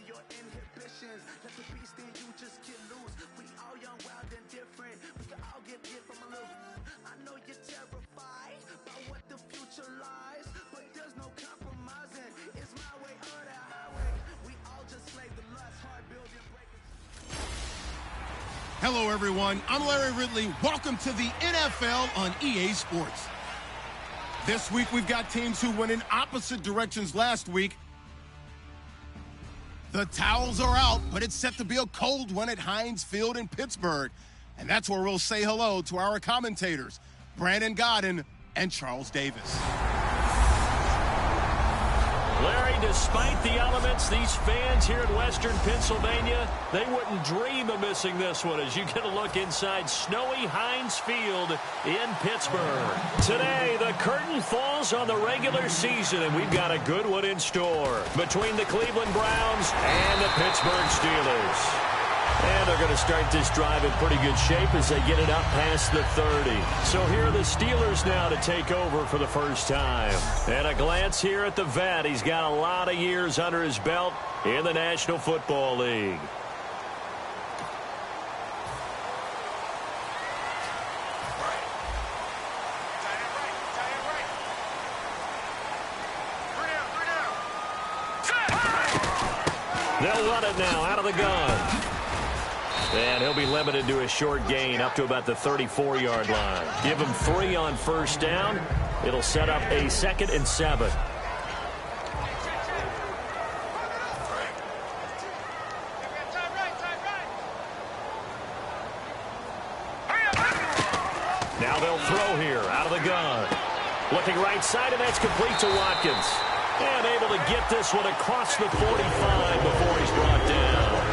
your inhibitions. Let the beast in you just get loose. We all young, wild, and different. We can all get hit from a little. I know you're terrified by what the future lies, but there's no compromising. It's my way or the highway. We all just slave the lust, hard building, breaking. Hello, everyone. I'm Larry Ridley. Welcome to the NFL on EA Sports. This week, we've got teams who went in opposite directions last week. The towels are out, but it's set to be a cold one at Heinz Field in Pittsburgh. And that's where we'll say hello to our commentators, Brandon Godden and Charles Davis. Larry, despite the elements, these fans here in Western Pennsylvania, they wouldn't dream of missing this one as you get a look inside snowy Heinz Field in Pittsburgh. Today, the curtain falls on the regular season, and we've got a good one in store between the Cleveland Browns and the Pittsburgh Steelers. And they're going to start this drive in pretty good shape as they get it up past the 30. So here are the Steelers now to take over for the first time. And a glance here at the vet. He's got a lot of years under his belt in the National Football League. They'll run it now out of the gun. And he'll be limited to a short gain up to about the 34-yard line. Give him 3 on first down. It'll set up a 2nd and 7. Now they'll throw here out of the gun. Looking right side, and that's complete to Watkins. And able to get this one across the 45 before he's brought down.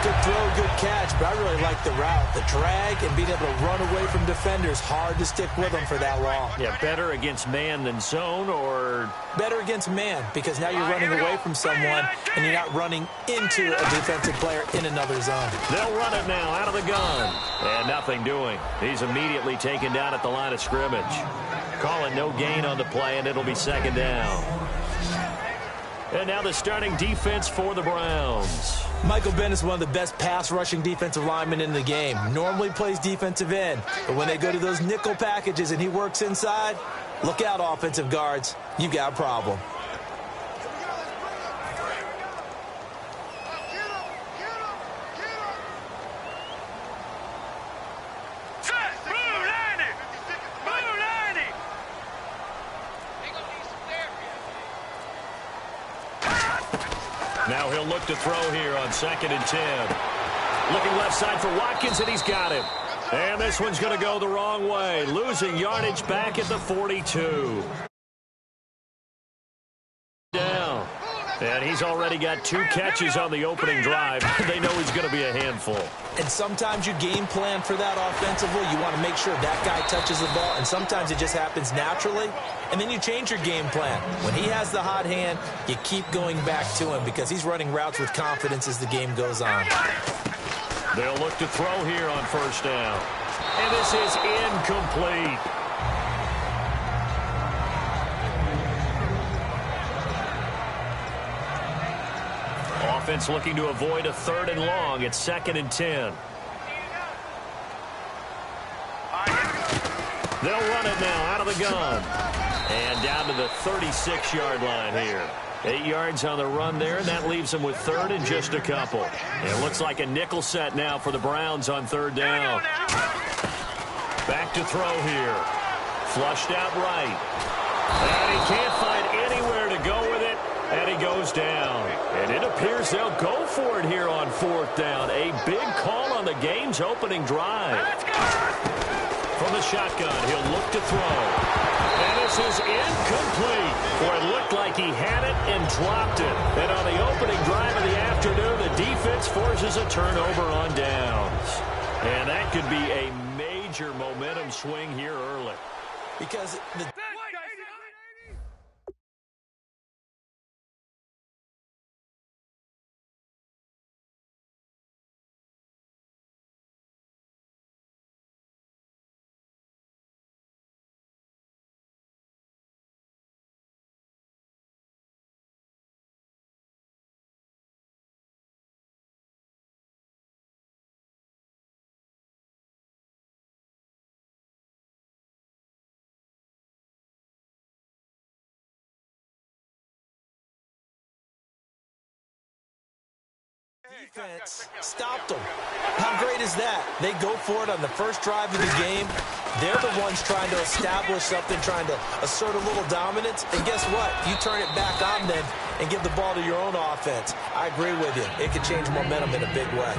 Good throw, good catch, but I really like the route. The drag and being able to run away from defenders, hard to stick with them for that long. Yeah, better against man than zone, or? Better against man, because now you're running away from someone and you're not running into a defensive player in another zone. They'll run it now out of the gun. And nothing doing. He's immediately taken down at the line of scrimmage. Calling no gain on the play, and it'll be 2nd down. And now the starting defense for the Browns. Michael Bennett's one of the best pass-rushing defensive linemen in the game. Normally plays defensive end, but when they go to those nickel packages and he works inside, look out, offensive guards. You got a problem. Now he'll look to throw here on 2nd and 10. Looking left side for Watkins, and he's got him. And this one's going to go the wrong way. Losing yardage back at the 42. Down. And he's already got 2 catches on the opening drive. They know he's going to be a handful. And sometimes you game plan for that offensively. You want to make sure that guy touches the ball, and sometimes it just happens naturally. And then you change your game plan. When he has the hot hand, you keep going back to him because he's running routes with confidence as the game goes on. They'll look to throw here on first down. And this is incomplete. Offense looking to avoid a 3rd and long. It's 2nd and 10. They'll run it now out of the gun. And down to the 36-yard line here. 8 yards on the run there, and that leaves them with 3rd and just a couple. And it looks like a nickel set now for the Browns on 3rd down. Back to throw here. Flushed out right. And he can't find anywhere to go with it, and he goes down. And it appears they'll go for it here on 4th down. A big call on the game's opening drive. From the shotgun, he'll look to throw. And this is incomplete. Boy, it looked like he had it and dropped it. And on the opening drive of the afternoon, the defense forces a turnover on downs. And that could be a major momentum swing here early. Because the Defense stopped them. How great is that? They go for it on the first drive of the game. They're the ones trying to establish something, trying to assert a little dominance. And guess what? You turn it back on them and give the ball to your own offense. I agree with you. It can change momentum in a big way.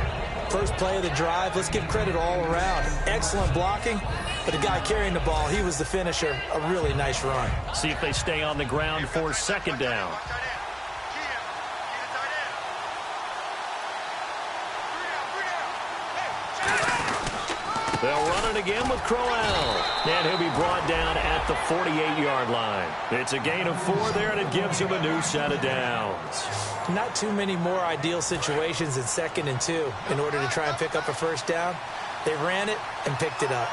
First play of the drive, let's give credit all around. Excellent blocking, but the guy carrying the ball, he was the finisher. A really nice run. See if they stay on the ground for second down. They'll run it again with Crowell. And he'll be brought down at the 48-yard line. It's a gain of 4 there, and it gives him a new set of downs. Not too many more ideal situations in 2nd and 2 in order to try and pick up a first down. They ran it and picked it up.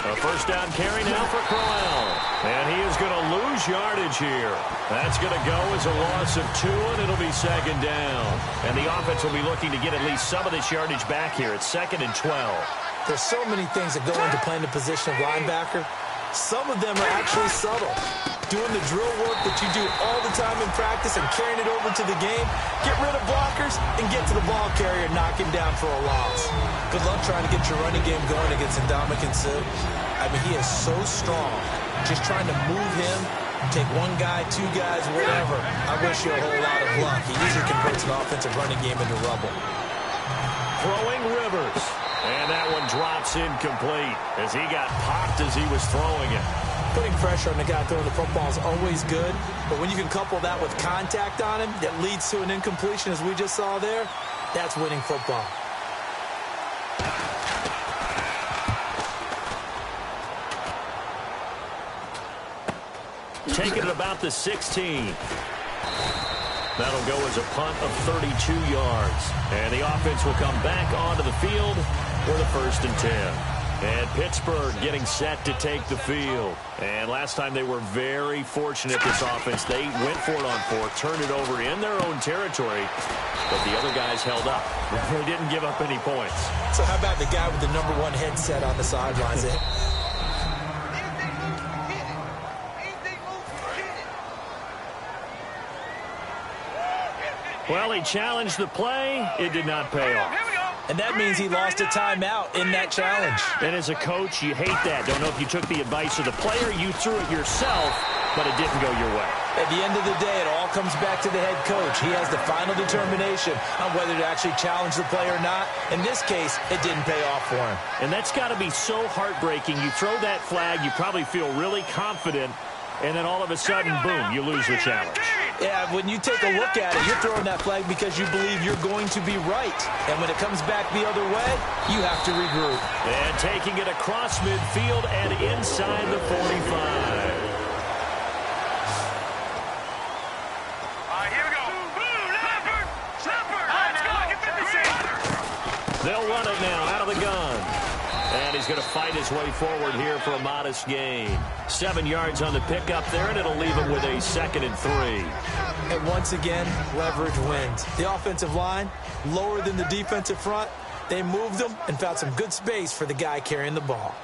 A first down carry now for Crowell. And he is going to lose yardage here. That's going to go as a loss of 2, and it'll be second down. And the offense will be looking to get at least some of this yardage back here. It's 2nd and 12. There's so many things that go into playing the position of linebacker. Some of them are actually subtle. Doing the drill work that you do all the time in practice and carrying it over to the game. Get rid of blockers and get to the ball carrier and knock him down for a loss. Good luck trying to get your running game going against Ndamukong Suh. I mean, he is so strong. Just trying to move him, take 1 guy, 2 guys, whatever. I wish you a whole lot of luck. He usually converts an offensive running game into rubble. Throwing Rivers. And that one drops incomplete as he got popped as he was throwing it. Putting pressure on the guy throwing the football is always good, but when you can couple that with contact on him that leads to an incompletion as we just saw there, that's winning football. Taking it about the 16. That'll go as a punt of 32 yards. And the offense will come back onto the field for the 1st and 10. And Pittsburgh getting set to take the field. And last time they were very fortunate, this offense. They went for it on 4, turned it over in their own territory, but the other guys held up. They didn't give up any points. So how about the guy with the #1 headset on the sidelines? Well, he challenged the play. It did not pay off. And that means he lost a timeout in that challenge. And as a coach, you hate that. Don't know if you took the advice of the player. You threw it yourself, but it didn't go your way. At the end of the day, it all comes back to the head coach. He has the final determination on whether to actually challenge the play or not. In this case, it didn't pay off for him. And that's got to be so heartbreaking. You throw that flag, you probably feel really confident, and then all of a sudden, boom, you lose the challenge. Yeah, when you take a look at it, you're throwing that flag because you believe you're going to be right. And when it comes back the other way, you have to regroup. And taking it across midfield and inside the 45. They'll run it now out of the gun. And he's going to fight his way forward here for a modest gain. 7 yards on the pickup there, and it'll leave him with a 2nd and 3. And once again, leverage wins. The offensive line, lower than the defensive front. They moved them and found some good space for the guy carrying the ball.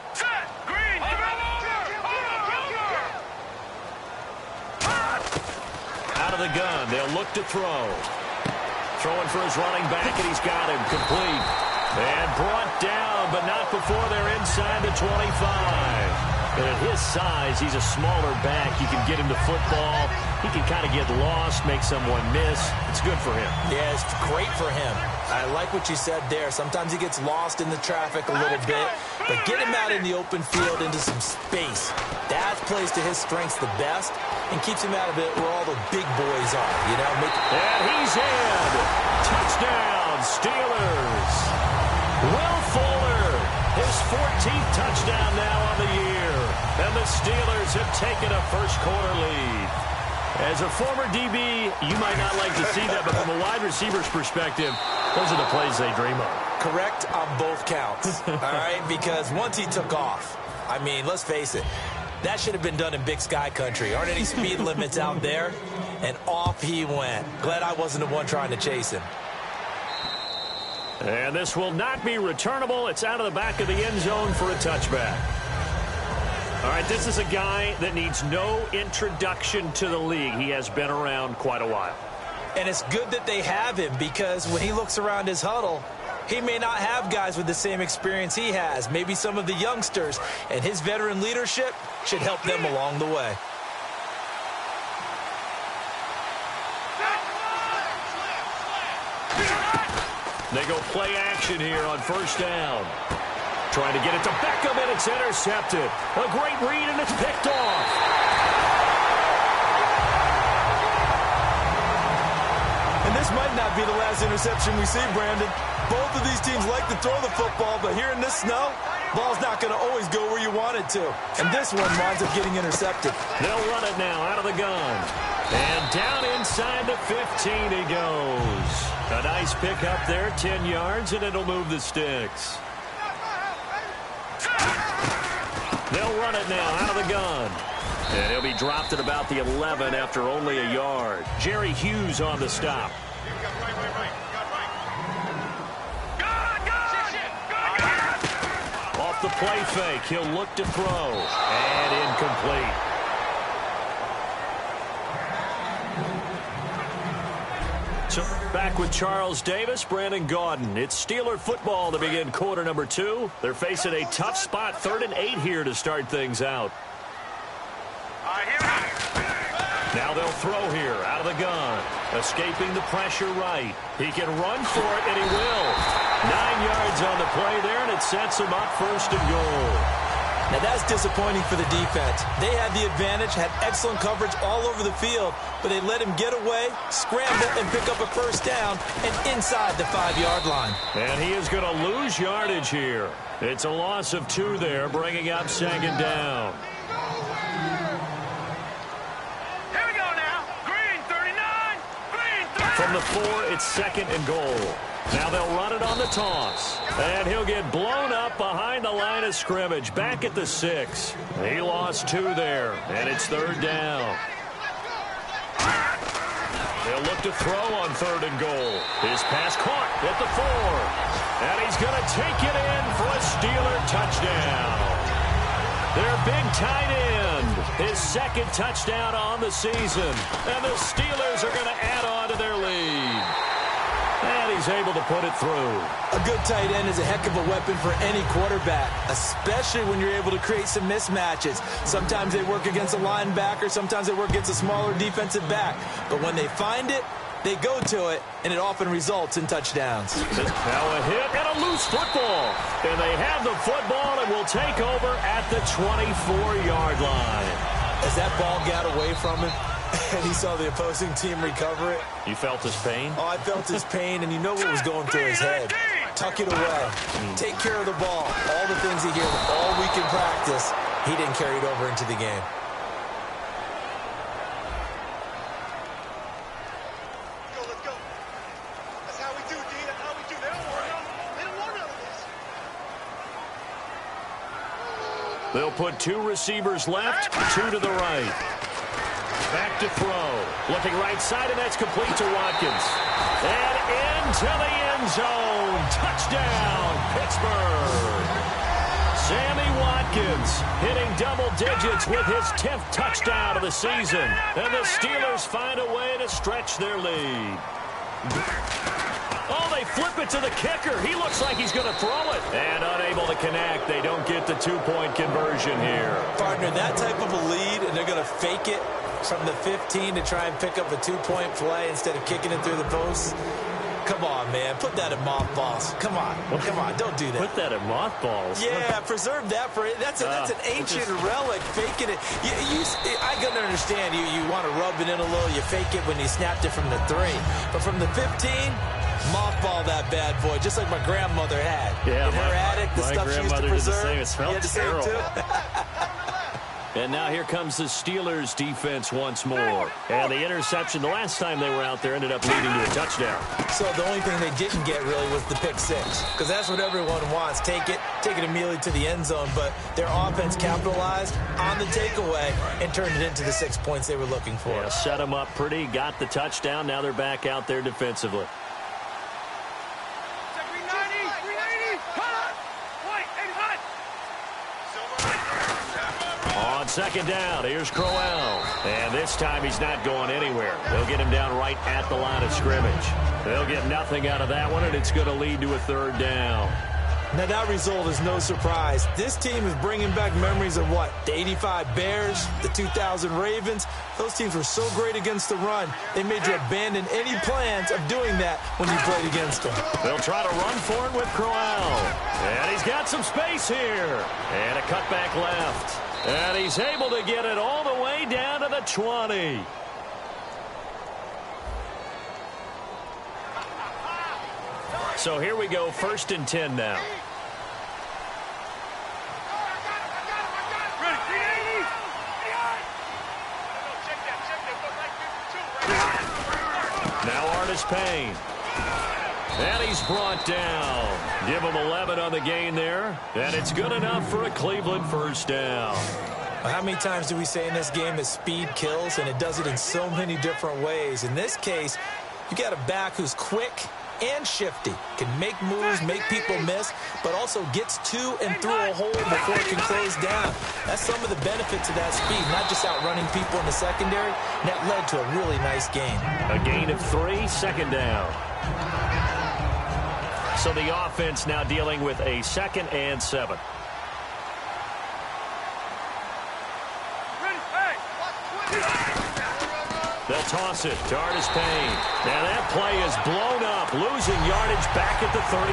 Out of the gun, they'll look to throw. Throwing for his running back, and he's got him complete. And brought down, but not before they're inside the 25. And at his size, he's a smaller back. You can get him the football. He can kind of get lost, make someone miss. It's good for him. Yeah, it's great for him. I like what you said there. Sometimes he gets lost in the traffic a little bit, but get him out in the open field into some space. That plays to his strengths the best and keeps him out of it where all the big boys are. You know, and he's in. Touchdown, Steelers. Will Fuller, his 14th touchdown now on the year. And the Steelers have taken a first-quarter lead. As a former DB, you might not like to see that, but from a wide receiver's perspective, those are the plays they dream of. Correct on both counts, all right? Because once he took off, I mean, let's face it, that should have been done in Big Sky country. Aren't any speed limits out there? And off he went. Glad I wasn't the one trying to chase him. And this will not be returnable. It's out of the back of the end zone for a touchback. All right, this is a guy that needs no introduction to the league. He has been around quite a while. And it's good that they have him, because when he looks around his huddle, he may not have guys with the same experience he has, maybe some of the youngsters, and his veteran leadership should help them along the way. They go play action here on first down. Trying to get it to Beckham, and it's intercepted. A great read, and it's picked off. And this might not be the last interception we see, Brandon. Both of these teams like to throw the football, but here in this snow, ball's not going to always go where you want it to. And this one winds up getting intercepted. They'll run it now out of the gun. And down inside the 15 he goes. A nice pick up there, 10 yards, and it'll move the sticks. They'll run it now out of the gun. And he'll be dropped at about the 11 after only a yard. Jerry Hughes on the stop. Off the play fake, he'll look to throw. And incomplete. So back with Charles Davis, Brandon Gaudin. It's Steeler football to begin quarter number 2. They're facing a tough spot, 3rd and 8 here to start things out. Now they'll throw here out of the gun. Escaping the pressure right. He can run for it, and he will. 9 yards on the play there, and it sets him up 1st and goal. Now that's disappointing for the defense. They had the advantage, had excellent coverage all over the field, but they let him get away, scramble, and pick up a 1st down and inside the 5-yard line. And he is going to lose yardage here. It's a loss of 2 there, bringing up 2nd down. Here we go now. Green 39. Green 39. From the 4, it's 2nd and goal. Now they'll run it on the toss. And he'll get blown up behind the line of scrimmage. Back at the 6. He lost 2 there. And it's 3rd down. They'll look to throw on 3rd and goal. His pass caught at the 4. And he's going to take it in for a Steeler touchdown. Their big tight end. His 2nd touchdown on the season. And the Steelers are going to add on to their lead. And he's able to put it through. A good tight end is a heck of a weapon for any quarterback, especially when you're able to create some mismatches. Sometimes they work against a linebacker, sometimes they work against a smaller defensive back. But when they find it, they go to it, and it often results in touchdowns. Now a hit and a loose football. And they have the football and will take over at the 24-yard line. As that ball got away from him, and he saw the opposing team recover it. You felt his pain? Oh, I felt his pain, and you know what was going through his head. Tuck it away. Take care of the ball. All the things he hears all week in practice, he didn't carry it over into the game. Let's go. That's how we do, D. That's how we do. They don't want none of this. They'll put 2 receivers left, 2 to the right. Back to throw. Looking right side, and that's complete to Watkins. And into the end zone. Touchdown, Pittsburgh. Sammy Watkins hitting double digits with his 10th touchdown of the season. And the Steelers find a way to stretch their lead. Oh, they flip it to the kicker. He looks like he's going to throw it. And unable to connect. They don't get the 2-point conversion here. Partner, that type of a lead, and they're going to fake it from the 15 to try and pick up a 2-point play instead of kicking it through the post. Come on, man. Put that in mothballs. Come on. Come on. Don't do that. Put that in mothballs. Yeah, preserve that for it. That's an ancient relic. Faking it. I can understand you want to rub it in a little. You fake it when you snapped it from the 3. But from the 15, mothball that bad boy, just like my grandmother had. Yeah, in her attic, the stuff she used to preserve. It smelled terrible. Too. And now here comes the Steelers defense once more. And the interception the last time they were out there ended up leading to a touchdown. So the only thing they didn't get really was the pick 6. Because that's what everyone wants. Take it immediately to the end zone. But their offense capitalized on the takeaway and turned it into the 6 points they were looking for. Yeah, set them up pretty, got the touchdown. Now they're back out there defensively. second down. Here's Crowell. And this time he's not going anywhere. They'll get him down right at the line of scrimmage. They'll get nothing out of that one, and it's going to lead to a third down. Now, that result is no surprise. This team is bringing back memories of what? The 85 Bears, the 2000 Ravens. Those teams were so great against the run, they made you abandon any plans of doing that when you played against them. They'll try to run for it with Crowell. And he's got some space here. And a cutback left. And he's able to get it all the way down to the 20. So here we go, 1st and 10 now. Now Artis Payne. And he's brought down. Give him 11 on the gain there. And it's good enough for a Cleveland first down. Well, how many times do we say in this game that speed kills, and it does it in so many different ways. In this case, you got a back who's quick and shifty, can make moves, make people miss, but also gets to and through a hole before it can close down. That's some of the benefits of that speed, not just outrunning people in the secondary. And that led to a really nice gain. A gain of 3, second down. So the offense now dealing with a 2nd and 7. They'll toss it to Artis Payne. Now that play is blown up, losing yardage back at the 35.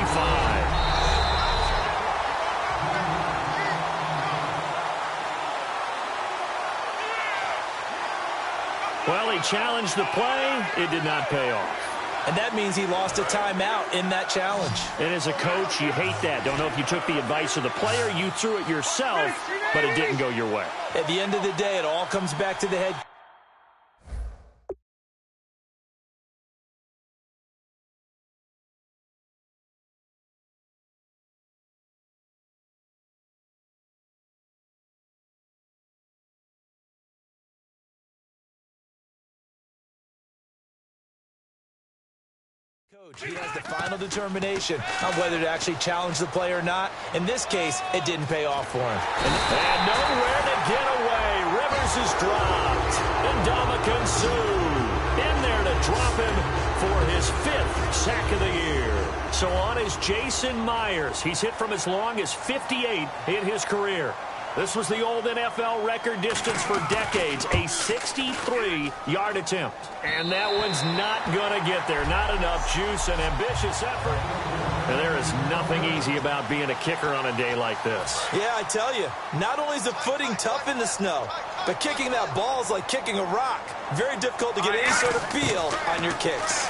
Well, he challenged the play. It did not pay off. And that means he lost a timeout in that challenge. And as a coach, you hate that. Don't know if you took the advice of the player, you threw it yourself, but it didn't go your way. At the end of the day, it all comes back to the head. Coach, he has the final determination on whether to actually challenge the play or not. In this case, it didn't pay off for him. And nowhere to get away. Rivers is dropped. And Ndamukong Suh in there to drop him for his 5th sack of the year. So on is Jason Myers. He's hit from as long as 58 in his career. This was the old NFL record distance for decades, a 63-yard attempt. And that one's not going to get there. Not enough juice and ambitious effort. And there is nothing easy about being a kicker on a day like this. Yeah, I tell you, not only is the footing tough in the snow, but kicking that ball is like kicking a rock. Very difficult to get any sort of feel on your kicks.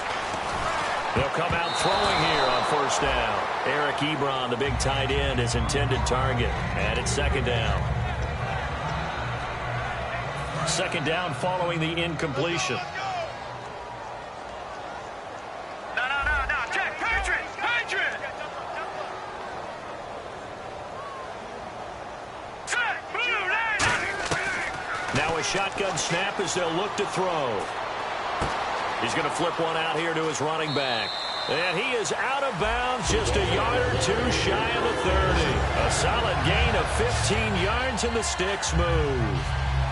They'll come out throwing here on 1st down. Eric Ebron, the big tight end, his intended target. And it's 2nd down. 2nd down following the incompletion. No. Check. Patriot. Now a shotgun snap as they'll look to throw. He's going to flip one out here to his running back. And he is out of bounds, just a yard or 2 shy of the 30. A solid gain of 15 yards, and the sticks move.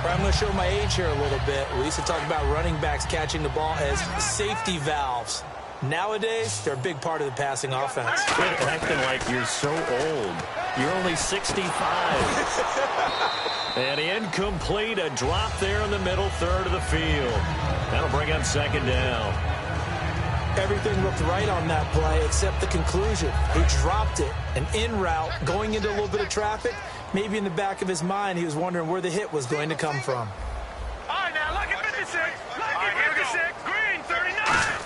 I'm going to show my age here a little bit. We used to talk about running backs catching the ball as safety valves. Nowadays, they're a big part of the passing offense. Quit acting like you're so old. You're only 65. And incomplete, a drop there in the middle third of the field. That'll bring up 2nd down. Everything looked right on that play except the conclusion. He dropped it, and en route, going into a little bit of traffic. Maybe in the back of his mind, he was wondering where the hit was going to come from. All right, now, look at 56. Look at 56. Green, 39.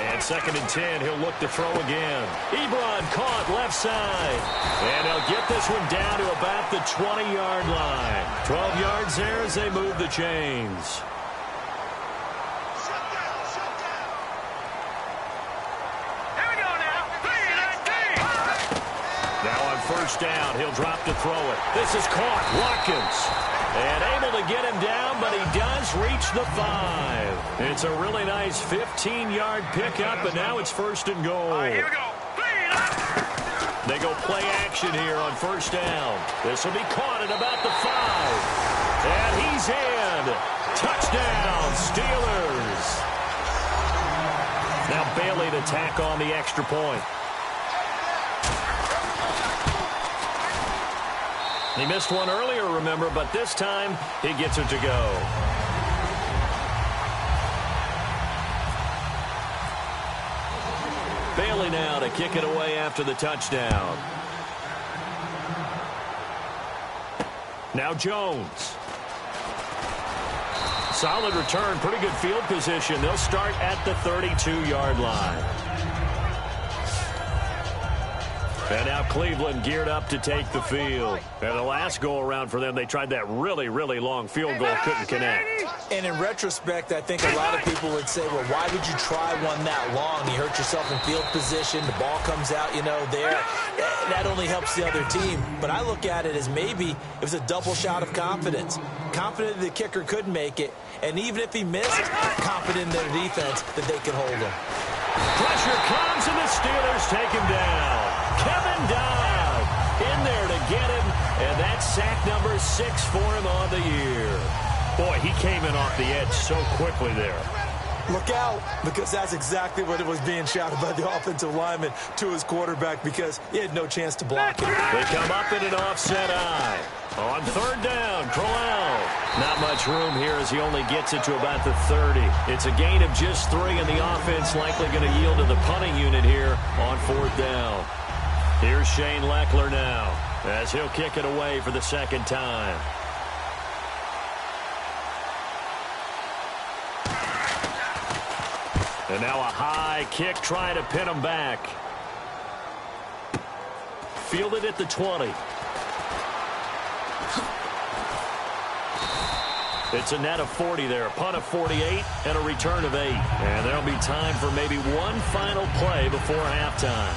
And 2nd and 10, he'll look to throw again. Ebron caught left side. And they'll get this one down to about the 20-yard line. 12 yards there as they move the chains. First down, he'll drop to throw it. This is caught, Watkins. And able to get him down, but he does reach the 5. It's a really nice 15-yard pickup, and now it's 1st and goal. All right, here we go. They go play action here on first down. This will be caught at about the 5. And he's in. Touchdown, Steelers. Now Bailey to tack on the extra point. He missed one earlier, remember, but this time he gets it to go. Bailey now to kick it away after the touchdown. Now Jones. Solid return, pretty good field position. They'll start at the 32-yard line. And now Cleveland geared up to take the field. And the last go-around for them, they tried that really, really long field goal, couldn't connect. And in retrospect, I think a lot of people would say, well, why would you try one that long? You hurt yourself in field position. The ball comes out, there. That only helps the other team. But I look at it as maybe it was a double shot of confidence. Confident the kicker could make it. And even if he missed, confident in their defense that they could hold him. Pressure comes, and the Steelers take him down. Kevin Dodd in there to get him, and that's sack number 6 for him on the year. Boy, he came in off the edge so quickly there. Look out, because that's exactly what it was being shouted by the offensive lineman to his quarterback, because he had no chance to block it. They come up in an offset eye. On third down, Crowell. Not much room here as he only gets it to about the 30. It's a gain of just 3, and the offense likely going to yield to the punting unit here on fourth down. Here's Shane Leckler now as he'll kick it away for the second time. And now a high kick trying to pin him back. Fielded at the 20. It's a net of 40 there. A punt of 48 and a return of 8. And there'll be time for maybe one final play before halftime.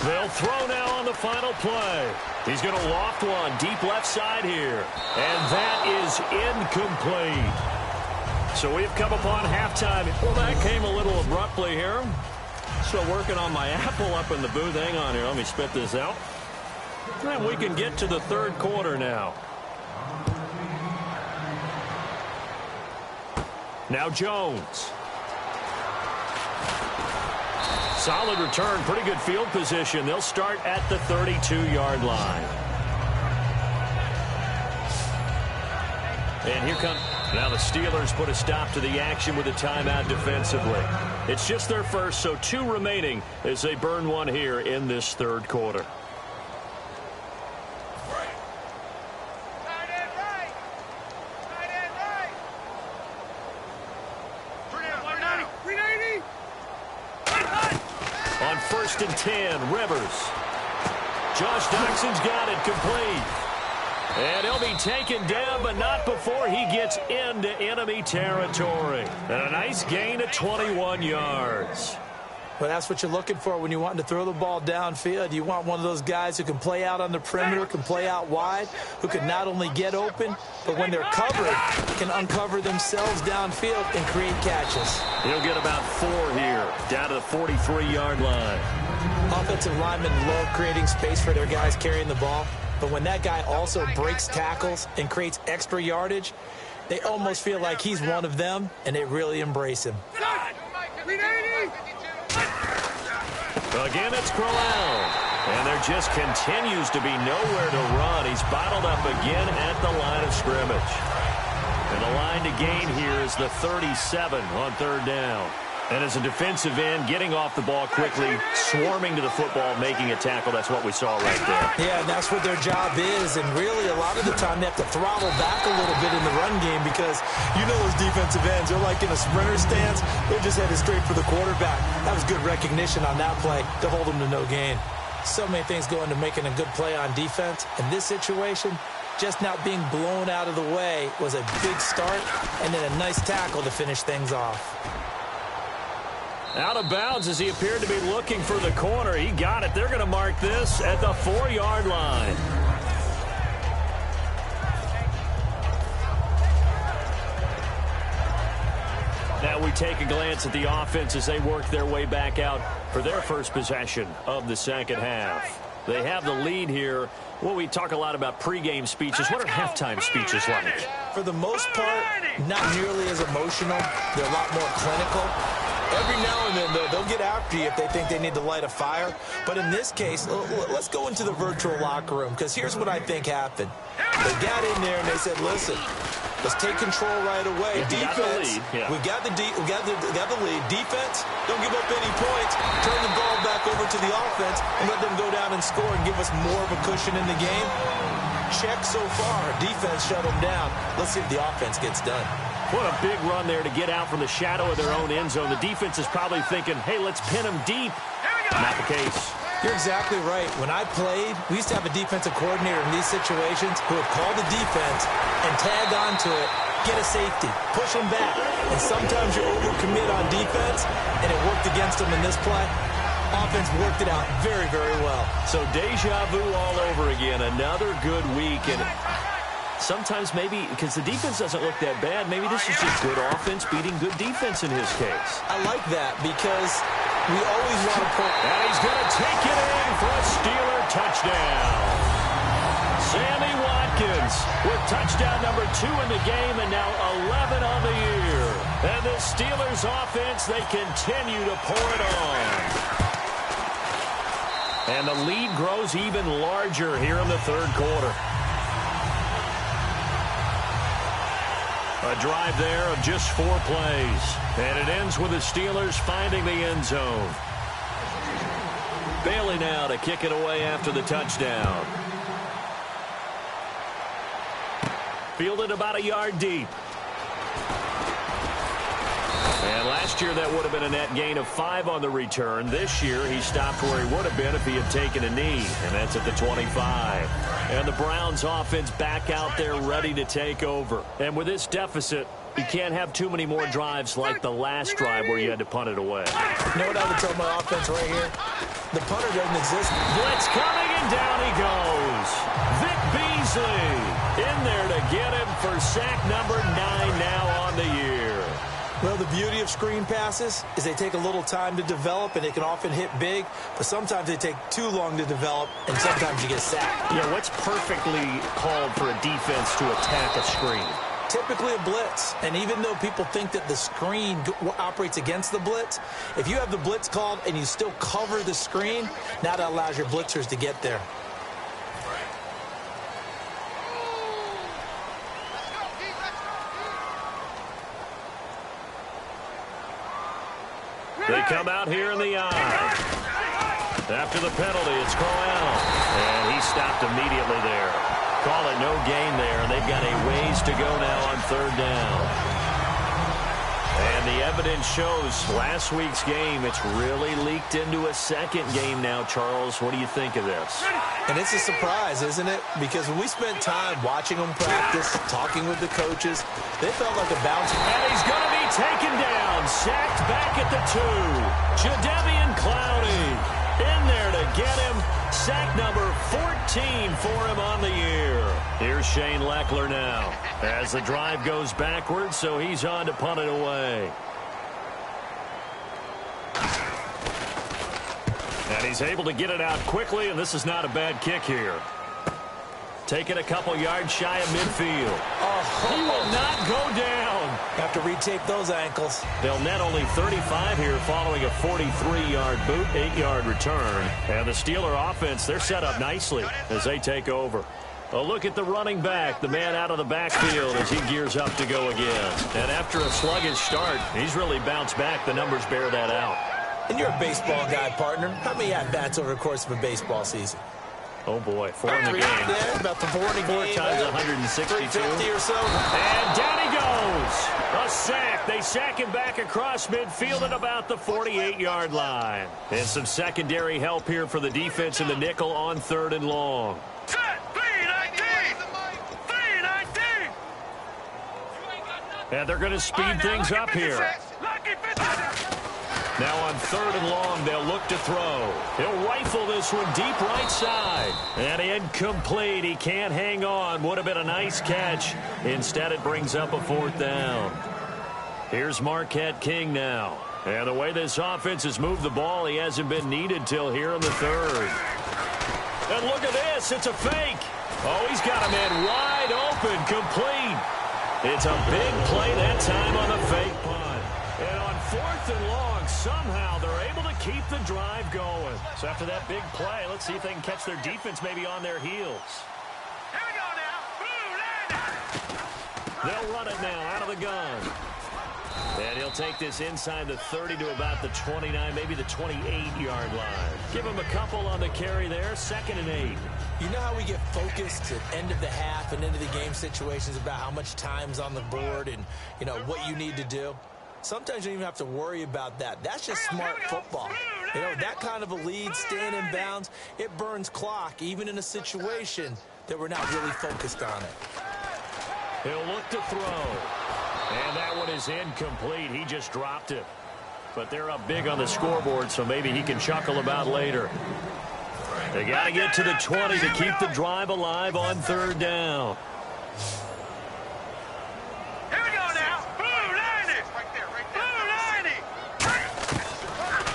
They'll throw now on the final play. He's going to loft one deep left side here. And that is incomplete. So we've come upon halftime. Well, that came a little abruptly here. Still working on my apple up in the booth. Hang on here. Let me spit this out. And we can get to the third quarter now. Now Jones. Solid return, pretty good field position. They'll start at the 32-yard line. And here comes... Now the Steelers put a stop to the action with a timeout defensively. It's just their first, so 2 remaining as they burn one here in this third quarter. On 1st and 10, Rivers. Josh Doxson's got it complete. And he'll be taken down, but not before he gets into enemy territory. And a nice gain of 21 yards. Well, that's what you're looking for when you want to throw the ball downfield. You want one of those guys who can play out on the perimeter, can play out wide, who can not only get open, but when they're covered, can uncover themselves downfield and create catches. He'll get about 4 here, down to the 43-yard line. Offensive linemen love creating space for their guys carrying the ball, but when that guy also breaks tackles and creates extra yardage, they almost feel like he's one of them, and they really embrace him. Again, it's Crowell. And there just continues to be nowhere to run. He's bottled up again at the line of scrimmage. And the line to gain here is the 37 on third down. And as a defensive end, getting off the ball quickly, swarming to the football, making a tackle, that's what we saw right there. Yeah, and that's what their job is. And really, a lot of the time, they have to throttle back a little bit in the run game because you know those defensive ends, they're like in a sprinter stance. They're just headed straight for the quarterback. That was good recognition on that play to hold them to no gain. So many things go into making a good play on defense. In this situation, just not being blown out of the way was a big start and then a nice tackle to finish things off. Out of bounds as he appeared to be looking for the corner. He got it. They're going to mark this at the 4-yard line. Now we take a glance at the offense as they work their way back out for their first possession of the second half. They have the lead here. Well, we talk a lot about pregame speeches. What are halftime speeches like? For the most part, not nearly as emotional. They're a lot more clinical. Every now and then, they'll get after you if they think they need to light a fire. But in this case, let's go into the virtual locker room, because here's what I think happened. They got in there and they said, listen, let's take control right away. Defense, we got the lead. Defense, don't give up any points. Turn the ball back over to the offense and let them go down and score and give us more of a cushion in the game. Check so far. Defense shut them down. Let's see if the offense gets done. What a big run there to get out from the shadow of their own end zone. The defense is probably thinking, hey, let's pin them deep. Not the case. You're exactly right. When I played, we used to have a defensive coordinator in these situations who would call the defense and tag onto it, get a safety, push them back. And sometimes you overcommit on defense, and it worked against them in this play. Offense worked it out very, very well. So deja vu all over again. Another good week. And sometimes maybe, because the defense doesn't look that bad, maybe this is just good offense beating good defense in his case. I like that because we always want to put... And he's going to take it in for a Steeler touchdown. Sammy Watkins with touchdown number 2 in the game and now 11 on the year. And the Steelers offense, they continue to pour it on. And the lead grows even larger here in the third quarter. A drive there of just 4 plays. And it ends with the Steelers finding the end zone. Bailey now to kick it away after the touchdown. Fielded about a yard deep. And last year that would have been a net gain of 5 on the return. This year he stopped where he would have been if he had taken a knee. And that's at the 25. And the Browns offense back out there ready to take over. And with this deficit, you can't have too many more drives like the last drive where you had to punt it away. You know what I would tell my offense right here? The punter doesn't exist. Blitz coming and down he goes. Vic Beasley in there to get him for sack number 9 now on the year. Well, the beauty of screen passes is they take a little time to develop, and they can often hit big, but sometimes they take too long to develop, and sometimes you get sacked. Yeah, what's perfectly called for a defense to attack a screen? Typically a blitz, and even though people think that the screen operates against the blitz, if you have the blitz called and you still cover the screen, now that allows your blitzers to get there. They come out here in the eye. After the penalty, it's Corral. And he stopped immediately there. Call it no gain there, and they've got a ways to go now on 3rd down. And the evidence shows last week's game, it's really leaked into a second game now, Charles. What do you think of this? And it's a surprise, isn't it? Because when we spent time watching them practice, talking with the coaches, they felt like a bounce. And he's going to be taken down, sacked back at the 2. Jadeveon Clowney in there to get him. Sack number 14 for him on the year. Here's Shane Leckler now as the drive goes backwards, so he's on to punt it away. And he's able to get it out quickly, and this is not a bad kick here. Taking a couple yards shy of midfield. Oh, he will not go down. Have to retape those ankles. They'll net only 35 here following a 43-yard boot, 8-yard return. And the Steeler offense, they're set up nicely as they take over. A look at the running back, the man out of the backfield as he gears up to go again. And after a sluggish start, he's really bounced back. The numbers bear that out. And you're a baseball guy, partner. How many at-bats over the course of a baseball season? Oh, boy, 4 in the game. Yeah, about the 4 in the game. 4 times 162. 350 or so. And down he goes. A sack. They sack him back across midfield at about the 48-yard line. And some secondary help here for the defense in the nickel on 3rd and long. And they're going to speed things up here. Now on 3rd and long, they'll look to throw. He'll rifle this one deep right side. And incomplete. He can't hang on. Would have been a nice catch. Instead, it brings up a 4th down. Here's Marquette King now. And the way this offense has moved the ball, he hasn't been needed till here in the 3rd. And look at this. It's a fake. Oh, he's got a man wide open, complete. It's a big play that time on the fake punt. And on 4th and long, somehow they're able to keep the drive going. So after that big play, let's see if they can catch their defense maybe on their heels. Here we go now. They'll run it now out of the gun. And he'll take this inside the 30 to about the 29, maybe the 28-yard line. Give him a couple on the carry there, 2nd and 8. You know how we get focused at end of the half and into the game situations about how much time's on the board and, you know, what you need to do? Sometimes you don't even have to worry about that. That's just smart football. You know, that kind of a lead, staying in bounds, it burns clock, even in a situation that we're not really focused on it. He'll look to throw. And that one is incomplete. He just dropped it. But they're up big on the scoreboard, so maybe he can chuckle about later. They got to get to the 20 to keep the drive alive on 3rd down. Here we go now. Blue 90. Right there. Blue 90.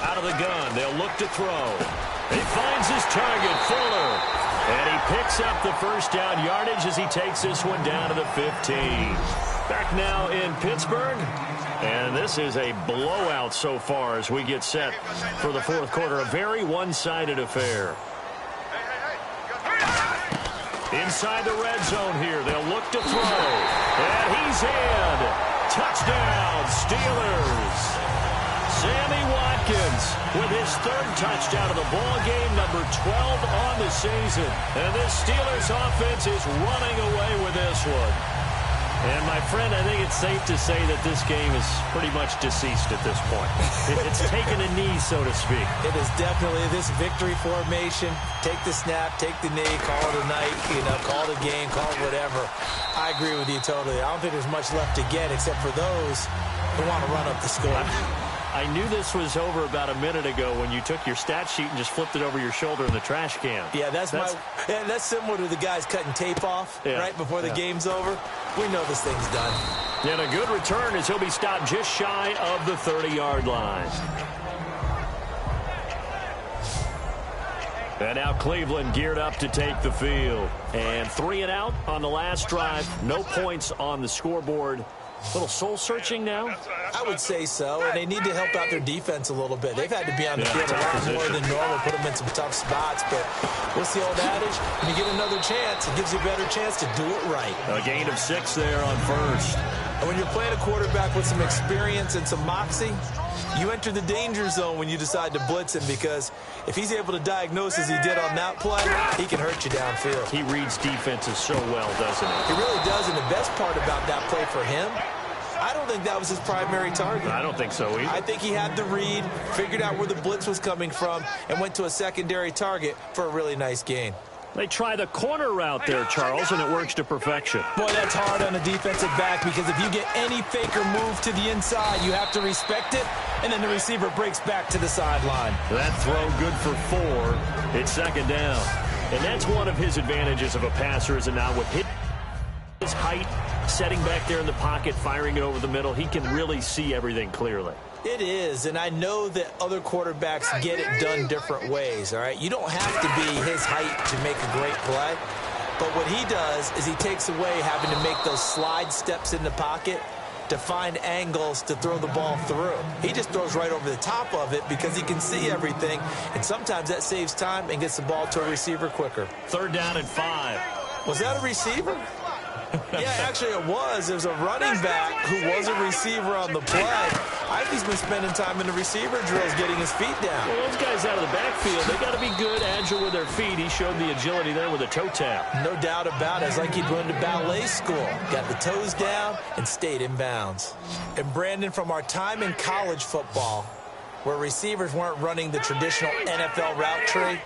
Out of the gun, they'll look to throw. He finds his target, Fuller. And he picks up the 1st down yardage as he takes this one down to the 15. Back now in Pittsburgh. And this is a blowout so far as we get set for the 4th quarter. A very one-sided affair. Inside the red zone here. They'll look to throw. And he's in. Touchdown, Steelers. Sammy Watkins with his 3rd touchdown of the ball game, number 12 on the season. And this Steelers offense is running away with this one. And, my friend, I think it's safe to say that this game is pretty much deceased at this point. It's taken a knee, so to speak. It is definitely this victory formation. Take the snap, take the knee, call it a night, you know, call it a game, call it whatever. I agree with you totally. I don't think there's much left to get except for those who want to run up the score. I knew this was over about a minute ago when you took your stat sheet and just flipped it over your shoulder in the trash can. Yeah, that's similar to the guys cutting tape off right before the game's over. We know this thing's done. And a good return as he'll be stopped just shy of the 30-yard line. And now Cleveland geared up to take the field. And 3 and out on the last drive. No points on the scoreboard. A little soul-searching now? I would say so, and they need to help out their defense a little bit. They've had to be on the field a lot more than normal, put them in some tough spots, but what's the old adage? When you get another chance, it gives you a better chance to do it right. A gain of 6 there on 1st. And when you're playing a quarterback with some experience and some moxie, you enter the danger zone when you decide to blitz him, because if he's able to diagnose as he did on that play, he can hurt you downfield. He reads defenses so well, doesn't he? He really does, and the best part about that play for him, I don't think that was his primary target. I don't think so either. I think he had the read, figured out where the blitz was coming from, and went to a secondary target for a really nice gain. They try the corner route there, Charles, and it works to perfection. Boy, that's hard on a defensive back, because if you get any fake or move to the inside, you have to respect it, and then the receiver breaks back to the sideline. That throw good for 4. It's 2nd down. And that's one of his advantages of a passer, is it not? With his height, setting back there in the pocket, firing it over the middle, he can really see everything clearly. It is, and I know that other quarterbacks get it done different ways, all right? You don't have to be his height to make a great play, but what he does is he takes away having to make those slide steps in the pocket to find angles to throw the ball through. He just throws right over the top of it because he can see everything, and sometimes that saves time and gets the ball to a receiver quicker. 3rd down and 5. Was that a receiver? Yeah, actually it was. There's a running back who was a receiver on the play. I think he's been spending time in the receiver drills getting his feet down. Well, those guys out of the backfield, they got to be good, agile with their feet. He showed the agility there with a toe tap. No doubt about it. It's like he'd gone to ballet school. Got the toes down and stayed in bounds. And Brandon, from our time in college football, where receivers weren't running the traditional NFL route tree,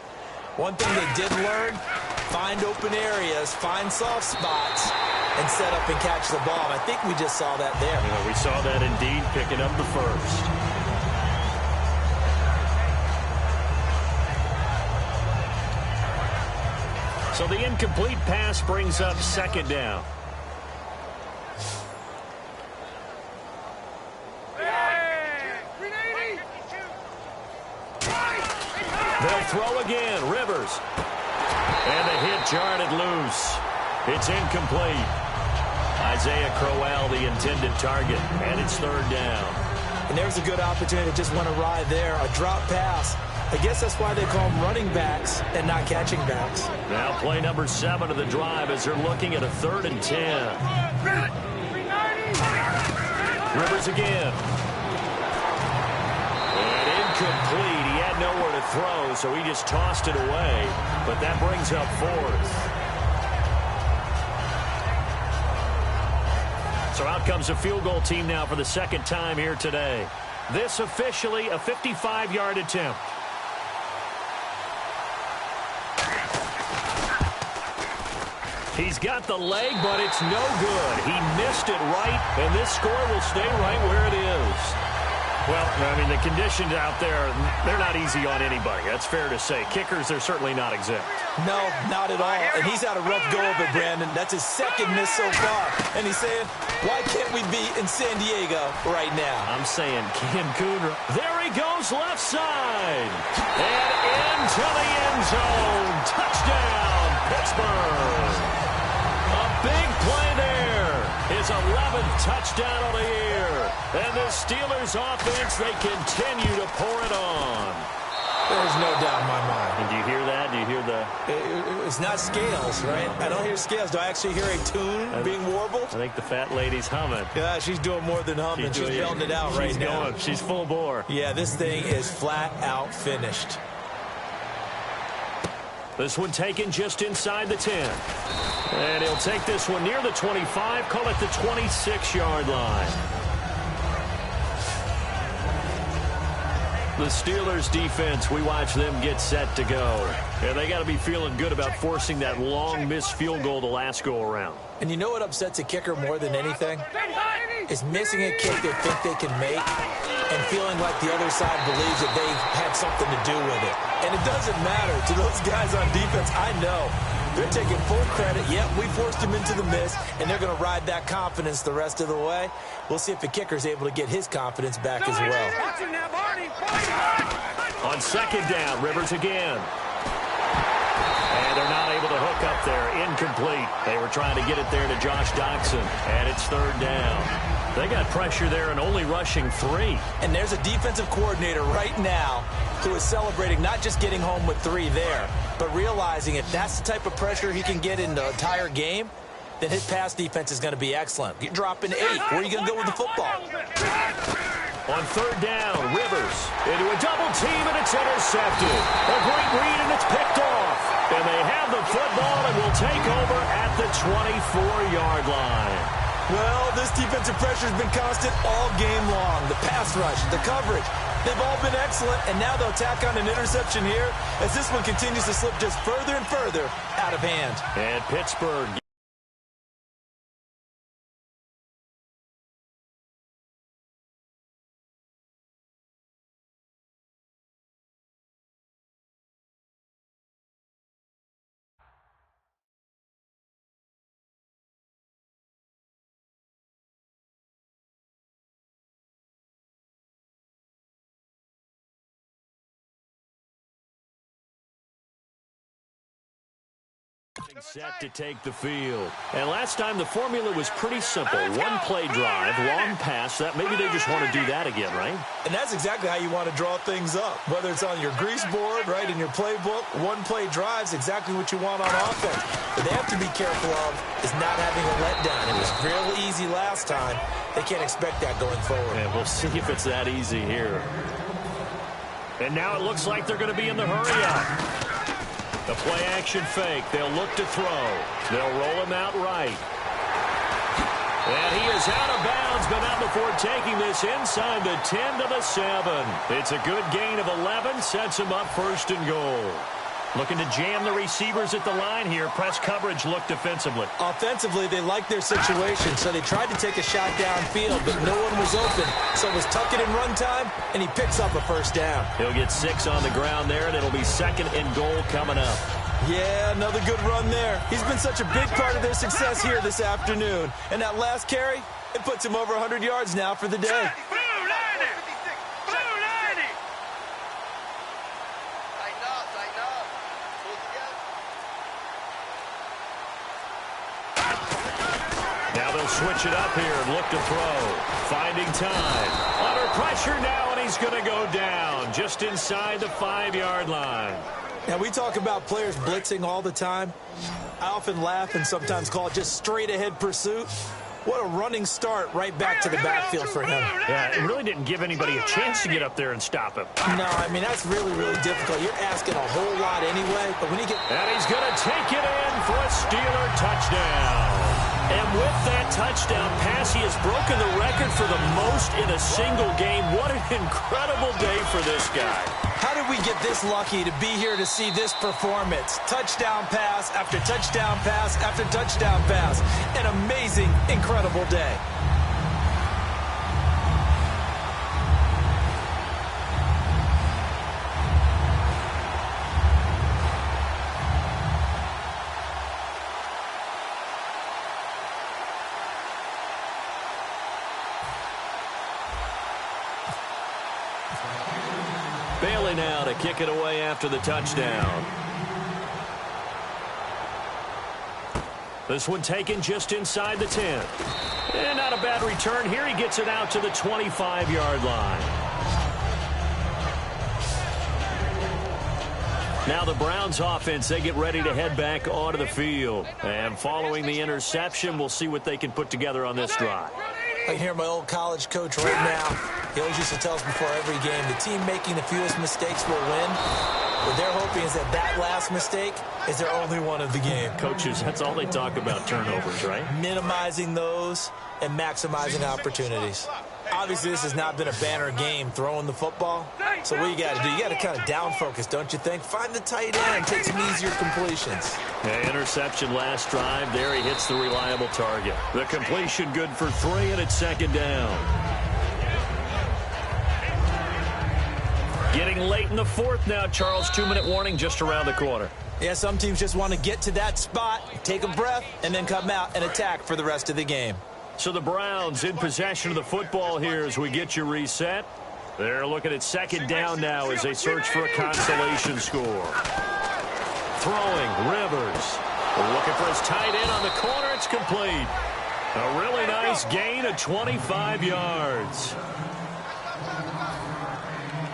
one thing they did learn, find open areas, find soft spots, and set up and catch the ball. And I think we just saw that there. Yeah, we saw that indeed, picking up the 1st. So the incomplete pass brings up second down. They'll throw again. Rivers. And the hit jarred it loose. It's incomplete. Isaiah Crowell, the intended target, and it's third down. And there's a good opportunity to just want to ride there. A drop pass. I guess that's why they call them running backs and not catching backs. Now play number 7 of the drive as they're looking at a 3rd and 10. Rivers again. And incomplete. He had nowhere to throw, so he just tossed it away. But that brings up 4th. So out comes a field goal team now for the second time here today. This officially a 55-yard attempt. He's got the leg, but it's no good. He missed it right, and this score will stay right where it is. Well, I mean, the conditions out there, they're not easy on anybody. That's fair to say. Kickers, they're certainly not exempt. No, not at all. And he's had a rough go of it, Brandon. That's his second miss so far. And he's saying, why can't we be in San Diego right now? I'm saying Cancun. There he goes left side. And into the end zone. Touchdown, Pittsburgh. A big play there. His 11th touchdown of the year. And the Steelers offense, they continue to pour it on. There's no doubt in my mind. And do you hear that? Do you hear the... It's not scales, right? I don't hear scales. Do I actually hear a tune being warbled? I think the fat lady's humming. Yeah, she's doing more than humming. She's belting it out right now. She's full bore. Yeah, this thing is flat out finished. This one taken just inside the 10. And he'll take this one near the 25, call it the 26-yard line. The Steelers defense, we watch them get set to go. And they got to be feeling good about forcing that long missed field goal the last go around. And you know what upsets a kicker more than anything? Is missing a kick they think they can make and feeling like the other side believes that they had something to do with it. And it doesn't matter to those guys on defense. I know. They're taking full credit. Yep, we forced him into the miss, and they're going to ride that confidence the rest of the way. We'll see if the kicker's able to get his confidence back as well. On second down, Rivers again. And they're not able to hook up there. Incomplete. They were trying to get it there to Josh Doxson, and it's third down. They got pressure there and only rushing 3. And there's a defensive coordinator right now who is celebrating not just getting home with 3 there, but realizing if that's the type of pressure he can get in the entire game, then his pass defense is going to be excellent. You're dropping 8. Where are you going to go with the football? On third down, Rivers into a double team, and it's intercepted. A great read, and it's picked off. And they have the football and will take over at the 24-yard line. Well, this defensive pressure has been constant all game long. The pass rush, the coverage, they've all been excellent, and now they'll tack on an interception here as this one continues to slip just further and further out of hand. And Pittsburgh. Set to take the field. And last time the formula was pretty simple. One play drive, long pass. That maybe they just want to do that again, right? And that's exactly how you want to draw things up. Whether it's on your grease board, right, in your playbook, one play drive's exactly what you want on offense. What they have to be careful of is not having a letdown. It was real easy last time. They can't expect that going forward. And we'll see if it's that easy here. And now it looks like they're going to be in the hurry-up. The play-action fake. They'll look to throw. They'll roll him out right. And he is out of bounds, but not before taking this inside the 10 to the 7. It's a good gain of 11. Sets him up first and goal. Looking to jam the receivers at the line here. Press coverage look defensively. Offensively, they like their situation, so they tried to take a shot downfield, but no one was open. So it was tuck it in run time, and he picks up a first down. He'll get 6 on the ground there, and it'll be second and goal coming up. Yeah, another good run there. He's been such a big part of their success here this afternoon. And that last carry, it puts him over 100 yards now for the day. Now they'll switch it up here and look to throw. Finding time. Under pressure now, and he's going to go down just inside the 5-yard line. Now, we talk about players blitzing all the time. I often laugh and sometimes call it just straight-ahead pursuit. What a running start right back to the backfield for him. Yeah, it really didn't give anybody a chance to get up there and stop him. No, I mean, that's really, really difficult. You're asking a whole lot anyway, but when you get... And he's going to take it in for a Steeler touchdown. And with that touchdown pass, he has broken the record for the most in a single game. What an incredible day for this guy. How did we get this lucky to be here to see this performance? Touchdown pass after touchdown pass after touchdown pass. An amazing, incredible day. Bailey now to kick it away after the touchdown. This one taken just inside the 10. And not a bad return here. He gets it out to the 25-yard line. Now the Browns offense, they get ready to head back onto the field. And following the interception, we'll see what they can put together on this drive. I can hear my old college coach right now. He always used to tell us before every game, the team making the fewest mistakes will win. What they're hoping is that that last mistake is their only one of the game. Coaches, that's all they talk about, turnovers, right? Minimizing those and maximizing opportunities. Obviously, this has not been a banner game throwing the football. So what you got to do, you got to kind of down focus, don't you think? Find the tight end, take some easier completions. Yeah, interception last drive. There he hits the reliable target. The completion good for 3, and it's second down. Getting late in the fourth now, Charles. 2-minute warning just around the corner. Yeah, some teams just want to get to that spot, take a breath, and then come out and attack for the rest of the game. So the Browns in possession of the football here as we get you reset. They're looking at second down now as they search for a consolation score. Throwing, Rivers. Looking for his tight end on the corner. It's complete. A really nice gain of 25 yards.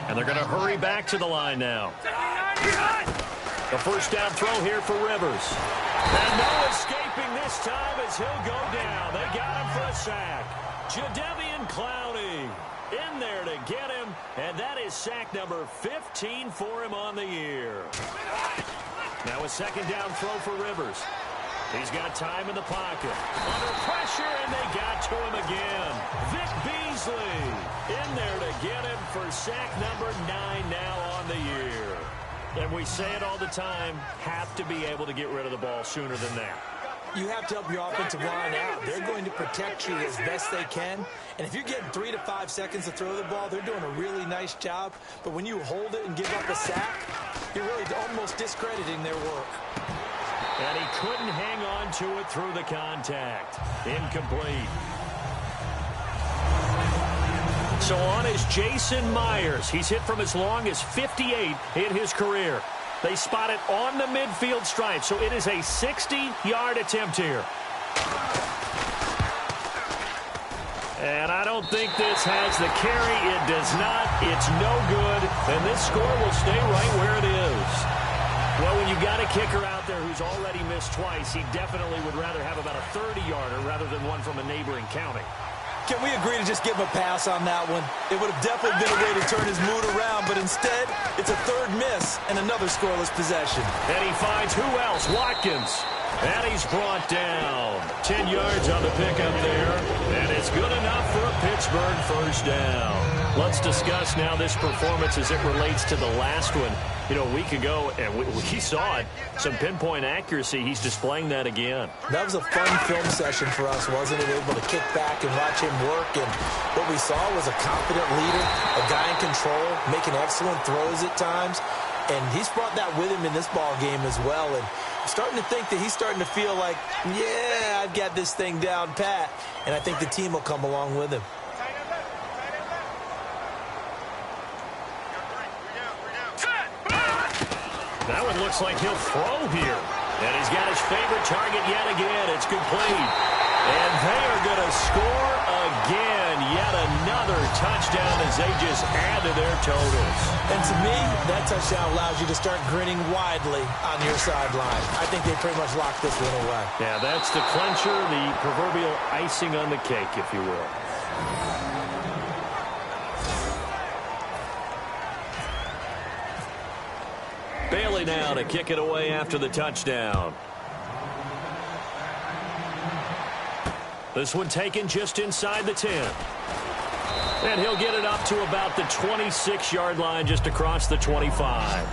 And they're going to hurry back to the line now. The first down throw here for Rivers. And no escaping this time as he'll go down. They got him for a sack. Jadeveon Clowney in there to get him. And that is sack number 15 for him on the year. Now a second down throw for Rivers. He's got time in the pocket. Under pressure, and they got to him again. Vic Beasley in there to get him for sack number 9 now on the year. And we say it all the time, have to be able to get rid of the ball sooner than that. You have to help your offensive line out. They're going to protect you as best they can. And if you're getting 3 to 5 seconds to throw the ball, they're doing a really nice job. But when you hold it and give up a sack, you're really almost discrediting their work. And he couldn't hang on to it through the contact. Incomplete. So on is Jason Myers. He's hit from as long as 58 in his career. They spot it on the midfield stripe, so it is a 60-yard attempt here. And I don't think this has the carry. It does not. It's no good. And this score will stay right where it is. Well, when you've got a kicker out there who's already missed twice, he definitely would rather have about a 30-yarder rather than one from a neighboring county. Can we agree to just give him a pass on that one? It would have definitely been a way to turn his mood around, but instead, it's a third miss and another scoreless possession. And he finds who else? Watkins. And he's brought down. 10 yards on the pickup there. And it's good enough for a Pittsburgh first down. Let's discuss now this performance as it relates to the last one. You know, a week ago, and we saw it, some pinpoint accuracy. He's displaying that again. That was a fun film session for us, wasn't it? Able to kick back and watch him work. And what we saw was a confident leader, a guy in control, making excellent throws at times. And he's brought that with him in this ball game as well. And I'm starting to think that he's starting to feel like, yeah, I've got this thing down pat. And I think the team will come along with him. That one looks like he'll throw here. And he's got his favorite target yet again. It's complete. And they are going to score again. Yet another touchdown as they just add to their totals. And to me, that touchdown allows you to start grinning widely on your sideline. I think they pretty much locked this one away. Yeah, that's the clincher, the proverbial icing on the cake, if you will. Bailey now to kick it away after the touchdown. This one taken just inside the 10. And he'll get it up to about the 26-yard line, just across the 25.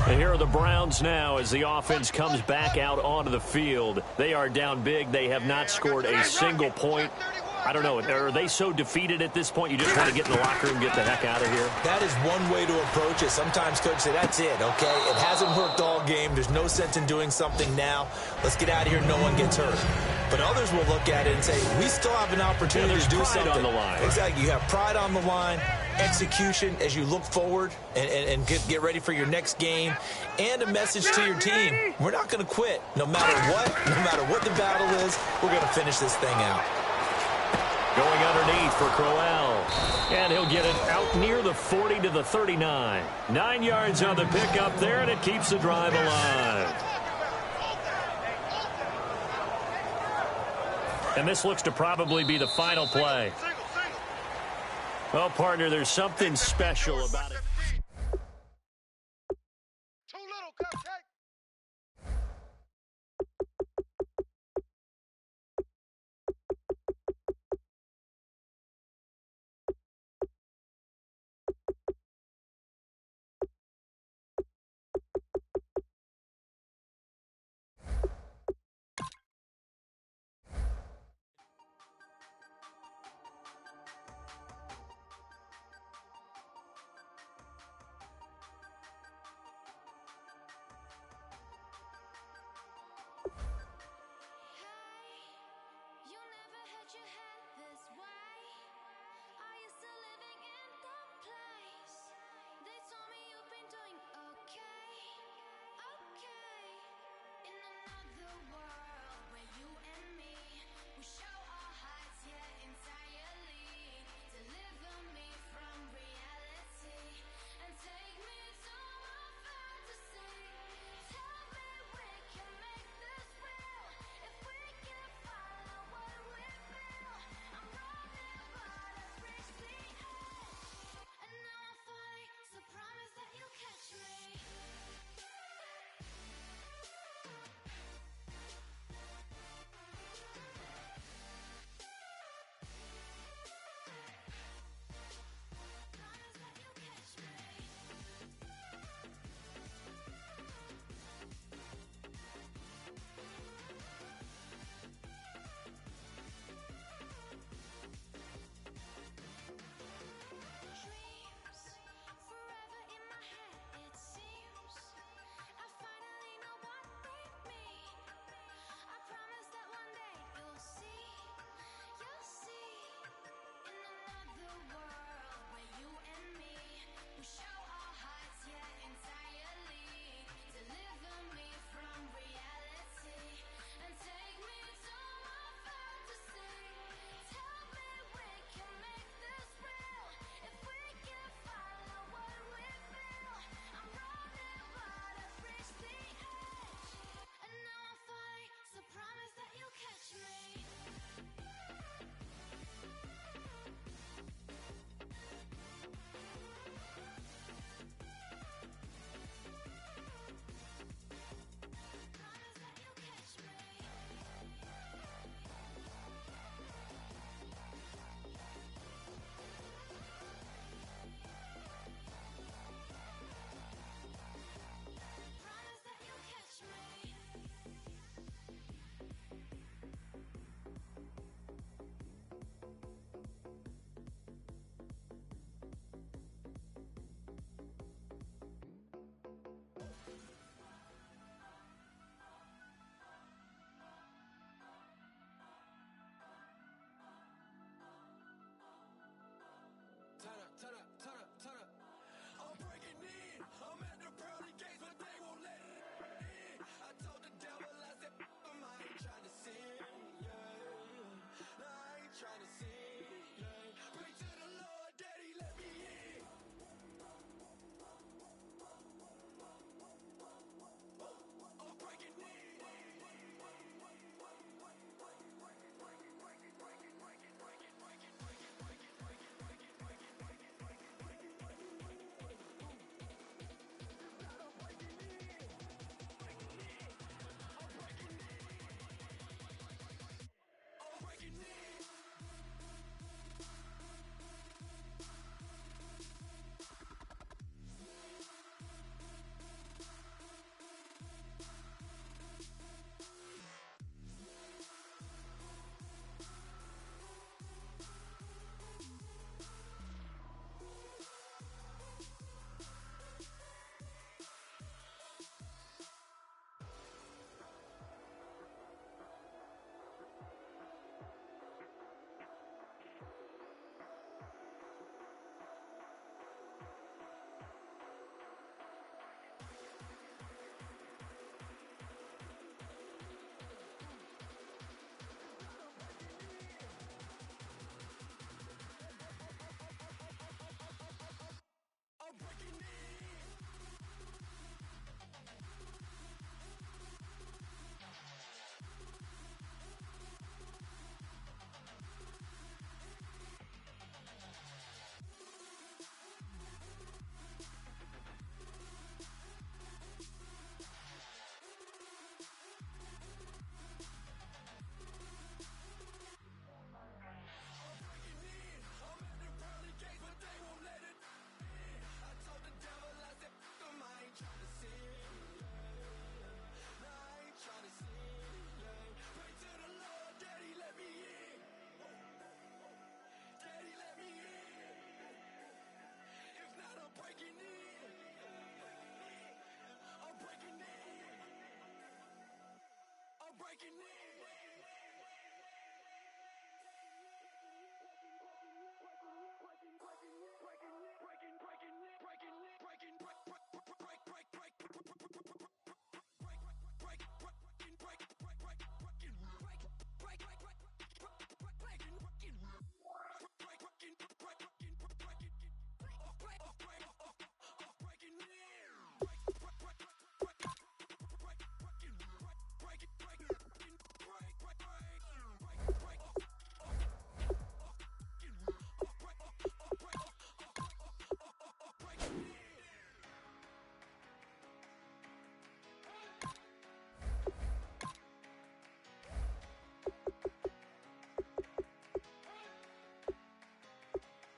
And here are the Browns now as the offense comes back out onto the field. They are down big. They have not scored a single point. I don't know. Are they so defeated at this point you just want to get in the locker room and get the heck out of here? That is one way to approach it. Sometimes coaches say, that's it, okay? It hasn't worked all game. There's no sense in doing something now. Let's get out of here. No one gets hurt. But others will look at it and say, we still have an opportunity to do something. On the line. Exactly. You have pride on the line, execution as you look forward and get ready for your next game, and a message to your team. We're not going to quit. No matter what the battle is, we're going to finish this thing out. Going underneath for Crowell. And he'll get it out near the 40 to the 39. 9 yards on the pickup there, and it keeps the drive alive. And this looks to probably be the final play. Well, partner, there's something special about it. Too little, cupcake.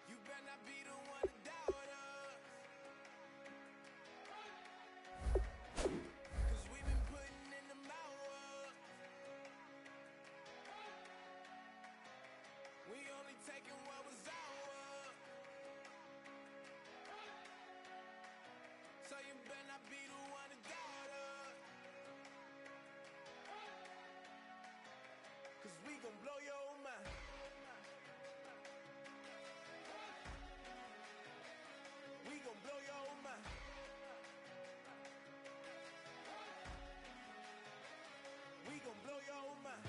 You better not be the one to doubt us, 'cause we've been putting in the hours. We only taking what was ours. So you better not be the one to doubt us, 'cause we gon' blow your mind. We gon' blow your mind. We gon' blow your mind.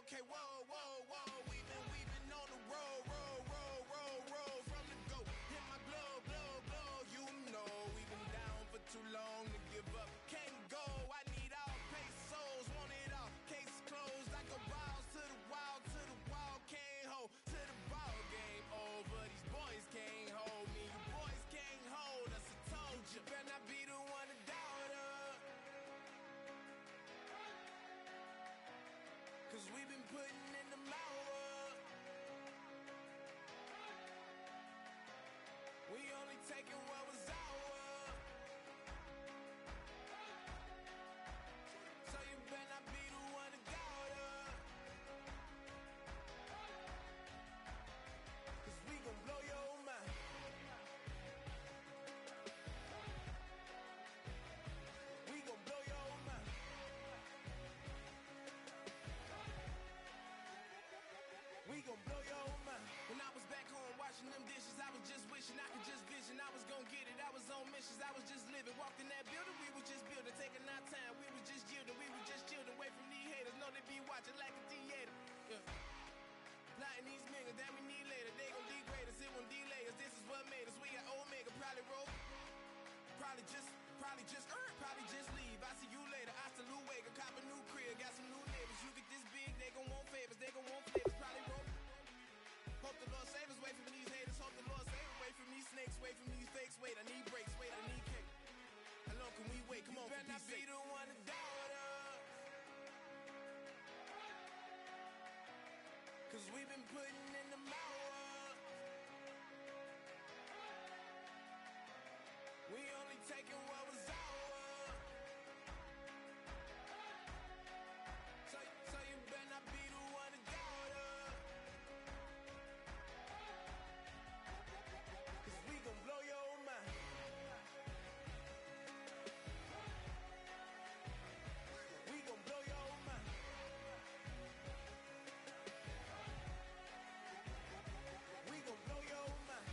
Okay, whoa, whoa, whoa. We've been on the road, roll from the go. Hit my glove, you know we've been down for too long to give up. Can't go, I need all pesos, want it all. Case closed, I go wild to the wild, can't hold. To the ball game over, these boys can't hold me. You boys can't hold us, I told you. Better not be the one to doubt us, 'cause we've been putting in the hours. We only taking what was ours. So you better not be the one to doubt us, 'cause we gon' blow your mind. We gon' blow your mind. We gon' blow your mind. When I was back home washing them dishes, I was just wishing I could just vision. I was gon' get it, I was on missions, I was just living. Walked in that building, we was just building, taking our time. We was just yielding, we was just chilling away from these haters. Know they be watching like a theater. Yeah. Plotting these niggas that we need later. They gon' degrade us, it won't delay us. This is what made us. We got Omega, probably roll. Probably just leave. I see you later. I salute Wake, cop a new crib, got some new neighbors. You get this big, they gon' want favors, they gon' want flavors. Probably roll. Hope the Lord save us, wait from these haters. Hope the Lord save us, wait from these snakes, wait from these fakes. Wait, I need breaks, wait, I need cake. How long can we wait? Come on, for peace sake. You better not be the one to doubt us, 'cause we've been putting in the hours. We only taking what was ours. So you better not be the one to doubt us, 'cause we gon' blow your mind. We gon' blow your mind. We gon' blow your mind.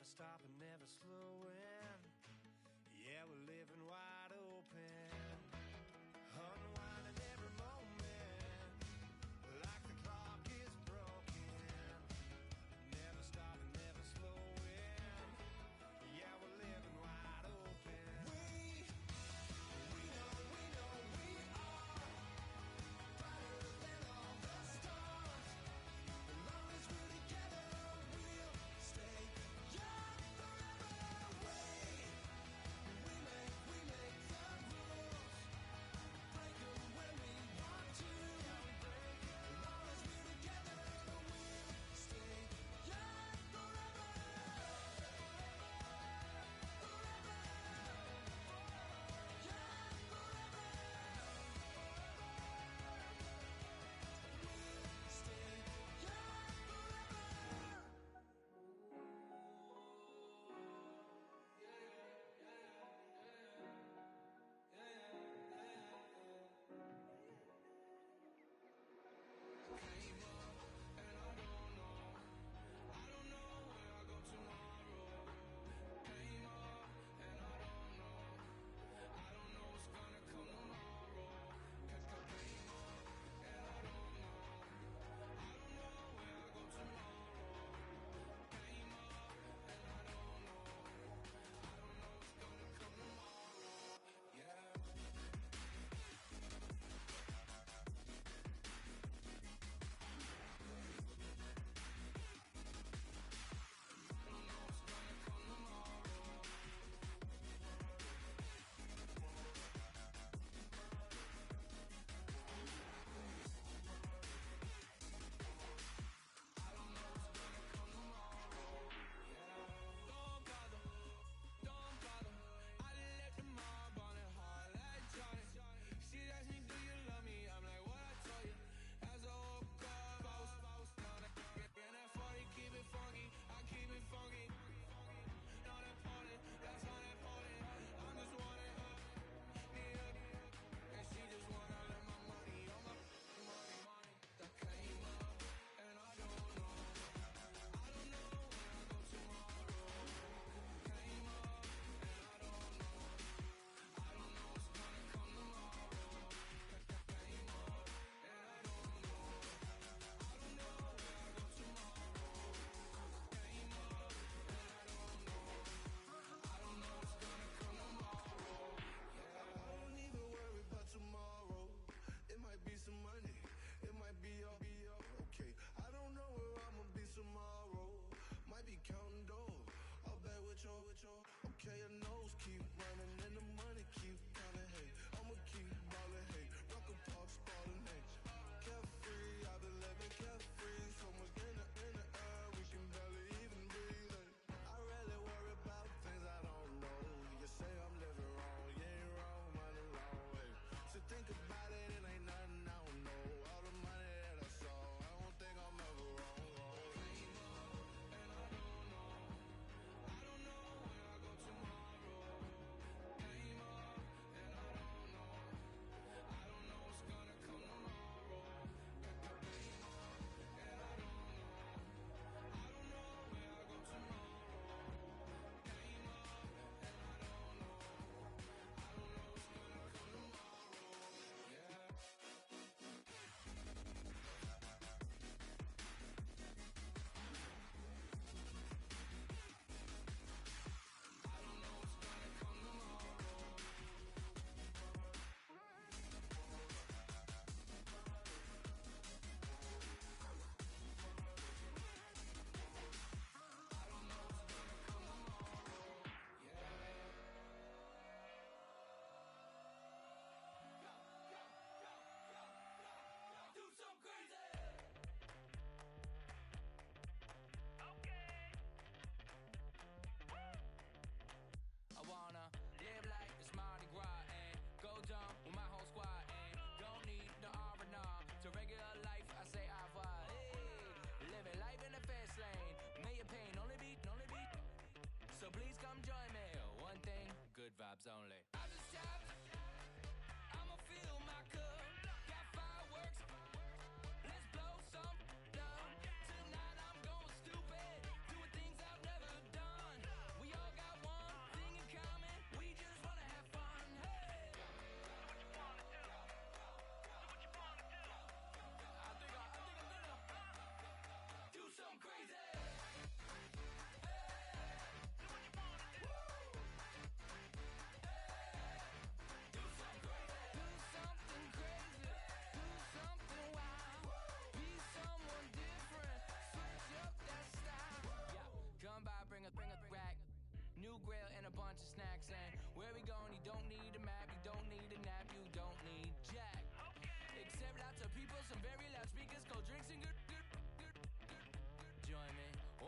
stopping, never slowing. Yeah, we're living wide open, unwinding every moment, like the clock is broken. Never stopping, never slowing. Yeah, we're living wide open. We know we are brighter than all the stars. As long as we're together, we'll stay young.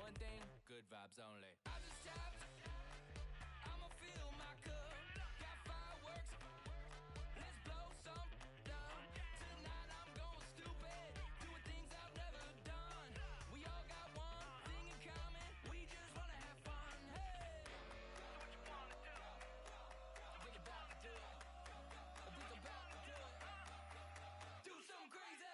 one thing, good vibes only. I just tapped, I'ma fill my cup. Got fireworks, let's blow some down. Tonight I'm going stupid, doing things I've never done. We all got one thing in common, we just wanna have fun. Hey, what you wanna do? I think about to do it. I think about to do it. Do something crazy.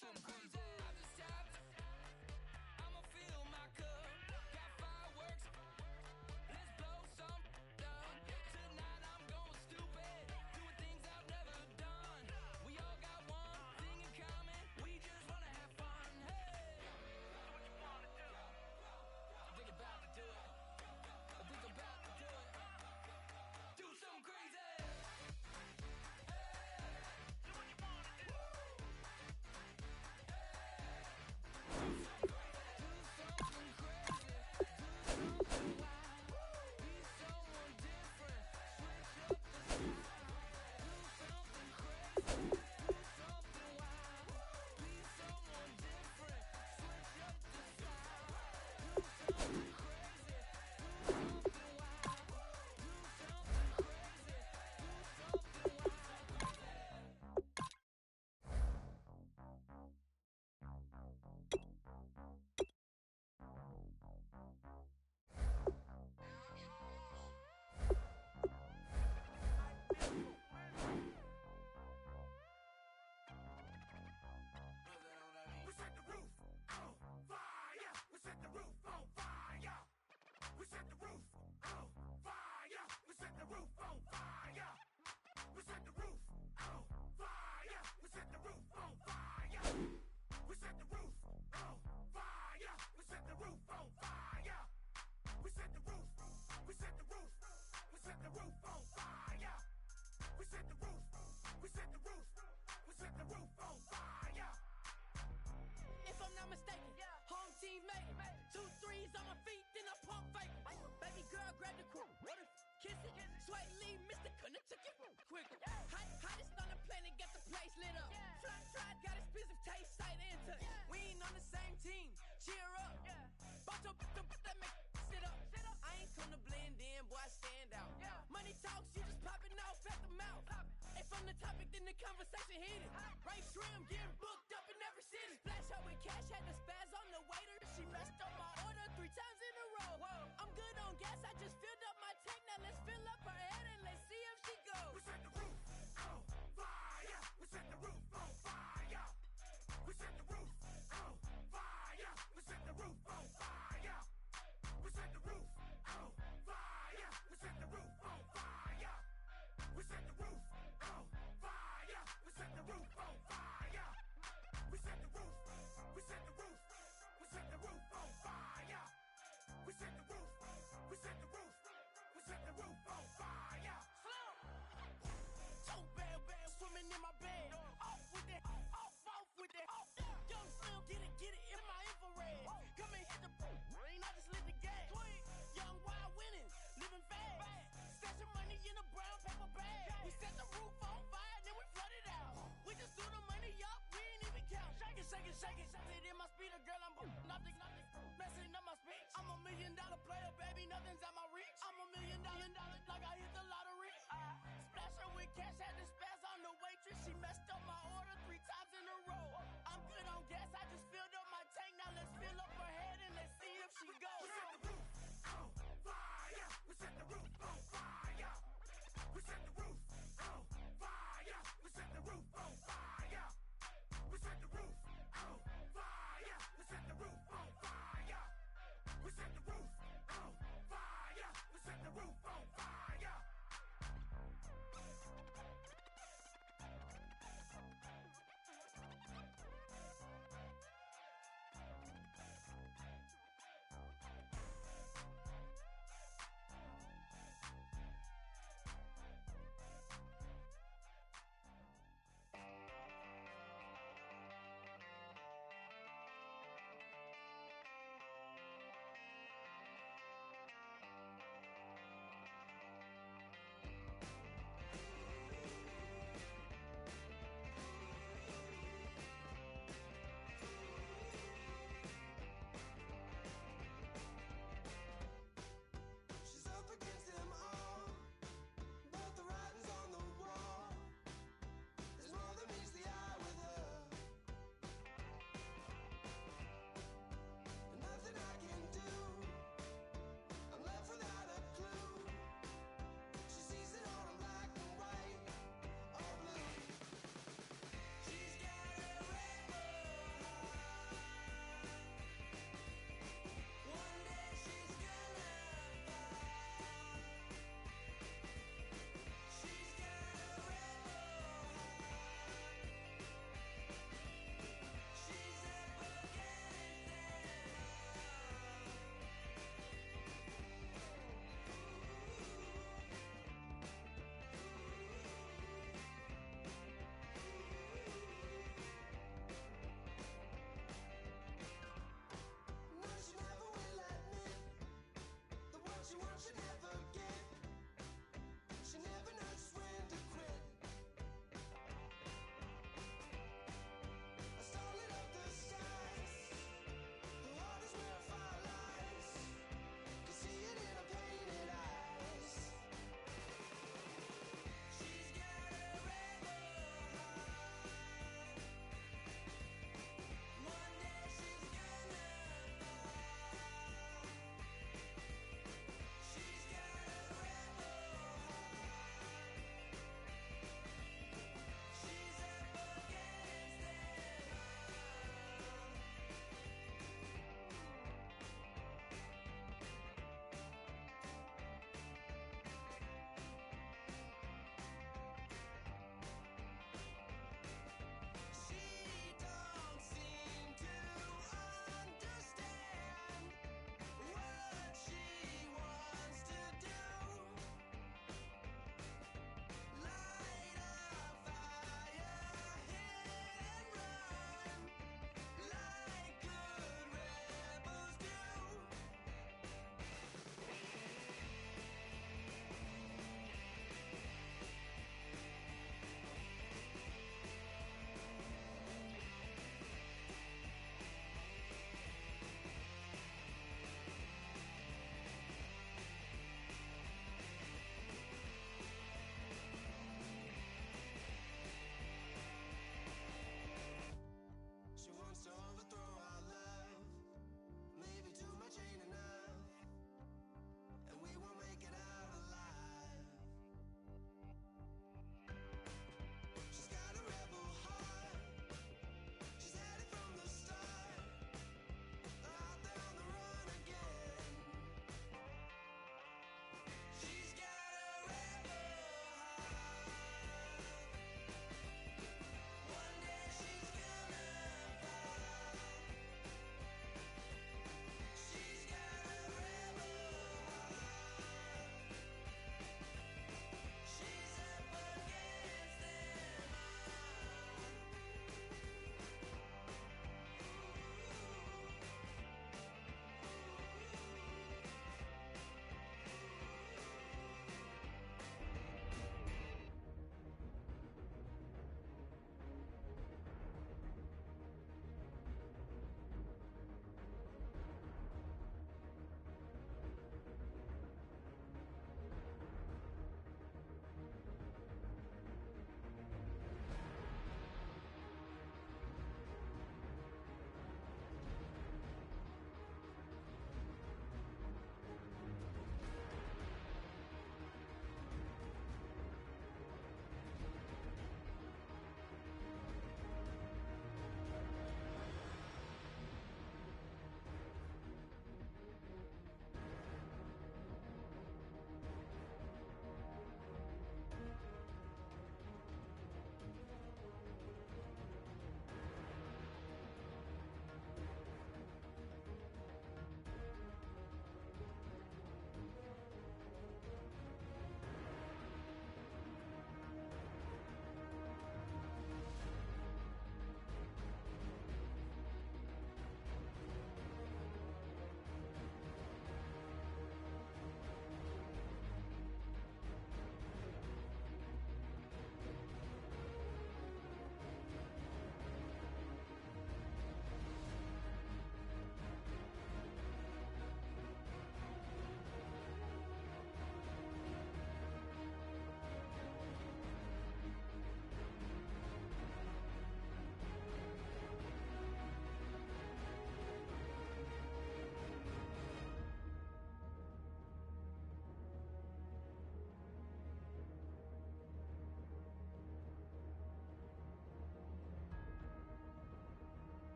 Something crazy. I just tapped, I'ma fill my cup. Got fireworks, let's blow some down. Tonight I'm going stupid, doing things I've never done. We all got one thing in common, we just wanna have fun. Hey, what you wanna do? I think about to do it. I think about to do it. Do something crazy. Conversation heated. Right shrimp getting booked up in every city. Splash out with cash, had the spaz on the waiter. She messed up my order 3 times in a row. Whoa. I'm good on gas, I just filled up my tank. Now let's fill up her head and let's see if she goes. We set the roof on fire. We set the roof on fire. We set the roof on fire. We set the roof on fire. We set the roof on fire. We set the roof on fire. We set the roof on fire. We set the roof on fire. We set the roof. We set the roof. We set the roof on fire. We set the roof. We set the roof. We set the roof on fire. Slow. So bad, swimming in my bed. Off with that. Off with that. Young Slim, get it in my infrared. Come and hit the rain. I just lit the gas. Young wild winning, living fast. Stashing money in a brown paper bag. We set the roof on fire, then we flood it out. We just threw the money up, we ain't even count. Shake it, shake it, shake it. Shake it in my speeder, girl, I'm nothing, messing up my speech. I'm $1 million player, baby, nothing's out my reach. I'm $1 million, like I hit the lottery. Splash her with cash, had the spaz on the waitress. She messed up my order 3 times in a row. I'm good on gas, I just filled up my tank. Now let's fill up her head and let's see if she goes. We set the roof on fire. We set the roof on fire. We set the roof on fire. We set the roof on fire. We set the roof on fire. We set the roof on fire. We set the roof on fire. We set the roof on fire.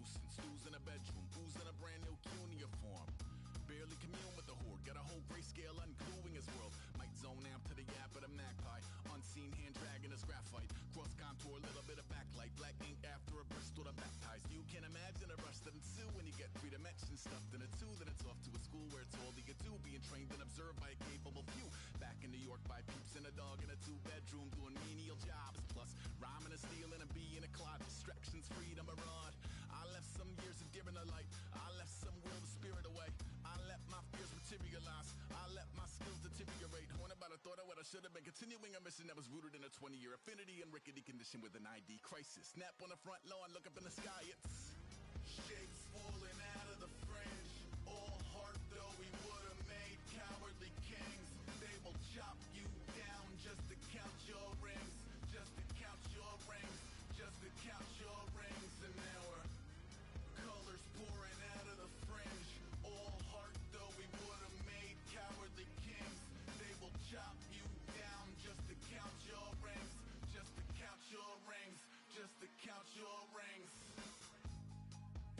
nuisance. Who's in a bedroom? Who's in a brand new cuneiform? Barely commune with the horde. Got a whole grayscale ungluing his world. Might zone amp to the yap of the magpie. Unseen hand dragging his graphite. Cross contour, little bit of backlight. Black ink after a Bristol to baptize. You can imagine a rush that ensue when you get 3 dimensions stuffed in a 2. Then it's off to a school where it's all you get to. Being trained and observed by a capable few. Back in New York by peeps and a dog in a 2-bedroom doing menial jobs. Plus rhyming and stealing and being a clot. Distractions, freedom, a rod. I left some years of deer in the light. I left some will the spirit away. I let my fears materialize. I let my skills deteriorate. Horn about a thought of what I should have been. Continuing a mission that was rooted in a 20-year affinity and rickety condition with an ID crisis. Snap on the front lawn, look up in the sky. It's shapes falling out of the fringe. All heart though we would have made cowardly kings. They will chop you down just to count your rings. Just to count your rings. Just to count your rings. And now we're colors pouring out of the fringe. All heart though we would have made cowardly kings. They will chop you down just to count your rings. Just to count your rings. Just to count your rings.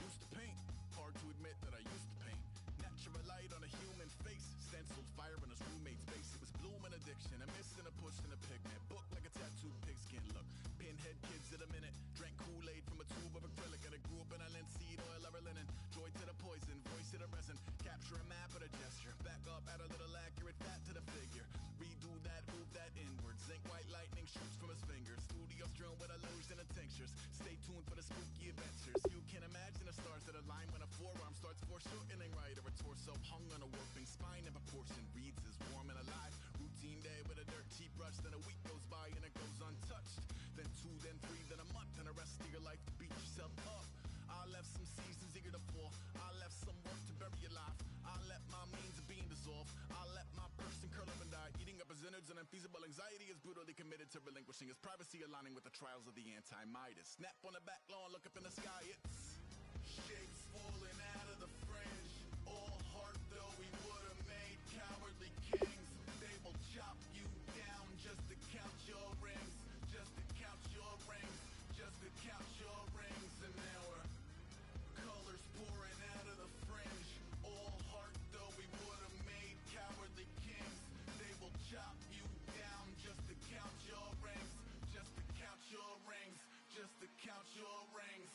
Used to paint. Hard to admit that I used to paint. Natural light on a human face. Stenciled fire in his roommate's face. It was bloom and addiction. A miss and a push and a pigment. Book like a tattooed pigskin look. Pinhead kids in a minute. Drank Kool-Aid from a tube of acrylic. And I grew up in a linseed oil or a linen. Joy to the poison. Voice to the resin. Capture a map of a gesture. Back up, add a little accurate fat to the figure. Redo that, move that inward. Zinc white lightning shoots from his fingers. Studio strewn with illusion and tinctures. Stay tuned for the spooky adventures. You can imagine the stars that align when a forearm starts foreshortening right. Or a torso hung on a warping spine in proportion. Reads as warm and alive. Routine day with a dirt cheap brush. Then a week goes by and it goes untouched. Then 2, then 3, then a month. And the rest of your life to beat yourself up. I left some seasons eager to fall. I left some work to bury your life. I let my means of being dissolve. I let my person curl up and die. Eating up his innards and unfeasible anxiety is brutally committed to relinquishing his privacy, aligning with the trials of the anti-Midas. Snap on the back lawn, look up in the sky. It's shapes falling out of the fringe. All heart though we would have made cowardly kings. They will chop you down just to count your rings. Just to count your rings. Just to count your rings. And now we're colors pouring out of the fringe. All heart though we would have made cowardly kings. They will chop you down just to count your rings. Just to count your rings. Just to count your rings.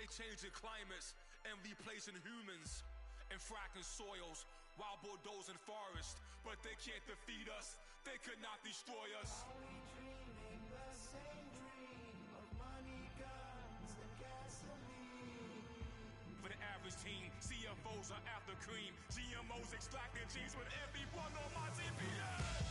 changing climates and replacing humans and fracking soils while bulldozing forests. But they can't defeat us. They could not destroy us. Are we dreaming the same dream of money, guns, and gasoline? For the average teen, CFOs are after cream. GMOs extracting genes with everyone on my TPS.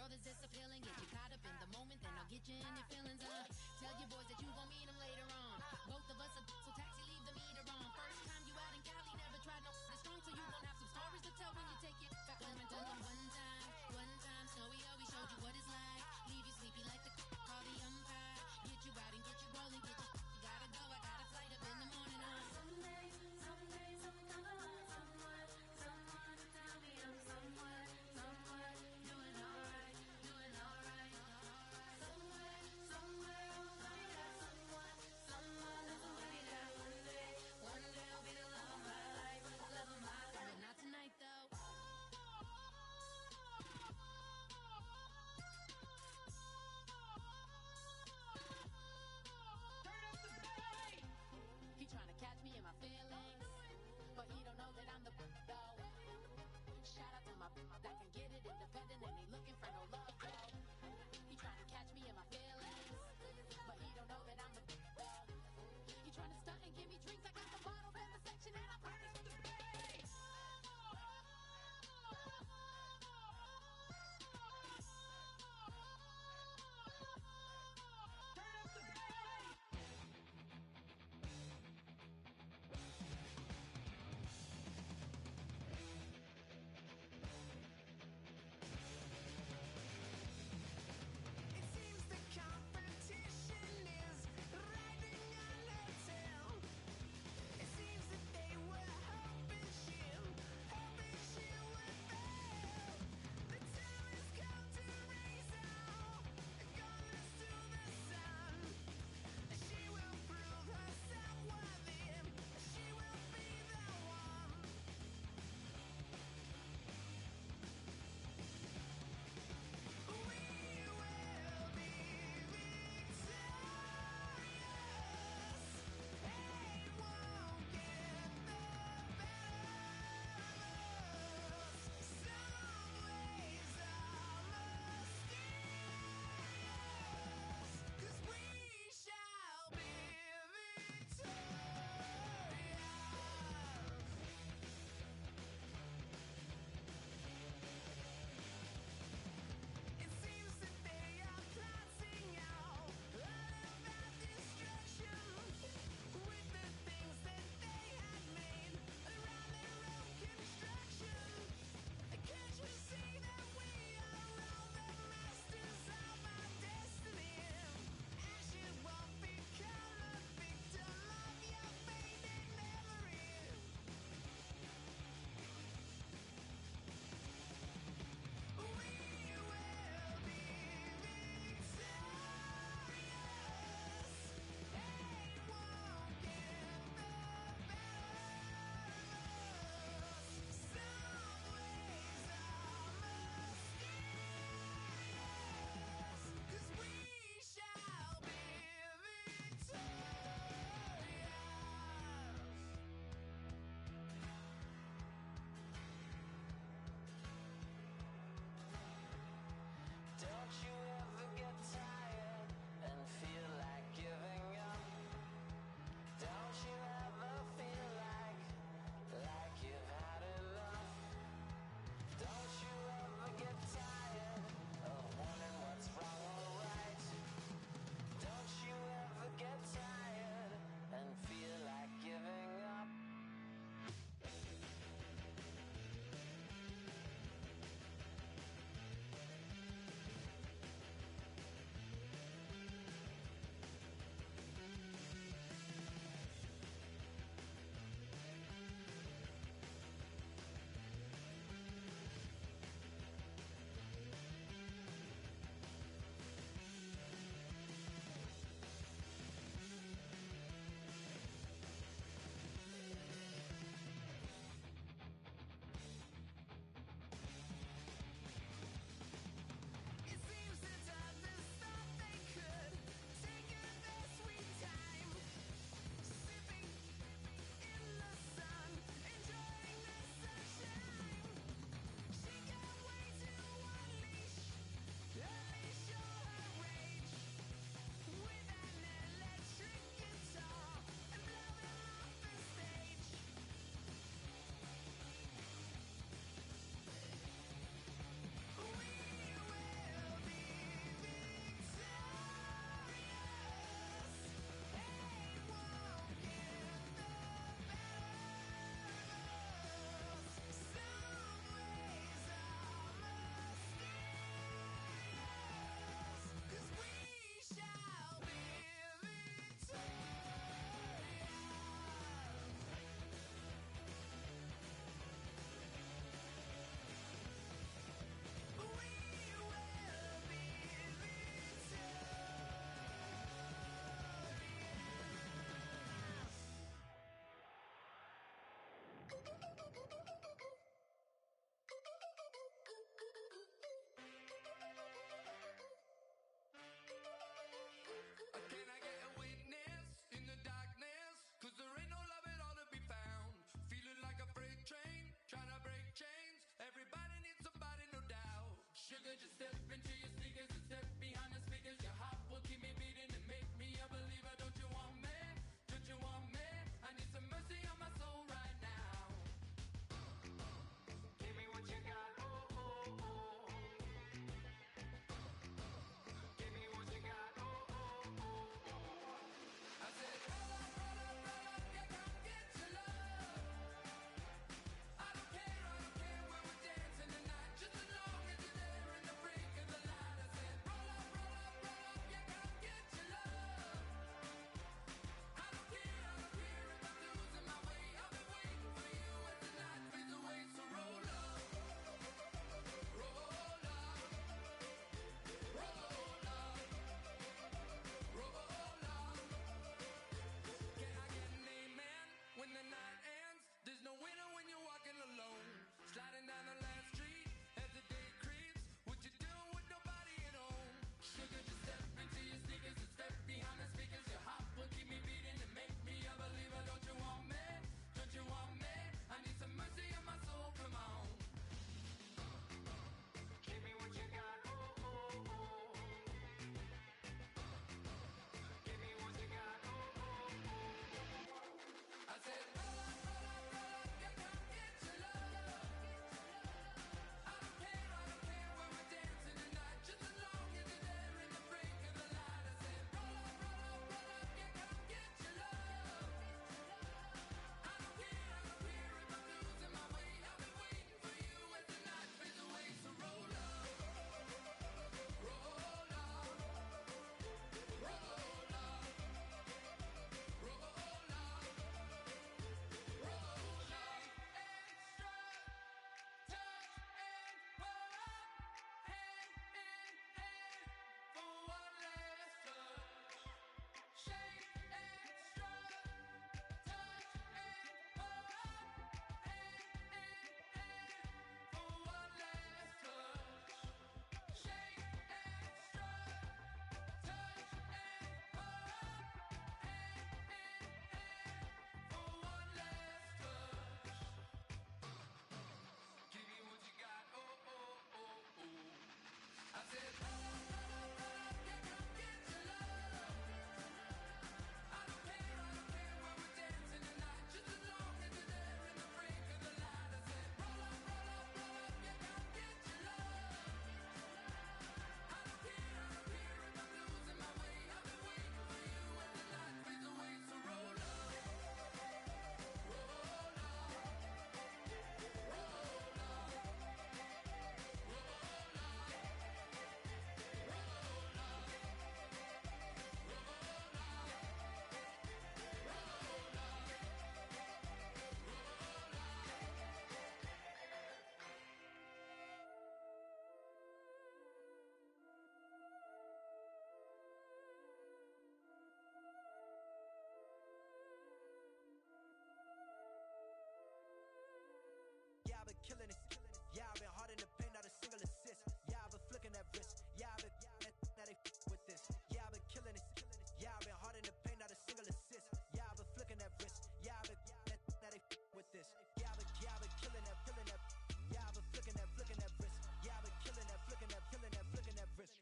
girl that's just appealing. Get you caught up in the moment, then I'll get you in your feelings. Tell your boys that you gon' meet them later on. Both of us are so taxi, leave the meter on. First time you out in Cali, never tried no this strong, so you gon' have some stories to tell when you take it back home and tell them one time, Snowy always showed you what it's like. Leave you sleepy like the call the umpire. Get you out and get you rolling, get you gotta go, I got a flight up in the morning. Someday, something come along, someone to tell me I'm somewhere, doing alright. Somewhere, oh, yeah, someone Sugar, just step into your sneakers and step behind the speakers. Your heart will keep me beating and make me a believer. Don't you want me? Don't you want me? I need some mercy on my soul right now. Give me what you got, oh, oh, oh. Give me what you got, oh, oh, oh, oh. I said, roll up, yeah, come get your love. I don't care where we're dancing tonight, just as long as you're there in the break of the light. I said, roll up, yeah, come get your love. I don't care if I'm losing my way. I've been waiting for you as the night fades away. So roll up, roll up, roll up, roll up. Can I get an amen when the night ends? There's no winner when you're walking alone. Sliding down the last street as the day creeps. What you doing with nobody at home? Sugar, just step into your sneakers and step behind the speakers. Your heart will keep me beating and make me a believer. Don't you want me? Don't you want me? I need some mercy on my soul. Come on. Give me what you got. Oh, oh, oh. Give me what you got. Oh, oh, oh. I said, roll up, yeah, come get your love. I don't care where we're dancing tonight, just as long as you're there in the break of the light. I said, roll up, yeah, come get your love. I don't care if I'm losing my way. I've been waiting for you as the night fades away. So roll up, roll up, roll up, roll up, roll up. Extra touch and pull up, hand in hand for one last touch. Shake extra touch and pull up, hand in hand for one last touch. Shake extra touch and pull up, hand in hand for one last touch. Give me what you got, oh, oh, oh, oh. I said, yeah, come get your love. I don't care where we're dancing tonight, just as long as you're there in the break of the light. I said, roll up, yeah, come get your love. I don't care if I'm losing my way. I've been waiting for you as the night fades away. So roll up, roll up, roll Yeah, I've been killing it. Yeah, I've been hard in the paint, not a single assist. Yeah, I've been flicking that wrist. Yeah, I've been now they with this. Yeah, I've been killing it. Yeah, I've been hard in the paint, not a single assist. Yeah, I've been flicking that wrist. Yeah, I've been now they with this. Yeah, I've been killing that. Yeah, I've been flicking that wrist. Yeah, I've been killing that, flicking that wrist.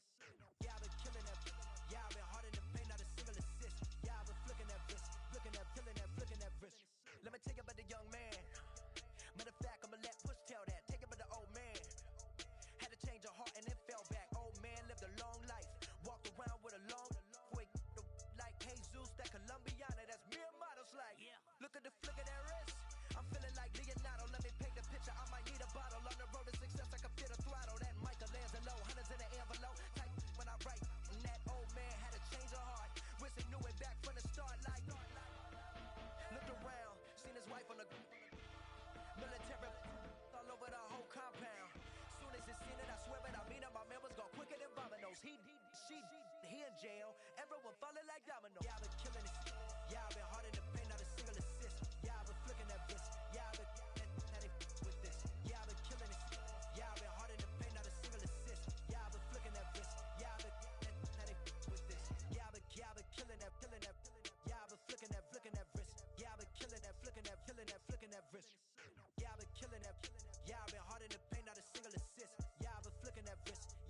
Yeah, I've been killing that. Yeah, I've been hard in the paint, not a single assist. Yeah, I've been flicking that wrist, flicking that wrist. Let me tell you about the young man. Matter of fact, I'ma let Push tell that. Take it by the old man. Had to change her heart and then fell back. Old man lived a long life. Walked around with a long boy like Jesus, that Colombiana. That's mere models like. Look at the flick of that wrist. I'm feeling like Leonardo. Let me paint the picture. I might need a bottle. On the road to success, I can fit a throttle. That Michelangelo, hundreds in the envelope. Type when I write. And that old man had to change her heart. Wish he knew it back from the start. Like looked around, seen his wife on the military all over the whole compound. Soon as he seen it, I swear it, I mean it, my man was go quicker than Domino's. He in jail, everyone falling like dominoes. Yeah, I've been killing it. Yeah, I've been hard in the paint, not a single assist. Yeah, I've been flicking that wrist. Yeah, I've been now they with this. Yeah, I've been killing it. Yeah, I've been hard in the paint, not a single assist. Yeah, I've been flicking that wrist. Yeah, I've been now they with this. Yeah, I've been killing that. Yeah, I've been flicking that wrist. Yeah, I've been killing that, flicking that wrist. Yeah, I've been killing that. Yeah, I've been hard in the paint, not a single assist. Yeah, I've been flicking that wrist.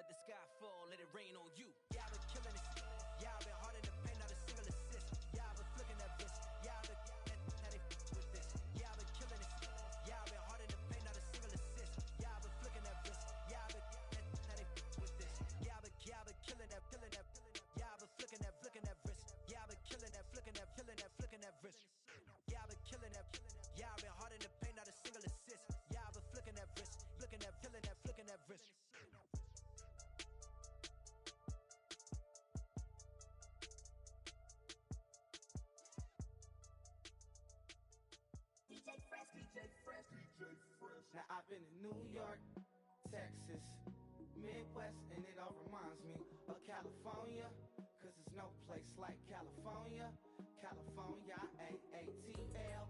let the sky fall, let it rain on you. Yeah, I've been killing this. Yeah, I've been hard in the paint, not a single assist. Yeah, I've been flicking that bitch. Yeah, I've been now they with this. Yeah, I've been killing this. Yeah, I've been hard in the paint, not a single assist. Yeah, I've been flicking that bitch. Yeah, I've been now they with this. Yeah, I've been killing that, killing that. Yeah, I've been flicking that wrist. Yeah, I've been killing that, flicking that, flicking that wrist. Yeah, I've been killing that. Yeah, I've been hard in the paint, not a single assist. Yeah, I've been flicking that wrist, flicking that, flicking that wrist. Now I've been in New York, Texas, Midwest, and it all reminds me of California, cause there's no place like California. California, AATLMIA,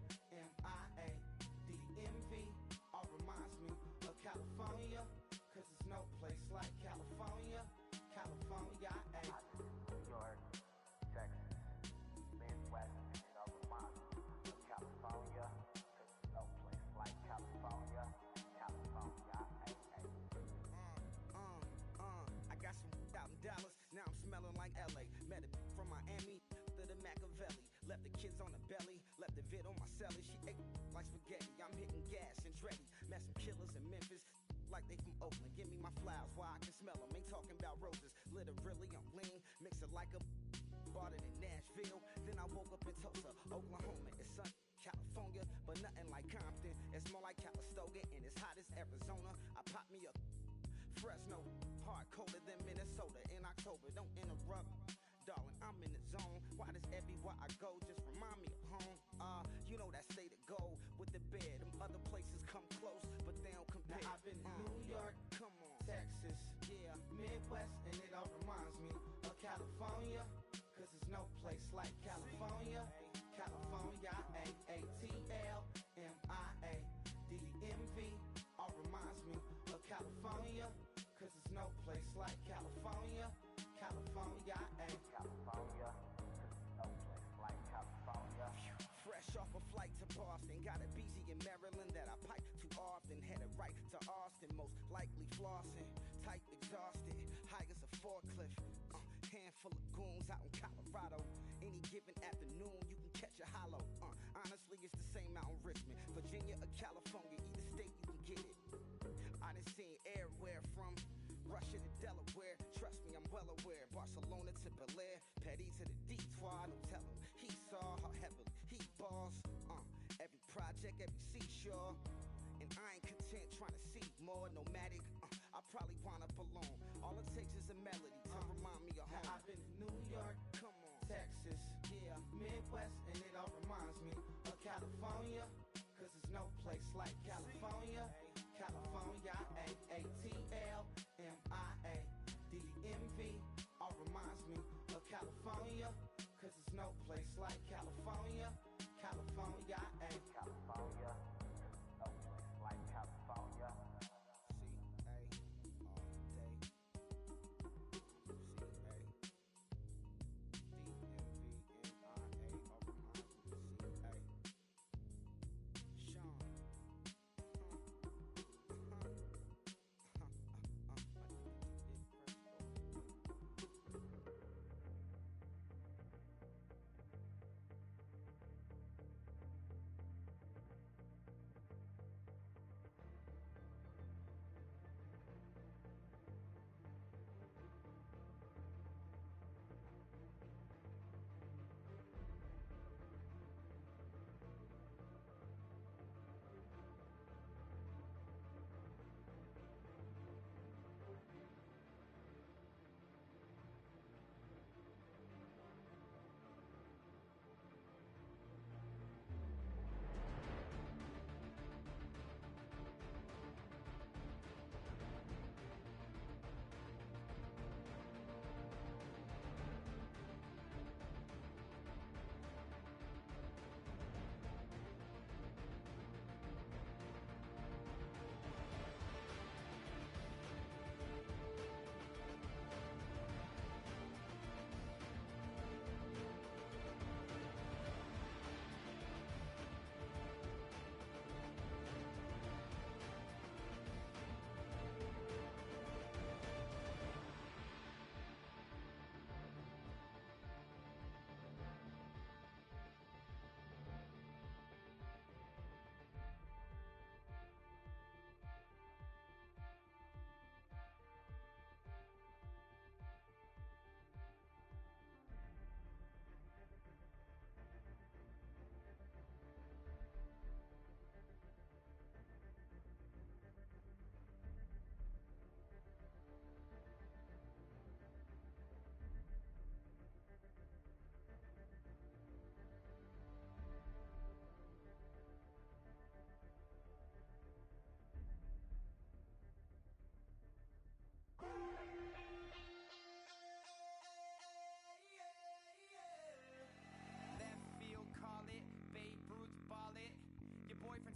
all reminds me of California, cause there's no place like California. California, New York, Texas, Midwest, and it all reminds me of California, cause there's no place like California. California, I got some out in Dallas, now I'm smelling like LA. Met a from Miami to the Machiavelli. Left the kids on the belly, left the vid on my celly. She ate like spaghetti, I'm hitting gas and Andretti. Met some killers in Memphis, like they from Oakland. Give me my flowers while I can smell them. Ain't talking about roses, literally I'm lean. Mix it like a bought it in Nashville. Then I woke up in Tulsa, Oklahoma. It's sun, California, but nothing like Compton. It's more like Calistoga and it's hot as Arizona. I pop me a Fresno, hard colder than Minnesota in October. Don't interrupt, darling, I'm in the zone. Why does everywhere I go just remind me of home? You know that state of gold with the bed. Them other places come close, but they don't compare. Now I've been in New York, come on, Texas, yeah, Midwest, and it all reminds me of California, cause there's no place like California. California, AATLMIA, all reminds me of California, cause there's no place like California. California, California, cause there's no place like California. fresh off a flight to Boston. Got a BZ in Maryland that I pipe too often. Headed right to Austin, most likely flossing. Tight, exhausted, high as a forklift. Handful of goons out in Colorado. Any given afternoon, you can catch a hollow. Honestly, it's the same out in Richmond, Virginia or California. Either state, you can get it. I done seen everywhere from Russia to Delaware. Trust me, I'm well aware. Barcelona to Bel Air, Petty to the Detroit. Don't tell him he saw how heavily he balls. Every project, every seashore. And I ain't content trying to see more nomadic. I probably wind up alone. All it takes is a melody to remind me of home. Now I've been in New York, come on, Texas, yeah, Midwest, and it all reminds me of California, cause there's no place like California. California, AATLMIA, all reminds me of California, cause there's no place like California. California, California, no place like California. C-A all day. C-A D-M-V-N-I-A, all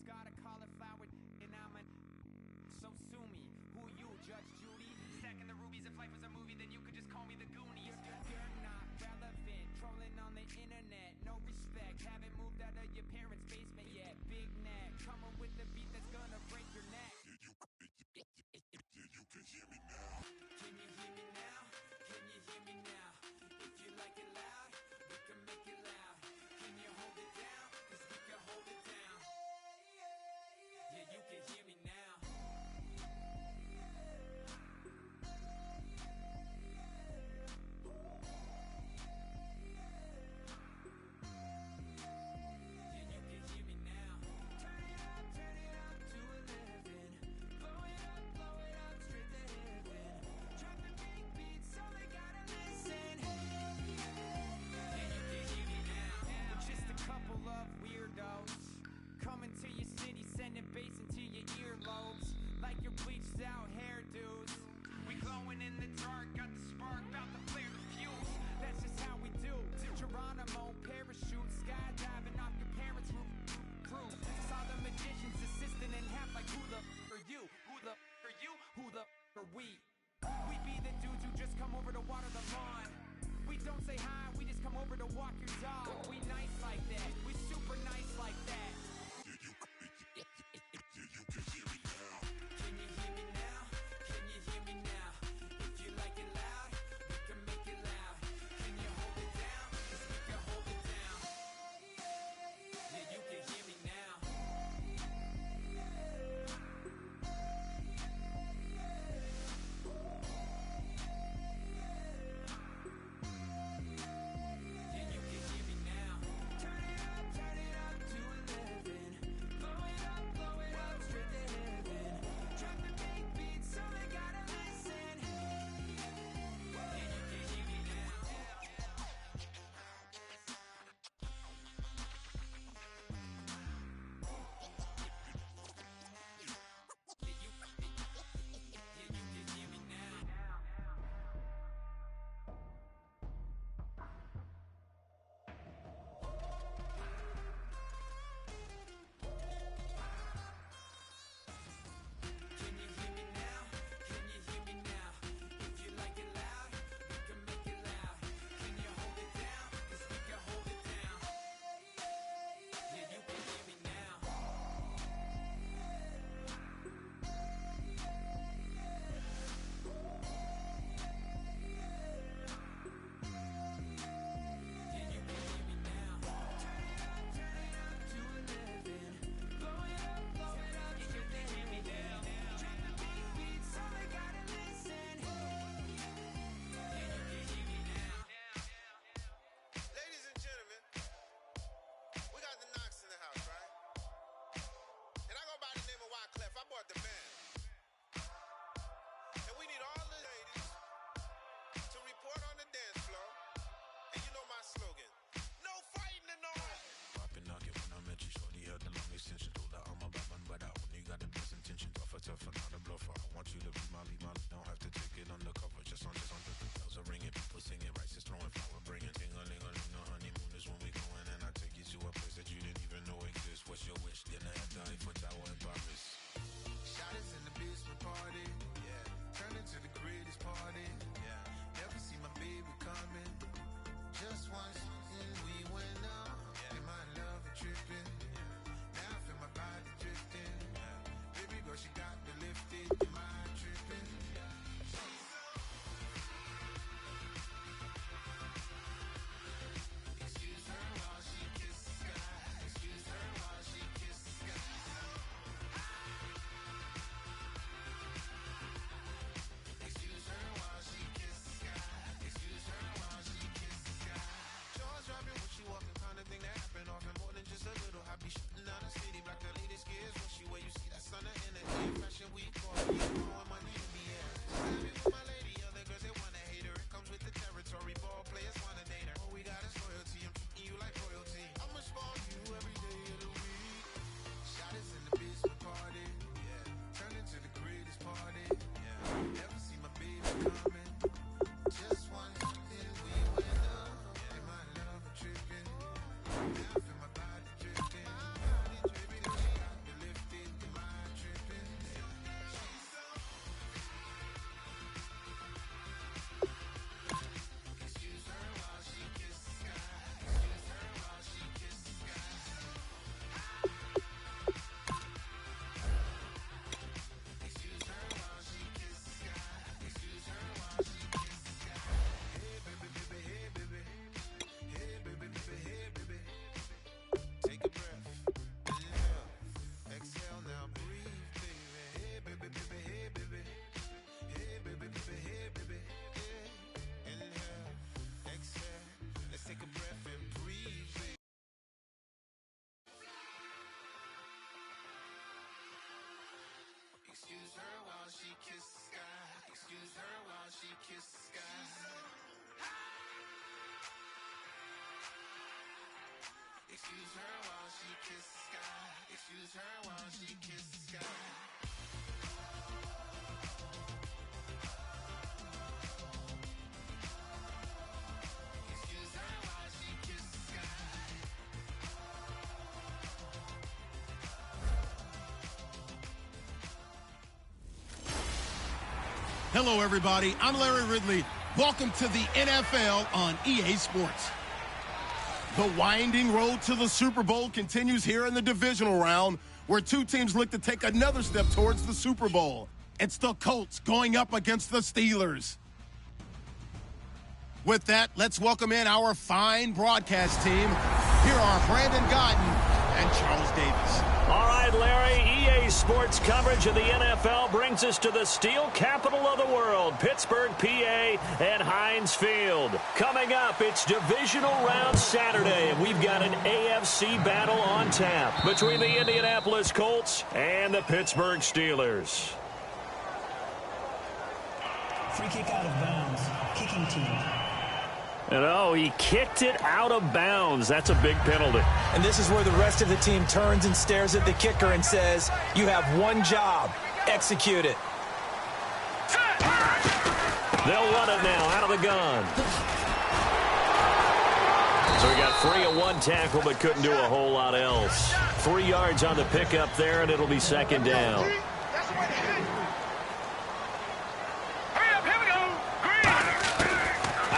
got a cauliflower and I'm a so sue me. Who you, Judge Judy? Stacking the rubies. If life was a movie, then you could just call me the Goonies. You're not relevant, trolling on the internet. No respect, haven't moved out of your parents' basement yet. Big neck, coming with the beat that's gonna break your neck. You can hear me now. Can you hear me now? Can you hear me now? If you like it loud, we can make it loud. Can you hold it down? 'Cause we can hold it down. Yeah, you can hear me now. Coming to your city, sending bass into your earlobes, like your bleached out hairdos. We glowing in the dark, got the spark, about to flare the fuse. That's just how we do. Geronimo, parachute, skydiving off your parents' roof. Saw the magician's assistant in half, like who the are you? Who the are you? Who the are we? We be the dudes who just come over to water the lawn. We don't say hi, we just come over to walk your dog. We nice like that, we super nice like that. You can hear me now. Can you hear me now? Can you hear me now? If you like it loud, we can make it loud. Can you hold it down? 'Cause we can hold it down. Yeah, you can hear me now. Yeah, you can hear me now. Turn it up to 11. Blow it up straight to heaven. Drop the big beat so they gotta listen. Yeah, you can hear me now. Can you hear me now? Can you hear me now? If you like it loud, we can make it loud. Can you hold it down? 'Cause we can hold it down. Yeah, you can hear me now. Yeah, you can hear me now. Turn it up to 11. Blow it up straight to heaven. Drop the big beat so they gotta listen. Yeah, you can hear me now. Ladies and gentlemen, we got the Knox in the house, right? And I go by the name of Wyclef. I bought the band. And we need all the ladies to report on the dance floor. And you know my slogan, no fighting in the hall. Poppin' nugget when I met you, shorty had the long extension. Told her I'm a bad man, but I only got the best intention. Tougher, not a bluffer. I want you to be my lead, don't have to take it undercover. Just on the bells are ringing, people singing, rice is throwing, flower bringing. Ding-a-ling-a-ling, the honeymoon is when we going, and I take you to a place that you didn't even know exists. What's your wish? Dinner at the Eiffel Tower in Paris. Shot us in the basement party, yeah. Turn into the greatest party, yeah. Never see my baby coming. Just once, and we went up. Yeah. And my love a tripping, yeah. Now I feel my body drifting, yeah. Baby girl, she got me lifted. Am I tripping? Yeah. Excuse her while she kisses the sky. Excuse her while she kisses the sky. Excuse her while she kisses the sky. Excuse her while she kisses the sky. Jaws dropping when she walking, kind of thing that happen often. More than just a little. I be shutting down the city, black the latest gears. When she wear, you see that sun in the air. Fashion week, you know my name be here. Stab it with my lady, other girls they wanna hate her. It comes with the territory, ball players wanna date her. All we got is loyalty, I'm treating you like royalty. I'ma spoil you every day of the week. Shot us in the basement party, yeah. Turn into the greatest party, yeah. Never see my baby coming. Just once, then we went up. And my love a tripping. Now I feel my body drifting. Baby, girl, she got me she kiss the sky. Excuse her while she kiss the sky. Excuse her while she kiss the sky. Excuse her while she kiss the sky. Excuse her while she kiss the sky. Hello, everybody. I'm Larry Ridley. Welcome to the NFL on EA Sports. The winding road to the Super Bowl continues here in the divisional round, where two teams look to take another step towards the Super Bowl. It's the Colts going up against the Steelers. With that, let's welcome in our fine broadcast team. Here are Brandon Godden and Charles Davis. All right, Larry, EA Sports coverage of the NFL brings us to the steel capital of the world, Pittsburgh, PA, and Heinz Field. Coming up, it's divisional round Saturday, and we've got an AFC battle on tap between the Indianapolis Colts and the Pittsburgh Steelers. Free kick out of bounds, kicking team. And oh, he kicked it out of bounds. That's a big penalty. And this is where the rest of the team turns and stares at the kicker and says, you have one job. Execute it. They'll run it now out of the gun. So he got free of one tackle but couldn't do a whole lot else. 3 yards on the pickup there, and it'll be second down.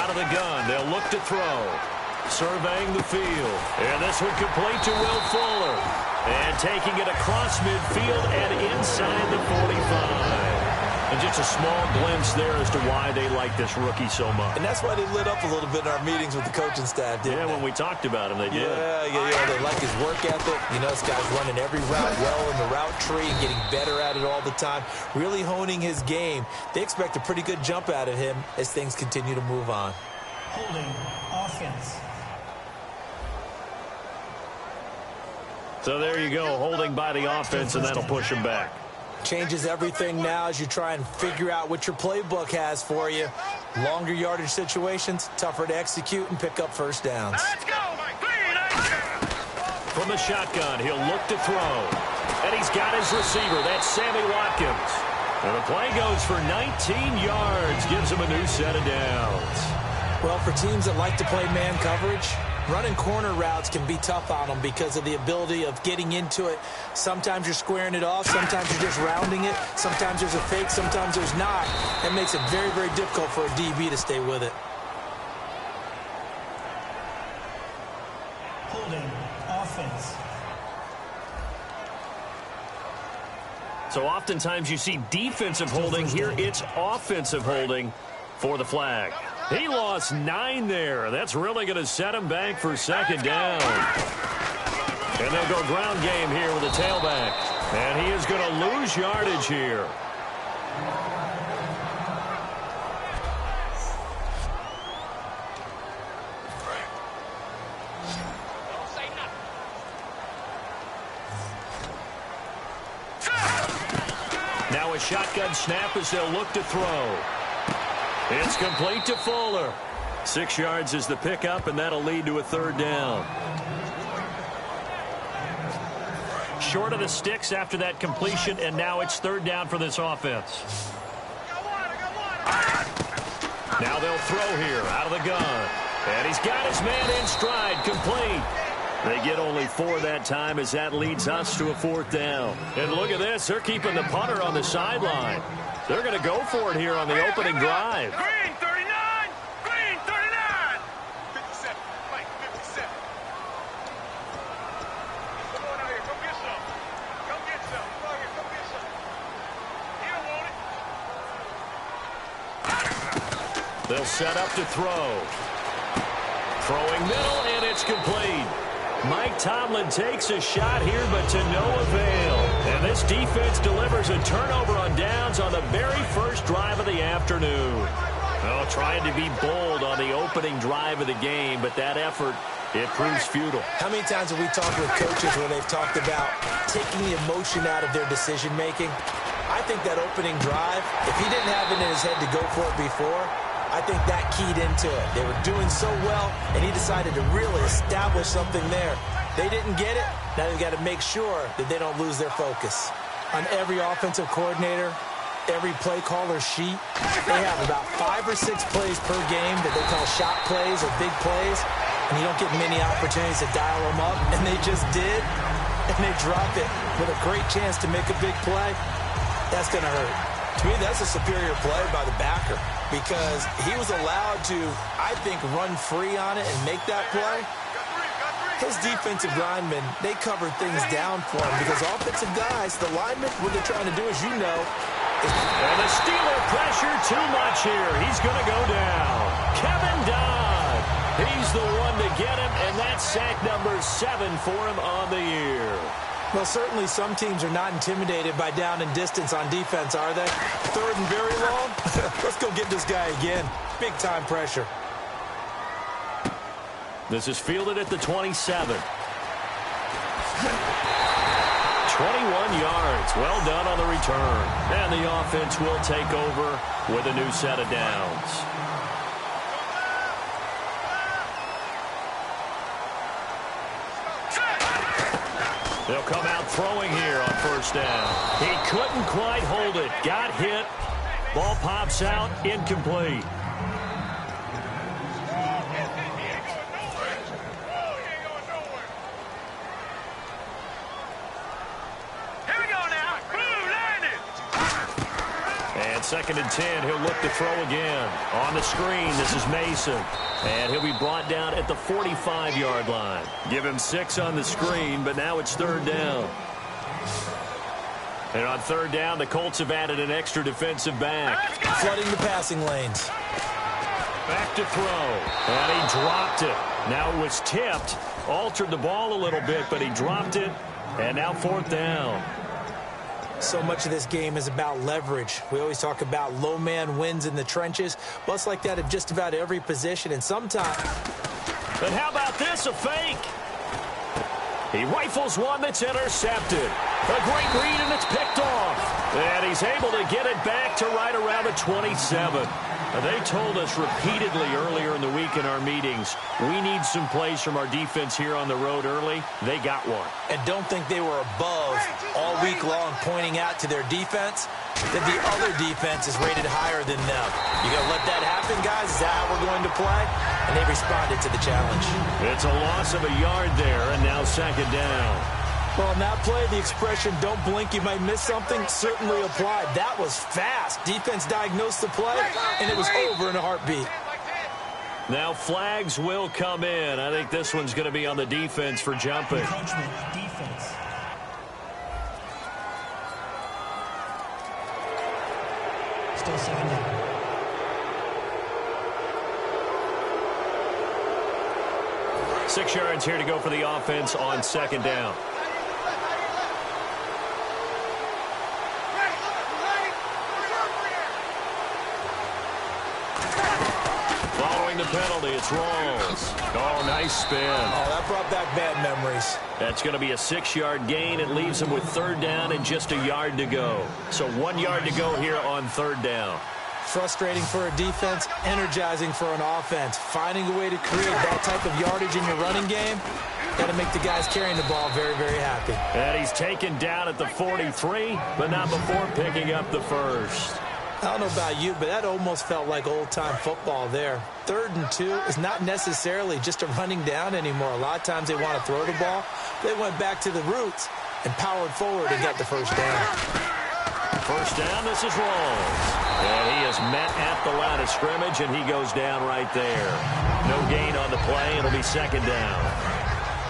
Of the gun, they'll look to throw, surveying the field, and this one complete to Will Fuller, and taking it across midfield and inside the 45. And just a small glimpse there as to why they like this rookie so much. And that's why they lit up a little bit in our meetings with the coaching staff, didn't they? When we talked about him, they did. Yeah, they like his work ethic. You know, this guy's running every route well in the route tree and getting better at it all the time, really honing his game. They expect a pretty good jump out of him as things continue to move on. Holding offense. So there you go, holding by the offense, and that'll push him back. Changes everything now as you try and figure out what your playbook has for you. Longer yardage situations, tougher to execute and pick up first downs. Let's go, Mike. From the shotgun, he'll look to throw. And he's got his receiver. That's Sammy Watkins. And the play goes for 19 yards, gives him a new set of downs. Well, for teams that like to play man coverage, running corner routes can be tough on them because of the ability of getting into it. Sometimes you're squaring it off. Sometimes you're just rounding it. Sometimes there's a fake. Sometimes there's not. That makes it very, very difficult for a DB to stay with it. Holding offense. So oftentimes you see defensive holding. Here it's offensive holding for the flag. He lost 9 there. That's really going to set him back for second down. And they'll go ground game here with a tailback. And he is going to lose yardage here. Now a shotgun snap as they'll look to throw. It's complete to Fuller. 6 yards is the pickup, and that'll lead to a third down. Short of the sticks after that completion, and now it's third down for this offense. Now they'll throw here out of the gun. And he's got his man in stride, complete. They get only 4 that time as that leads us to a fourth down. And look at this. They're keeping the punter on the sideline. They're going to go for it here on the opening drive. Green 39! Green 39! 57. Mike, 57. Come on out here. Come get some. Come get some. Come out here. Come get some. He don't want it. They'll set up to throw. Throwing middle, and it's complete. Mike Tomlin takes a shot here, but to no avail. And this defense delivers a turnover on downs on the very first drive of the afternoon. Well, trying to be bold on the opening drive of the game, but that effort, it proves futile. How many times have we talked with coaches where they've talked about taking the emotion out of their decision-making? I think that opening drive, if he didn't have it in his head to go for it before, I think that keyed into it. They were doing so well, and he decided to really establish something there. They didn't get it. Now they've got to make sure that they don't lose their focus. On every offensive coordinator, every play caller sheet, they have about 5 or 6 plays per game that they call shot plays or big plays, and you don't get many opportunities to dial them up, and they just did, and they dropped it with a great chance to make a big play. That's going to hurt. To me, that's a superior play by the backer because he was allowed to, I think, run free on it and make that play. His defensive linemen, they covered things down for him because offensive guys, the linemen, what they're trying to do, as you know, and the Steeler pressure too much here. He's going to go down. Kevin Dodd. He's the one to get him, and that's sack number 7 for him on the year. Well, certainly some teams are not intimidated by down and distance on defense, are they? 3rd and very long? Let's go get this guy again. Big-time pressure. This is fielded at the 27. 21 yards. Well done on the return. And the offense will take over with a new set of downs. They'll come out throwing here on 1st down. He couldn't quite hold it. Got hit. Ball pops out. Incomplete. And 2nd and 10. He'll look to throw again. On the screen, this is Mason. And he'll be brought down at the 45-yard line. Give him 6 on the screen, but now it's 3rd down. And on 3rd down, the Colts have added an extra defensive back. Flooding the passing lanes. Back to throw. And he dropped it. Now it was tipped. Altered the ball a little bit, but he dropped it. And now 4th down. So much of this game is about leverage. We always talk about low man wins in the trenches. Well, it's like that at just about every position, and sometimes... But how about this, a fake? He rifles one that's intercepted. A great read, and it's picked off. And he's able to get it back to right around the 27. They told us repeatedly earlier in the week in our meetings, we need some plays from our defense here on the road early. They got one. And don't think they were above all week long pointing out to their defense that the other defense is rated higher than them. You going to let that happen, guys? Is that how we're going to play? And they responded to the challenge. It's a loss of a yard there, and now 2nd down. Well, on that play, the expression, don't blink, you might miss something, certainly applied. That was fast. Defense diagnosed the play, and it was over in a heartbeat. Now flags will come in. I think this one's going to be on the defense for jumping. Defense. Still 2nd down. Six yards here to go for the offense on 2nd down. Following the penalty, it's Rawls. Oh, nice spin. Oh, that brought back bad memories. That's going to be a 6-yard gain. It leaves him with 3rd down and just a yard to go. So 1 yard to go here on 3rd down. Frustrating for a defense, energizing for an offense. Finding a way to create that type of yardage in your running game, got to make the guys carrying the ball very, very happy. And he's taken down at the 43, but not before picking up the 1st. I don't know about you, but that almost felt like old-time football there. 3rd and 2 is not necessarily just a running down anymore. A lot of times they want to throw the ball. They went back to the roots and powered forward and got the 1st down. 1st down, this is Rawls. And he is met at the line of scrimmage, and he goes down right there. No gain on the play. It'll be 2nd down.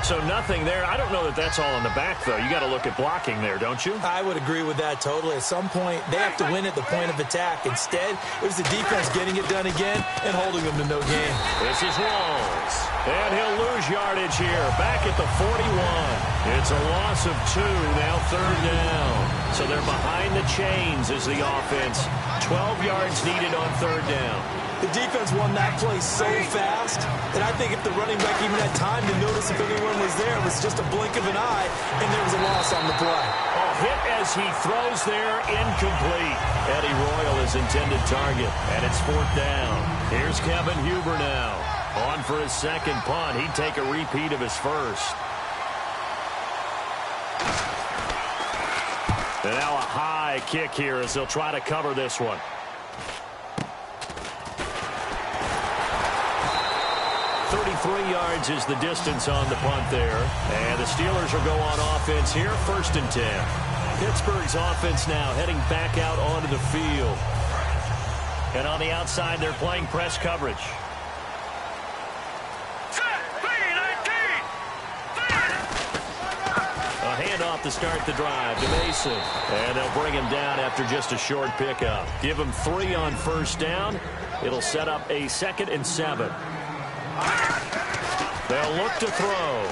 So nothing there. I don't know that that's all in the back, though. You got to look at blocking there, don't you? I would agree with that totally. At some point, they have to win at the point of attack. Instead, it was the defense getting it done again and holding them to no gain. This is Rawls. And he'll lose yardage here. Back at the 41. It's a loss of 2. Now 3rd down. So they're behind the chains as the offense. 12 yards needed on 3rd down. The defense won that play so fast that I think if the running back even had time to notice if anyone was there, it was just a blink of an eye, and there was a loss on the play. Oh, hit as he throws there, incomplete. Eddie Royal is intended target, and it's 4th down. Here's Kevin Huber now. On for his second punt. He'd take a repeat of his first. And now a high kick here as they'll try to cover this one. Yards is the distance on the punt there. And the Steelers will go on offense here, 1st and 10. Pittsburgh's offense now heading back out onto the field. And on the outside, they're playing press coverage. A handoff to start the drive to Mason. And they'll bring him down after just a short pickup. Give him 3 on 1st down. It'll set up a 2nd and 7. They'll look to throw.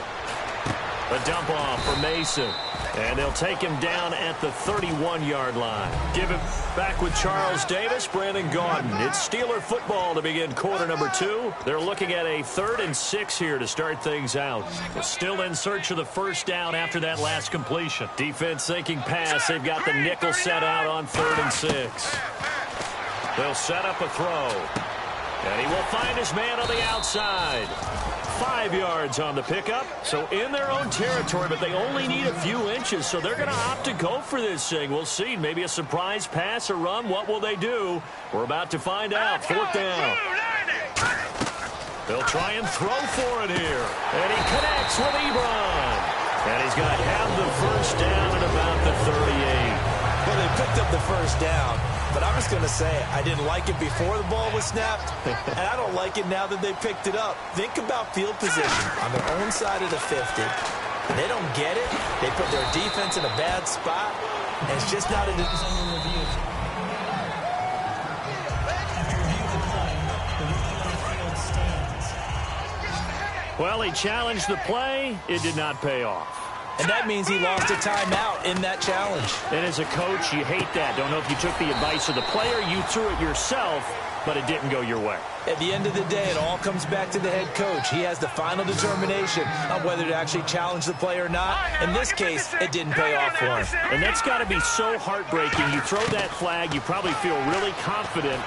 A dump off for Mason. And they'll take him down at the 31-yard line. Give it back with Charles Davis, Brandon Gaudin. It's Steeler football to begin quarter number 2. They're looking at a 3rd and 6 here to start things out. Still in search of the 1st down after that last completion. Defense thinking pass. They've got the nickel set out on 3rd and 6. They'll set up a throw. And he will find his man on the outside. 5 yards on the pickup. So in their own territory, but they only need a few inches, so they're going to opt to go for this thing. We'll see. Maybe a surprise pass or run. What will they do? We're about to find out. 4th down. They'll try and throw for it here. And he connects with Ebron. And he's going to have the 1st down at about the 38. Well, they picked up the 1st down, but I'm just going to say I didn't like it before the ball was snapped, and I don't like it now that they picked it up. Think about field position on their own side of the 50. They don't get it. They put their defense in a bad spot, and it's just not a... Under review. After review of the play, the rookie on the field stands. Well, he challenged the play. It did not pay off. And that means he lost a timeout in that challenge. And as a coach, you hate that. Don't know if you took the advice of the player. You threw it yourself, but it didn't go your way. At the end of the day, it all comes back to the head coach. He has the final determination on whether to actually challenge the play or not. In this case, it didn't pay off for him. And that's got to be so heartbreaking. You throw that flag, you probably feel really confident,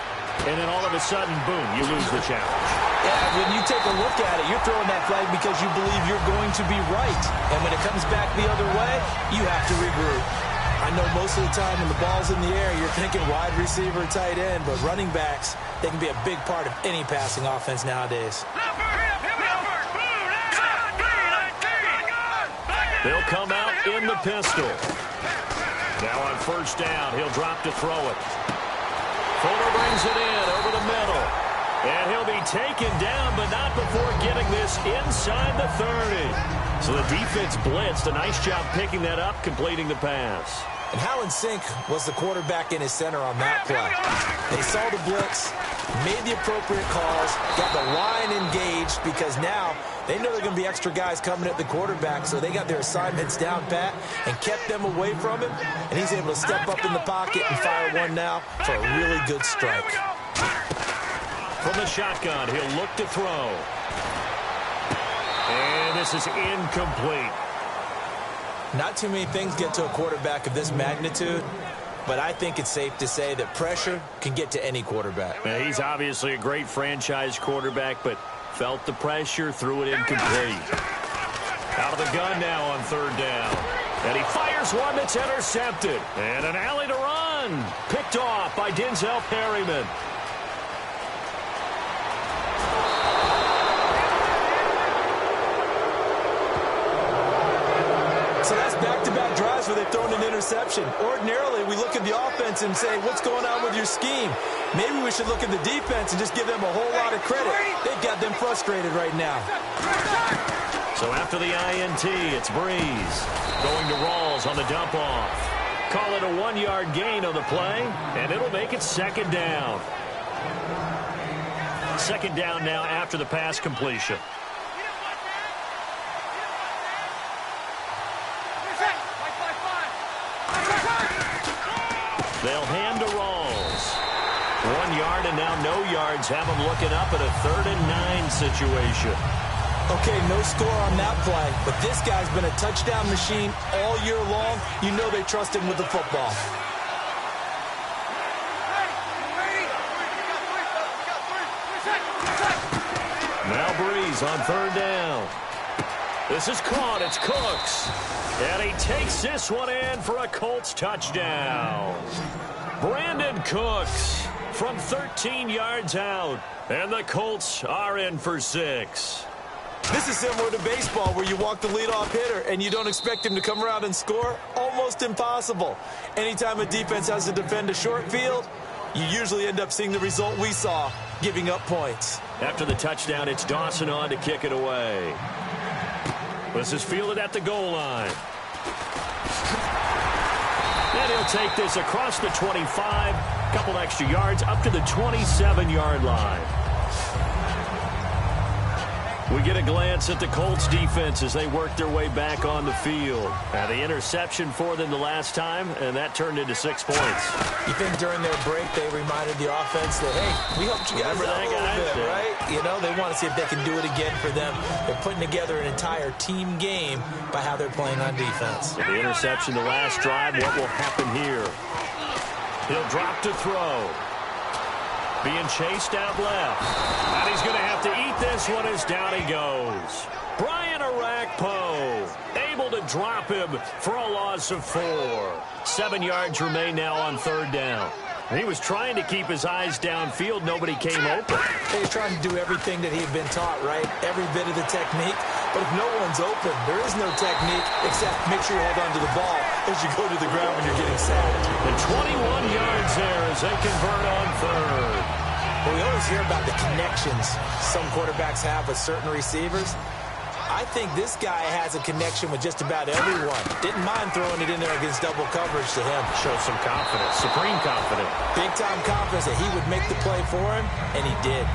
and then all of a sudden, boom, you lose the challenge. Yeah, when you take a look at it, you're throwing that flag because you believe you're going to be right. And when it comes back the other way, you have to regroup. I know most of the time when the ball's in the air, you're thinking wide receiver, tight end, but running backs, they can be a big part of any passing offense nowadays. They'll come out in the pistol. Now on 1st down, he'll drop to throw it. Fuller brings it in over the middle. And he'll be taken down, but not before getting this inside the 30. So the defense blitzed. A nice job picking that up, completing the pass. And how in sync was the quarterback in his center on that play? They saw the blitz, made the appropriate calls, got the line engaged because now they know there are going to be extra guys coming at the quarterback, so they got their assignments down pat and kept them away from him, and he's able to step up in the pocket and fire one now for a really good strike. From the shotgun, he'll look to throw. And this is incomplete. Not too many things get to a quarterback of this magnitude, but I think it's safe to say that pressure can get to any quarterback. Now, he's obviously a great franchise quarterback, but felt the pressure, threw it incomplete. Out of the gun now on 3rd down. And he fires one that's intercepted. And an alley to run. Picked off by Denzel Perryman. So that's back-to-back drives where they've thrown an interception. Ordinarily, we look at the offense and say, what's going on with your scheme? Maybe we should look at the defense and just give them a whole lot of credit. They've got them frustrated right now. So after the INT, it's Breeze. Going to Rawls on the dump-off. Call it a 1-yard gain on the play, and it'll make it 2nd down. 2nd down now after the pass completion. They'll hand to Rawls. 1 yard and now no yards. Have them looking up at a 3rd and 9 situation. Okay, no score on that play, but this guy's been a touchdown machine all year long. You know they trust him with the football. Now Breeze on third down. This is caught. It's Cooks. And he takes this one in for a Colts touchdown. Brandon Cooks from 13 yards out. And the Colts are in for 6. This is similar to baseball where you walk the leadoff hitter and you don't expect him to come around and score. Almost impossible. Anytime a defense has to defend a short field, you usually end up seeing the result we saw, giving up points. After the touchdown, it's Dawson on to kick it away. This is fielded at the goal line. And he'll take this across the 25, couple extra yards, up to the 27-yard line. We get a glance at the Colts defense as they work their way back on the field. The interception for them the last time, and that turned into 6 points. You think during their break they reminded the offense that, hey, we helped you guys out a little bit, right? You know, they want to see if they can do it again for them. They're putting together an entire team game by how they're playing on defense. So the interception the last drive, what will happen here? He'll drop to throw. Being chased out left. And he's going to have to eat this one as down he goes. Brian Arakpo able to drop him for a loss of 4. 7 yards remain now on third down. He was trying to keep his eyes downfield. Nobody came open. He's trying to do everything that he had been taught, right? Every bit of the technique. But if no one's open, there is no technique except make sure you hold on to the ball as you go to the ground when you're getting sacked. And 21 yards there as they convert on third. Well, we always hear about the connections some quarterbacks have with certain receivers. I think this guy has a connection with just about everyone. Didn't mind throwing it in there against double coverage to him. Shows some confidence, supreme confidence. Big-time confidence that he would make the play for him, and he did.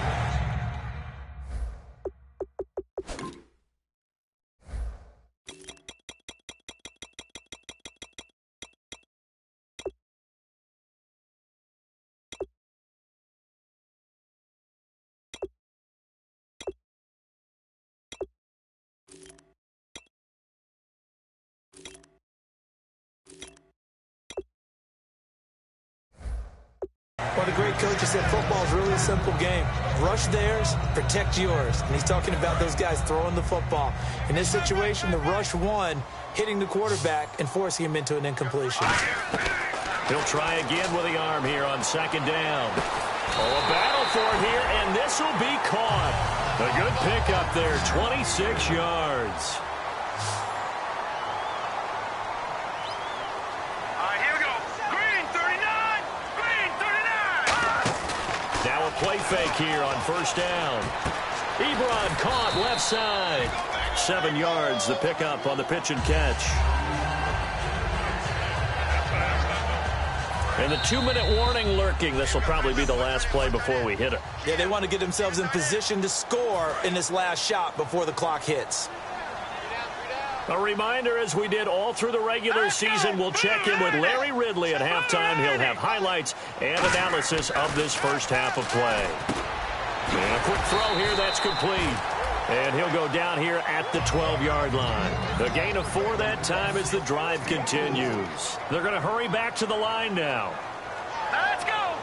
Well, the great coach said football is really a simple game. Rush theirs, protect yours. And he's talking about those guys throwing the football. In this situation, the rush won, hitting the quarterback and forcing him into an incompletion. He'll try again with the arm here on second down. Oh, a battle for it here, and this will be caught. A good pickup there, 26 yards. Now a play fake here on first down. Ebron caught left side. 7 yards, the pickup on the pitch and catch. And the 2-minute warning lurking. This will probably be the last play before we hit it. Yeah, they want to get themselves in position to score in this last shot before the clock hits. A reminder, as we did all through the regular season, we'll check in with Larry Ridley at halftime. He'll have highlights and analysis of this first half of play. And a quick throw here, that's complete. And he'll go down here at the 12-yard line. The gain of 4 that time as the drive continues. They're going to hurry back to the line now. Let's go!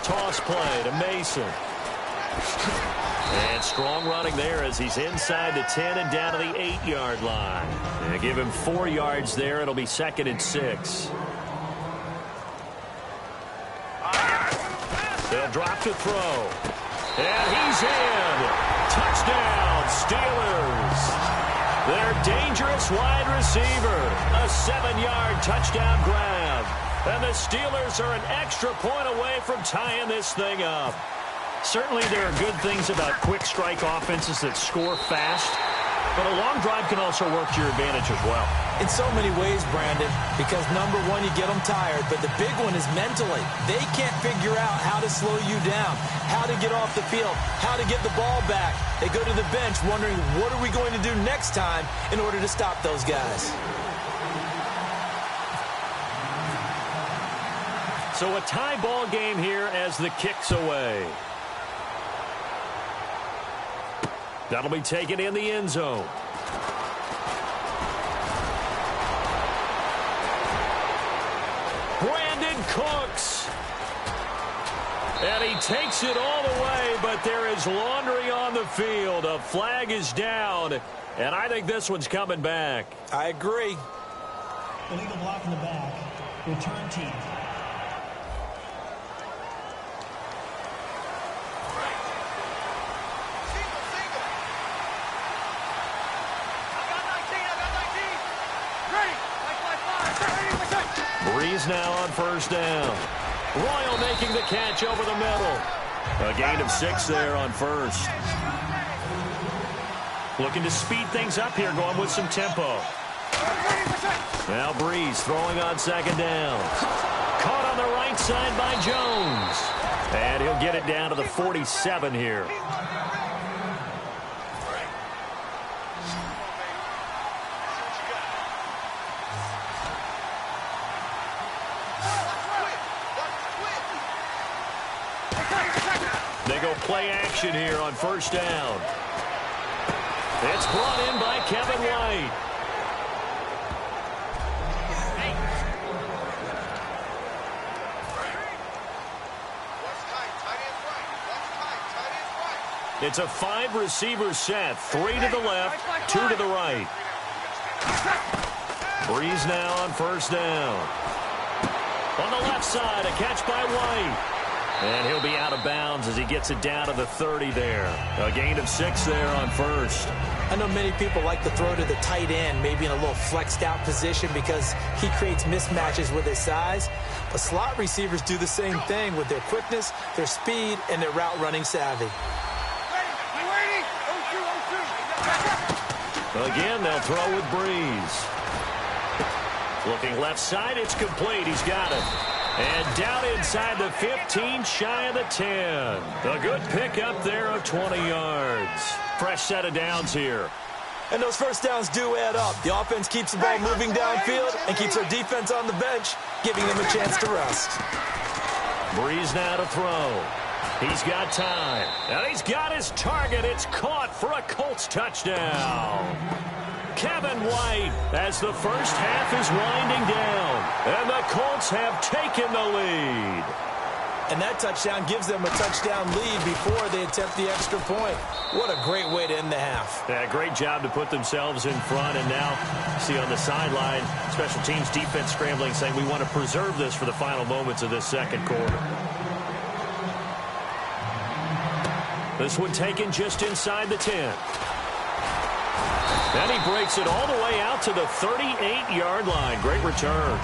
Toss play to Mason. And strong running there as he's inside the 10 and down to the 8-yard line. And give him 4 yards there. It'll be 2nd and 6. They'll drop to throw. And he's in. Touchdown, Steelers. Their dangerous wide receiver. A 7-yard touchdown grab. And the Steelers are an extra point away from tying this thing up. Certainly there are good things about quick strike offenses that score fast, but a long drive can also work to your advantage as well. In so many ways, Brandon, because number one, you get them tired, but the big one is mentally. They can't figure out how to slow you down, how to get off the field, how to get the ball back. They go to the bench wondering, what are we going to do next time in order to stop those guys? So a tie ball game here as the kick's away. That'll be taken in the end zone. Brandon Cooks. And he takes it all the way, but there is laundry on the field. A flag is down, and I think this one's coming back. I agree. Illegal block in the back. Return team. Breeze now on first down. Royal making the catch over the middle. A gain of 6 there on first. Looking to speed things up here, going with some tempo. Now Breeze throwing on second down. Caught on the right side by Jones. And he'll get it down to the 47 here. They go play action here on first down. It's brought in by Kevin White. It's a 5-receiver set. 3 to the left, 2 to the right. Breeze now on first down. On the left side, a catch by White. And he'll be out of bounds as he gets it down to the 30 there. A gain of 6 there on first. I know many people like to throw to the tight end, maybe in a little flexed out position because he creates mismatches with his size. But slot receivers do the same thing with their quickness, their speed, and their route running savvy. Again, they'll throw with Breeze. Looking left side, it's complete. He's got it. And down inside the 15, shy of the 10. A good pickup there of 20 yards. Fresh set of downs here. And those first downs do add up. The offense keeps the ball moving downfield and keeps their defense on the bench, giving them a chance to rest. Breeze now to throw. He's got time. And he's got his target. It's caught for a Colts touchdown. Kevin White as the first half is winding down. And the Colts have taken the lead. And that touchdown gives them a touchdown lead before they attempt the extra point. What a great way to end the half. Yeah, great job to put themselves in front. And now, see on the sideline, special teams defense scrambling, saying we want to preserve this for the final moments of this second quarter. This one taken just inside the 10. And he breaks it all the way out to the 38-yard line. Great return.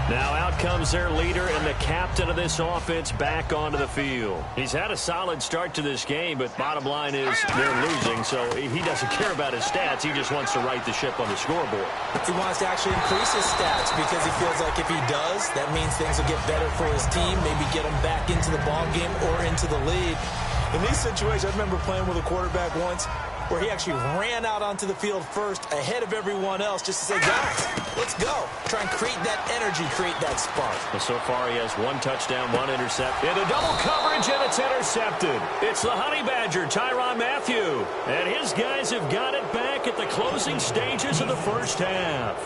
Now out comes their leader and the captain of this offense back onto the field. He's had a solid start to this game, but bottom line is they're losing, so he doesn't care about his stats. He just wants to right the ship on the scoreboard. He wants to actually increase his stats because he feels like if he does, that means things will get better for his team, maybe get him back into the ball game or into the lead. In these situations, I remember playing with a quarterback once where he actually ran out onto the field first ahead of everyone else just to say, guys, let's go. Try and create that energy, create that spark. Well, so far he has 1 touchdown, 1 intercept. In a double coverage, and it's intercepted. It's the Honey Badger, Tyrann Mathieu. And his guys have got it back at the closing stages of the first half.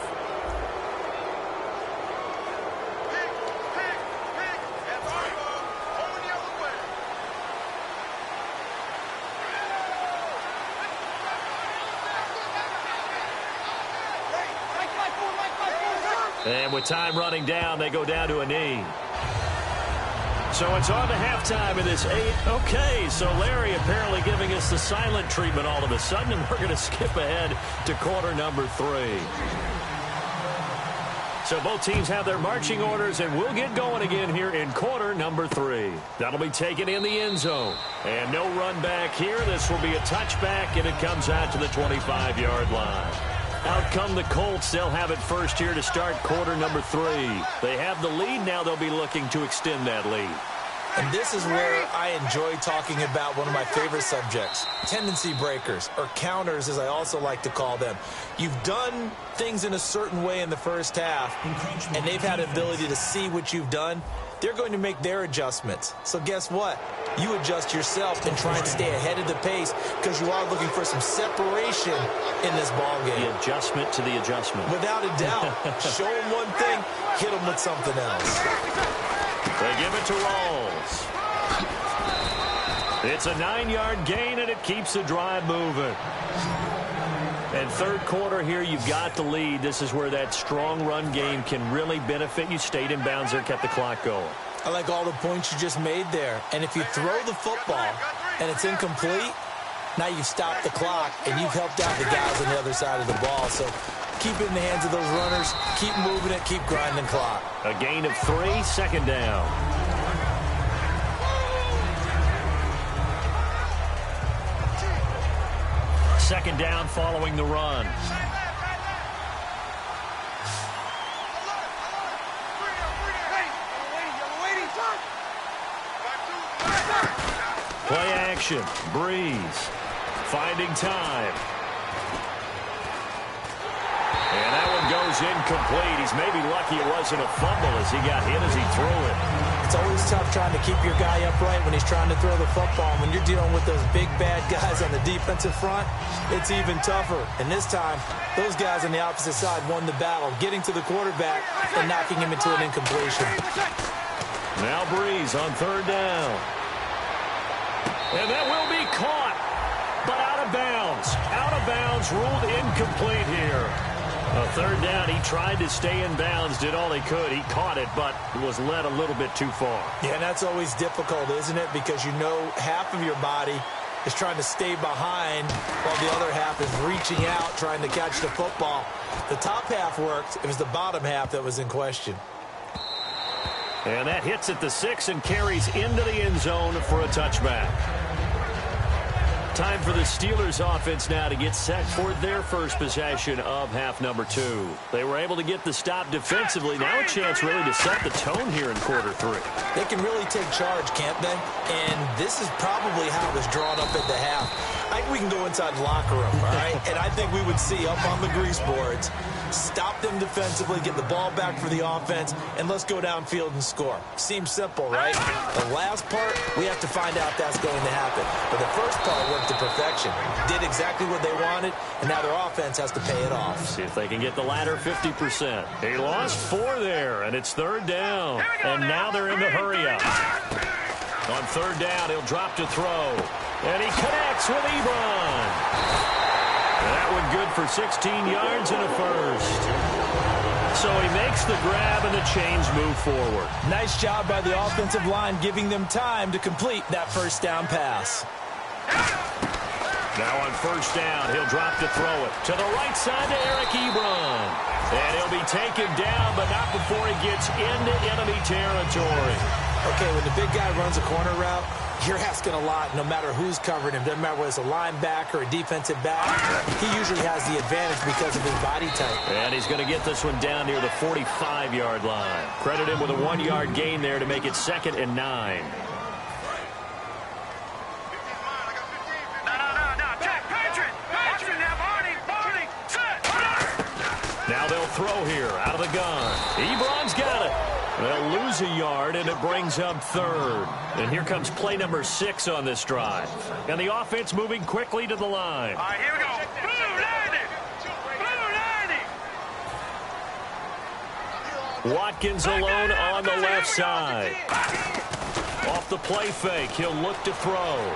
And with time running down, they go down to a knee. So it's on to halftime in this 8. Okay, so Larry apparently giving us the silent treatment all of a sudden, and we're going to skip ahead to quarter number 3. So both teams have their marching orders, and we'll get going again here in quarter number 3. That'll be taken in the end zone. And no run back here. This will be a touchback, and it comes out to the 25-yard line. Out come the Colts. They'll have it first here to start quarter number 3. They have the lead. Now they'll be looking to extend that lead. And this is where I enjoy talking about one of my favorite subjects, tendency breakers, or counters as I also like to call them. You've done things in a certain way in the first half, and they've had the ability to see what you've done. They're going to make their adjustments. So guess what? you adjust yourself and try and stay ahead of the pace because you are looking for some separation in this ball game. The adjustment to the adjustment. Without a doubt. Show them one thing, hit them with something else. They give it to Rawls. It's a 9-yard gain, and it keeps the drive moving. And third quarter here, you've got the lead. This is where that strong run game can really benefit you. Stayed in bounds there, kept the clock going. I like all the points you just made there. And if you throw the football and it's incomplete, now you've stopped the clock and you've helped out the guys on the other side of the ball. So keep it in the hands of those runners. Keep moving it. Keep grinding clock. A gain of 3, second down. Second down following the run. Play action. Breeze. Finding time. And that one goes incomplete. He's maybe lucky it wasn't a fumble as he got hit as he threw it. It's always tough trying to keep your guy upright when he's trying to throw the football. When you're dealing with those big, bad guys on the defensive front, it's even tougher. And this time, those guys on the opposite side won the battle, getting to the quarterback and knocking him into an incompletion. Now Breeze on third down. And that will be caught, but out of bounds. Out of bounds, ruled incomplete here. A third down, he tried to stay in bounds, did all he could. He caught it, but was led a little bit too far. Yeah, and that's always difficult, isn't it? Because you know half of your body is trying to stay behind while the other half is reaching out, trying to catch the football. The top half worked. It was the bottom half that was in question. And that hits at the 6 and carries into the end zone for a touchback. Time for the Steelers offense now to get set for their first possession of half number 2. They were able to get the stop defensively. Now a chance really to set the tone here in quarter 3. They can really take charge, can't they? And this is probably how it was drawn up at the half. I think we can go inside the locker room, all right? And I think we would see up on the grease boards, stop them defensively, get the ball back for the offense, and let's go downfield and score. Seems simple, right? The last part, we have to find out if that's going to happen. But the first part worked to perfection. Did exactly what they wanted, and now their offense has to pay it off. See if they can get the latter 50%. He lost 4 there, and it's third down. And now they're in the hurry-up. On third down, he'll drop to throw. And he connects with Ebron. That one good for 16 yards and a first. So he makes the grab and the chains move forward. Nice job by the offensive line giving them time to complete that first down pass. Now on first down, he'll drop to throw it. To the right side to Eric Ebron. And he'll be taken down, but not before he gets into enemy territory. Okay, when the big guy runs a corner route, you're asking a lot no matter who's covering him. Doesn't matter whether it's a linebacker or a defensive back. He usually has the advantage because of his body type. And he's going to get this one down near the 45-yard line. Credit him with a 1-yard gain there to make it 2nd and 9. Now they'll throw here out of the gun. Ebron's got it. They'll lose a yard, and it brings up third. And here comes play number 6 on this drive. And the offense moving quickly to the line. All right, here we go. Blue 90. Watkins alone on the left side. Off the play fake, he'll look to throw.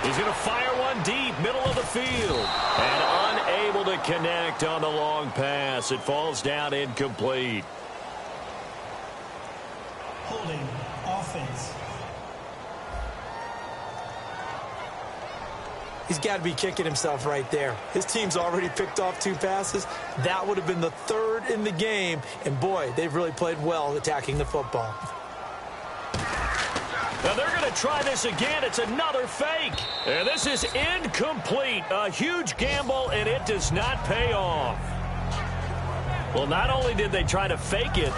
He's going to fire one deep, middle of the field. And unable to connect on the long pass. It falls down incomplete. Holding offense. He's got to be kicking himself right there. His team's already picked off 2 passes. That would have been the 3rd in the game. And, boy, they've really played well attacking the football. Now they're going to try this again. It's another fake. And this is incomplete. A huge gamble, and it does not pay off. Well, not only did they try to fake it,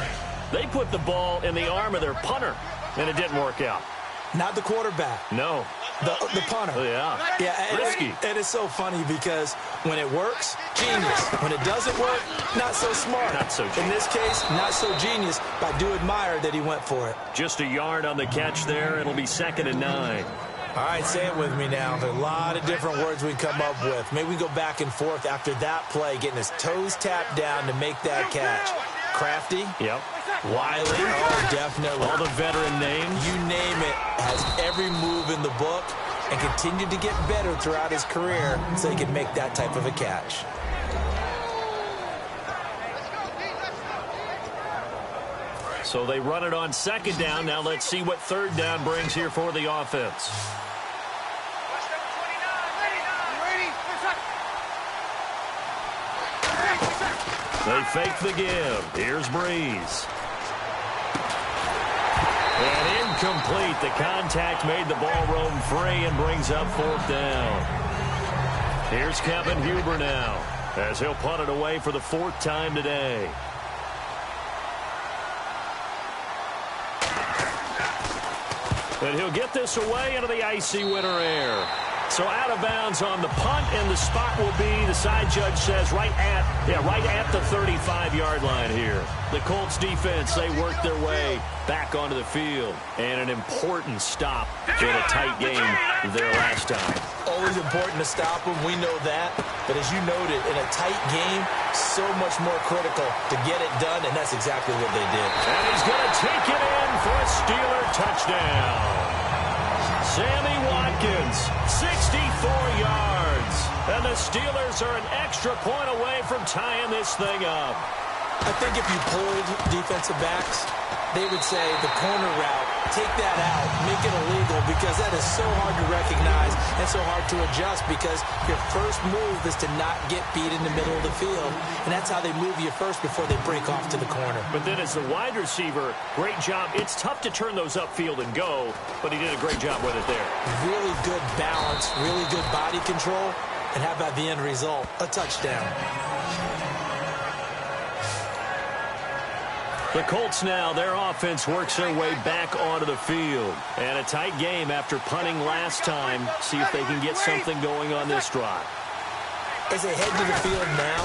they put the ball in the arm of their punter, and it didn't work out. Not the quarterback. No. The punter. Oh, yeah. Risky. And it's so funny because when it works, genius. When it doesn't work, not so smart. Not so genius. In this case, not so genius, but I do admire that he went for it. Just a yard on the catch there. It'll be 2nd and 9. All right, say it with me now. There are a lot of different words we come up with. Maybe we go back and forth after that play, getting his toes tapped down to make that catch. Crafty? Yep. Wiley? Oh, definitely. All the veteran names. You name it. Has every move in the book and continued to get better throughout his career so he can make that type of a catch. So they run it on 2nd down. Now let's see what 3rd down brings here for the offense. They fake the give. Here's Breeze. And incomplete. The contact made the ball roam free and brings up 4th down. Here's Kevin Huber now as he'll punt it away for the 4th time today. And he'll get this away into the icy winter air. So out of bounds on the punt, and the spot will be, the side judge says, right at the 35-yard line here. The Colts defense, they work their way back onto the field. And an important stop in a tight game there last time. Always important to stop them. We know that. But as you noted, in a tight game, so much more critical to get it done, and that's exactly what they did. And he's going to take it in for a Steeler touchdown. Sammy Watkins, 64 yards. And the Steelers are an extra point away from tying this thing up. I think if you polled defensive backs, they would say the corner route, take that out, make it illegal, because that is so hard to recognize and so hard to adjust, because your first move is to not get beat in the middle of the field, and that's how they move you first before they break off to the corner. But then as the wide receiver, great job. It's tough to turn those upfield and go, but he did a great job with it there. Really good balance, really good body control, and how about the end result? A touchdown. The Colts now, their offense works their way back onto the field. And a tight game after punting last time. See if they can get something going on this drive. As they head to the field now,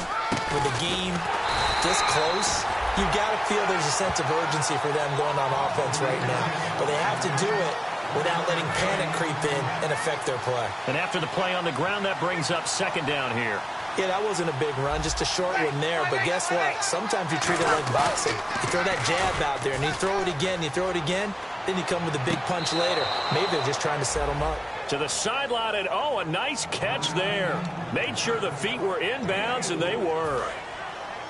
with the game this close, you've got to feel there's a sense of urgency for them going on offense right now. But they have to do it without letting panic creep in and affect their play. And after the play on the ground, that brings up 2nd down here. Yeah, that wasn't a big run, just a short one there. But guess what? Sometimes you treat it like boxing. You throw that jab out there, and you throw it again, then you come with a big punch later. Maybe they're just trying to set them up. To the sideline, and a nice catch there. Made sure the feet were inbounds, and they were.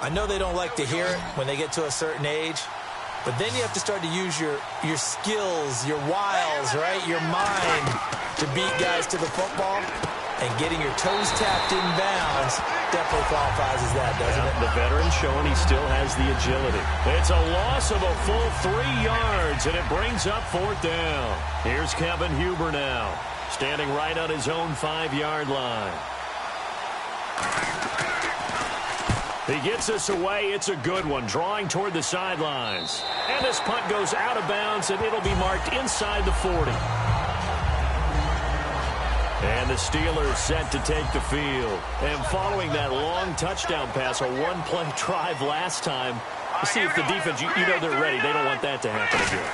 I know they don't like to hear it when they get to a certain age, but then you have to start to use your skills, your wiles, right? Your mind to beat guys to the football. And getting your toes tapped in bounds definitely qualifies as that, doesn't it? The veteran showing he still has the agility. It's a loss of a full 3 yards, and it brings up 4th down. Here's Kevin Huber now, standing right on his own 5-yard line. He gets this away. It's a good one, drawing toward the sidelines. And this punt goes out of bounds, and it'll be marked inside the 40. And the Steelers set to take the field. And following that long touchdown pass, a one-play drive last time, you see if the defense, you know they're ready. They don't want that to happen again.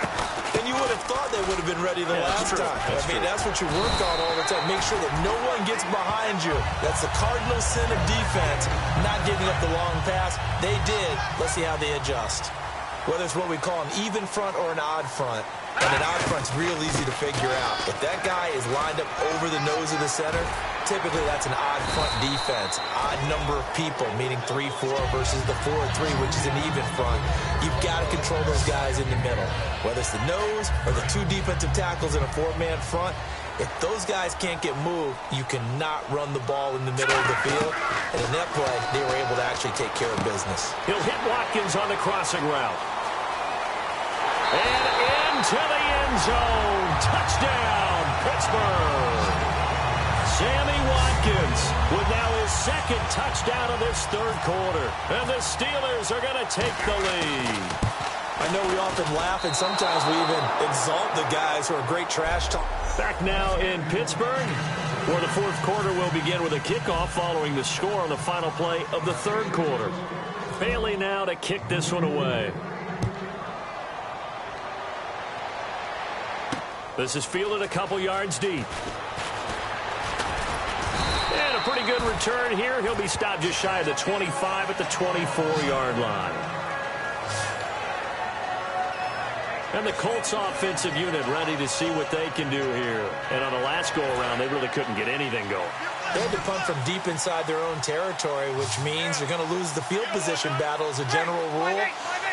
And you would have thought they would have been ready the last time. That's what you work on all the time. Make sure that no one gets behind you. That's the cardinal sin of defense, not giving up the long pass. They did. Let's see how they adjust. Whether it's what we call an even front or an odd front. And an odd front's real easy to figure out. If that guy is lined up over the nose of the center, typically that's an odd front defense. Odd number of people, meaning 3-4 versus the 4-3, which is an even front. You've got to control those guys in the middle. Whether it's the nose or the 2 defensive tackles in a 4-man front, if those guys can't get moved, you cannot run the ball in the middle of the field. And in that play, they were able to actually take care of business. He'll hit Watkins on the crossing route. And into the end zone. Touchdown, Pittsburgh. Sammy Watkins with now his 2nd touchdown of this 3rd quarter. And the Steelers are going to take the lead. I know we often laugh, and sometimes we even exalt the guys who are great trash talk. Back now in Pittsburgh, where the fourth quarter will begin with a kickoff following the score on the final play of the third quarter. Bailey now to kick this one away. This is fielded a couple yards deep. And a pretty good return here. He'll be stopped just shy of the 25 at the 24-yard line. And the Colts offensive unit ready to see what they can do here. And on the last go-around, they really couldn't get anything going. They had to punt from deep inside their own territory, which means they're going to lose the field position battle as a general rule.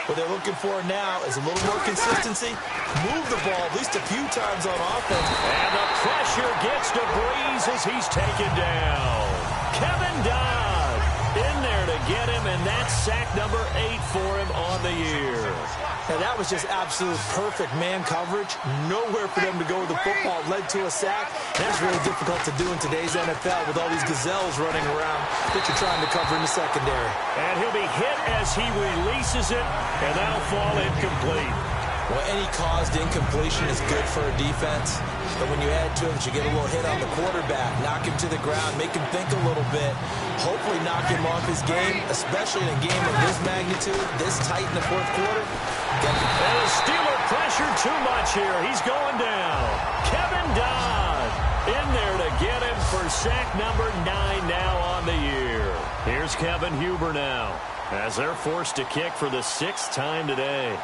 What they're looking for now is a little more consistency. Move the ball at least a few times on offense. And the pressure gets to Breeze as he's taken down. Kevin Dodd in there to get him, and that's sack number 8 for him on the year. And that was just absolute perfect man coverage. Nowhere for them to go with the football. Led to a sack. And that's really difficult to do in today's NFL with all these gazelles running around that you're trying to cover in the secondary. And he'll be hit as he releases it, and that'll fall incomplete. Well, any caused incompletion is good for a defense. But when you add to it, you get a little hit on the quarterback, knock him to the ground, make him think a little bit, hopefully knock him off his game, especially in a game of this magnitude, this tight in the fourth quarter. And the Steeler pressure too much here. He's going down. Kevin Dodd in there to get him for sack number 9 now on the year. Here's Kevin Huber now as they're forced to kick for the 6th time today.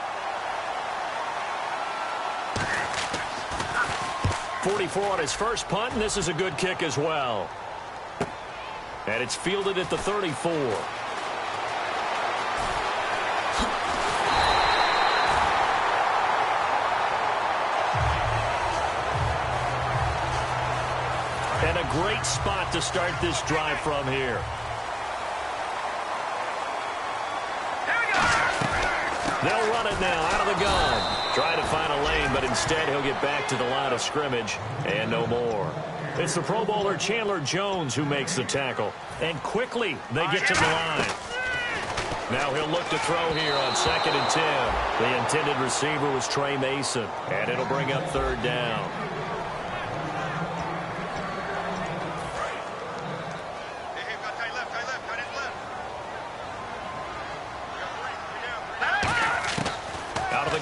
44 on his first punt, and this is a good kick as well. And it's fielded at the 34. And a great spot to start this drive from here. They'll run it now out of the gun. Try to find a lane, but instead he'll get back to the line of scrimmage and no more. It's the Pro Bowler Chandler Jones who makes the tackle. And quickly they get to the line. Now he'll look to throw here on 2nd and 10. The intended receiver was Trey Mason. And it'll bring up 3rd down.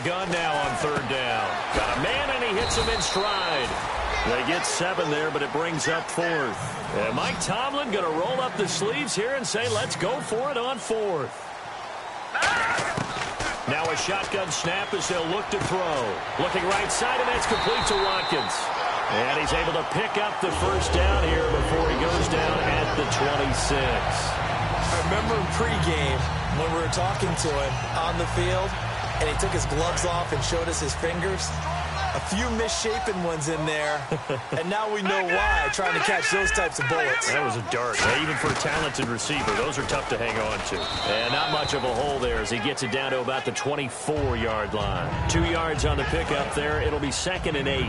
Gun now on 3rd down. Got a man, and he hits him in stride. They get 7 there, but it brings up 4th. And Mike Tomlin going to roll up the sleeves here and say, let's go for it on 4th. Now a shotgun snap as they'll look to throw. Looking right side, and that's complete to Watkins. And he's able to pick up the 1st down here before he goes down at the 26. I remember in pregame when we were talking to him on the field, and he took his gloves off and showed us his fingers. A few misshapen ones in there, and now we know why, trying to catch those types of bullets. That was a dart. Even for a talented receiver, those are tough to hang on to. And not much of a hole there as he gets it down to about the 24-yard line. 2 yards on the pickup there. It'll be 2nd and 8.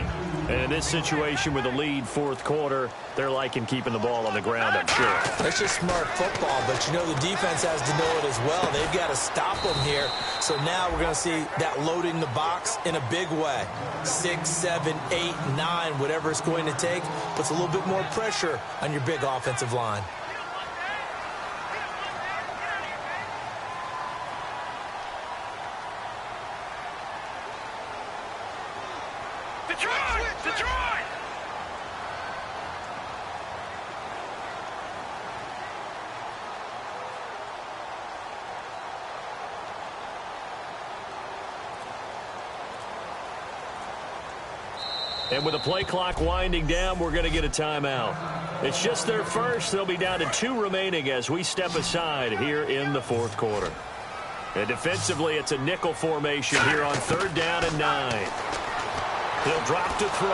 And in this situation with the lead 4th quarter, they're liking keeping the ball on the ground, I'm sure. That's just smart football, but you know the defense has to know it as well. They've got to stop them here. So now we're going to see that loading the box in a big way. 6, 7, 8, 9, whatever it's going to take, puts a little bit more pressure on your big offensive line. Detroit! And with the play clock winding down, we're going to get a timeout. It's just their first. They'll be down to 2 remaining as we step aside here in the 4th quarter. And defensively, it's a nickel formation here on 3rd down and 9. He'll drop to throw.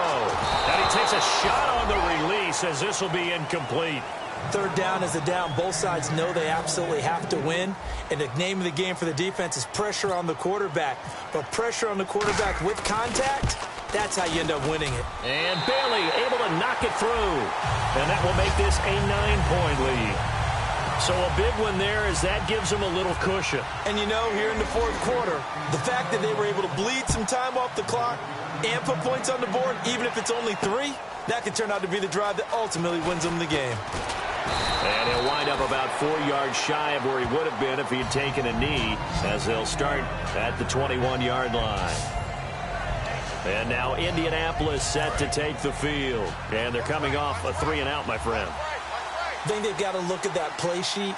And he takes a shot on the release as this will be incomplete. 3rd down is a down. Both sides know they absolutely have to win. And the name of the game for the defense is pressure on the quarterback. But pressure on the quarterback with contact, that's how you end up winning it. And Bailey able to knock it through. And that will make this a 9-point lead. So a big one there as that gives them a little cushion. And you know, here in the fourth quarter, the fact that they were able to bleed some time off the clock and put points on the board, even if it's only 3, that could turn out to be the drive that ultimately wins them the game. And he'll wind up about 4 yards shy of where he would have been if he had taken a knee, as they'll start at the 21-yard line. And now Indianapolis set to take the field. And they're coming off a 3-and-out, my friend. I think they've got to look at that play sheet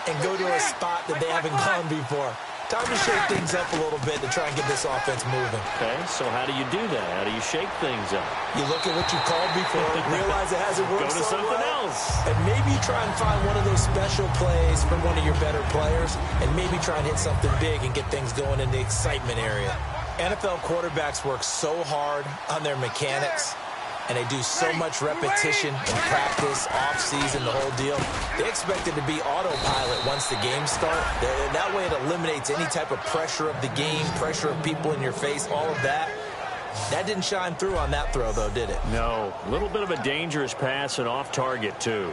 and go to a spot that they haven't gone before. Time to shake things up a little bit to try and get this offense moving. Okay, so how do you do that? How do you shake things up? You look at what you called before, realize it hasn't worked Go to something else. And maybe try and find one of those special plays from one of your better players, and maybe try and hit something big and get things going in the excitement area. NFL quarterbacks work so hard on their mechanics, and they do so much repetition in practice, off-season, the whole deal. They expect it to be autopilot once the games start. That way it eliminates any type of pressure of the game, pressure of people in your face, all of that. That didn't shine through on that throw, though, did it? No. A little bit of a dangerous pass and off target, too.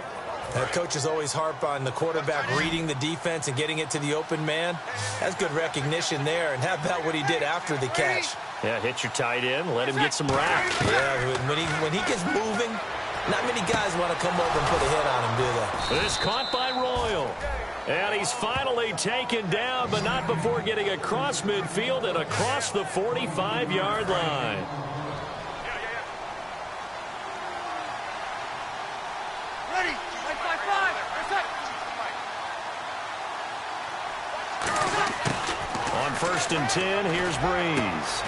Coaches always harp on the quarterback reading the defense and getting it to the open man. That's good recognition there. And how about what he did after the catch? Yeah, hit your tight end, let him get some rap. Yeah, when he gets moving, not many guys want to come over and put a hit on him, do they? This caught by Royal. And he's finally taken down, but not before getting across midfield and across the 45-yard line. On 1st and 10, here's Breeze.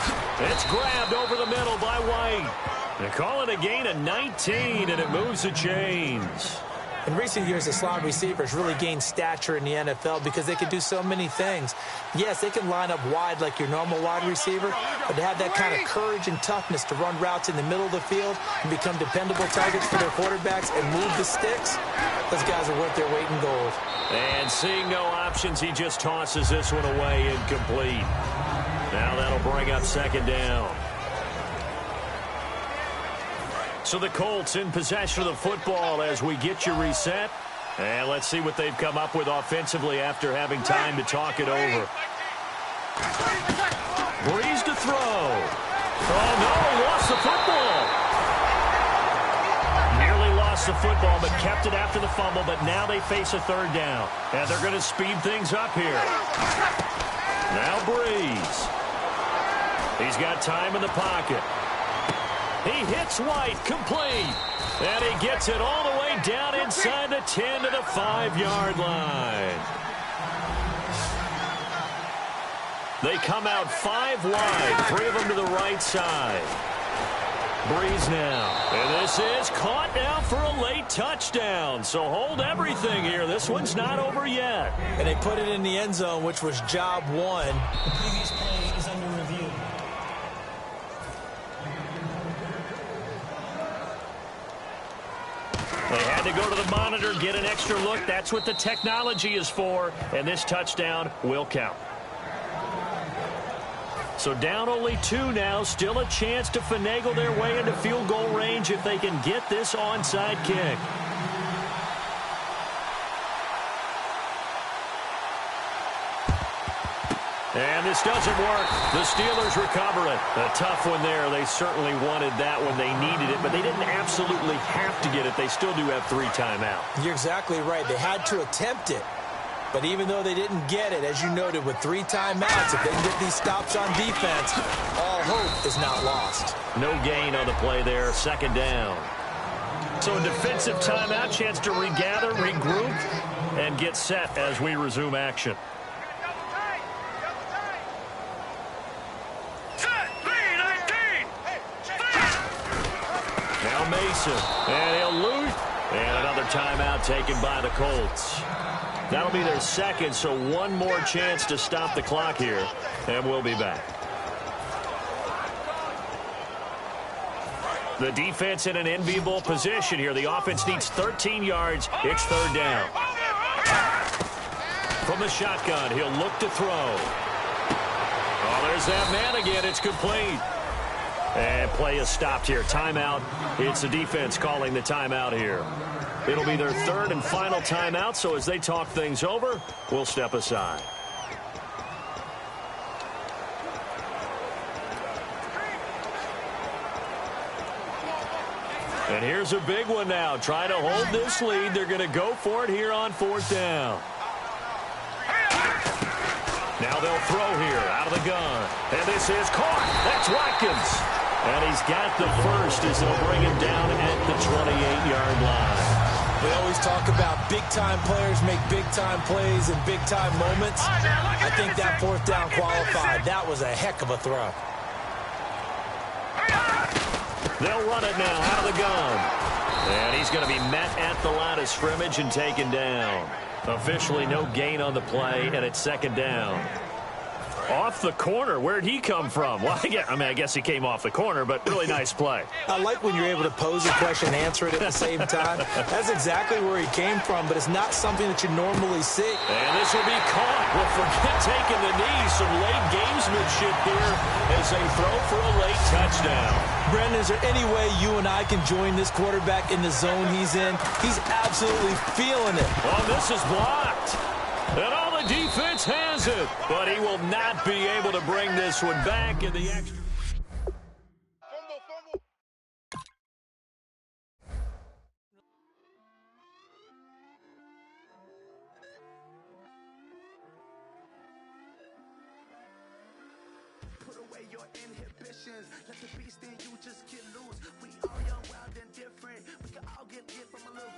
It's grabbed over the middle by White. They call it a gain of 19, and it moves the chains. In recent years, the slot receivers really gained stature in the NFL because they can do so many things. Yes, they can line up wide like your normal wide receiver, but to have that kind of courage and toughness to run routes in the middle of the field and become dependable targets for their quarterbacks and move the sticks, those guys are worth their weight in gold. And seeing no options, he just tosses this one away incomplete. Now that'll bring up 2nd down. So the Colts in possession of the football as we get you reset. And let's see what they've come up with offensively after having time to talk it over. Breeze to throw. Oh, no, lost the football. Nearly lost the football, but kept it after the fumble. But now they face a 3rd down. And they're going to speed things up here. Now Breeze. He's got time in the pocket. He hits White, complete. And he gets it all the way down inside the 10 to the 5-yard line. They come out 5 wide, 3 of them to the right side. Breeze now. And this is caught now for a late touchdown. So hold everything here. This one's not over yet. And they put it in the end zone, which was job 1. The previous play is under review. They had to go to the monitor, get an extra look. That's what the technology is for. And this touchdown will count. So down only 2 now. Still a chance to finagle their way into field goal range if they can get this onside kick. And this doesn't work. The Steelers recover it. A tough one there. They certainly wanted that when they needed it, but they didn't absolutely have to get it. They still do have 3 timeouts. You're exactly right. They had to attempt it. But even though they didn't get it, as you noted, with 3 timeouts, if they can get these stops on defense, all hope is not lost. No gain on the play there. 2nd down. So a defensive timeout, chance to regather, regroup, and get set as we resume action. Now Mason, and he'll lose. And another timeout taken by the Colts. That'll be their 2nd, so 1 more chance to stop the clock here, and we'll be back. The defense in an enviable position here. The offense needs 13 yards. It's 3rd down. From the shotgun, he'll look to throw. Oh, there's that man again. It's complete. And play is stopped here. Timeout. It's the defense calling the timeout here. It'll be their third and final timeout, so as they talk things over, we'll step aside. And here's a big one now. Trying to hold this lead. They're going to go for it here on fourth down. Now they'll throw here out of the gun. And this is caught. That's Watkins. And he's got the first as they'll bring him down at the 28-yard line. We always talk about big-time players make big-time plays in big-time moments. I think that fourth down qualified. That was a heck of a throw. They'll run it now out of the gun. And he's going to be met at the line of scrimmage and taken down. Officially no gain on the play, and it's second down. Off the corner. Where'd he come from? Well, I guess he came off the corner, but really nice play. I like when you're able to pose a question and answer it at the same time. That's exactly where he came from, but it's not something that you normally see. And this will be caught. Well, forget taking the knee. Some late gamesmanship here as they throw for a late touchdown. Brendan, is there any way you and I can join this quarterback in the zone he's in? He's absolutely feeling it. Well, this is blocked. And all the defense has it. But he will not be able to bring this one back in the extra. Put away your inhibitions. Let the beast in you just get loose. We all young, wild, and different. We can all get from a little.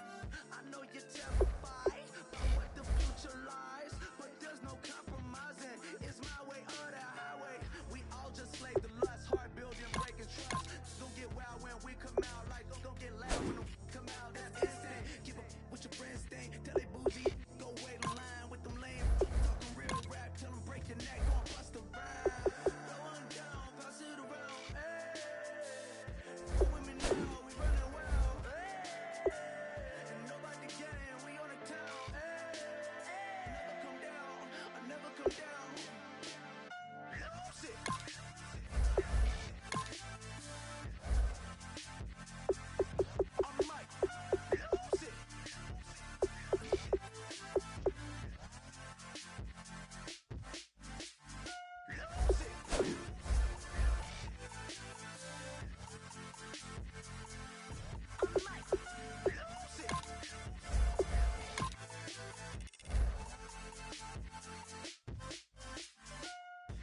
I know you're terrified by what the future lies, but there's no compromising. It's my way or the highway. We all just slave the lust, hard building, breaking trust. Don't get wild when we come out, like don't get loud when we come out. That's instant. Give up what your friends think. Tell they bougie, go wait in line with them lame. Talking real rap, tell them break your neck, gon' bust a rhyme.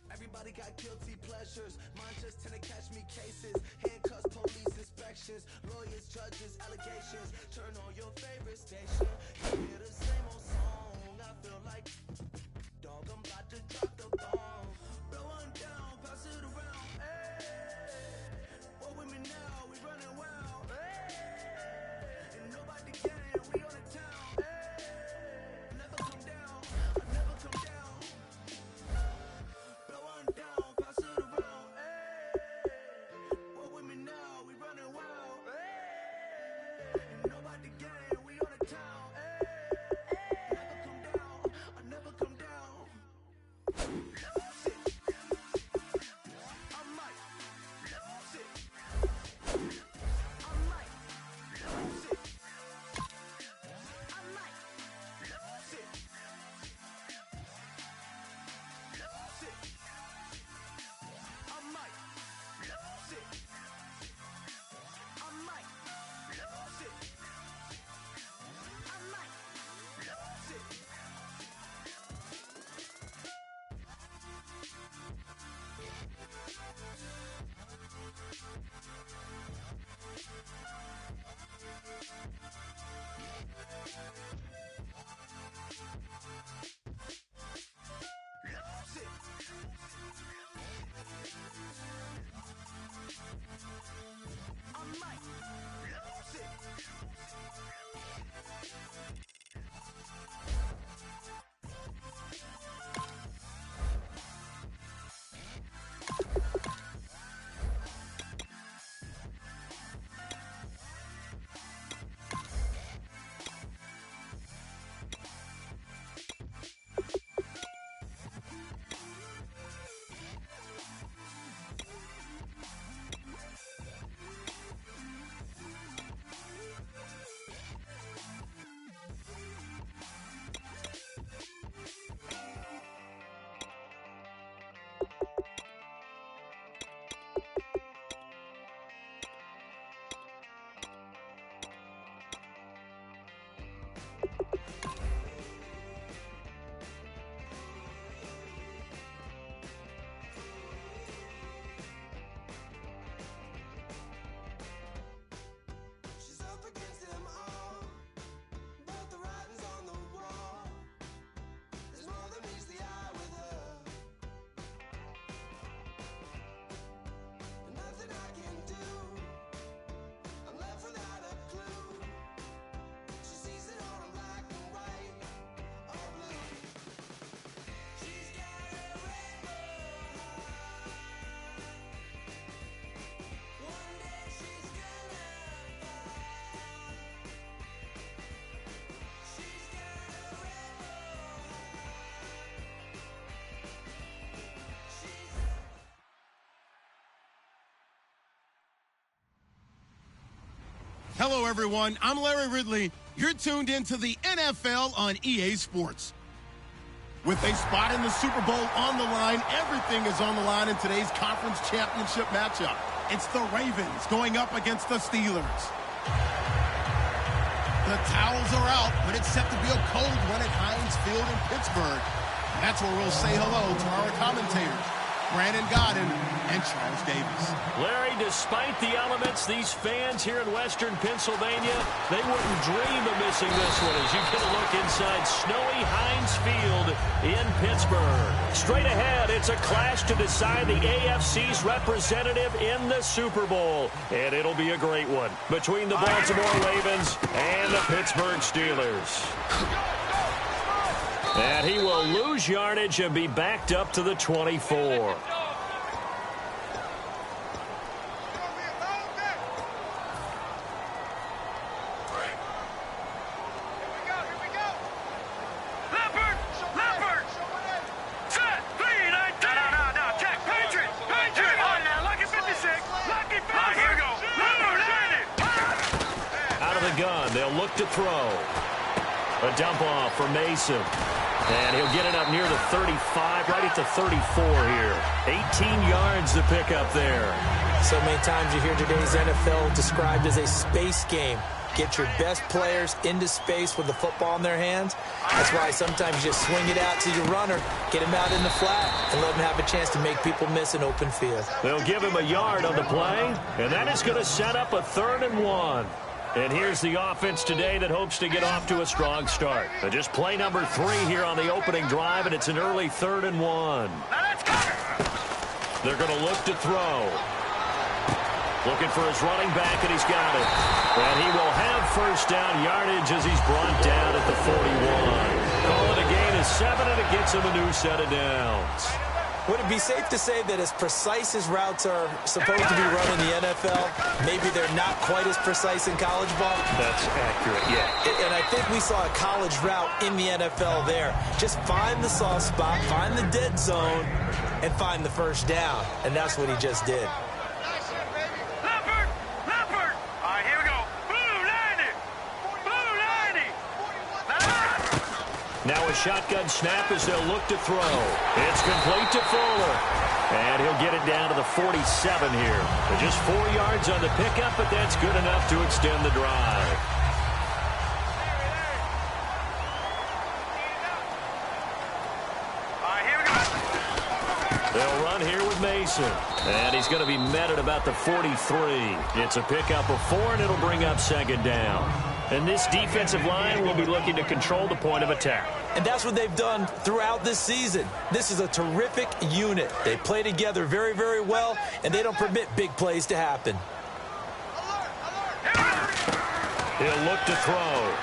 Everybody got guilty pleasures. Mine just tend to catch me cases. Handcuffs, police inspections, lawyers, judges, allegations. Turn on your favorite station. You hear the same old song. I feel like dog, I'm about to drop the bomb. Blow one down, pass it around. Hey, what with me now? We running wild. Hey, and nobody can. We on the town. Hey, never come down. I never come down. Blow one down, pass it around. Hey, what with me now? We running wild. Hey, and nobody can. We on the town. Hello, everyone. I'm Larry Ridley. You're tuned into the NFL on EA Sports. With a spot in the Super Bowl on the line, everything is on the line in today's conference championship matchup. It's the Ravens going up against the Steelers. The towels are out, but it's set to be a cold one at Heinz Field in Pittsburgh. And that's where we'll say hello to our commentators, Brandon Godden and Charles Davis. Larry, despite the elements, these fans here in western Pennsylvania, they wouldn't dream of missing this one as you get a look inside snowy Heinz Field in Pittsburgh. Straight ahead, it's a clash to decide the AFC's representative in the Super Bowl. And it'll be a great one between the Baltimore Ravens and the Pittsburgh Steelers. And he will lose yardage and be backed up to the 24. Gun. They'll look to throw. A dump off for Mason. And he'll get it up near the 35, right at the 34 here. 18 yards to pick up there. So many times you hear today's NFL described as a space game. Get your best players into space with the football in their hands. That's why sometimes you just swing it out to your runner, get him out in the flat, and let him have a chance to make people miss an open field. They'll give him a yard on the play, and that is going to set up a 3rd and 1. And here's the offense today that hopes to get off to a strong start. Just play number 3 here on the opening drive, and it's an early 3rd and 1. They're going to look to throw. Looking for his running back, and he's got it. And he will have first down yardage as he's brought down at the 41. Call it a gain of 7, and it gets him a new set of downs. Would it be safe to say that as precise as routes are supposed to be run in the NFL, maybe they're not quite as precise in college ball? That's accurate, yeah. And I think we saw a college route in the NFL there. Just find the soft spot, find the dead zone, and find the first down. And that's what he just did. Now a shotgun snap as they'll look to throw. It's complete to Fuller. And he'll get it down to the 47 here. Just 4 yards on the pickup, but that's good enough to extend the drive. They'll run here with Mason. And he's going to be met at about the 43. It's a pickup of 4, and it'll bring up 2nd down. And this defensive line will be looking to control the point of attack. And that's what they've done throughout this season. This is a terrific unit. They play together very, very well, and they don't permit big plays to happen. He'll look to throw.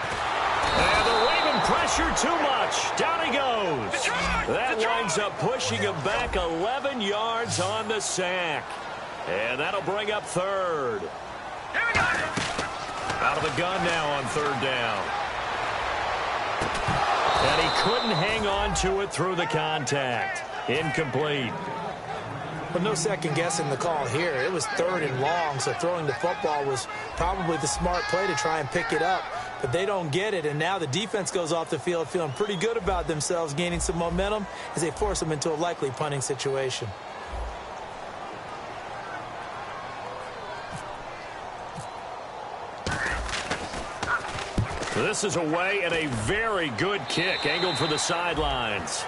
And the Raven pressure too much. Down he goes. That winds up pushing him back 11 yards on the sack. And that'll bring up 3rd. Out of the gun now on 3rd down. And he couldn't hang on to it through the contact. Incomplete. But no second guessing the call here. It was 3rd and long, so throwing the football was probably the smart play to try and pick it up. But they don't get it, and now the defense goes off the field feeling pretty good about themselves, gaining some momentum as they force them into a likely punting situation. This is away and a very good kick, angled for the sidelines.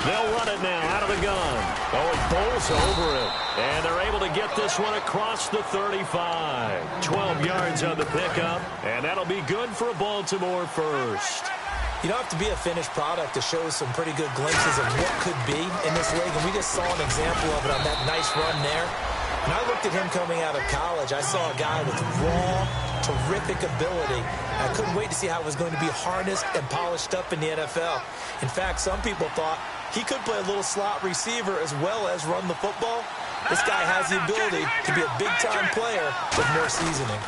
They'll run it now out of the gun. Oh, it bowls over it. And they're able to get this one across the 35. 12 yards on the pickup. And that'll be good for a Baltimore first. You don't have to be a finished product to show some pretty good glimpses of what could be in this league. And we just saw an example of it on that nice run there. When I looked at him coming out of college, I saw a guy with raw, terrific ability. I couldn't wait to see how it was going to be harnessed and polished up in the NFL. In fact, some people thought he could play a little slot receiver as well as run the football. This guy has the ability to be a big-time player with more seasoning.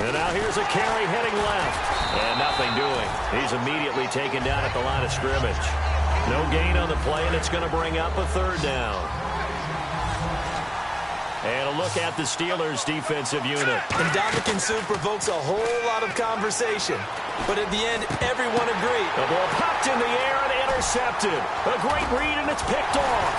And now here's a carry heading left. And nothing doing. He's immediately taken down at the line of scrimmage. No gain on the play, and it's going to bring up a third down. And a look at the Steelers' defensive unit. And Dominican Sue provokes a whole lot of conversation. But at the end, everyone agreed. The ball popped in the air and intercepted. A great read, and it's picked off.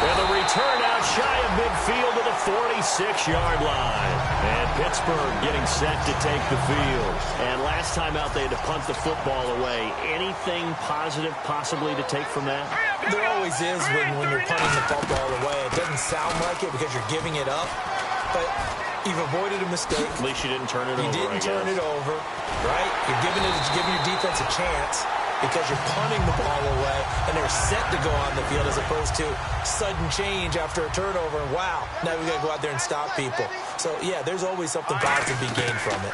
And the return out shy of midfield to the 46-yard line. And Pittsburgh getting set to take the field. And last time out, they had to punt the football away. Anything positive possibly to take from that? There always is when you're punting the football away. It doesn't sound like it because you're giving it up. But you've avoided a mistake. At least you didn't turn it over. You didn't turn it over, right? You're giving your defense a chance because you're punting the ball away, and they're set to go on the field as opposed to sudden change after a turnover. And wow, now we got to go out there and stop people. So, yeah, there's always something positive to be gained from it.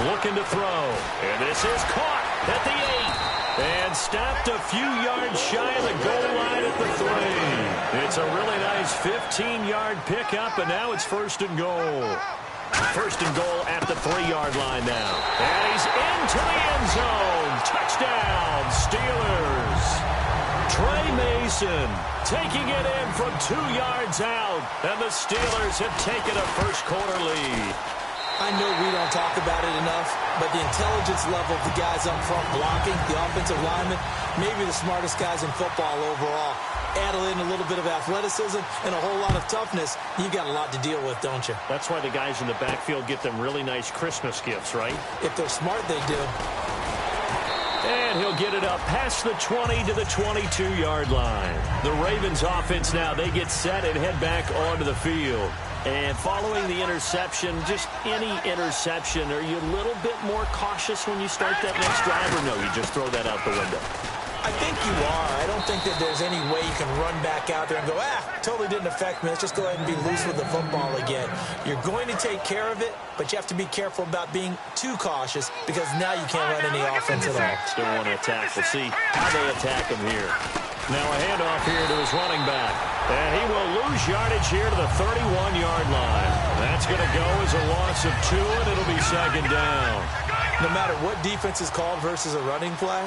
Looking to throw, and this is caught at the 8. And stopped a few yards shy of the goal line at the 3. It's a really nice 15-yard pickup, and now it's first and goal. First and goal at the 3-yard line now. And he's into the end zone. Touchdown, Steelers. Trey Mason taking it in from 2 yards out. And the Steelers have taken a first-quarter lead. I know we don't talk about it enough, but the intelligence level of the guys up front blocking, the offensive linemen, maybe the smartest guys in football overall. Add in a little bit of athleticism and a whole lot of toughness, you've got a lot to deal with, don't you? That's why the guys in the backfield get them really nice Christmas gifts, right? If they're smart, they do. And he'll get it up past the 20 to the 22-yard line. The Ravens offense now, they get set and head back onto the field. And following the interception, just any interception, are you a little bit more cautious when you start that next drive, or no, you just throw that out the window? I think you are. I don't think that there's any way you can run back out there and go, totally didn't affect me. Let's just go ahead and be loose with the football again. You're going to take care of it, but you have to be careful about being too cautious because now you can't run any offense at all. Still want to attack. We'll see how they attack him here. Now a handoff here to his running back. And he will lose yardage here to the 31-yard line. That's going to go as a loss of 2, and it'll be second down. No matter what defense is called versus a running play,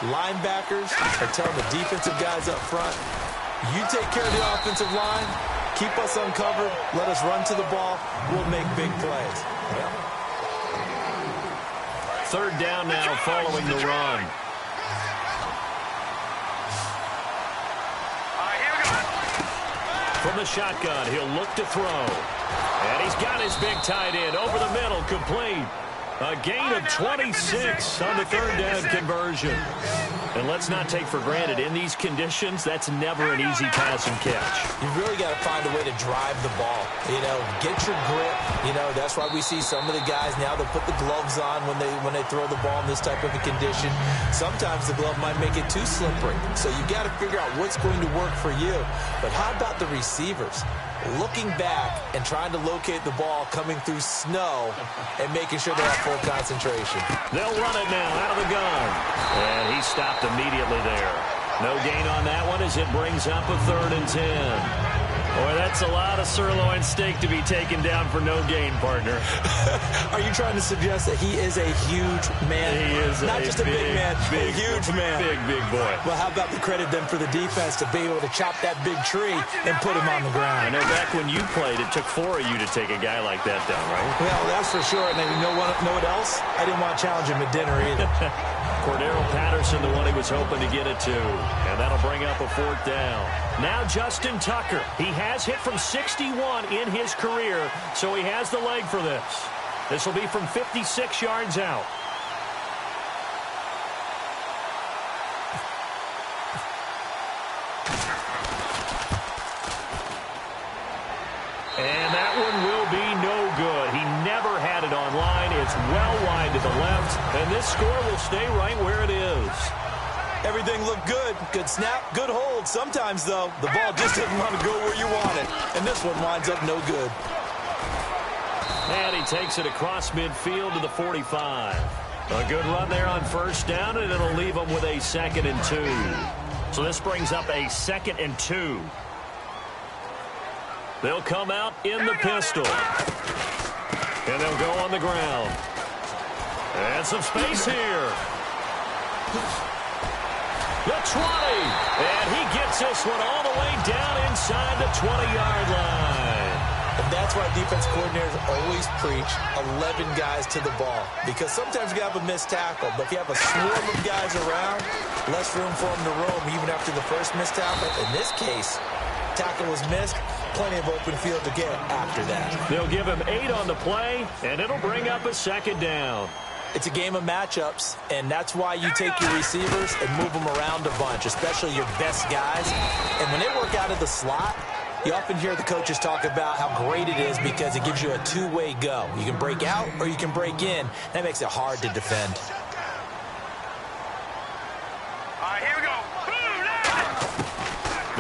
linebackers are telling the defensive guys up front, you take care of the offensive line, keep us uncovered, let us run to the ball, we'll make big plays. Third down now following the run. From the shotgun, he'll look to throw. And he's got his big tight end over the middle, complete. A gain of 26 on the third down conversion. And let's not take for granted, in these conditions, that's never an easy pass and catch. You really got to find a way to drive the ball. Get your grip. That's why we see some of the guys now that put the gloves on when they throw the ball in this type of a condition. Sometimes the glove might make it too slippery. So you got to figure out what's going to work for you. But how about the receivers? Looking back and trying to locate the ball coming through snow and making sure they have full concentration. They'll run it now out of the gun. And he stopped immediately there. No gain on that one as it brings up a 3rd and 10. Boy, that's a lot of sirloin steak to be taken down for no gain, partner. Are you trying to suggest that he is a huge man? He is not just a big man, a huge man. Big boy. Well, how about the credit then for the defense to be able to chop that big tree and put him on the ground? I know back when you played, it took 4 of you to take a guy like that down, right? Well, that's for sure. And then you know what else? I didn't want to challenge him at dinner either. Cordero Patterson, the one he was hoping to get it to. And that'll bring up a 4th down. Now Justin Tucker. He has hit from 61 in his career, so he has the leg for this. This will be from 56 yards out. And that one will be no good. He never had it on line. It's well wide to the left, and this score will stay right where it is. Everything looked good. Good snap, good hold. Sometimes, though, the ball just doesn't want to go where you want it. And this one winds up no good. And he takes it across midfield to the 45. A good run there on first down, and it'll leave him with a 2nd and 2. So this brings up a 2nd and 2. They'll come out in the pistol. And they'll go on the ground. And some space here. The 20. And he gets this one all the way down inside the 20-yard line. And that's why defense coordinators always preach 11 guys to the ball. Because sometimes you have a missed tackle, but if you have a swarm of guys around, less room for them to roam even after the first missed tackle. In this case, tackle was missed, plenty of open field to get after that. They'll give him 8 on the play, and it'll bring up a second down. It's a game of matchups, and that's why you take your receivers and move them around a bunch, especially your best guys. And when they work out of the slot, you often hear the coaches talk about how great it is because it gives you a two-way go. You can break out or you can break in. That makes it hard to defend. All right, here we go.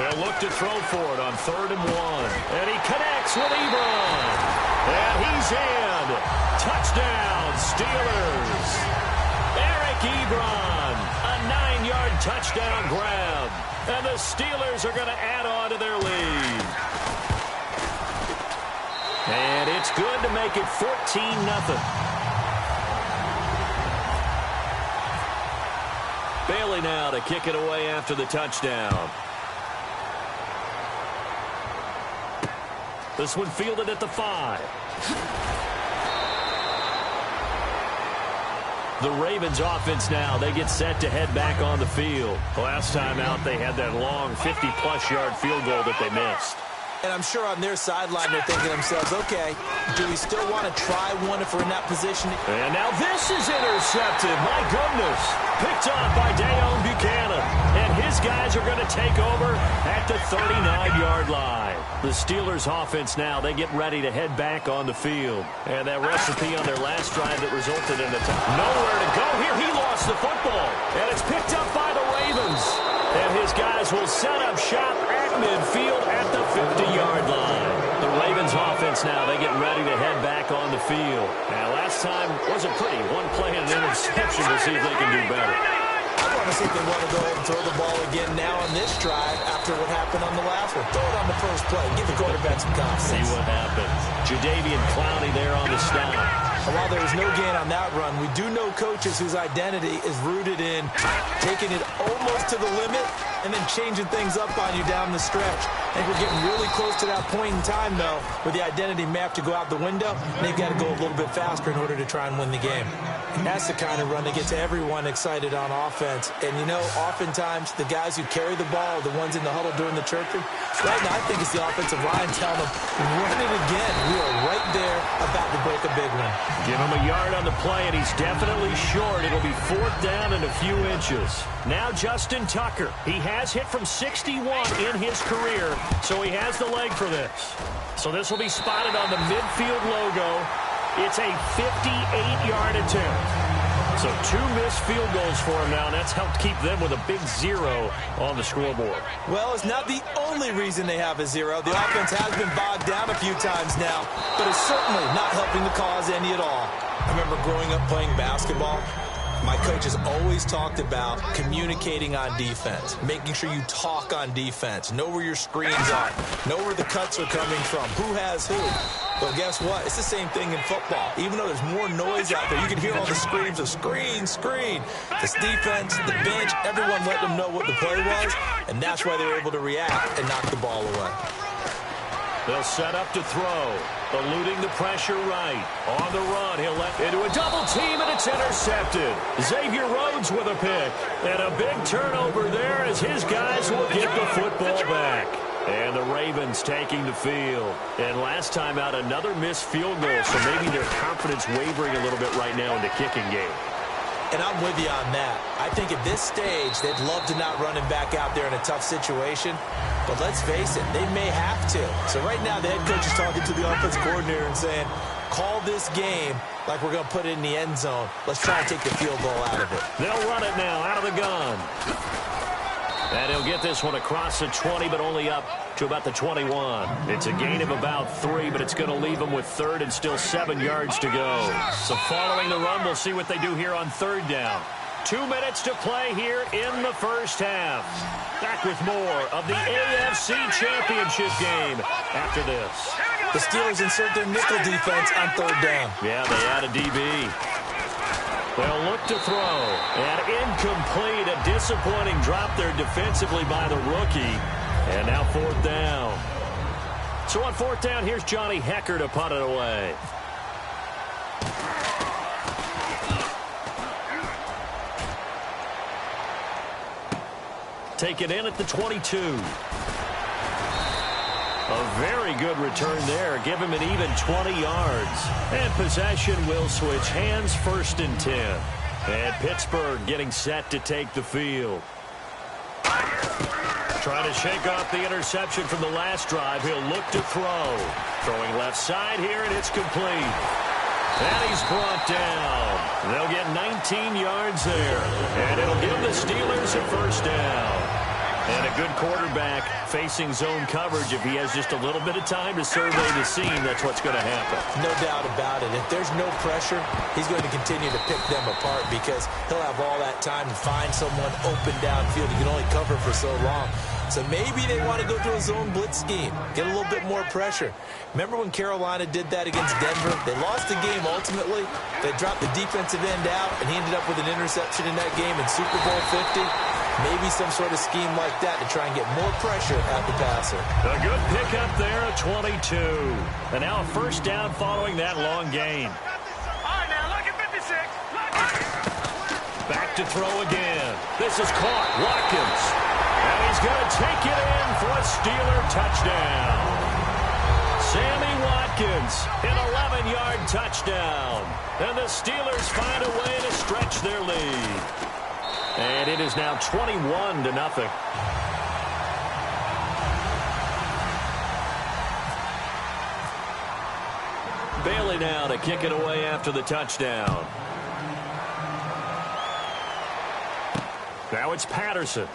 They'll look to throw for it on 3rd and 1. And he connects with Ebron. And he's in. Touchdown, Steelers. Eric Ebron, a 9-yard touchdown grab. And the Steelers are going to add on to their lead. And it's good to make it 14-0. Bailey now to kick it away after the touchdown. This one fielded at the 5. The Ravens offense now, they get set to head back on the field. Last time out, they had that long 50-plus yard field goal that they missed. And I'm sure on their sideline, they're thinking to themselves, okay, do we still want to try one if we're in that position? And now this is intercepted. My goodness. Picked off by Dayon Buchanan. And his guys are going to take over at the 39-yard line. The Steelers offense now, they get ready to head back on the field. And that recipe on their last drive that resulted in a nowhere to go here. He lost the football. And it's picked up by the Ravens. And his guys will set up shop at midfield at the 50-yard line. The Ravens offense now, they get ready to head back on the field. Now, last time wasn't pretty. One play and an interception to see if they can do better. I want to see if they want to go ahead and throw the ball again now on this drive after what happened on the last one. Throw it on the first play. Give the quarterback some confidence. See what happens. Jadeveon Clowney there on the stop. And while there was no gain on that run, we do know coaches whose identity is rooted in taking it almost to the limit and then changing things up on you down the stretch. I think we're getting really close to that point in time, though, where the identity may have to go out the window, and they've got to go a little bit faster in order to try and win the game. And that's the kind of run that gets everyone excited on offense. And, you know, oftentimes the guys who carry the ball are the ones in the huddle during the chirping. Right now, I think it's the offensive line telling them, run it again. We are right there about to break a big one. Give him a yard on the play, and he's definitely short. It'll be 4th down and a few inches. Now Justin Tucker. He has hit from 61 in his career, so he has the leg for this. So this will be spotted on the midfield logo. It's a 58-yard attempt. So 2 missed field goals for him now, and that's helped keep them with a big 0 on the scoreboard. Well, it's not the only reason they have a 0. The offense has been bogged down a few times now, but it's certainly not helping the cause any at all. I remember growing up playing basketball. My coaches always talked about communicating on defense, making sure you talk on defense, know where your screens are, know where the cuts are coming from, who has who. Well, guess what? It's the same thing in football. Even though there's more noise out there, you can hear all the screams of screen, screen. This defense, the bench, everyone let them know what the play was, and that's why they were able to react and knock the ball away. They'll set up to throw. Eluding the pressure right. On the run, he'll let into a double team, and it's intercepted. Xavier Rhodes with a pick. And a big turnover there as his guys will get the football back. And the Ravens taking the field. And last time out, another missed field goal, so maybe their confidence wavering a little bit right now in the kicking game. And I'm with you on that. I think at this stage, they'd love to not run him back out there in a tough situation. But let's face it, they may have to. So right now, the head coach is talking to the offensive coordinator and saying, call this game like we're going to put it in the end zone. Let's try and take the field goal out of it. They'll run it now out of the gun. And he'll get this one across the 20, but only up to about the 21. It's a gain of about 3, but it's going to leave them with 3rd and still 7 yards to go. So following the run, we'll see what they do here on 3rd down. 2 minutes to play here in the first half. Back with more of the AFC Championship game after this. The Steelers insert their nickel defense on third down. Yeah, they add a DB. They'll look to throw. And incomplete. A disappointing drop there defensively by the rookie. And now fourth down. So on fourth down, here's Johnny Hecker to punt it away. Take it in at the 22. A very good return there. Give him an even 20 yards. And possession will switch hands, 1st and 10. And Pittsburgh getting set to take the field. Trying to shake off the interception from the last drive. He'll look to throw. Throwing left side here, and it's complete. And he's brought down. They'll get 19 yards there. And it'll give the Steelers a first down. And a good quarterback facing zone coverage. If he has just a little bit of time to survey the scene, that's what's going to happen. No doubt about it. If there's no pressure, he's going to continue to pick them apart because he'll have all that time to find someone open downfield. He can only cover for so long. So maybe they want to go to a zone blitz scheme, get a little bit more pressure. Remember when Carolina did that against Denver? They lost the game ultimately. They dropped the defensive end out, and he ended up with an interception in that game in Super Bowl 50. Maybe some sort of scheme like that to try and get more pressure at the passer. A good pickup there at 22. And now a first down following that long gain. All right, now look at 56. Back to throw again. This is caught. Watkins. And he's going to take it in for a Steeler touchdown. Sammy Watkins, an 11-yard touchdown. And the Steelers find a way to stretch their lead. And it is now 21-0. Bailey now to kick it away after the touchdown. Now it's Patterson.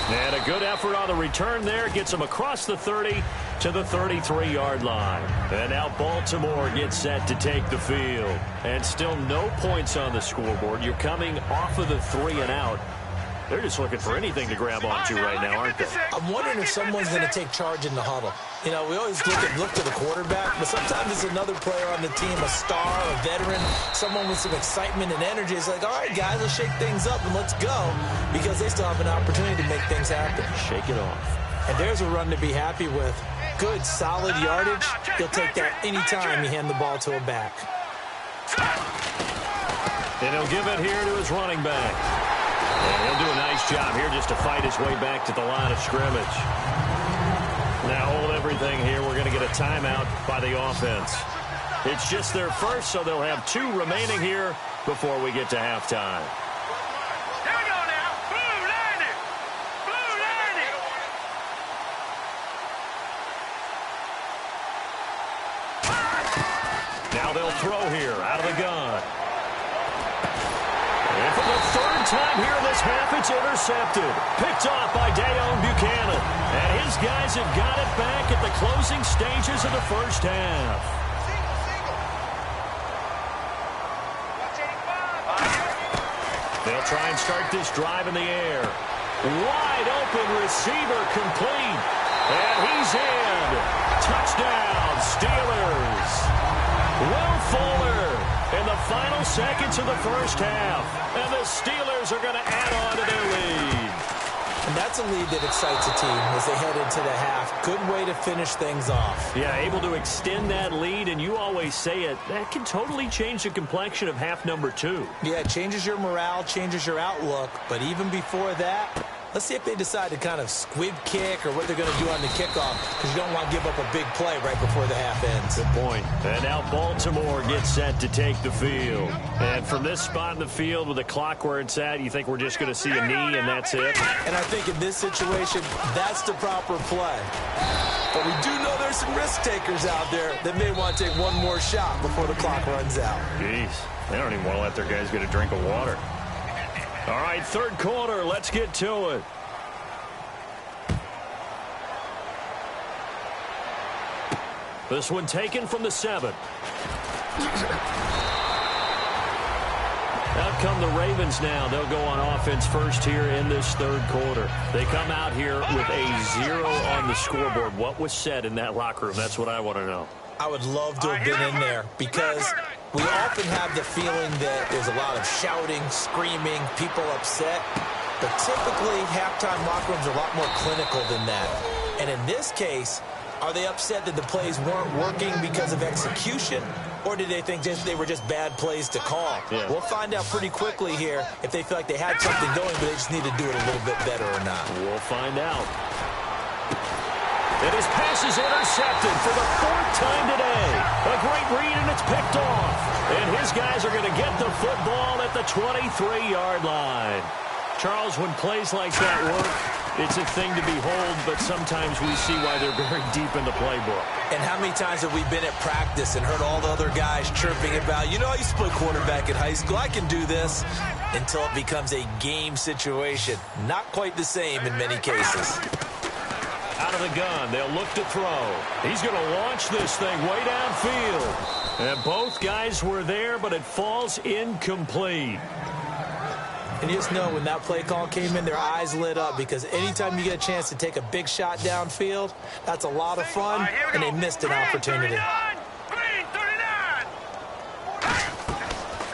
And a good effort on the return there. Gets him across the 30 to the 33-yard line. And now Baltimore gets set to take the field. And still no points on the scoreboard. You're coming off of the 3 and out. They're just looking for anything to grab onto right now, aren't they? I'm wondering if someone's going to take charge in the huddle. You know, we always look to the quarterback, but sometimes it's another player on the team, a star, a veteran, someone with some excitement and energy. It's like, all right, guys, let's shake things up and let's go, because they still have an opportunity to make things happen. Shake it off. And there's a run to be happy with. Good, solid yardage. He'll take that anytime you hand the ball to a back. And he'll give it here to his running back. And he'll do a nice job here just to fight his way back to the line of scrimmage. Now hold everything here. We're going to get a timeout by the offense. It's just their first, so they'll have 2 remaining here before we get to halftime. Here we go now. Blue landed. Blue landed. Now they'll throw here out of the gun. And for the 3rd time here this half, it's intercepted. Picked off by Dayon Buchanan. And his guys have got it back at the closing stages of the first half. They'll try and start this drive in the air. Wide open receiver complete. And he's in. Touchdown, Steelers. Will Fuller in the final seconds of the first half. And the Steelers are going to add on to their lead. And that's a lead that excites a team as they head into the half. Good way to finish things off. Yeah, able to extend that lead, and you always say it, that can totally change the complexion of half number 2. Yeah, it changes your morale, changes your outlook. But even before that, let's see if they decide to kind of squib kick or what they're going to do on the kickoff, because you don't want to give up a big play right before the half ends. Good point. And now Baltimore gets set to take the field. And from this spot in the field with the clock where it's at, you think we're just going to see a knee and that's it? And I think in this situation, that's the proper play. But we do know there's some risk takers out there that may want to take one more shot before the clock runs out. Jeez, they don't even want to let their guys get a drink of water. All right, 3rd quarter, let's get to it. This one taken from the 7. out come the Ravens now. They'll go on offense first here in this third quarter. They come out here with a 0 on the scoreboard. What was said in that locker room? That's what I want to know. I would love to have been in there because we often have the feeling that there's a lot of shouting, screaming, people upset. But typically, halftime locker rooms are a lot more clinical than that. And in this case, are they upset that the plays weren't working because of execution? Or did they think they were just bad plays to call? Yeah. We'll find out pretty quickly here if they feel like they had something going, but they just need to do it a little bit better or not. We'll find out. And his pass is intercepted for the 4th time today. A great read, and it's picked off. And his guys are going to get the football at the 23-yard line. Charles, when plays like that work, it's a thing to behold, but sometimes we see why they're very deep in the playbook. And how many times have we been at practice and heard all the other guys chirping about, you know, I used to play quarterback in high school, I can do this, until it becomes a game situation. Not quite the same in many cases. Out of the gun, they'll look to throw. He's going to launch this thing way downfield. And both guys were there, but it falls incomplete. And you just know when that play call came in, their eyes lit up because anytime you get a chance to take a big shot downfield, that's a lot of fun, and they missed an opportunity.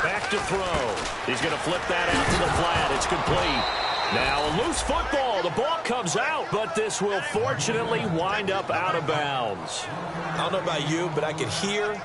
Back to throw. He's going to flip that out to the flat. It's complete. Now a loose football. The ball comes out, but this will fortunately wind up out of bounds. I don't know about you, but I could hear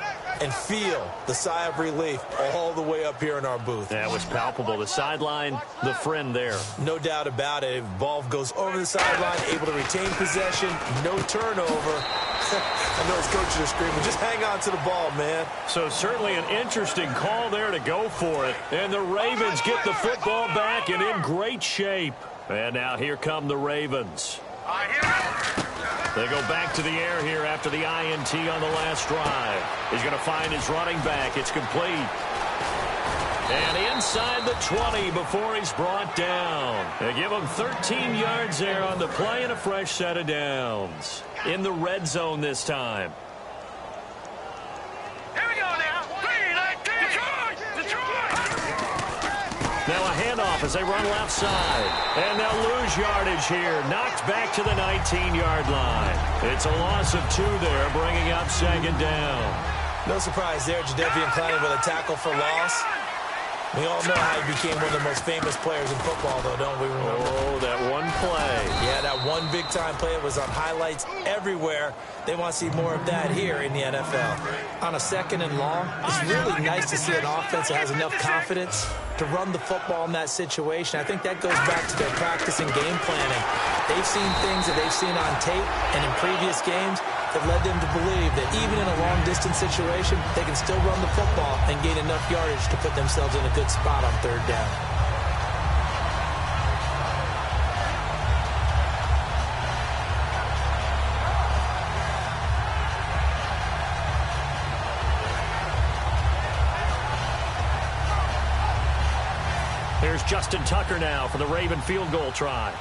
and feel the sigh of relief all the way up here in our booth. That was palpable. The sideline, the friend there. No doubt about it. Ball goes over the sideline, able to retain possession, no turnover. I know his coaches are screaming, just hang on to the ball, man. So certainly an interesting call there to go for it. And the Ravens get the football back and in great shape. And now here come the Ravens. They go back to the air here after the INT on the last drive. He's going to find his running back. It's complete. And inside the 20 before he's brought down. They give him 13 yards there on the play and a fresh set of downs. In the red zone this time. Here we go now. Detroit! Now a handoff as they run left side. And they'll lose yardage here. Knocked back to the 19-yard line. It's a loss of 2 there, bringing up second down. No surprise there, Jadeveon Clowney with a tackle for loss. We all know how he became one of the most famous players in football, though, don't we remember? Oh, that one play. Yeah, that one big-time play. It was on highlights everywhere. They want to see more of that here in the NFL. On a 2nd and long, it's really nice to see an offense that has enough confidence to run the football in that situation. I think that goes back to their practice and game planning. They've seen things that they've seen on tape and in previous games that led them to believe that even in a long-distance situation, they can still run the football and gain enough yardage to put themselves in a good spot on 3rd down. Here's Justin Tucker now for the Raven field goal try.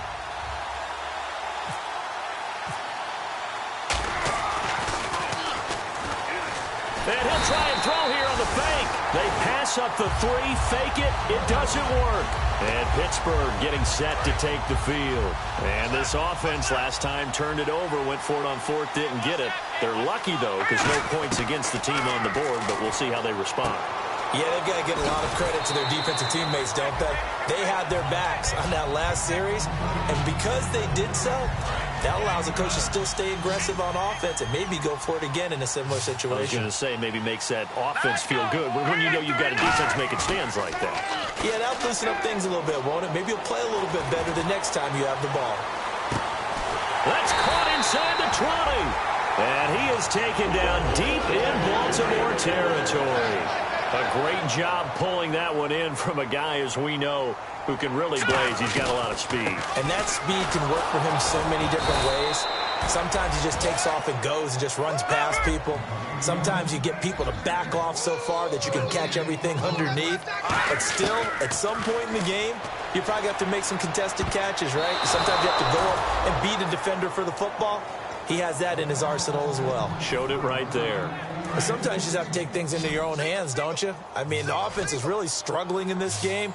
And he'll try and throw here on the fake. They pass up the 3, fake it. It doesn't work. And Pittsburgh getting set to take the field. And this offense last time turned it over, went for it on 4th, didn't get it. They're lucky, though, because no points against the team on the board, but we'll see how they respond. Yeah, they've got to give a lot of credit to their defensive teammates, don't they? They had their backs on that last series, and because they did so, that allows the coach to still stay aggressive on offense and maybe go for it again in a similar situation. I was going to say maybe makes that offense feel good when you know you've got a defense making stands like that. Yeah, that'll loosen up things a little bit, won't it? Maybe you'll play a little bit better the next time you have the ball. That's caught inside the 20. And he is taken down deep in Baltimore territory. A great job pulling that one in from a guy, as we know, who can really blaze. He's got a lot of speed. And that speed can work for him so many different ways. Sometimes he just takes off and goes and just runs past people. Sometimes you get people to back off so far that you can catch everything underneath. But still, at some point in the game, you probably have to make some contested catches, right? Sometimes you have to go up and beat a defender for the football. he has that in his arsenal as well. Showed it right there. But sometimes you just have to take things into your own hands, don't you? I mean, the offense is really struggling in this game.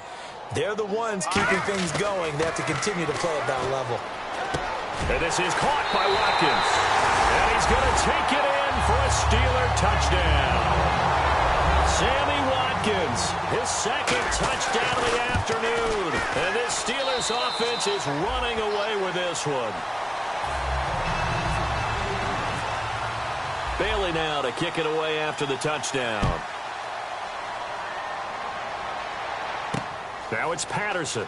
They're the ones keeping things going. They have to continue to play at that level. And this is caught by Watkins. And he's going to take it in for a Steeler touchdown. Sammy Watkins, his second touchdown of the afternoon. And this Steelers offense is running away with this one. Bailey now to kick it away after the touchdown. Now it's Patterson.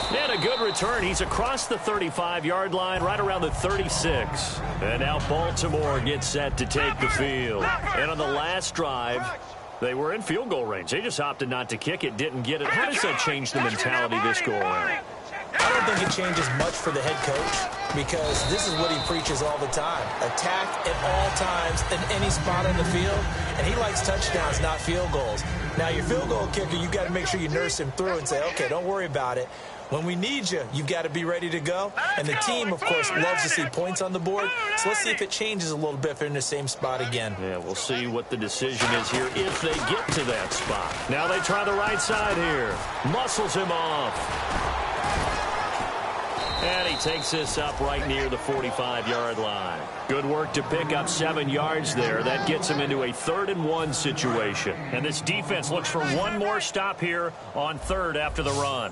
And a good return. He's across the 35-yard line, right around the 36. And now Baltimore gets set to take the field. And on the last drive, they were in field goal range. They just opted not to kick it, didn't get it. How does that change the mentality this go around? I don't think it changes much for the head coach because this is what he preaches all the time. Attack at all times in any spot on the field, and he likes touchdowns, not field goals. Now, your field goal kicker, you've got to make sure you nurse him through and say, okay, don't worry about it. When we need you, you've got to be ready to go. And the team, of course, loves to see points on the board. So let's see if it changes a little bit if they're in the same spot again. Yeah, we'll see what the decision is here if they get to that spot. Now they try the right side here. Muscles him off. And he takes this up right near the 45-yard line. Good work to pick up 7 yards there. That gets him into a 3rd-and-1 situation. And this defense looks for one more stop here on 3rd after the run.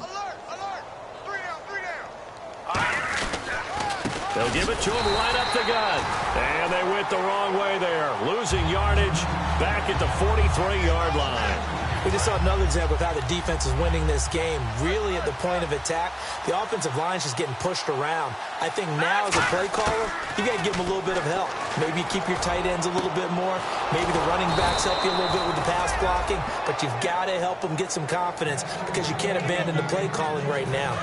They'll give it to him right up the gut. And they went the wrong way there. Losing yardage back at the 43-yard line. We just saw another example of how the defense is winning this game. Really at the point of attack, the offensive line is just getting pushed around. I think now as a play caller, you got to give them a little bit of help. Maybe you keep your tight ends a little bit more. Maybe the running backs help you a little bit with the pass blocking. But you've got to help them get some confidence because you can't abandon the play calling right now.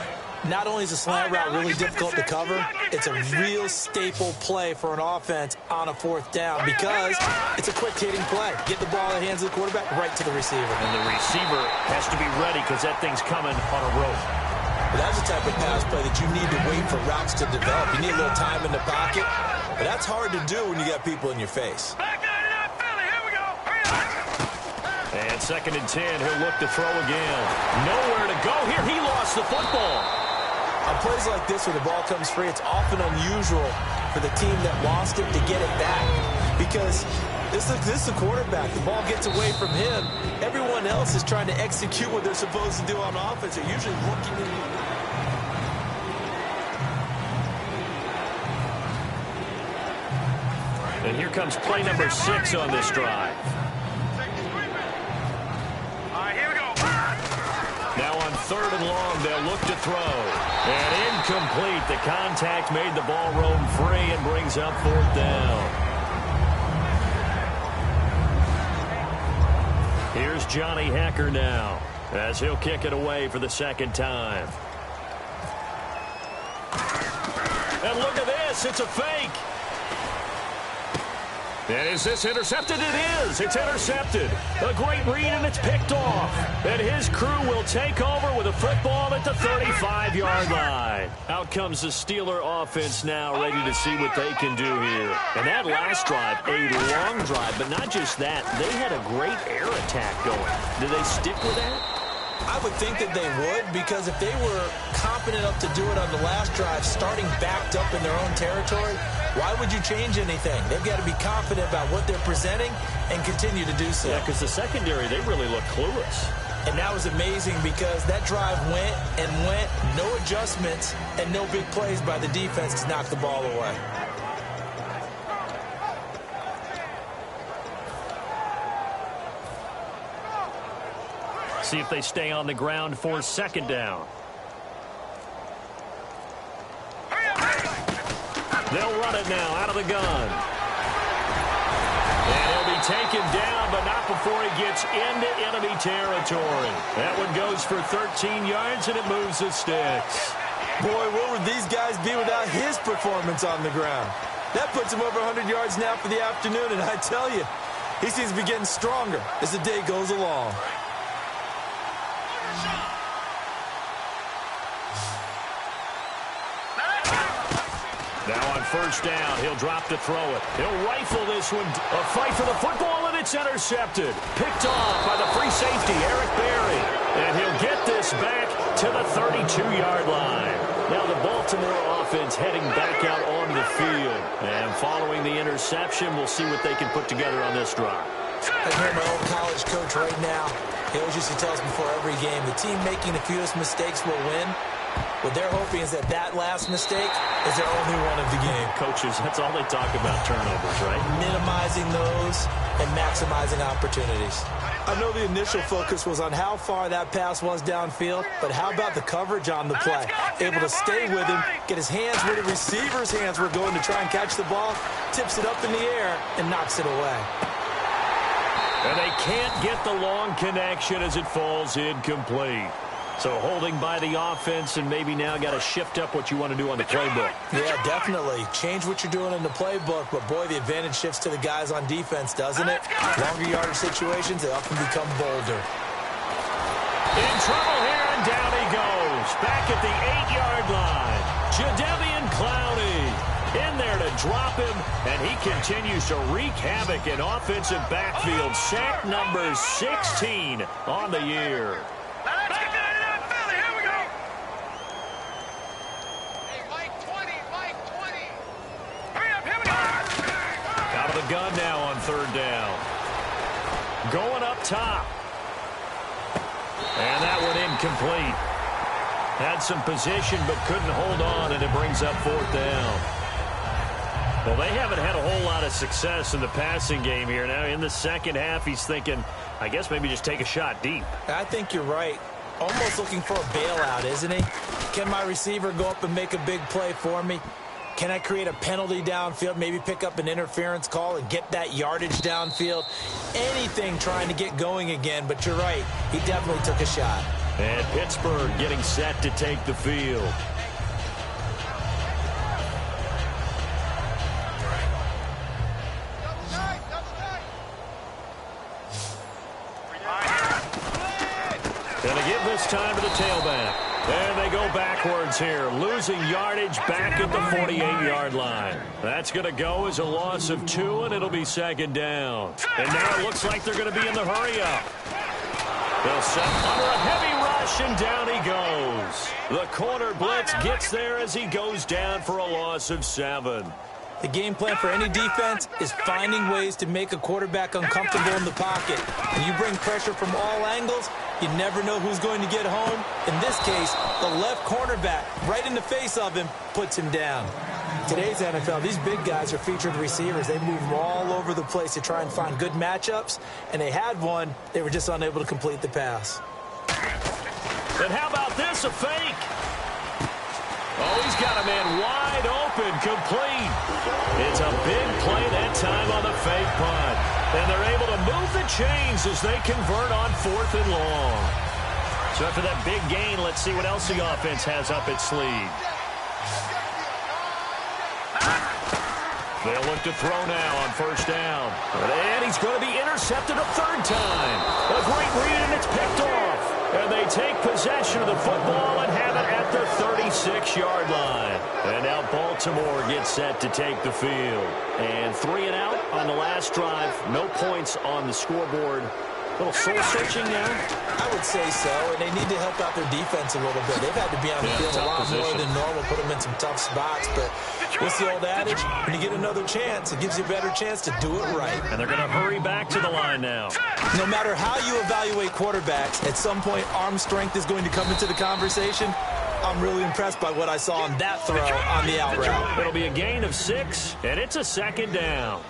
Not only is a slant route really difficult to cover, it's a real staple play for an offense on a 4th down because it's a quick hitting play. Get the ball in the hands of the quarterback right to the receiver. And the receiver has to be ready because that thing's coming on a rope. That's the type of pass play that you need to wait for routes to develop. You need a little time in the pocket, but that's hard to do when you got people in your face. And 2nd and 10, he'll look to throw again. Nowhere to go here. He lost the football. On plays like this where the ball comes free, it's often unusual for the team that lost it to get it back because this is the quarterback. The ball gets away from him. Everyone else is trying to execute what they're supposed to do on offense. They're usually looking in. And here comes play number 6 on this drive. Now on 3rd and long, they'll look to throw. And incomplete. The contact made the ball roam free and brings up 4th down. Here's Johnny Hecker now as he'll kick it away for the 2nd time. And look at this. It's a fake. And is this intercepted? It is. It's intercepted. A great read, and it's picked off. And his crew will take over with a football at the 35-yard line. Out comes the Steeler offense now, ready to see what they can do here. And that last drive, a long drive, but not just that. They had a great air attack going. Do they stick with that? I would think that they would because if they were confident enough to do it on the last drive, starting backed up in their own territory, why would you change anything? They've got to be confident about what they're presenting and continue to do so. Yeah, because the secondary, they really look clueless. And that was amazing because that drive went and went, no adjustments and no big plays by the defense to knock the ball away. See if they stay on the ground for 2nd down. They'll run it now out of the gun. And he'll be taken down, but not before he gets into enemy territory. That one goes for 13 yards, and it moves the sticks. Boy, what would these guys be without his performance on the ground? That puts him over 100 yards now for the afternoon, and I tell you, he seems to be getting stronger as the day goes along. Now on first down, he'll drop to throw it. He'll rifle this one. A fight for the football, and it's intercepted. Picked off by the free safety, Eric Berry. And he'll get this back to the 32-yard line. Now the Baltimore offense heading back out onto the field. And following the interception, we'll see what they can put together on this drive. I hear my old college coach right now. He always used to tell us before every game, the team making the fewest mistakes will win. What they're hoping is that last mistake is their only one of the game. Coaches, that's all they talk about, turnovers, right? Minimizing those and maximizing opportunities. I know the initial focus was on how far that pass was downfield, but how about the coverage on the play? Able to stay with him, get his hands where the receiver's hands were going to try and catch the ball, tips it up in the air, and knocks it away. And they can't get the long connection as it falls incomplete. So holding by the offense, and maybe now got to shift up what you want to do on the playbook. Yeah, definitely. Change what you're doing in the playbook, but boy, the advantage shifts to the guys on defense, doesn't it? Longer yardage situations, they often become bolder. In trouble here, and down he goes. Back at the 8-yard line. Jadeveon Clowney in there to drop him, and he continues to wreak havoc in offensive backfield. Sack number 16 on the year. Gun now on third down. Going up top. And that one incomplete. Had some position but couldn't hold on, and it brings up fourth down. Well, they haven't had a whole lot of success in the passing game here. Now in the second half, he's thinking, I guess maybe just take a shot deep. I think you're right. Almost looking for a bailout, isn't he? Can my receiver go up and make a big play for me? Can I create a penalty downfield, maybe pick up an interference call and get that yardage downfield? Anything trying to get going again, but you're right. He definitely took a shot. And Pittsburgh getting set to take the field. Gonna give this time to the tailback. And they go backwards here, losing yardage back at the 48-yard line. That's going to go as a loss of 2, and it'll be second down. And now it looks like they're going to be in the hurry-up. They'll set under a heavy rush, and down he goes. The corner blitz gets there as he goes down for a loss of 7. The game plan for any defense is finding ways to make a quarterback uncomfortable in the pocket. When you bring pressure from all angles, you never know who's going to get home. In this case, the left cornerback, right in the face of him, puts him down. Today's NFL, these big guys are featured receivers. They move all over the place to try and find good matchups, and they had one. They were just unable to complete the pass. And how about this, a fake? Oh, he's got a man wide open, complete. It's a big play that time on the fake punt. And they're able to move the chains as they convert on 4th and long. So after that big gain, let's see what else the offense has up its sleeve. They'll look to throw now on first down. And he's going to be intercepted a third time. A great read, and it's picked off. And they take possession of the football and have it at the 36-yard line. And now Baltimore gets set to take the field. And 3 and out on the last drive. No points on the scoreboard. A little soul-searching now? I would say so, and they need to help out their defense a little bit. They've had to be on the field a lot more than normal, put them in some tough spots. But what's the old adage? When you get another chance, it gives you a better chance to do it right. And they're going to hurry back to the line now. No matter how you evaluate quarterbacks, at some point arm strength is going to come into the conversation. I'm really impressed by what I saw on that throw on the out route. It'll be a gain of 6, and it's a second down.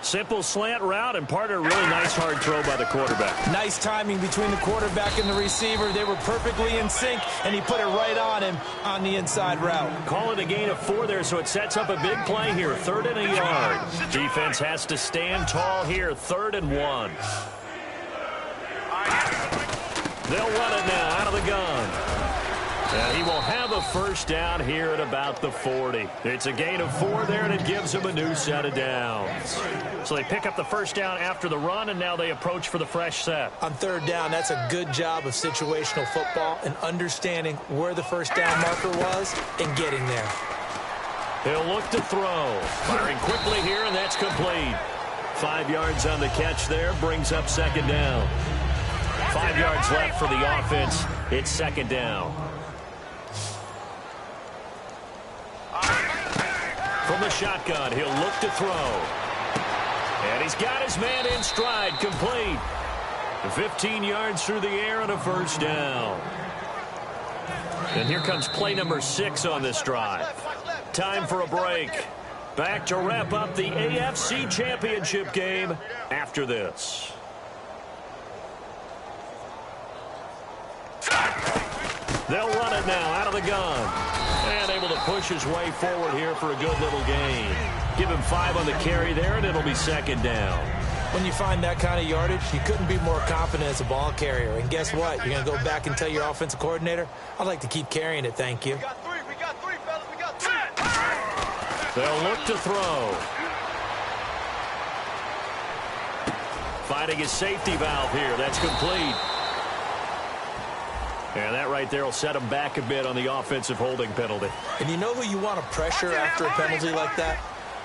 Simple slant route, and part of a really nice hard throw by the quarterback. Nice timing between the quarterback and the receiver. They were perfectly in sync, and he put it right on him on the inside route. Call it a gain of 4 there, so it sets up a big play here. 3rd and a yard. Defense has to stand tall here. 3rd and 1. They'll run it now out of the gun. And he will have a first down here at about the 40. It's a gain of 4 there, and it gives him a new set of downs. So they pick up the first down after the run, and now they approach for the fresh set. On 3rd down, that's a good job of situational football and understanding where the first down marker was and getting there. He'll look to throw. Firing quickly here, and that's complete. 5 yards on the catch there, brings up second down. 5 yards left for the offense. It's second down. From the shotgun, he'll look to throw. And he's got his man in stride, complete. 15 yards through the air and a first down. And here comes play number 6 on this drive. Time for a break. Back to wrap up the AFC Championship game after this. They'll run it now out of the gun. And able to push his way forward here for a good little gain. Give him 5 on the carry there, and it'll be second down. When you find that kind of yardage, you couldn't be more confident as a ball carrier. And guess what? You're going to go back and tell your offensive coordinator, I'd like to keep carrying it, thank you. We got three, fellas. We got 3. They'll look to throw. Finding his safety valve here. That's complete. And that right there will set him back a bit on the offensive holding penalty. And you know who you want to pressure after a penalty like that?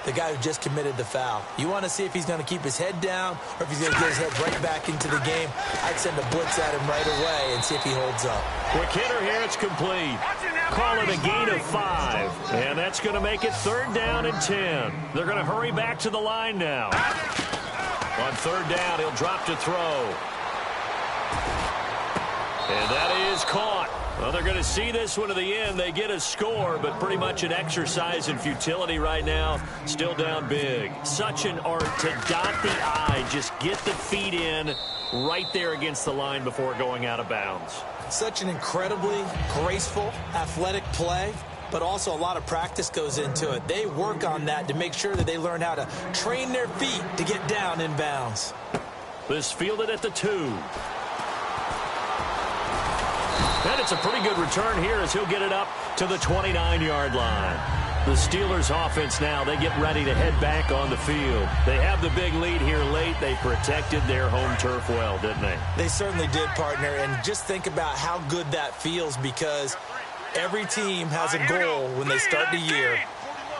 The guy who just committed the foul. You want to see if he's going to keep his head down or if he's going to get his head right back into the game. I'd send a blitz at him right away and see if he holds up. Quick hitter here, it's complete. Call it a gain of 5. And that's going to make it third down and 10. They're going to hurry back to the line now. On third down, he'll drop to throw. And that is caught. Well, they're going to see this one to the end. They get a score, but pretty much an exercise in futility right now. Still down big. Such an art to dot the I. Just get the feet in right there against the line before going out of bounds. Such an incredibly graceful, athletic play, but also a lot of practice goes into it. They work on that to make sure that they learn how to train their feet to get down in bounds. This fielded at the 2. And it's a pretty good return here as he'll get it up to the 29-yard line. The Steelers offense now, they get ready to head back on the field. They have the big lead here late. They protected their home turf well, didn't they? They certainly did, partner. And just think about how good that feels because every team has a goal when they start the year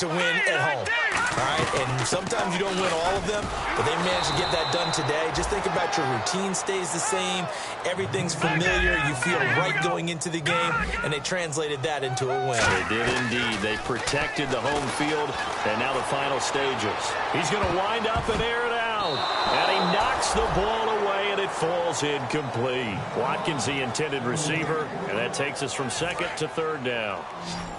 to win at home. All right, and sometimes you don't win all of them, but they managed to get that done today. Just think about your routine stays the same. Everything's familiar. You feel right going into the game, and they translated that into a win. They did indeed. They protected the home field, and now the final stages. He's going to wind up and air it out, and he knocks the ball away, and it falls incomplete. Watkins, the intended receiver, and that takes us from second to third down.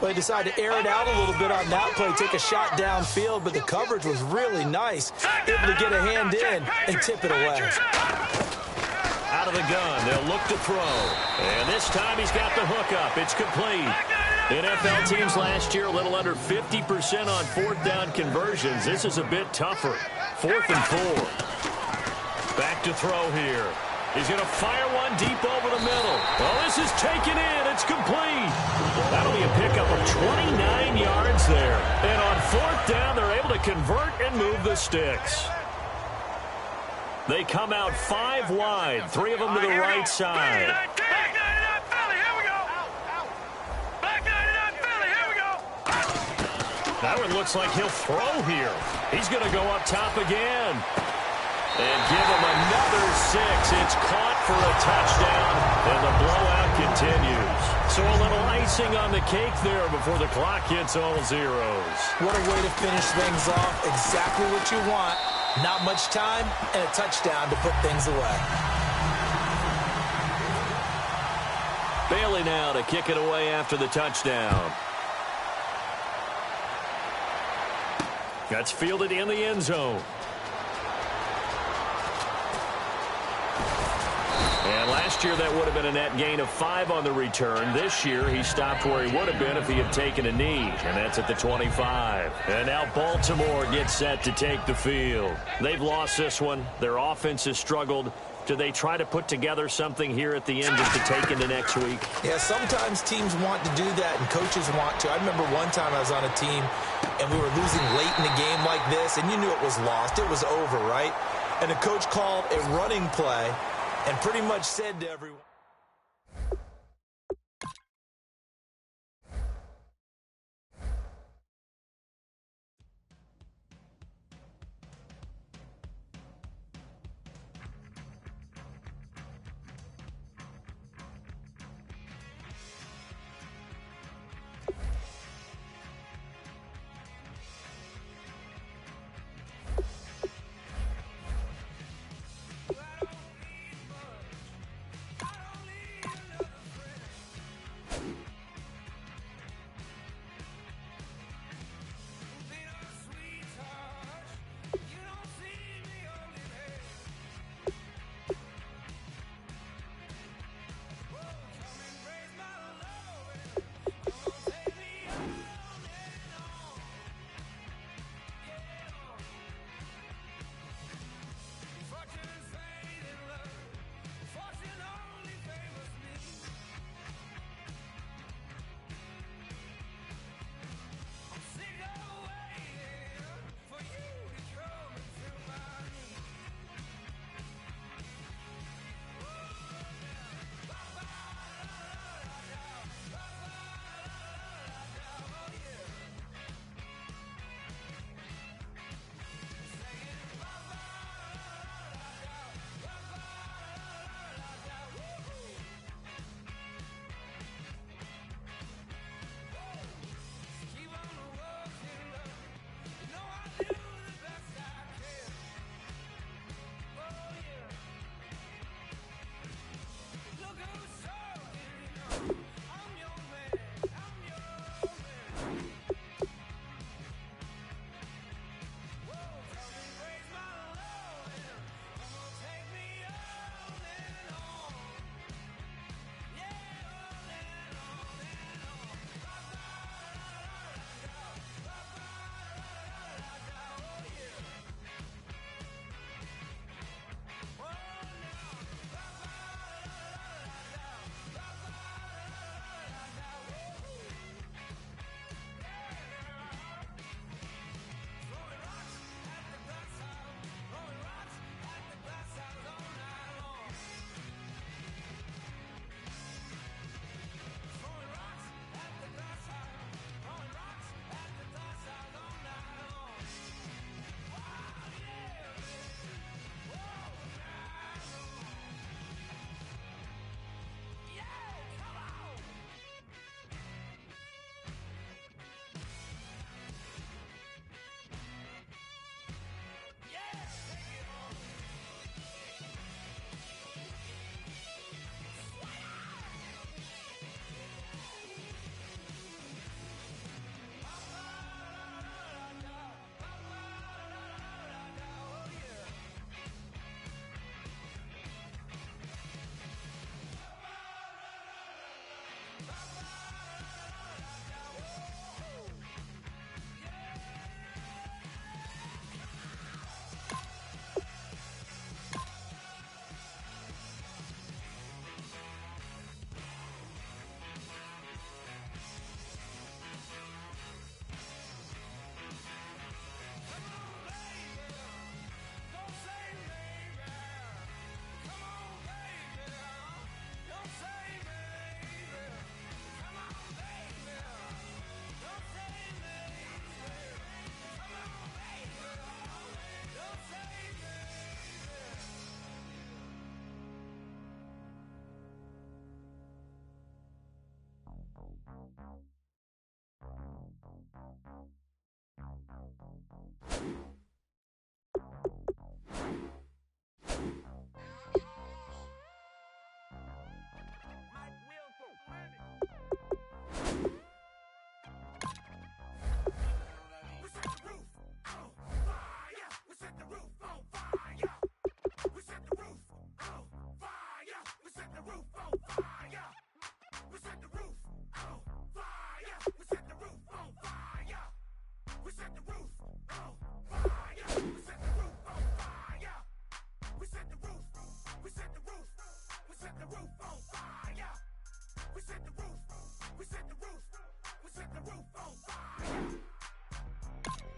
Well, they decided to air it out a little bit on that play, take a shot downfield, but the coverage was really nice. Able to get a hand in and tip it away. Out of the gun, they'll look to throw. And this time he's got the hook up. It's complete. NFL teams last year a little under 50% on fourth down conversions. This is a bit tougher. 4th and 4. Back to throw here. He's going to fire one deep over the middle. Well, this is taken in. It's complete. That'll be a pickup of 29 yards there. And on 4th down, they're able to convert and move the sticks. They come out 5 wide, 3 of them to the right side. Back 99 Philly, here we go. Back 99 Philly, here we go. That one looks like he'll throw here. He's going to go up top again. And give him another 6. It's caught for a touchdown, and the blowout continues. So a little icing on the cake there before the clock hits all zeros. What a way to finish things off. Exactly what you want. Not much time and a touchdown to put things away. Bailey now to kick it away after the touchdown. That's fielded in the end zone. And last year, that would have been a net gain of 5 on the return. This year, he stopped where he would have been if he had taken a knee, and that's at the 25. And now Baltimore gets set to take the field. They've lost this one. Their offense has struggled. Do they try to put together something here at the end just to take into next week? Yeah, sometimes teams want to do that, and coaches want to. I remember one time I was on a team, and we were losing late in the game like this, and you knew it was lost. It was over, right? And the coach called a running play and pretty much said to everyone,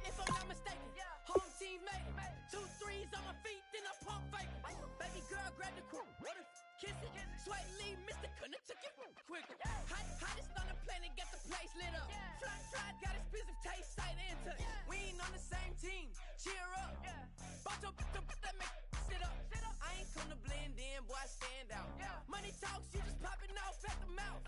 If I'm not mistaken, home team made it. 2 3s on my feet, then I pump fake. Baby girl, grab the crew. Kiss it. Sweat leave, Mr. Couldn't took it quicker. Hottest on the planet, got the place lit up. Fly, got expensive taste, sight and touch. We ain't on the same team. Cheer up. Bout your that make sit up. I ain't come to blend in, boy, I stand out. Money talks, you just popping off at the mouth.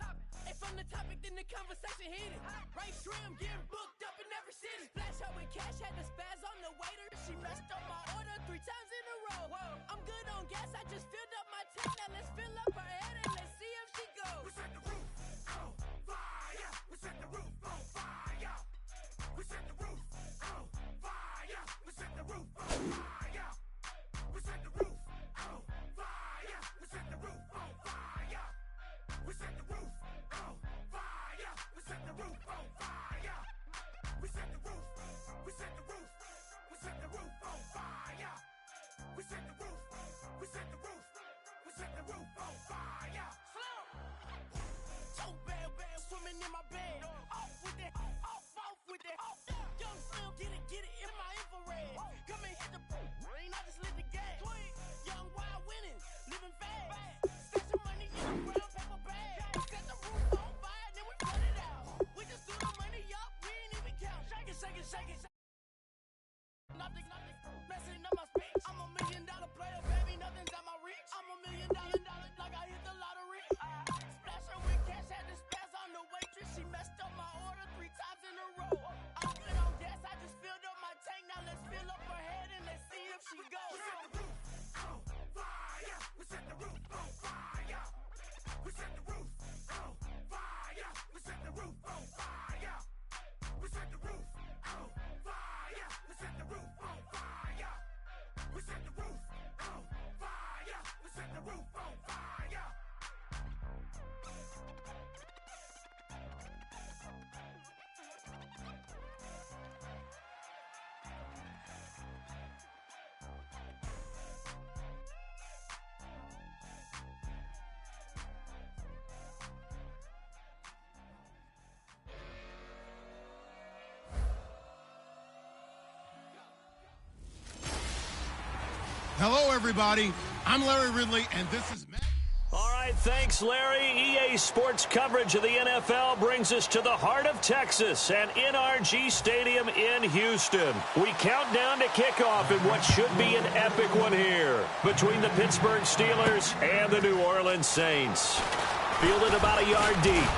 If I'm the topic, then the conversation heated. Right shrimp, getting booked up in every city. Splash her with cash, had the spaz on the waiter. She messed up my order 3 times in a row. I'm good on gas, I just filled up my tank. Now let's fill up her head and let's see if she goes. We set the roof on fire. We set the roof on fire. We set the roof on fire. We set the roof on fire. We set the roof on fire. We set the roof on fire. We set the roof on fire. We set the roof on fire. We set the roof. We set the roof. We set the roof on fire. We set the roof. We set the roof. We set the roof on fire. So bad, swimming in my bed. Off with it, off with it. Young Slim, get it in my infrared. Come and hit the rain, I just lit the gas. Young wild winning, living fast. Stash some money in a brown paper bag. We set the roof on fire, then we put it out. We just threw the money up, we ain't even count. Shake it, shake it, shake it. Nothing, messing up my speech. I'm $1 million player, baby, nothing's out my reach. I'm $1 million like I hit the lottery. Splash her with cash, had the spaz on the waitress. She messed up my order 3 times in a row. I'm good on gas, I just filled up my tank. Now let's fill up her head and let's see if she goes. We set the roof on fire. We set the roof on fire. We set the roof on fire. We set the roof on fire. We set the roof on fire. We set the roof on fire. We set the roof on fire. We set the roof on fire. Hello, everybody. I'm Larry Ridley, and this is Matt. All right, thanks, Larry. EA Sports coverage of the NFL brings us to the heart of Texas and NRG Stadium in Houston. We count down to kickoff in what should be an epic one here between the Pittsburgh Steelers and the New Orleans Saints. Fielded about a yard deep,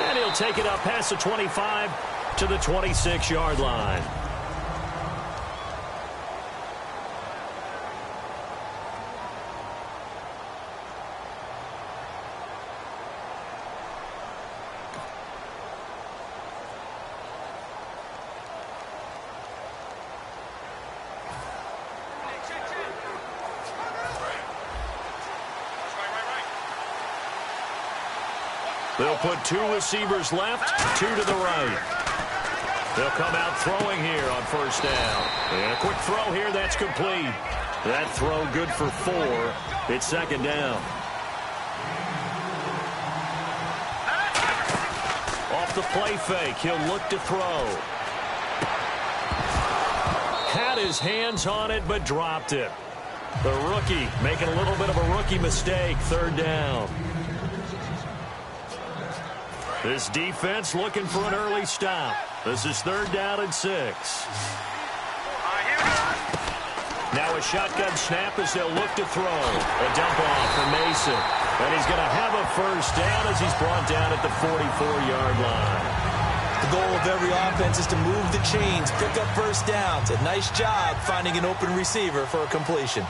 and he'll take it up past the 25 to the 26-yard line. They'll put 2 receivers left, 2 to the right. They'll come out throwing here on first down. And a quick throw here, that's complete. That throw good for 4. It's second down. Off the play fake, he'll look to throw. Had his hands on it, but dropped it. The rookie making a little bit of a rookie mistake, third down. This defense looking for an early stop. This is third down and 6. Now a shotgun snap as they'll look to throw. A dump off for Mason. And he's going to have a first down as he's brought down at the 44-yard line. The goal of every offense is to move the chains, pick up first downs. A nice job finding an open receiver for a completion.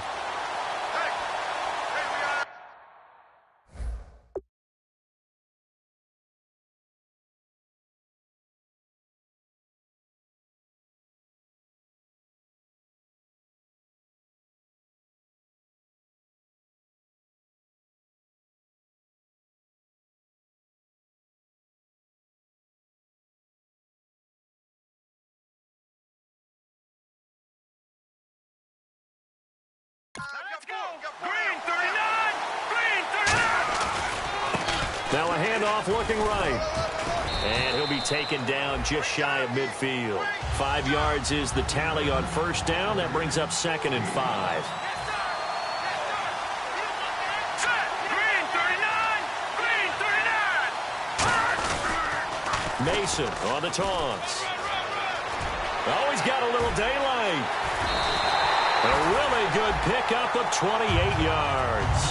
Let's go. Green 39. Green 39. Now a handoff looking right. And he'll be taken down just shy of midfield. 5 yards is the tally on first down. That brings up 2nd and 5. Green 39. Green 39. Mason on the taunts. Oh, he's got a little daylight. A really good pickup of 28 yards.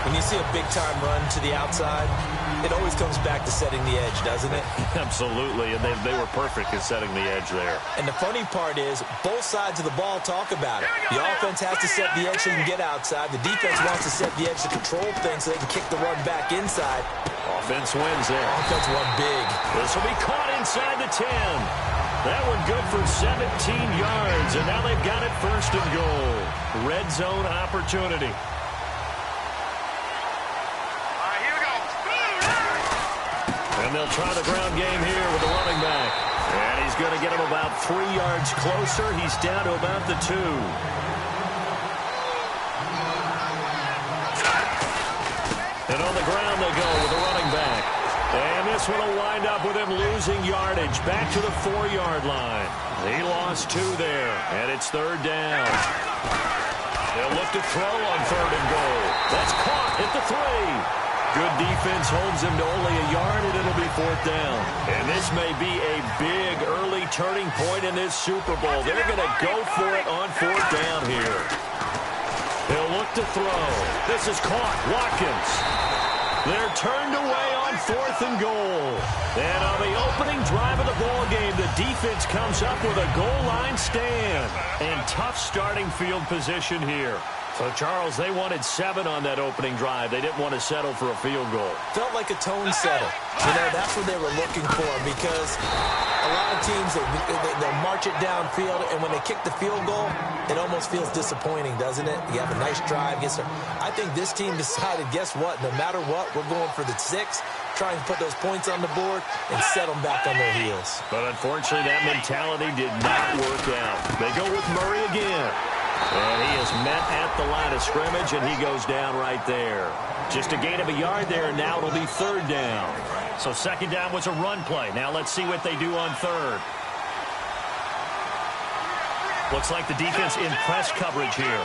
When you see a big-time run to the outside, it always comes back to setting the edge, doesn't it? Absolutely, and they were perfect at setting the edge there. And the funny part is, both sides of the ball talk about it. The offense has to set the edge so you can get outside. The defense wants to set the edge to control things so they can kick the run back inside. Offense wins there. Offense won big. This will be caught inside the 10. That one good for 17 yards, and now they've got it 1st and goal. Red zone opportunity. Here we go. And they'll try the ground game here with the running back. And he's going to get him about 3 yards closer. He's down to about the 2. And on the ground they go with the running back. And this one will wind up with him losing yardage back to the 4-yard line. He lost 2 there, and it's 3rd down. They'll look to throw on 3rd and goal. That's caught at the 3. Good defense holds him to only a yard, and it'll be 4th down. And this may be a big early turning point in this Super Bowl. They're going to go for it on 4th down here. They'll look to throw. This is caught. Watkins. They're turned away on 4th and goal. And on the opening drive of the ball game, the defense comes up with a goal line stand. And tough starting field position here. So, Charles, they wanted 7 on that opening drive. They didn't want to settle for a field goal. Felt like a tone setter. You know, that's what they were looking for because a lot of teams, they'll march it downfield, and when they kick the field goal, it almost feels disappointing, doesn't it? You have a nice drive. I think this team decided, guess what? No matter what, we're going for the 6, trying to put those points on the board and set them back on their heels. But unfortunately, that mentality did not work out. They go with Murray again. And he is met at the line of scrimmage, and he goes down right there. Just a gain of a yard there, and now it'll be 3rd down. So 2nd down was a run play. Now let's see what they do on 3rd. Looks like the defense in press coverage here.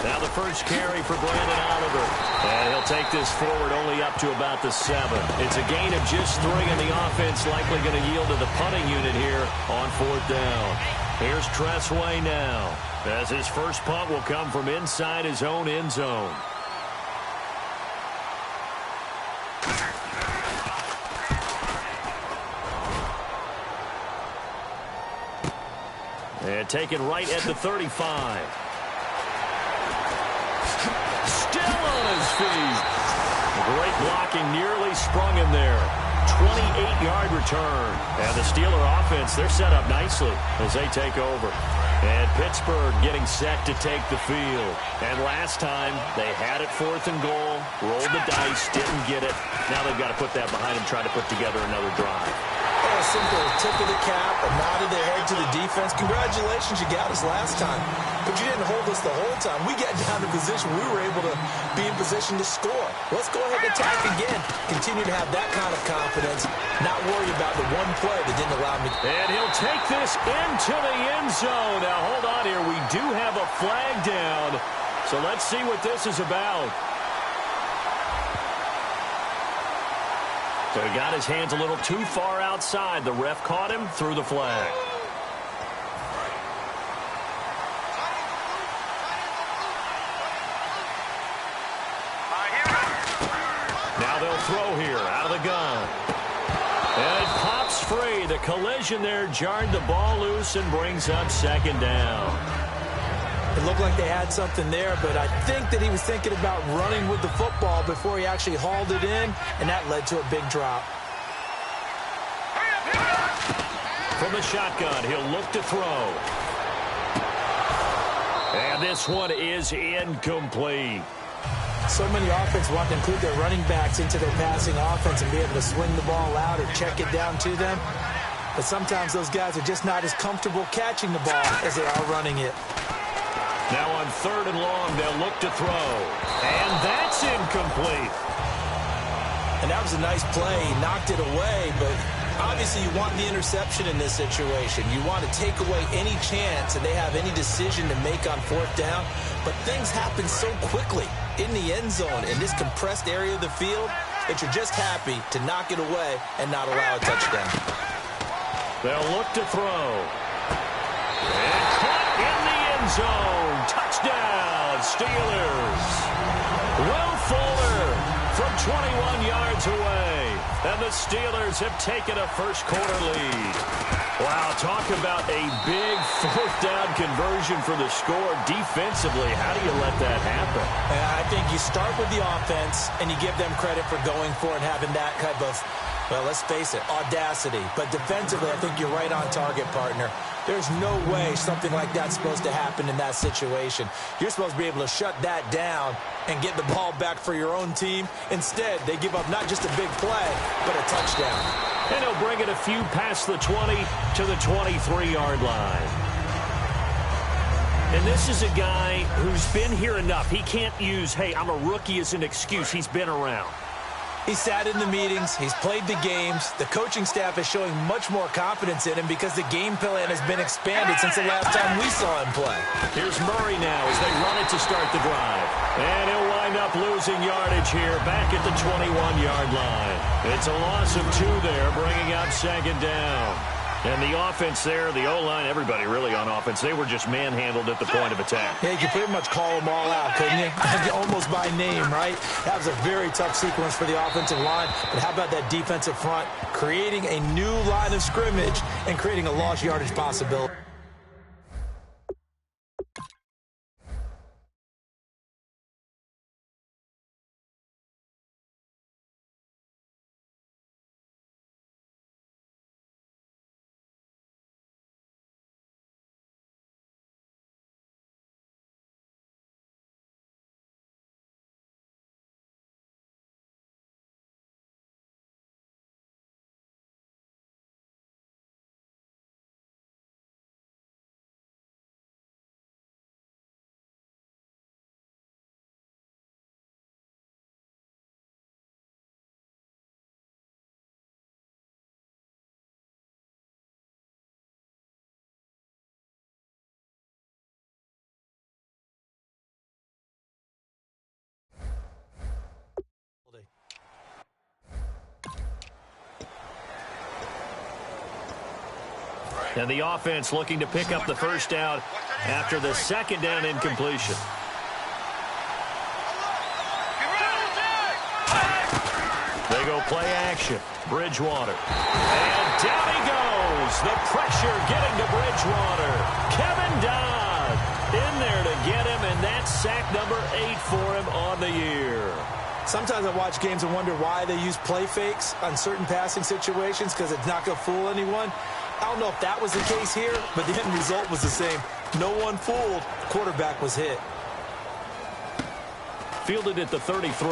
Now the first carry for Brandon Oliver. And he'll take this forward only up to about the 7. It's a gain of just 3, and the offense likely going to yield to the punting unit here on 4th down. Here's Tressway now, as his first punt will come from inside his own end zone. And taken right at the 35. Still on his feet. Great blocking, nearly sprung him there. 28-yard return. And the Steeler offense, they're set up nicely as they take over. And Pittsburgh getting set to take the field. And last time, they had it 4th and goal, rolled the dice, didn't get it. Now they've got to put that behind them, try to put together another drive. A simple tip of the cap, a nod of the head to the defense. Congratulations, you got us last time. But you didn't hold us the whole time. We got down to position. We were able to be in position to score. Let's go ahead and attack again. Continue to have that kind of confidence. Not worry about the one play that didn't allow me. And he'll take this into the end zone. Now, hold on here. We do have a flag down. So let's see what this is about. So he got his hands a little too far outside. The ref caught him, threw the flag. throw here out of the gun. And it pops free. The collision there jarred the ball loose and brings up second down. It looked like they had something there, but I think that he was thinking about running with the football before he actually hauled it in, and that led to a big drop. From the shotgun, he'll look to throw. And this one is incomplete. So many offenses want to include their running backs into their passing offense and be able to swing the ball out or check it down to them. But sometimes those guys are just not as comfortable catching the ball as they are running it. Now on 3rd and long, they'll look to throw. And that's incomplete. And that was a nice play. He knocked it away, but obviously you want the interception in this situation. You want to take away any chance and they have any decision to make on 4th down. But things happen so quickly in the end zone in this compressed area of the field that you're just happy to knock it away and not allow a touchdown. They'll look to throw. And caught in the end zone. Touchdown, Steelers. Will Fuller from 21 yards away. And the Steelers have taken a first-quarter lead. Wow, talk about a big 4th down conversion for the score. Defensively, how do you let that happen? I think you start with the offense, and you give them credit for going for it, having that type of, well, let's face it, audacity. But defensively, I think you're right on target, partner. There's no way something like that's supposed to happen in that situation. You're supposed to be able to shut that down and get the ball back for your own team. Instead, they give up not just a big play, but a touchdown. And he'll bring it a few past the 20 to the 23-yard line. And this is a guy who's been here enough. He can't use, hey, I'm a rookie as an excuse. He's been around. He sat in the meetings. He's played the games. The coaching staff is showing much more confidence in him because the game plan has been expanded since the last time we saw him play. Here's Murray now as they run it to start the drive. And he'll wind up losing yardage here back at the 21-yard line. It's a loss of 2 there, bringing up second down. And the offense there, the O-line, everybody really on offense, they were just manhandled at the point of attack. Yeah, you could pretty much call them all out, couldn't you? Almost by name, right? That was a very tough sequence for the offensive line. But how about that defensive front creating a new line of scrimmage and creating a lost yardage possibility? And the offense looking to pick up the first down after the second down incompletion. They go play action. Bridgewater. And down he goes. The pressure getting to Bridgewater. Kevin Dodd in there to get him, and that's sack number 8 for him on the year. Sometimes I watch games and wonder why they use play fakes on certain passing situations because it's not going to fool anyone. I don't know if that was the case here, but the end result was the same. No one fooled. The quarterback was hit. Fielded at the 33.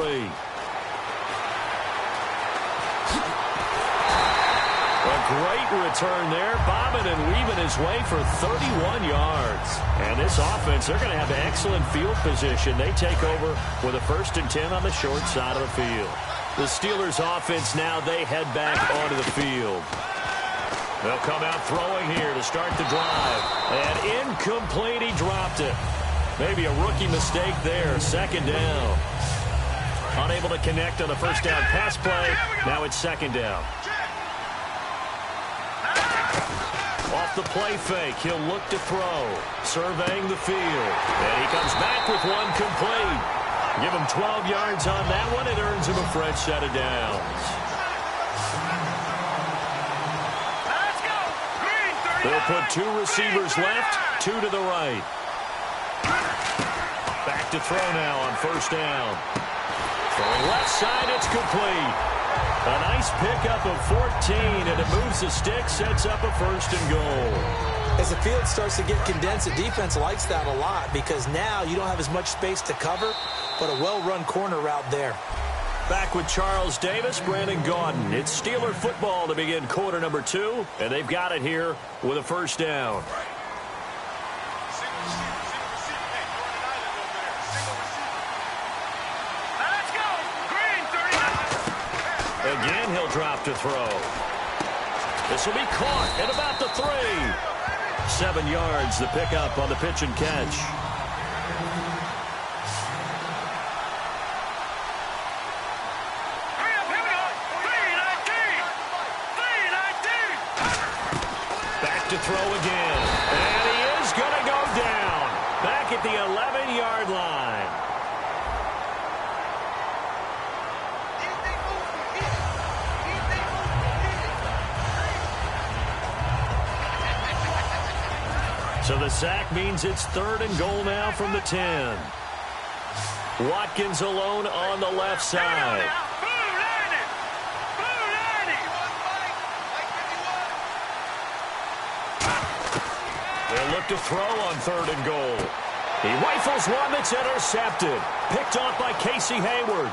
A great return there, bobbing and weaving his way for 31 yards. And this offense, they're going to have excellent field position. They take over with a 1st and 10 on the short side of the field. The Steelers offense now, they head back onto the field. They'll come out throwing here to start the drive. And incomplete, he dropped it. Maybe a rookie mistake there, second down. Unable to connect on the first down pass play. Now it's second down. Off the play fake, he'll look to throw. Surveying the field. And he comes back with one complete. Give him 12 yards on that one. It earns him a fresh set of downs. They'll put 2 receivers left, 2 to the right. Back to throw now on first down. Throwing left side, it's complete. A nice pickup of 14, and it moves the stick, sets up a first and goal. As the field starts to get condensed, the defense likes that a lot because now you don't have as much space to cover, but a well-run corner route there. Back with Charles Davis, Brandon Gaudin. It's Steeler football to begin quarter number 2, and they've got it here with a first down. Again, he'll drop to throw. This will be caught at about the 3. 7 yards, the pickup on the pitch and catch. Back to throw again. And he is going to go down. Back at the 11-yard line. So the sack means it's 3rd and goal now from the 10. Watkins alone on the left side. They'll look to throw on 3rd and goal. He rifles one that's intercepted. Picked off by Casey Hayward.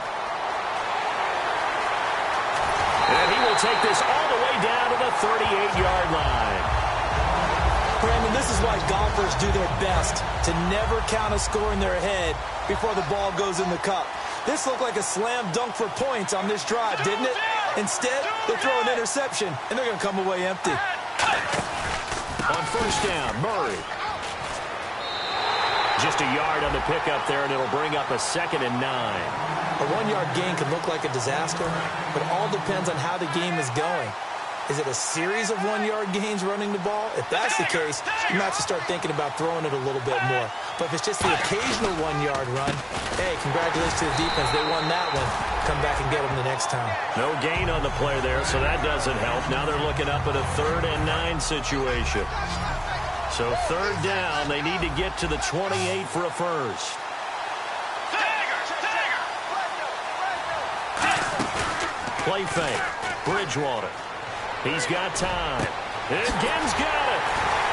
And he will take this all the way down to the 38-yard line. Brandon, this is why golfers do their best to never count a score in their head before the ball goes in the cup. This looked like a slam dunk for points on this drive, didn't it? Instead, they throw an interception, and they're going to come away empty. On first down, Murray. Just a yard on the pickup there, and it'll bring up a 2nd and 9. A 1-yard gain can look like a disaster, but it all depends on how the game is going. Is it a series of 1-yard gains running the ball? If that's the case, you might have to start thinking about throwing it a little bit more. But if it's just the occasional 1-yard run, hey, congratulations to the defense. They won that one. Come back and get them the next time. No gain on the play there, so that doesn't help. Now they're looking up at a 3rd and 9 situation. So 3rd down, they need to get to the 28 for a first. Play fake. Bridgewater. He's got time. And Ginn's got it.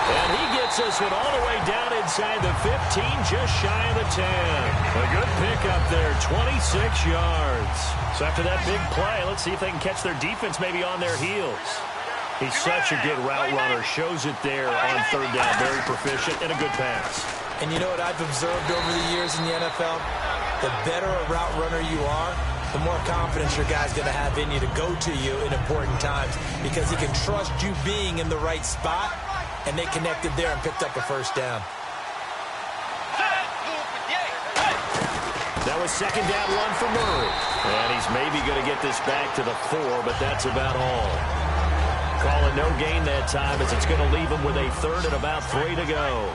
And he gets this one all the way down inside the 15, just shy of the 10. A good pickup there, 26 yards. So after that big play, let's see if they can catch their defense maybe on their heels. He's such a good route runner. Shows it there on 3rd down. Very proficient and a good pass. And you know what I've observed over the years in the NFL? The better a route runner you are, the more confidence your guy's going to have in you to go to you in important times because he can trust you being in the right spot, and they connected there and picked up a first down. That was 2nd down 1 for Murray. And he's maybe going to get this back to the 4, but that's about all. Calling no gain that time as it's going to leave him with a 3rd and about 3 to go.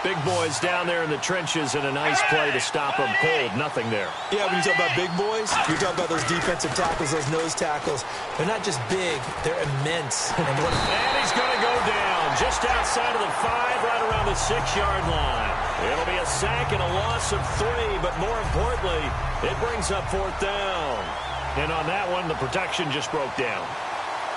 Big boys down there in the trenches and a nice play to stop them cold. Nothing there. Yeah, when you talk about big boys, you're talking about those defensive tackles, those nose tackles. They're not just big, they're immense. And he's going to go down just outside of the 5, right around the 6-yard line. It'll be a sack and a loss of 3, but more importantly, it brings up 4th down. And on that one, the protection just broke down.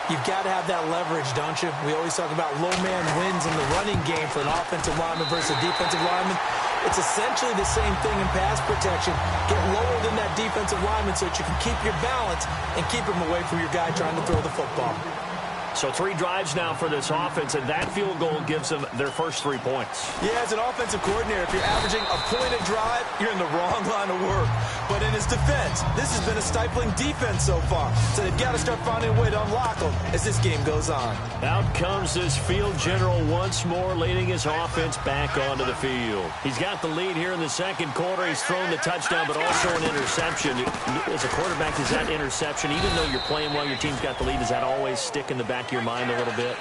You've got to have that leverage, don't you? We always talk about low man wins in the running game for an offensive lineman versus a defensive lineman. It's essentially the same thing in pass protection. Get lower than that defensive lineman so that you can keep your balance and keep him away from your guy trying to throw the football. So 3 drives now for this offense, and that field goal gives them their first 3 points. Yeah, as an offensive coordinator, if you're averaging a point a drive, you're in the wrong line of work. But in his defense, this has been a stifling defense so far. So they've got to start finding a way to unlock them as this game goes on. Out comes this field general once more, leading his offense back onto the field. He's got the lead here in the 2nd quarter. He's thrown the touchdown, but also an interception. As a quarterback, is that interception, even though you're playing while your team's got the lead, does that always stick in the back of your mind a little bit?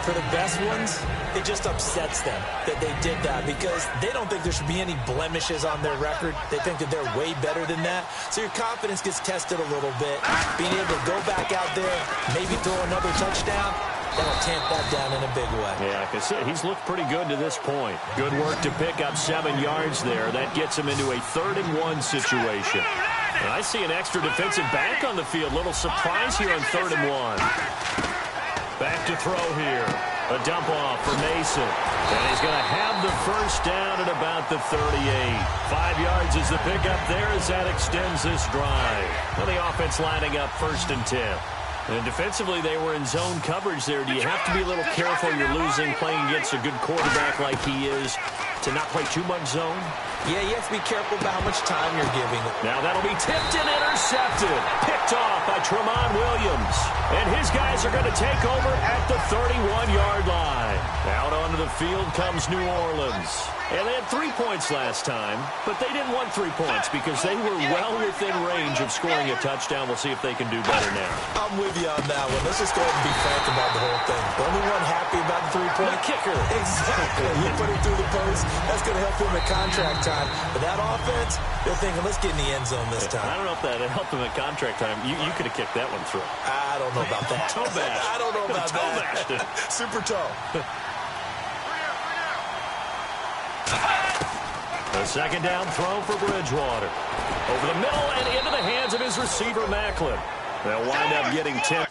For the best ones, it just upsets them that they did that because they don't think there should be any blemishes on their record. They think that they're way better than that. So your confidence gets tested a little bit. Being able to go back out there, maybe throw another touchdown, that'll tamp that down in a big way. Yeah, like I said, he's looked pretty good to this point. Good work to pick up 7 yards there. That gets him into a 3rd-and-1 situation. And I see an extra defensive back on the field. Little surprise here on 3rd-and-1. Back to throw here. A dump off for Mason. And he's going to have the first down at about the 38. 5 yards is the pickup there as that extends this drive. Well, the offense lining up 1st and 10. And defensively, they were in zone coverage there. Do you have to be a little careful? You're losing, playing against a good quarterback like he is, to not play too much zone? Yeah, you have to be careful about how much time you're giving. Now that'll be tipped and intercepted. Picked off by Tmoney Williams. And his guys are going to take over at the 31-yard line. Out onto the field comes New Orleans. And they had 3 points last time, but they didn't want 3 points because they were well within range of scoring a touchdown. We'll see if they can do better now. I'm with you on that one. Let's just go ahead and be frank about the whole thing. The only one happy about the 3-point? The kicker. Exactly. He put it through the post. That's going to help him at contract time. But that offense, they're thinking, let's get in the end zone this time. I don't know if that helped him at contract time. You could have kicked that one through. I don't know about that. Toe bash. I don't know about toe that. Bashed it. Super toe. A 2nd down throw for Bridgewater. Over the middle and into the hands of his receiver, Macklin. They'll wind up getting 10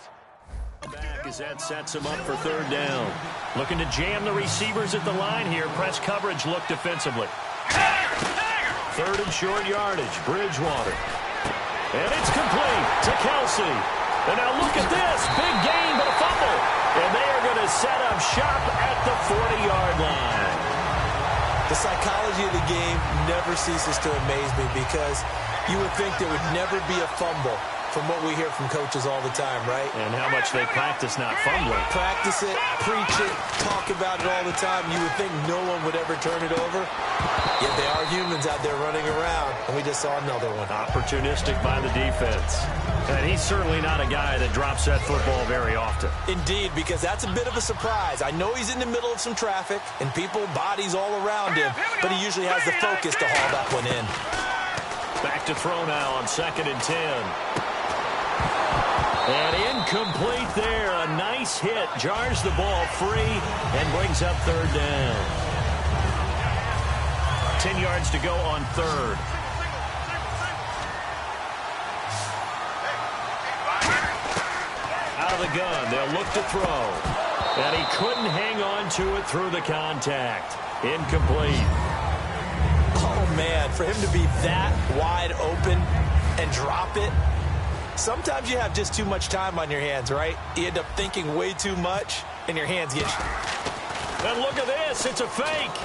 back as that sets him up for 3rd down. Looking to jam the receivers at the line here. Press coverage look defensively. 3rd and short yardage. Bridgewater. And it's complete to Kelsey. And now look at this. Big gain, but a fumble. And they are going to set up shop at the 40-yard line. The psychology of the game never ceases to amaze me because you would think there would never be a fumble from what we hear from coaches all the time, right? And how much they practice not fumbling. Practice it, preach it, talk about it all the time. You would think no one would ever turn it over. Yet they are humans out there running around, and we just saw another one. Opportunistic by the defense. And he's certainly not a guy that drops that football very often. Indeed, because that's a bit of a surprise. I know he's in the middle of some traffic, and people, bodies all around him, but he usually has the focus to haul that one in. Back to throw now on 2nd and 10. And incomplete there. A nice hit. Jars the ball free and brings up 3rd down. 10 yards to go on 3rd. Out of the gun. They'll look to throw. And he couldn't hang on to it through the contact. Incomplete. Oh, man. For him to be that wide open and drop it. Sometimes you have just too much time on your hands, right? You end up thinking way too much, and your hands get... And look at this. It's a fake.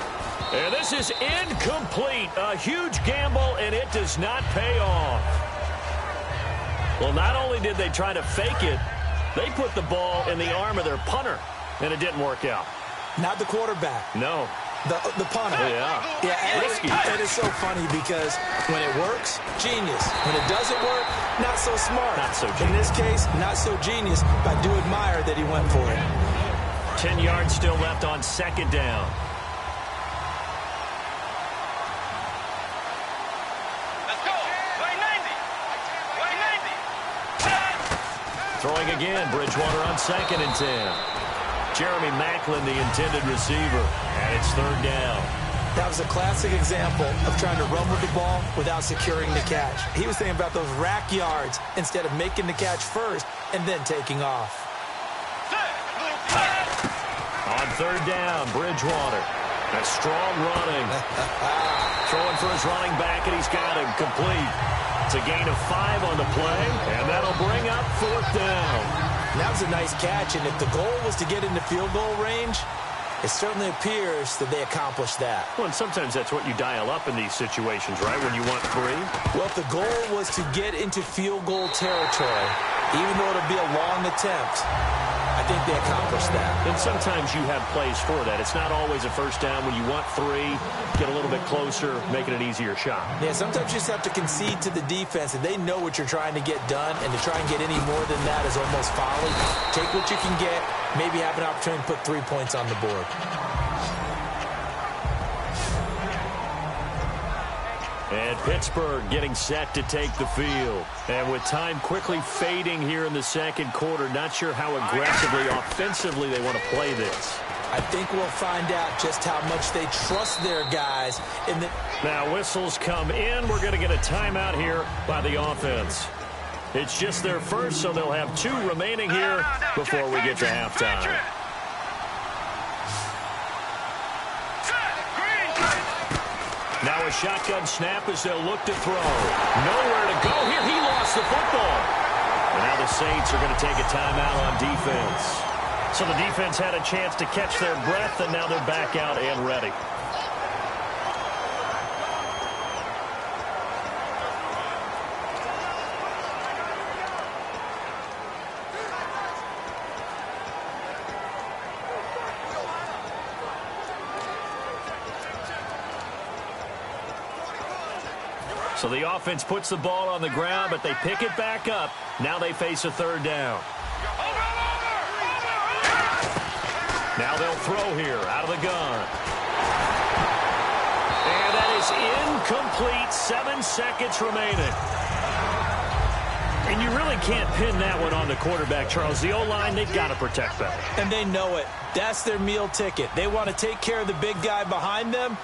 And this is incomplete. A huge gamble, and it does not pay off. Well, not only did they try to fake it, they put the ball in the arm of their punter, and it didn't work out. Not the quarterback. No. The punter. Yeah. Risky. And it's so funny because when it works, genius. When it doesn't work, not so smart. Not so genius. In this case, not so genius, but I do admire that he went for it. 10 yards still left on 2nd down. Let's go. Play 90. Play 90. Throwing again. Bridgewater on 2nd and 10. Jeremy Macklin, the intended receiver, and it's 3rd down. That was a classic example of trying to run with the ball without securing the catch. He was thinking about those rack yards instead of making the catch first and then taking off. On 3rd down, Bridgewater. That's strong running. Throwing for his running back, and he's got him complete. It's a gain of 5 on the play, and that'll bring up 4th down. That was a nice catch, and if the goal was to get into field goal range, it certainly appears that they accomplished that. Well, and sometimes that's what you dial up in these situations, right, when you want 3? Well, if the goal was to get into field goal territory, even though it'll be a long attempt, I think they accomplished that. And sometimes you have plays for that. It's not always a 1st down. When you want 3, get a little bit closer, making an easier shot. Yeah, sometimes you just have to concede to the defense, and they know what you're trying to get done, and to try and get any more than that is almost folly. Take what you can get maybe have an opportunity to put 3 points on the board. And Pittsburgh getting set to take the field. And with time quickly fading here in the second quarter, not sure how aggressively, offensively they want to play this. I think we'll find out just how much they trust their guys. Now whistles come in. We're going to get a timeout here by the offense. It's just their first, so they'll have 2 remaining here before we get to halftime. Now a shotgun snap as they'll look to throw. Nowhere to go here. He lost the football. And now the Saints are going to take a timeout on defense. So the defense had a chance to catch their breath, and now they're back out and ready. So the offense puts the ball on the ground, but they pick it back up. Now they face a third down. Now they'll throw here out of the gun. And that is incomplete. 7 seconds remaining. And you really can't pin that one on the quarterback, Charles. The O-line, they've got to protect them. And they know it. That's their meal ticket. They want to take care of the big guy behind them.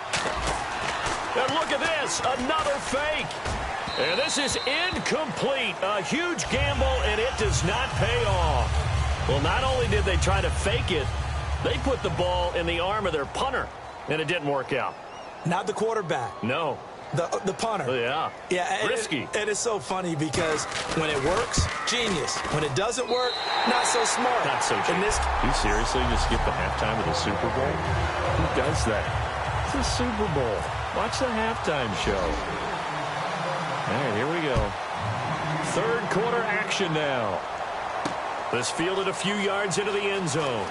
And look at this, another fake. And this is incomplete. A huge gamble, and it does not pay off. Well, not only did they try to fake it, they put the ball in the arm of their punter, and it didn't work out. Not the quarterback. No. The punter. Yeah. Yeah. Risky. It is so funny because when it works, genius. When it doesn't work, not so smart. Not so genius. You seriously just skip the halftime of the Super Bowl? Who does that? It's the Super Bowl. Watch the halftime show. All right, here we go. Third quarter action now. This fielded a few yards into the end zone.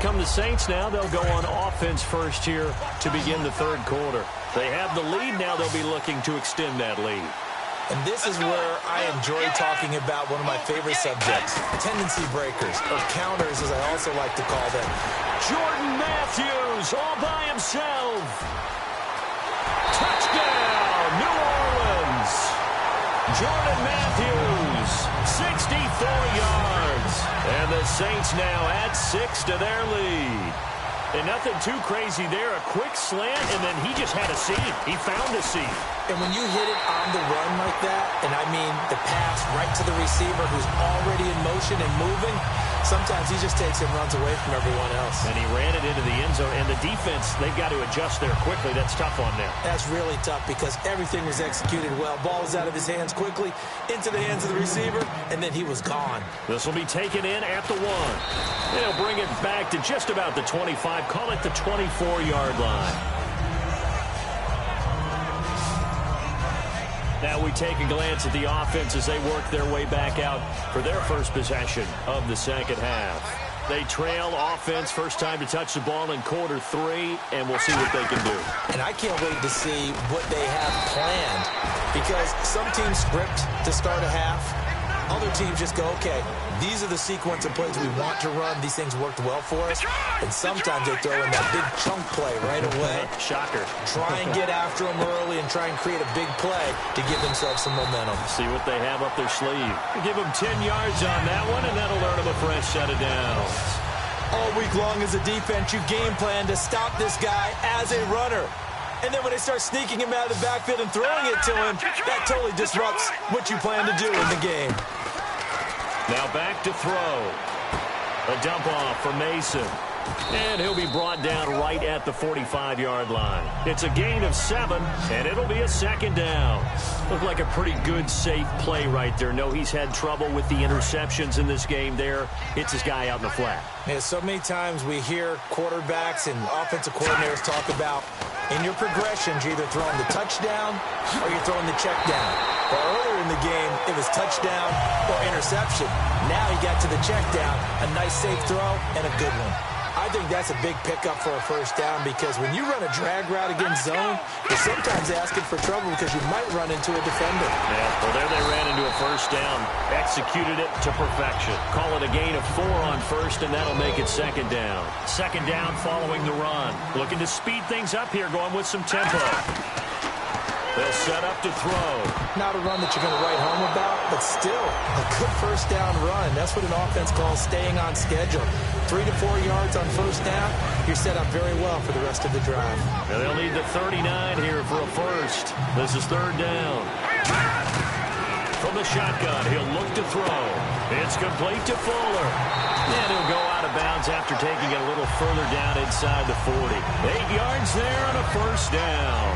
come the Saints now. They'll go on offense first here to begin the third quarter. They have the lead. Now they'll be looking to extend that lead. And this is where I enjoy talking about one of my favorite subjects, tendency breakers, or counters as I also like to call them. Jordan Matthews all by himself. Touchdown, New Orleans. Jordan Matthews, 64 yards. And the Saints now add 6 to their lead. And nothing too crazy there. A quick slant, and then he just had a seam. He found a seam. And when you hit it on the run like that, and I mean the pass right to the receiver who's already in motion and moving, sometimes he just takes and runs away from everyone else. And he ran it into the end zone. And the defense, they've got to adjust there quickly. That's tough on them. That's really tough because everything was executed well. Ball was out of his hands quickly, into the hands of the receiver, and then he was gone. This will be taken in at the 1. They'll bring it back to just about the 25. Call it the 24-yard line. Now we take a glance at the offense as they work their way back out for their first possession of the second half. They trail offense, first time to touch the ball in quarter 3, and we'll see what they can do. And I can't wait to see what they have planned because some teams script to start a half. Other teams just go, okay, these are the sequence of plays we want to run. These things worked well for us. And sometimes they throw in that big chunk play right away. Shocker. Try and get after them early and try and create a big play to give themselves some momentum. See what they have up their sleeve. Give them 10 yards on that one, and that'll earn them a fresh set of downs. All week long as a defense, you game plan to stop this guy as a runner. And then when they start sneaking him out of the backfield and throwing it to him, that totally disrupts what you plan to do in the game. Now back to throw. A dump off for Mason. And he'll be brought down right at the 45-yard line. It's a gain of 7, and it'll be a second down. Looked like a pretty good, safe play right there. No, he's had trouble with the interceptions in this game there. Hits his guy out in the flat. Yeah, so many times we hear quarterbacks and offensive coordinators talk about in your progressions, you're either throwing the touchdown or you're throwing the check down. Well, earlier in the game, it was touchdown or interception. Now he got to the check down, a nice safe throw, and a good one. I think that's a big pickup for a first down because when you run a drag route against zone, you're sometimes asking for trouble because you might run into a defender. Yeah, well, there they ran into a first down. Executed it to perfection. Call it a gain of 4 on first, and that'll make it second down. Second down following the run. Looking to speed things up here, going with some tempo. They'll set up to throw. Not a run that you're going to write home about, but still a good first down run. That's what an offense calls staying on schedule. 3 to 4 yards on first down, you're set up very well for the rest of the drive. And they'll need the 39 here for a first. This is third down. From the shotgun, he'll look to throw. It's complete to Fuller. And he'll go out of bounds after taking it a little further down inside the 40. 8 yards there on a first down.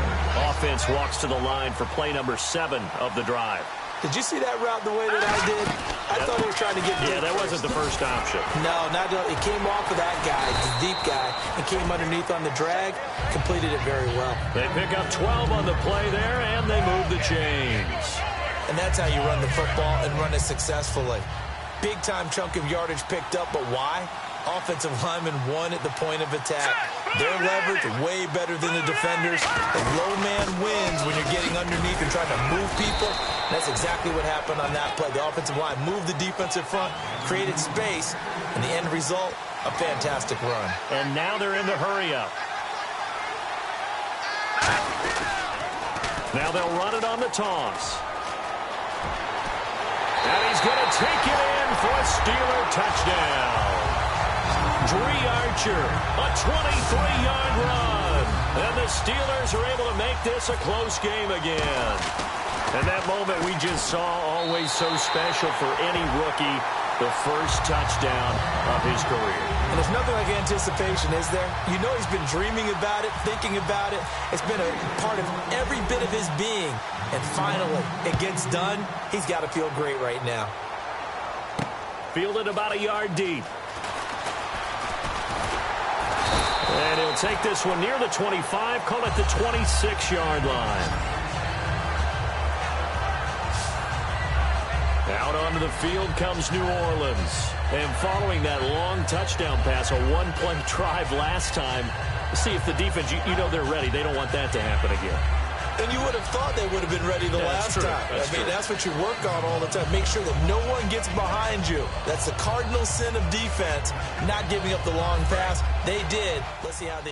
Offense walks to the line for play number 7 of the drive. Did you see that route the way that I did? I thought he was trying to get deep. Yeah, that wasn't the first option. No, not it came off of that guy, the deep guy, and came underneath on the drag. Completed it very well. They pick up 12 on the play there, and they move the chains. And that's how you run the football and run it successfully. Big-time chunk of yardage picked up, but why? Offensive linemen won at the point of attack. Their leverage way better than the defenders. The low man wins when you're getting underneath and trying to move people. And that's exactly what happened on that play. The offensive line moved the defensive front, created space, and the end result, a fantastic run. And now they're in the hurry-up. Now they'll run it on the toss. And he's going to take it in for a Steeler touchdown. Dree Archer, a 23-yard run. And the Steelers are able to make this a close game again. And that moment we just saw, always so special for any rookie, the first touchdown of his career. And there's nothing like anticipation, is there? You know he's been dreaming about it, thinking about it. It's been a part of every bit of his being. And finally, it gets done. He's got to feel great right now. Fielded about a yard deep. And he'll take this one near the 25, call it the 26-yard line. Out onto the field comes New Orleans. And following that long touchdown pass, a one-play drive last time, see if the defense, you know they're ready. They don't want that to happen again. And you would have thought they would have been ready the last time. That's what you work on all the time. Make sure that no one gets behind you. That's the cardinal sin of defense, not giving up the long pass. They did. Let's see how they...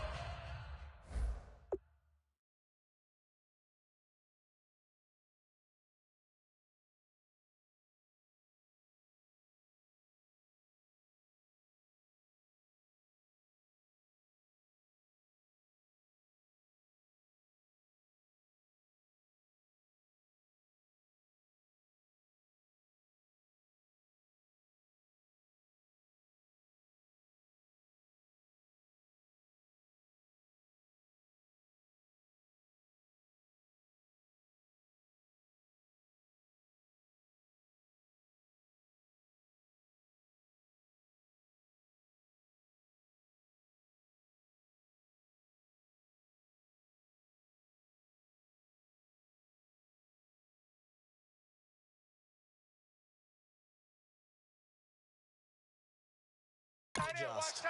Just.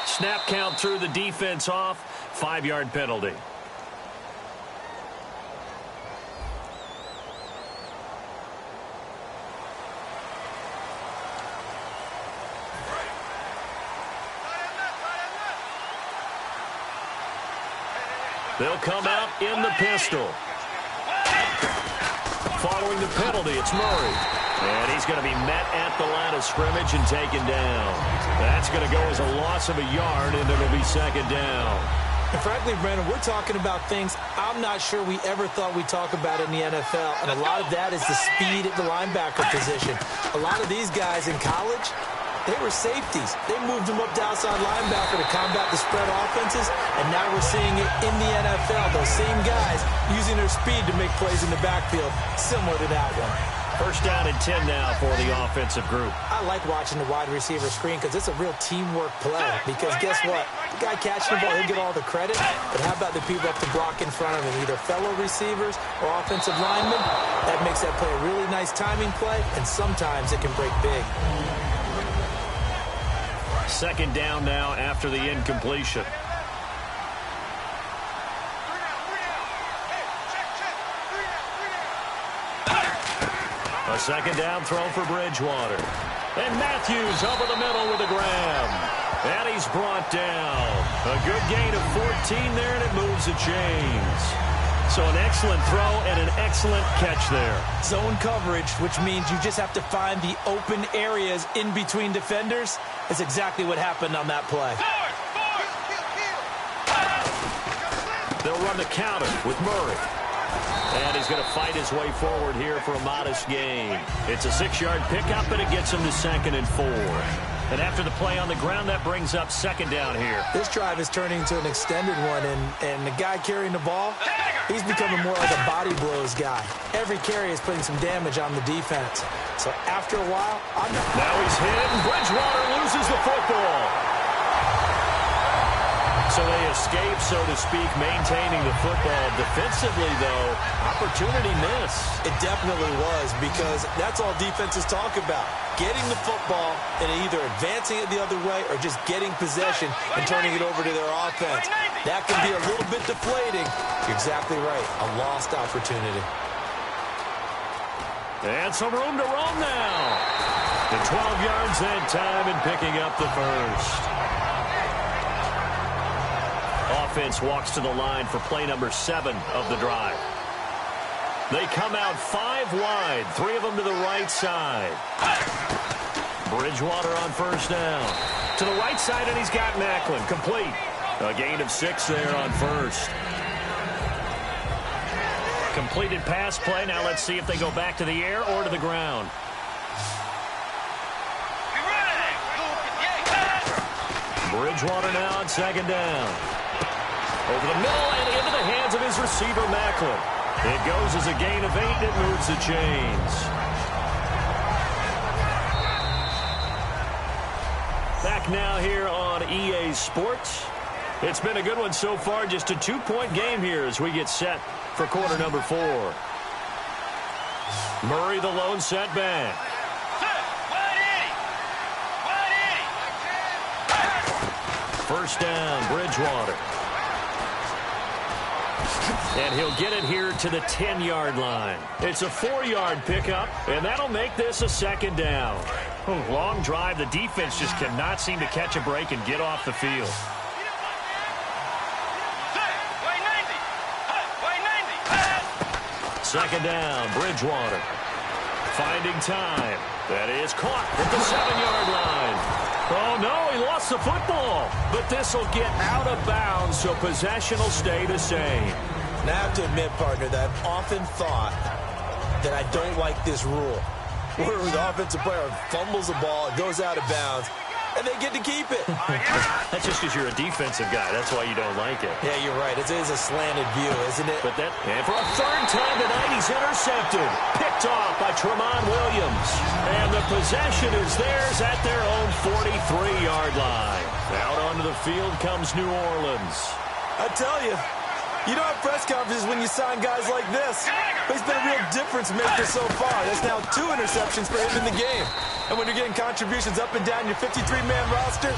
Snap count threw the defense off. 5-yard penalty. They'll come out in the pistol. Following the penalty, it's Murray. And he's going to be met at the line of scrimmage and taken down. That's going to go as a loss of a yard, and it'll be second down. And frankly, Brandon, we're talking about things I'm not sure we ever thought we'd talk about in the NFL. And a lot of that is the speed at the linebacker position. A lot of these guys in college, they were safeties. They moved them up to outside linebacker to combat the spread offenses, and now we're seeing it in the NFL. Those same guys using their speed to make plays in the backfield, similar to that one. First down and 10 now for the offensive group. I like watching the wide receiver screen because it's a real teamwork play. Because guess what? The guy catching the ball, he'll get all the credit. But how about the people up to block in front of him, either fellow receivers or offensive linemen? That makes that play a really nice timing play, and sometimes it can break big. Second down now after the incompletion. A second down throw for Bridgewater. And Matthews over the middle with a grab. And he's brought down. A good gain of 14 there, and it moves the chains. So an excellent throw and an excellent catch there. Zone coverage, which means you just have to find the open areas in between defenders. That's exactly what happened on that play. They'll run the counter with Murray. And he's going to fight his way forward here for a modest gain. It's a 6-yard pickup, and it gets him to 2nd and 4. And after the play on the ground, that brings up second down here. This drive is turning into an extended one, and the guy carrying the ball, he's becoming more like a body blows guy. Every carry is putting some damage on the defense. So after a while, now he's hit, and Bridgewater loses the football. So they escape, so to speak, maintaining the football. Defensively, though, opportunity miss. It definitely was, because that's all defenses talk about. Getting the football and either advancing it the other way or just getting possession and turning it over to their offense. That can be a little bit deflating. You're exactly right. A lost opportunity. And some room to roam now. The 12 yards that time and picking up the first. Offense walks to the line for play number 7 of the drive. They come out 5 wide, 3 of them to the right side. Bridgewater on first down. To the right side, and he's got Macklin. Complete. A gain of 6 there on first. Completed pass play. Now let's see if they go back to the air or to the ground. Bridgewater now on second down. Over the middle and into the hands of his receiver, Macklin. It goes as a gain of 8, and it moves the chains. Back now here on EA Sports. It's been a good one so far. Just a 2-point game here as we get set for quarter number 4. Murray the lone setback. First down, Bridgewater. And he'll get it here to the 10-yard line. It's a 4-yard pickup, and that'll make this a second down. Long drive. The defense just cannot seem to catch a break and get off the field. Second down, Bridgewater. Finding time. That is caught at the 7-yard line. Oh, no, he lost the football. But this will get out of bounds, so possession will stay the same. Now, I have to admit, partner, that I've often thought that I don't like this rule, where the offensive player fumbles the ball, it goes out of bounds, and they get to keep it. That's just because you're a defensive guy. That's why you don't like it. Yeah, you're right. It is a slanted view, isn't it? And for a third time tonight, he's intercepted. Picked off by Tramon Williams. And the possession is theirs at their own 43-yard line. Out onto the field comes New Orleans. I tell you, you don't have press conferences when you sign guys like this. But he's been a real difference maker so far. That's now 2 interceptions for him in the game. And when you're getting contributions up and down your 53-man roster,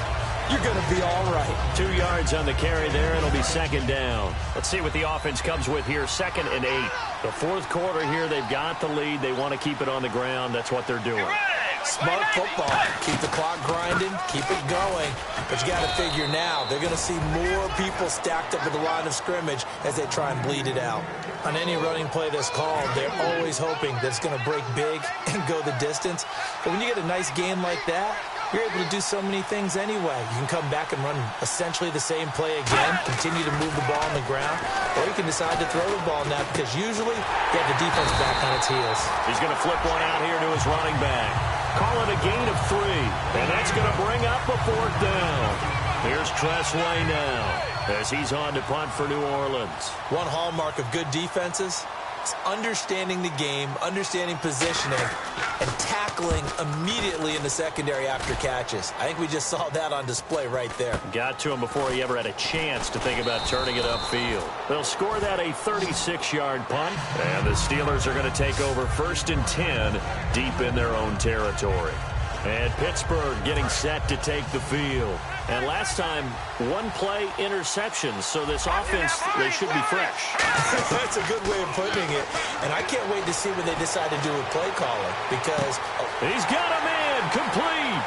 you're going to be all right. 2 yards on the carry there. It'll be second down. Let's see what the offense comes with here. 2nd and 8. The fourth quarter here, they've got the lead. They want to keep it on the ground. That's what they're doing. Smart football. Keep the clock grinding. Keep it going. But you got to figure now, they're going to see more people stacked up at the line of scrimmage as they try and bleed it out. On any running play that's called, they're always hoping that it's going to break big and go the distance. But when you get a nice game like that, you're able to do so many things anyway. You can come back and run essentially the same play again, continue to move the ball on the ground, or you can decide to throw the ball now because usually you have the defense back on its heels. He's going to flip one out here to his running back. Call it a gain of 3, and that's going to bring up a 4th down. Here's Tresley now as he's on to punt for New Orleans. One hallmark of good defenses is understanding the game, understanding positioning, and tackling immediately in the secondary after catches. I think we just saw that on display right there. Got to him before he ever had a chance to think about turning it upfield. They'll score that a 36-yard punt, and the Steelers are going to take over 1st and 10 deep in their own territory. And Pittsburgh getting set to take the field. And last time, 1 play interceptions, so this offense, they should be fresh. That's a good way of putting it. And I can't wait to see what they decide to do with play calling because... He's got him in, complete.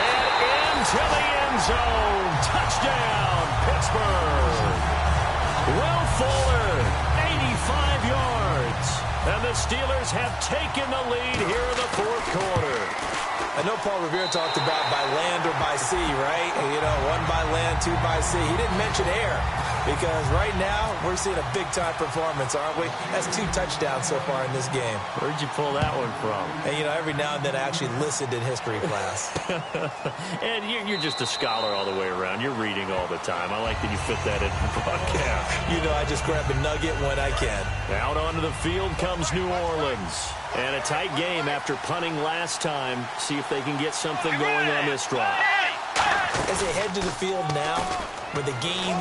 And into the end zone. Touchdown, Pittsburgh. Will Fuller, 85 yards. And the Steelers have taken the lead here in the 4th quarter. I know Paul Revere talked about by land or by sea, right? You know, 1 by land, 2 by sea. He didn't mention air because right now we're seeing a big-time performance, aren't we? That's 2 touchdowns so far in this game. Where'd you pull that one from? And, you know, every now and then I actually listened in history class. And you're just a scholar all the way around. You're reading all the time. I like that you fit that in the broadcast. You know, I just grab a nugget when I can. Out onto the field comes New Orleans. And a tight game after punting last time. See if they can get something going on this drive. As they head to the field now, with the game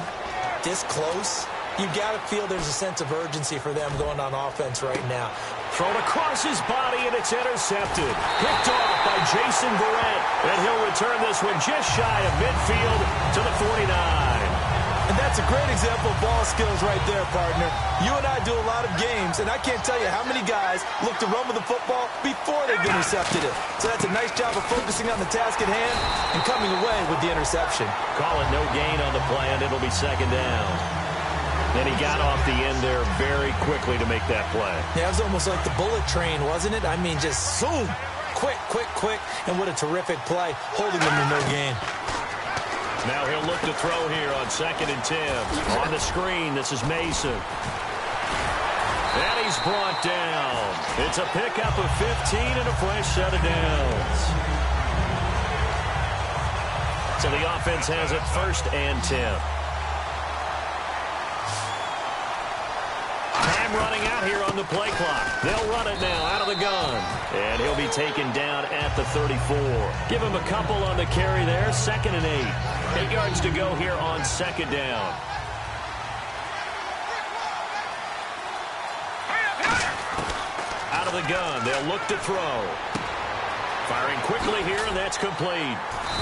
this close, you've got to feel there's a sense of urgency for them going on offense right now. Thrown across his body, and it's intercepted. Picked off by Jason Verrett. And he'll return this one just shy of midfield to the 49. And that's a great example of ball skills right there, partner. You and I do a lot of games, and I can't tell you how many guys look to run with the football before they've intercepted it. So that's a nice job of focusing on the task at hand and coming away with the interception. Call it no gain on the play, and it'll be second down. And he got off the end there very quickly to make that play. Yeah, it was almost like the bullet train, wasn't it? I mean, just zoom. Quick, quick, quick. And what a terrific play, holding them to no gain. Now he'll look to throw here on 2nd and 10. On the screen, this is Mason. And he's brought down. It's a pickup of 15 and a fresh set of downs. So the offense has it 1st and 10. Time running out here on the play clock. They'll run it now out of the gun. And he'll be taken down at the 34. Give him a couple on the carry there. 2nd and 8. 8 yards to go here on 2nd down. Out of the gun. They'll look to throw. Firing quickly here, and that's complete.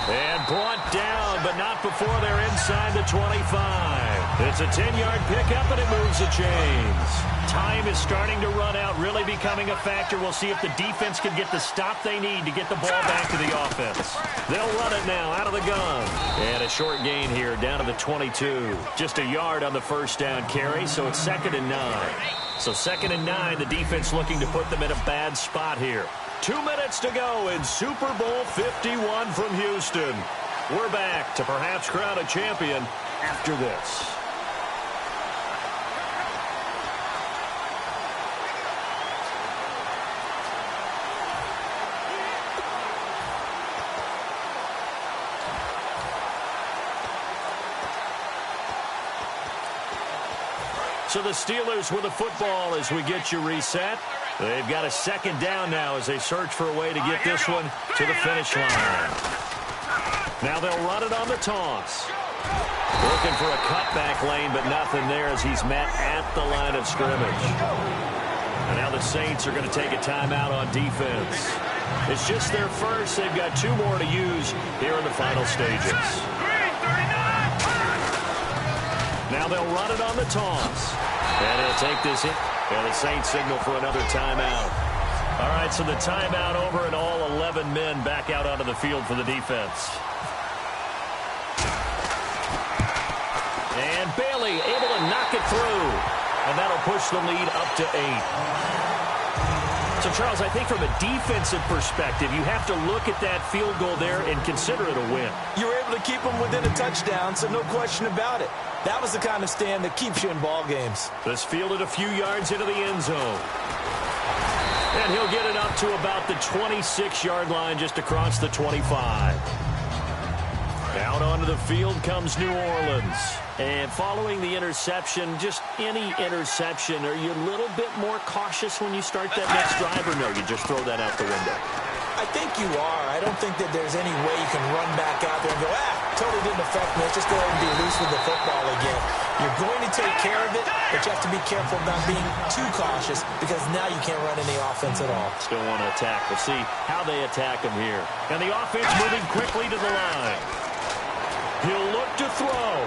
And brought down, but not before they're inside the 25. It's a 10-yard pickup, and it moves the chains. Time is starting to run out, really becoming a factor. We'll see if the defense can get the stop they need to get the ball back to the offense. They'll run it now out of the gun. And a short gain here down to the 22. Just a yard on the first down carry, so it's 2nd and 9. So 2nd and 9, the defense looking to put them in a bad spot here. 2 minutes to go in Super Bowl 51 from Houston. We're back to perhaps crown a champion after this. So the Steelers with the football as we get you reset. They've got a 2nd down now as they search for a way to get this one to the finish line. Now they'll run it on the toss. Looking for a cutback lane, but nothing there as he's met at the line of scrimmage. And now the Saints are going to take a timeout on defense. It's just their first. They've got 2 more to use here in the final stages. Now they'll run it on the toss. And he'll take this in. And the Saints signal for another timeout. All right, so the timeout over and all 11 men back out onto the field for the defense. And Bailey able to knock it through. And that'll push the lead up to 8. So, Charles, I think from a defensive perspective, you have to look at that field goal there and consider it a win. You were able to keep them within a touchdown, so no question about it. That was the kind of stand that keeps you in ball games. This fielded a few yards into the end zone. And he'll get it up to about the 26-yard line just across the 25. Out onto the field comes New Orleans. And following the interception, just any interception, are you a little bit more cautious when you start that next drive, or no, you just throw that out the window? I think you are. I don't think that there's any way you can run back out there and go, totally didn't affect me. Let's just go ahead and be loose with the football again. You're going to take care of it, but you have to be careful about being too cautious because now you can't run any offense at all. Still want to attack. We'll see how they attack him here. And the offense moving quickly to the line. He'll look to throw.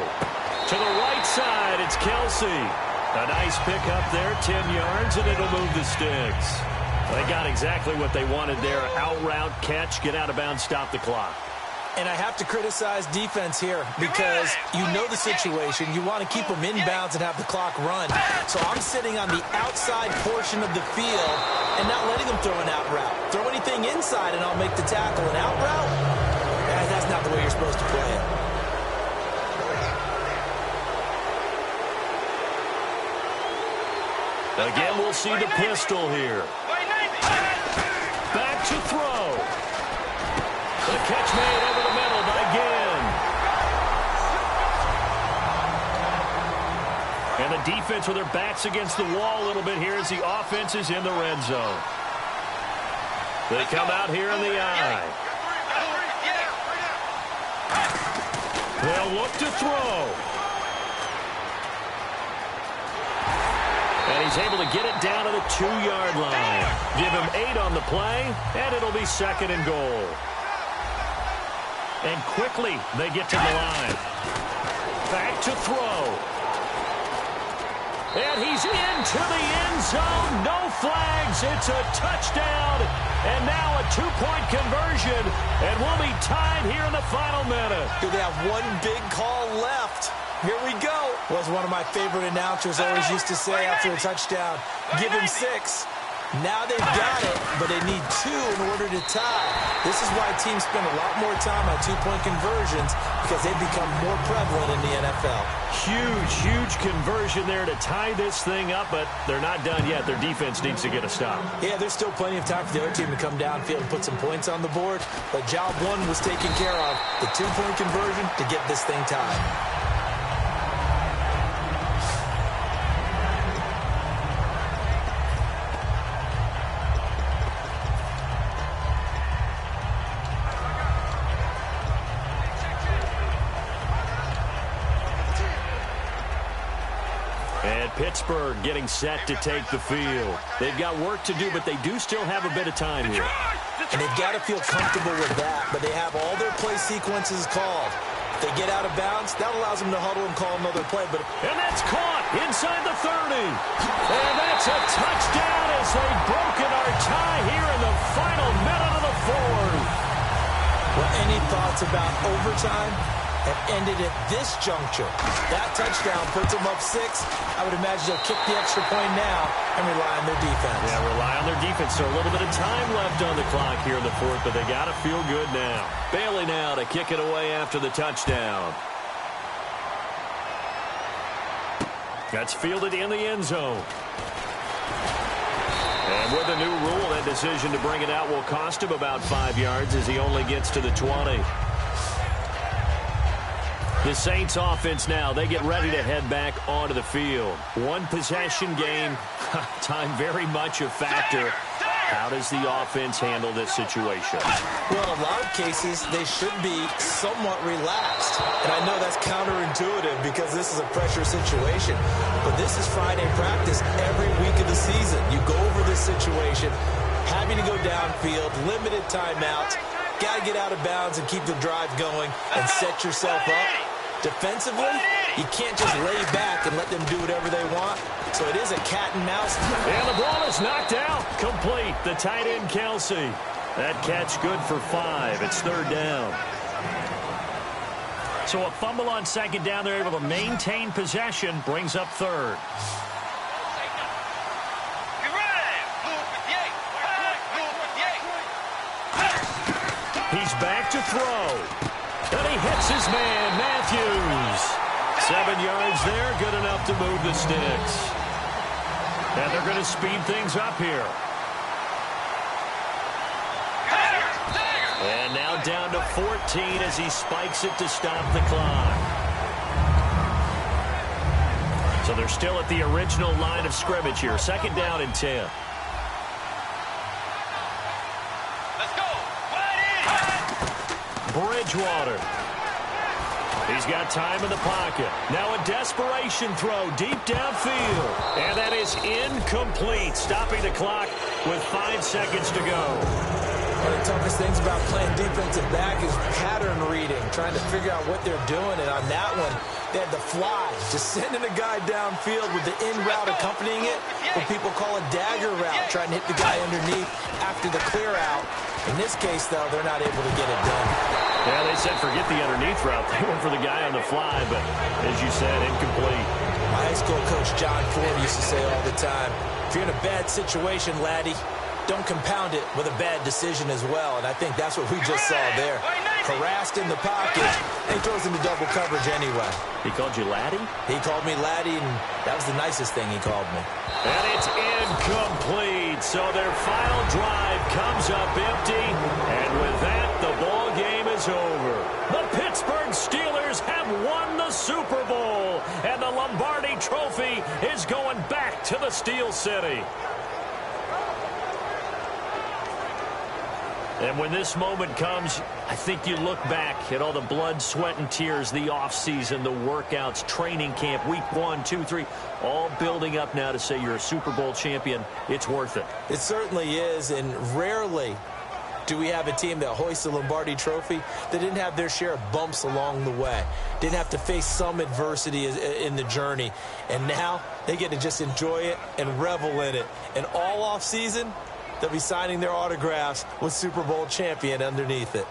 To the right side, it's Kelsey. A nice pickup there, 10 yards, and it'll move the sticks. They got exactly what they wanted there. Out route, catch, get out of bounds, stop the clock. And I have to criticize defense here because you know the situation. You want to keep them inbounds and have the clock run. So I'm sitting on the outside portion of the field and not letting them throw an out route. Throw anything inside and I'll make the tackle. An out route? That's not the way you're supposed to play it. Again, we'll see the pistol here. Back to throw. The catch made over the middle by Ginn. And the defense with their backs against the wall a little bit here as the offense is in the red zone. They come out here in the eye. They'll look to throw. And he's able to get it down to the 2-yard line. Give him 8 on the play, and it'll be 2nd and goal. And quickly, they get to the line. Back to throw. And he's into the end zone. No flags. It's a touchdown. And now a 2-point conversion. And we'll be tied here in the final minute. Do they have one big call left? Here we go. Was one of my favorite announcers always used to say after a touchdown, give him 6. Now they've got it, but they need 2 in order to tie. This is why teams spend a lot more time on 2-point conversions because they've become more prevalent in the NFL. Huge, huge conversion there to tie this thing up, but they're not done yet. Their defense needs to get a stop. Yeah, there's still plenty of time for the other team to come downfield and put some points on the board, but job 1 was taken care of. The 2-point conversion to get this thing tied. Pittsburgh getting set to take the field. They've got work to do, but they do still have a bit of time here. And they've got to feel comfortable with that, but they have all their play sequences called. If they get out of bounds, that allows them to huddle and call another play. And that's caught inside the 30. And that's a touchdown as they've broken our tie here in the final minute of the fourth. Well, any thoughts about overtime have ended at this juncture? That touchdown puts them up 6. I would imagine they'll kick the extra point now and rely on their defense. Yeah, rely on their defense. So a little bit of time left on the clock here in the fourth, but they got to feel good now. Bailey now to kick it away after the touchdown. That's fielded in the end zone. And with the new rule, that decision to bring it out will cost him about 5 yards as he only gets to the 20. The Saints offense now, they get ready to head back onto the field. One possession game, time very much a factor. How does the offense handle this situation? Well, in a lot of cases, they should be somewhat relaxed. And I know that's counterintuitive because this is a pressure situation. But this is Friday practice every week of the season. You go over this situation, having to go downfield, limited timeouts, got to get out of bounds and keep the drive going and set yourself up. Defensively, you can't just lay back and let them do whatever they want. So it is a cat and mouse. And the ball is knocked out. Complete. The tight end, Kelsey. That catch good for 5. It's third down. So a fumble on second down. They're able to maintain possession. Brings up third. He's back to throw. And he hits his man, Matthews. 7 yards there, good enough to move the sticks. And they're going to speed things up here. And now down to 14 as he spikes it to stop the clock. So they're still at the original line of scrimmage here. Second down and 10. Bridgewater. He's got time in the pocket. Now a desperation throw deep downfield. And that is incomplete, stopping the clock with 5 seconds to go. One of the toughest things about playing defensive back is pattern reading, trying to figure out what they're doing. And on that one, they had the fly, just sending a guy downfield with the in route accompanying it, what people call a dagger route, trying to hit the guy underneath after the clear out. In this case, though, they're not able to get it done. Yeah, they said forget the underneath route. They went for the guy on the fly, but as you said, incomplete. My high school coach, John Ford, used to say all the time, if you're in a bad situation, laddie, don't compound it with a bad decision as well. And I think that's what we just saw there. Harassed in the pocket, and he throws into double coverage anyway. He called you laddie? He called me laddie, and that was the nicest thing he called me. And it's incomplete. So their final drive comes up empty. And with that, the ball game is over. The Pittsburgh Steelers have won the Super Bowl. And the Lombardi Trophy is going back to the Steel City. And when this moment comes, I think you look back at all the blood, sweat, and tears, the offseason, the workouts, training camp, week 1, 2, 3, all building up now to say you're a Super Bowl champion. It's worth it. It certainly is, and rarely do we have a team that hoists the Lombardi Trophy that didn't have their share of bumps along the way, didn't have to face some adversity in the journey, and now they get to just enjoy it and revel in it. And all offseason, they'll be signing their autographs with Super Bowl champion underneath it.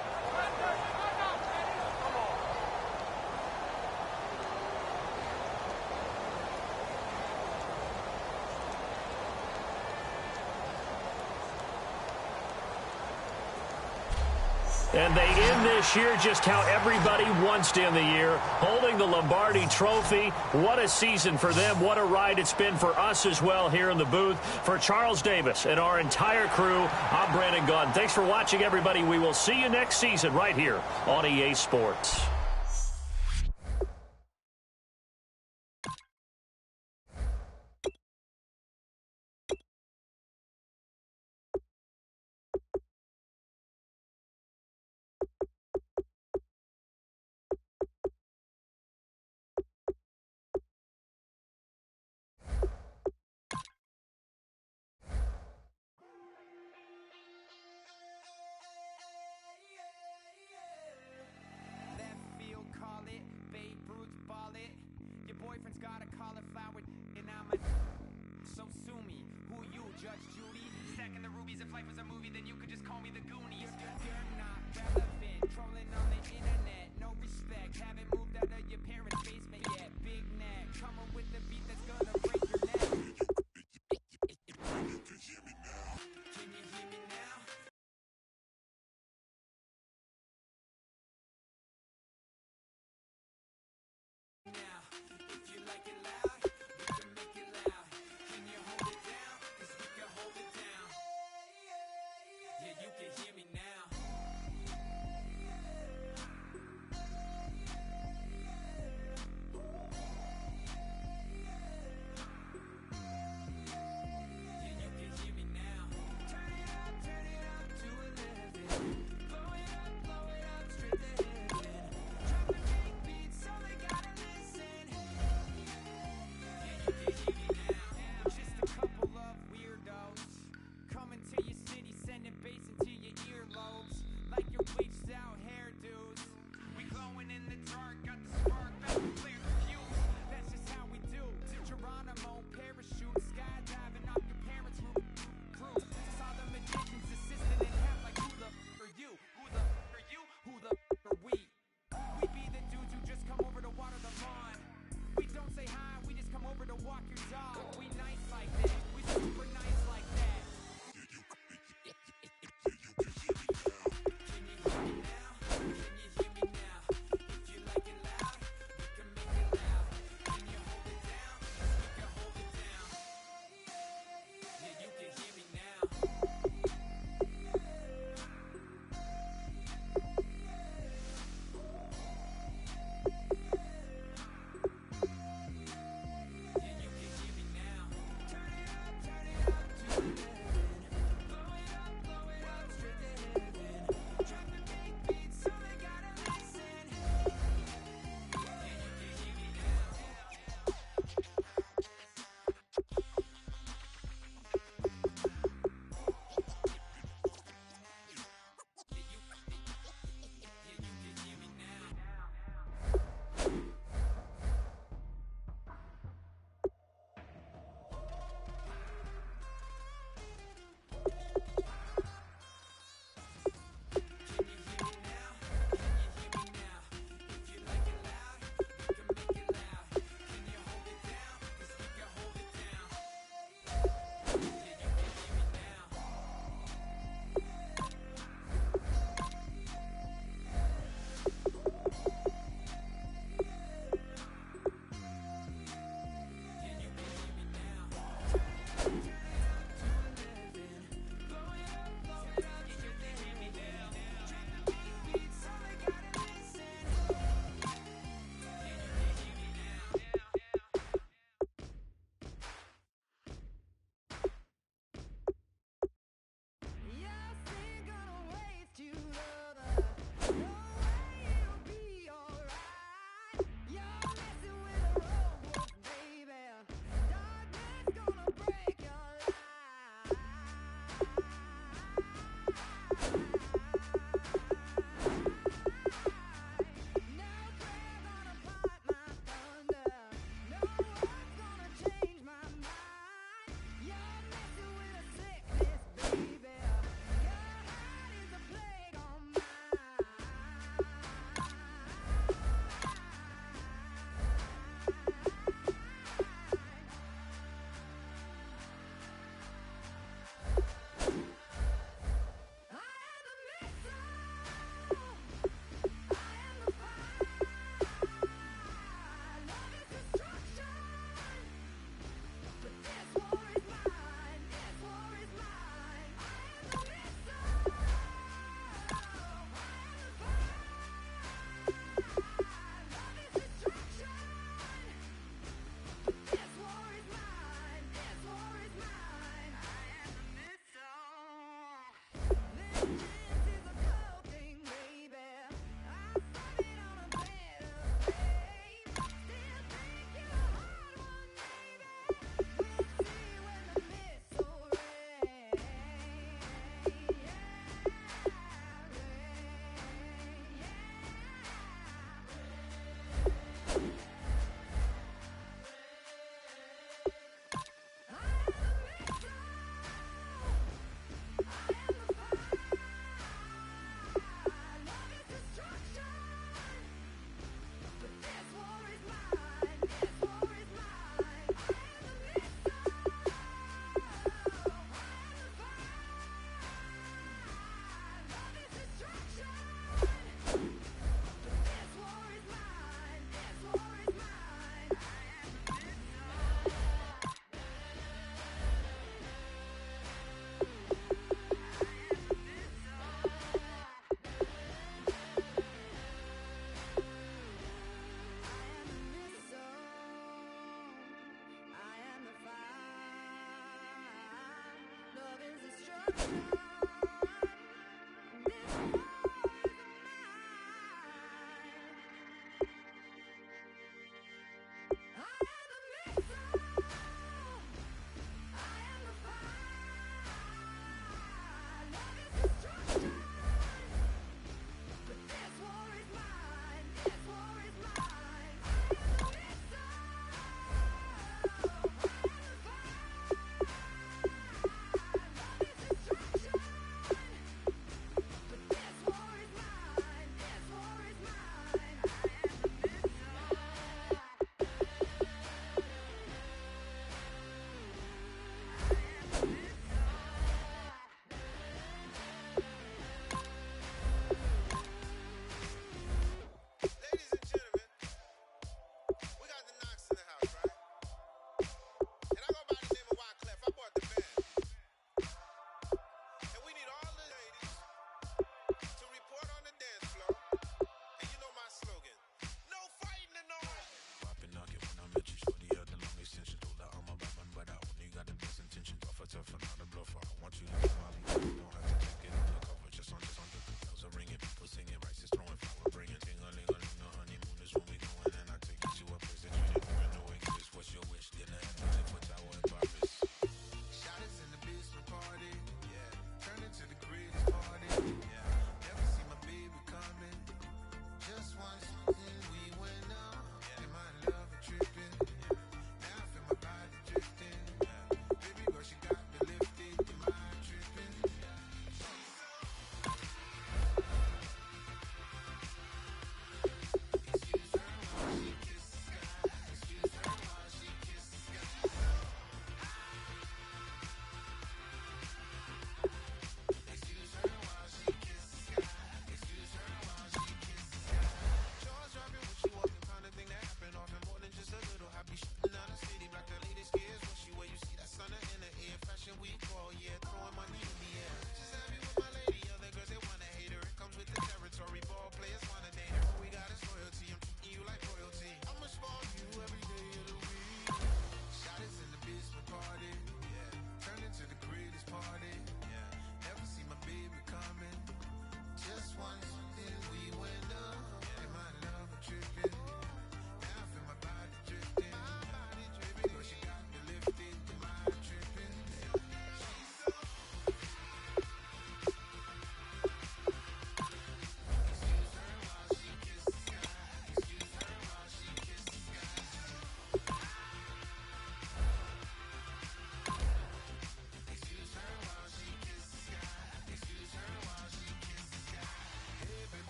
And they end this year just how everybody wants to end the year, holding the Lombardi Trophy. What a season for them. What a ride it's been for us as well here in the booth. For Charles Davis and our entire crew, I'm Brandon Gunn. Thanks for watching, everybody. We will see you next season right here on EA Sports. girlfriend's got a cauliflower, and I'm a so sue me. Who you, Judge Judy? Stacking the rubies. If life was a movie, then you could just call me the Goonies. You're not relevant, trolling on the internet. No respect, haven't moved out of your parents' basement yet. Big neck, coming with the beat that's gonna break your neck. You can hear me now. Can you hear me now? Now, if you like it loud, we can make it loud. Can you hold it down? 'Cause we can hold it down. Yeah, you can hear me now.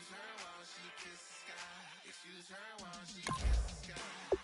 Excuse her while she kisses the sky. Excuse her while she kisses the sky.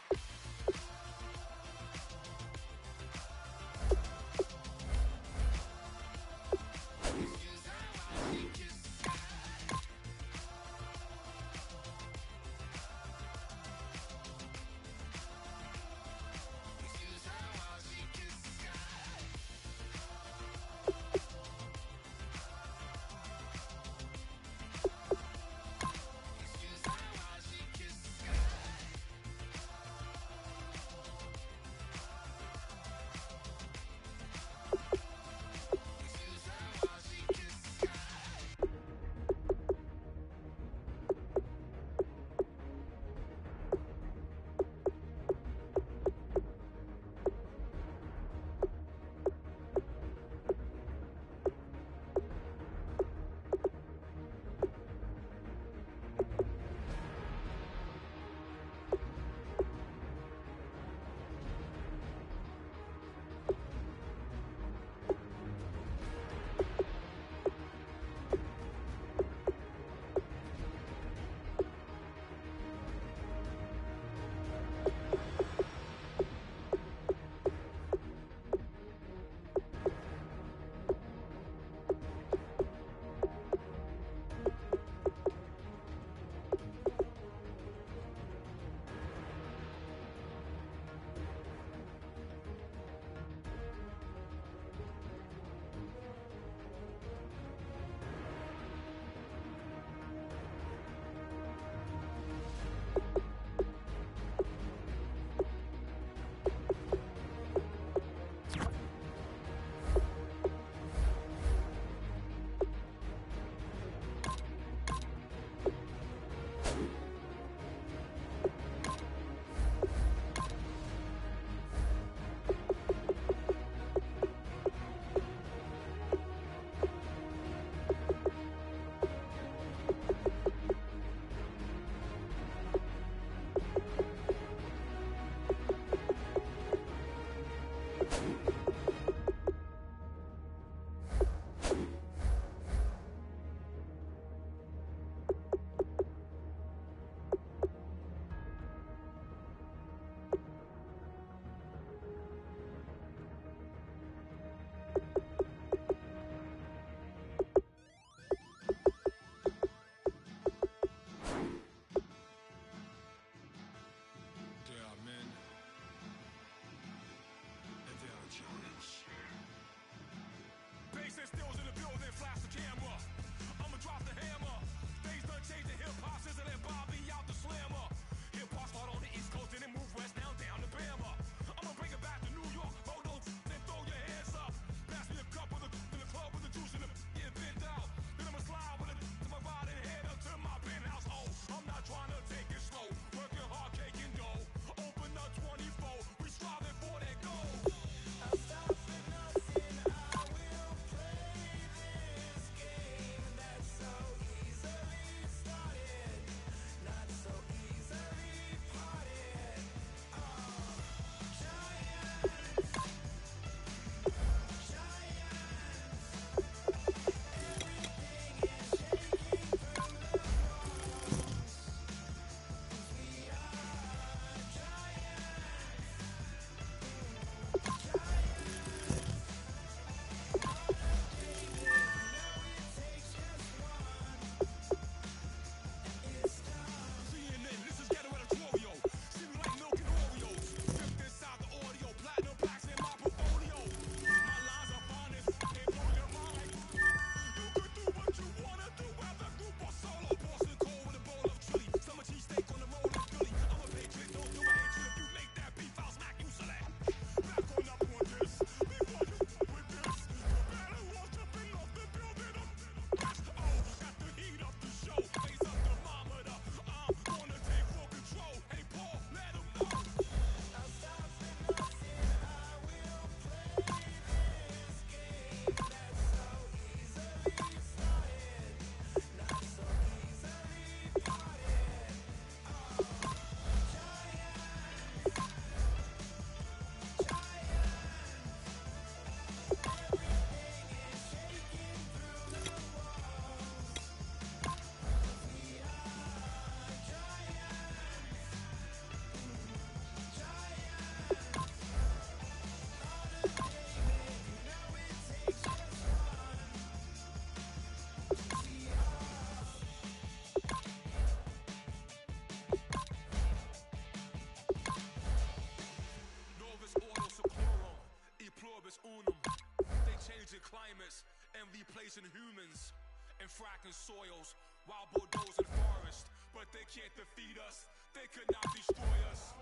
humans and fracking soils while bulldozing forests. But they can't defeat us, they could not destroy us.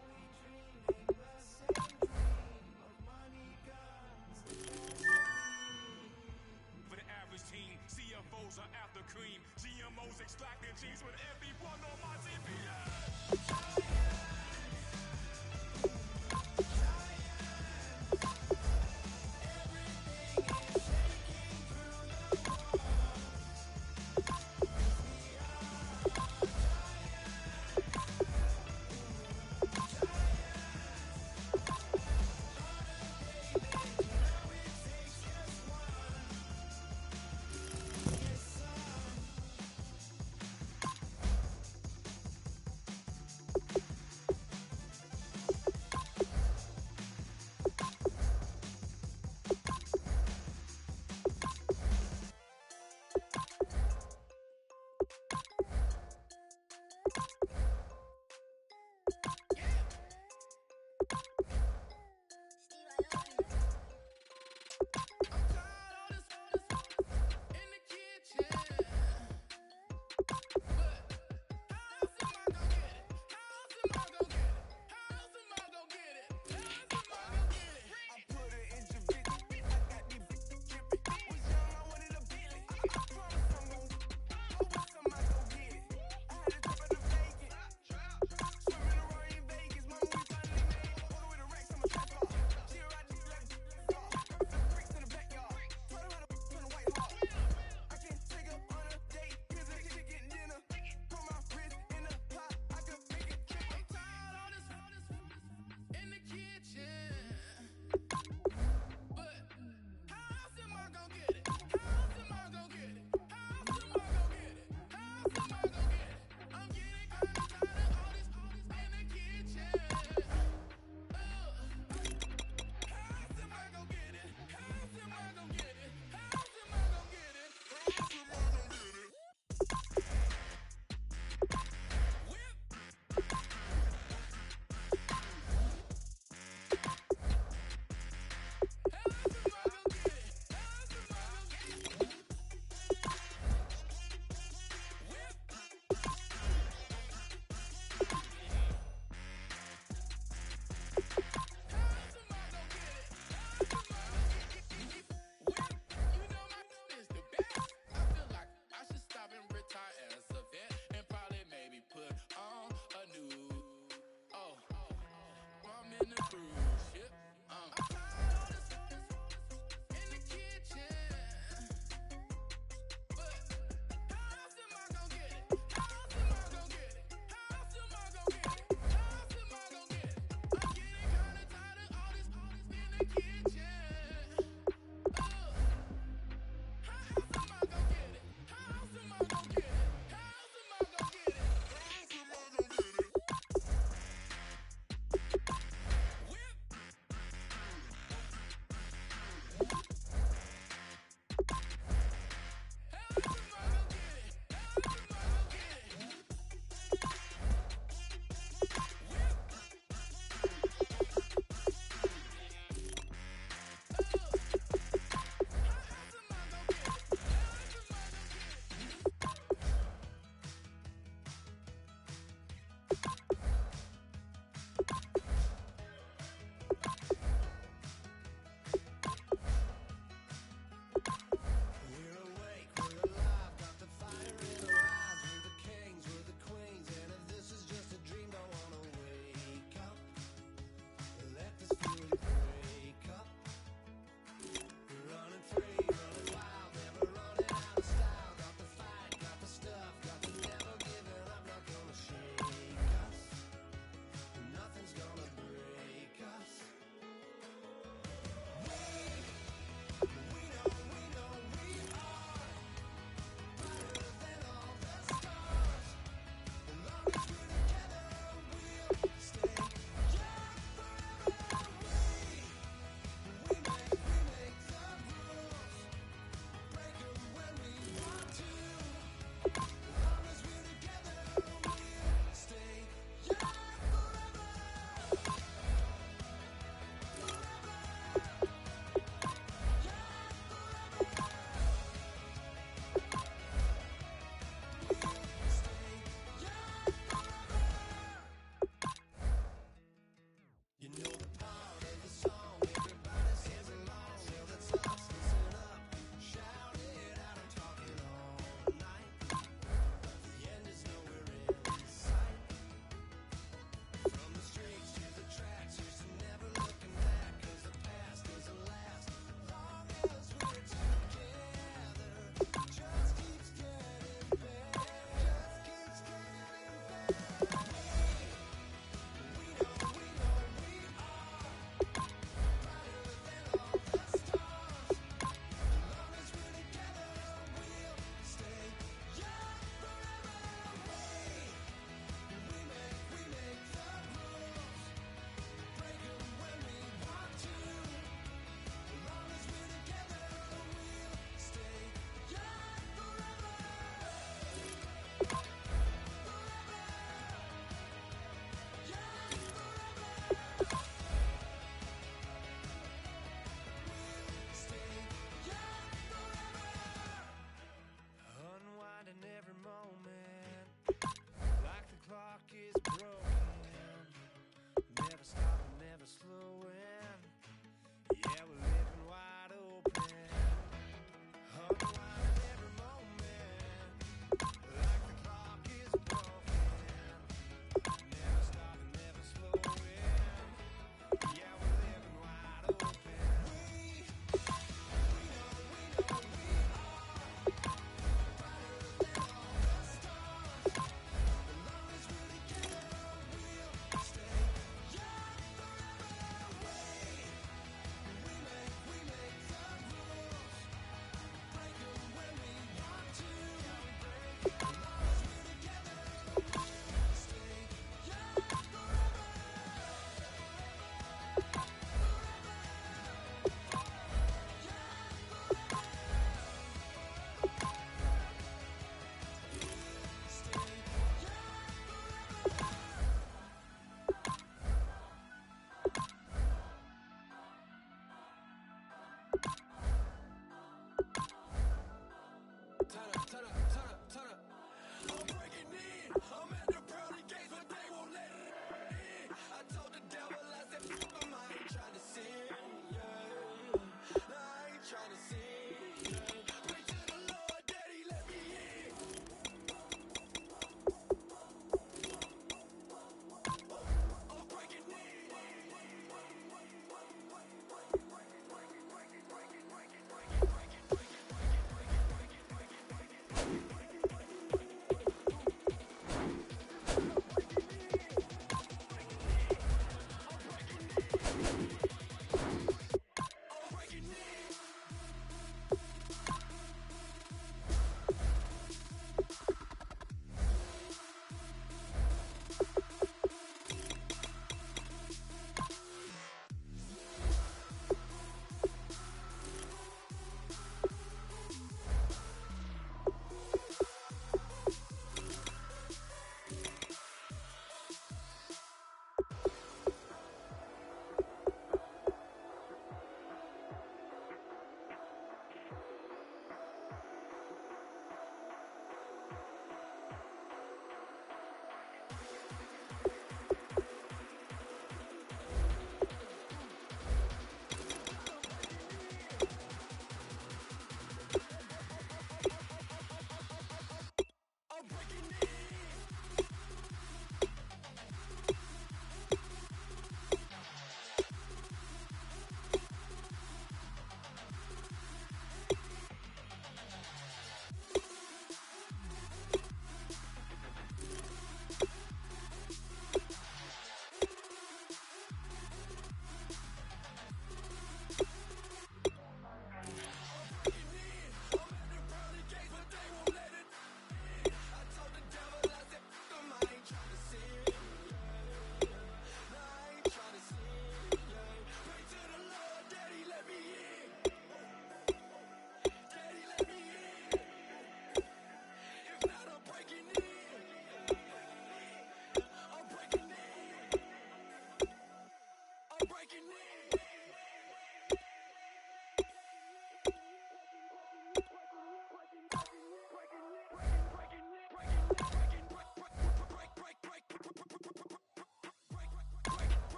For the average team, CFOs are after cream. GMOs extracting genes with everyone on my TV.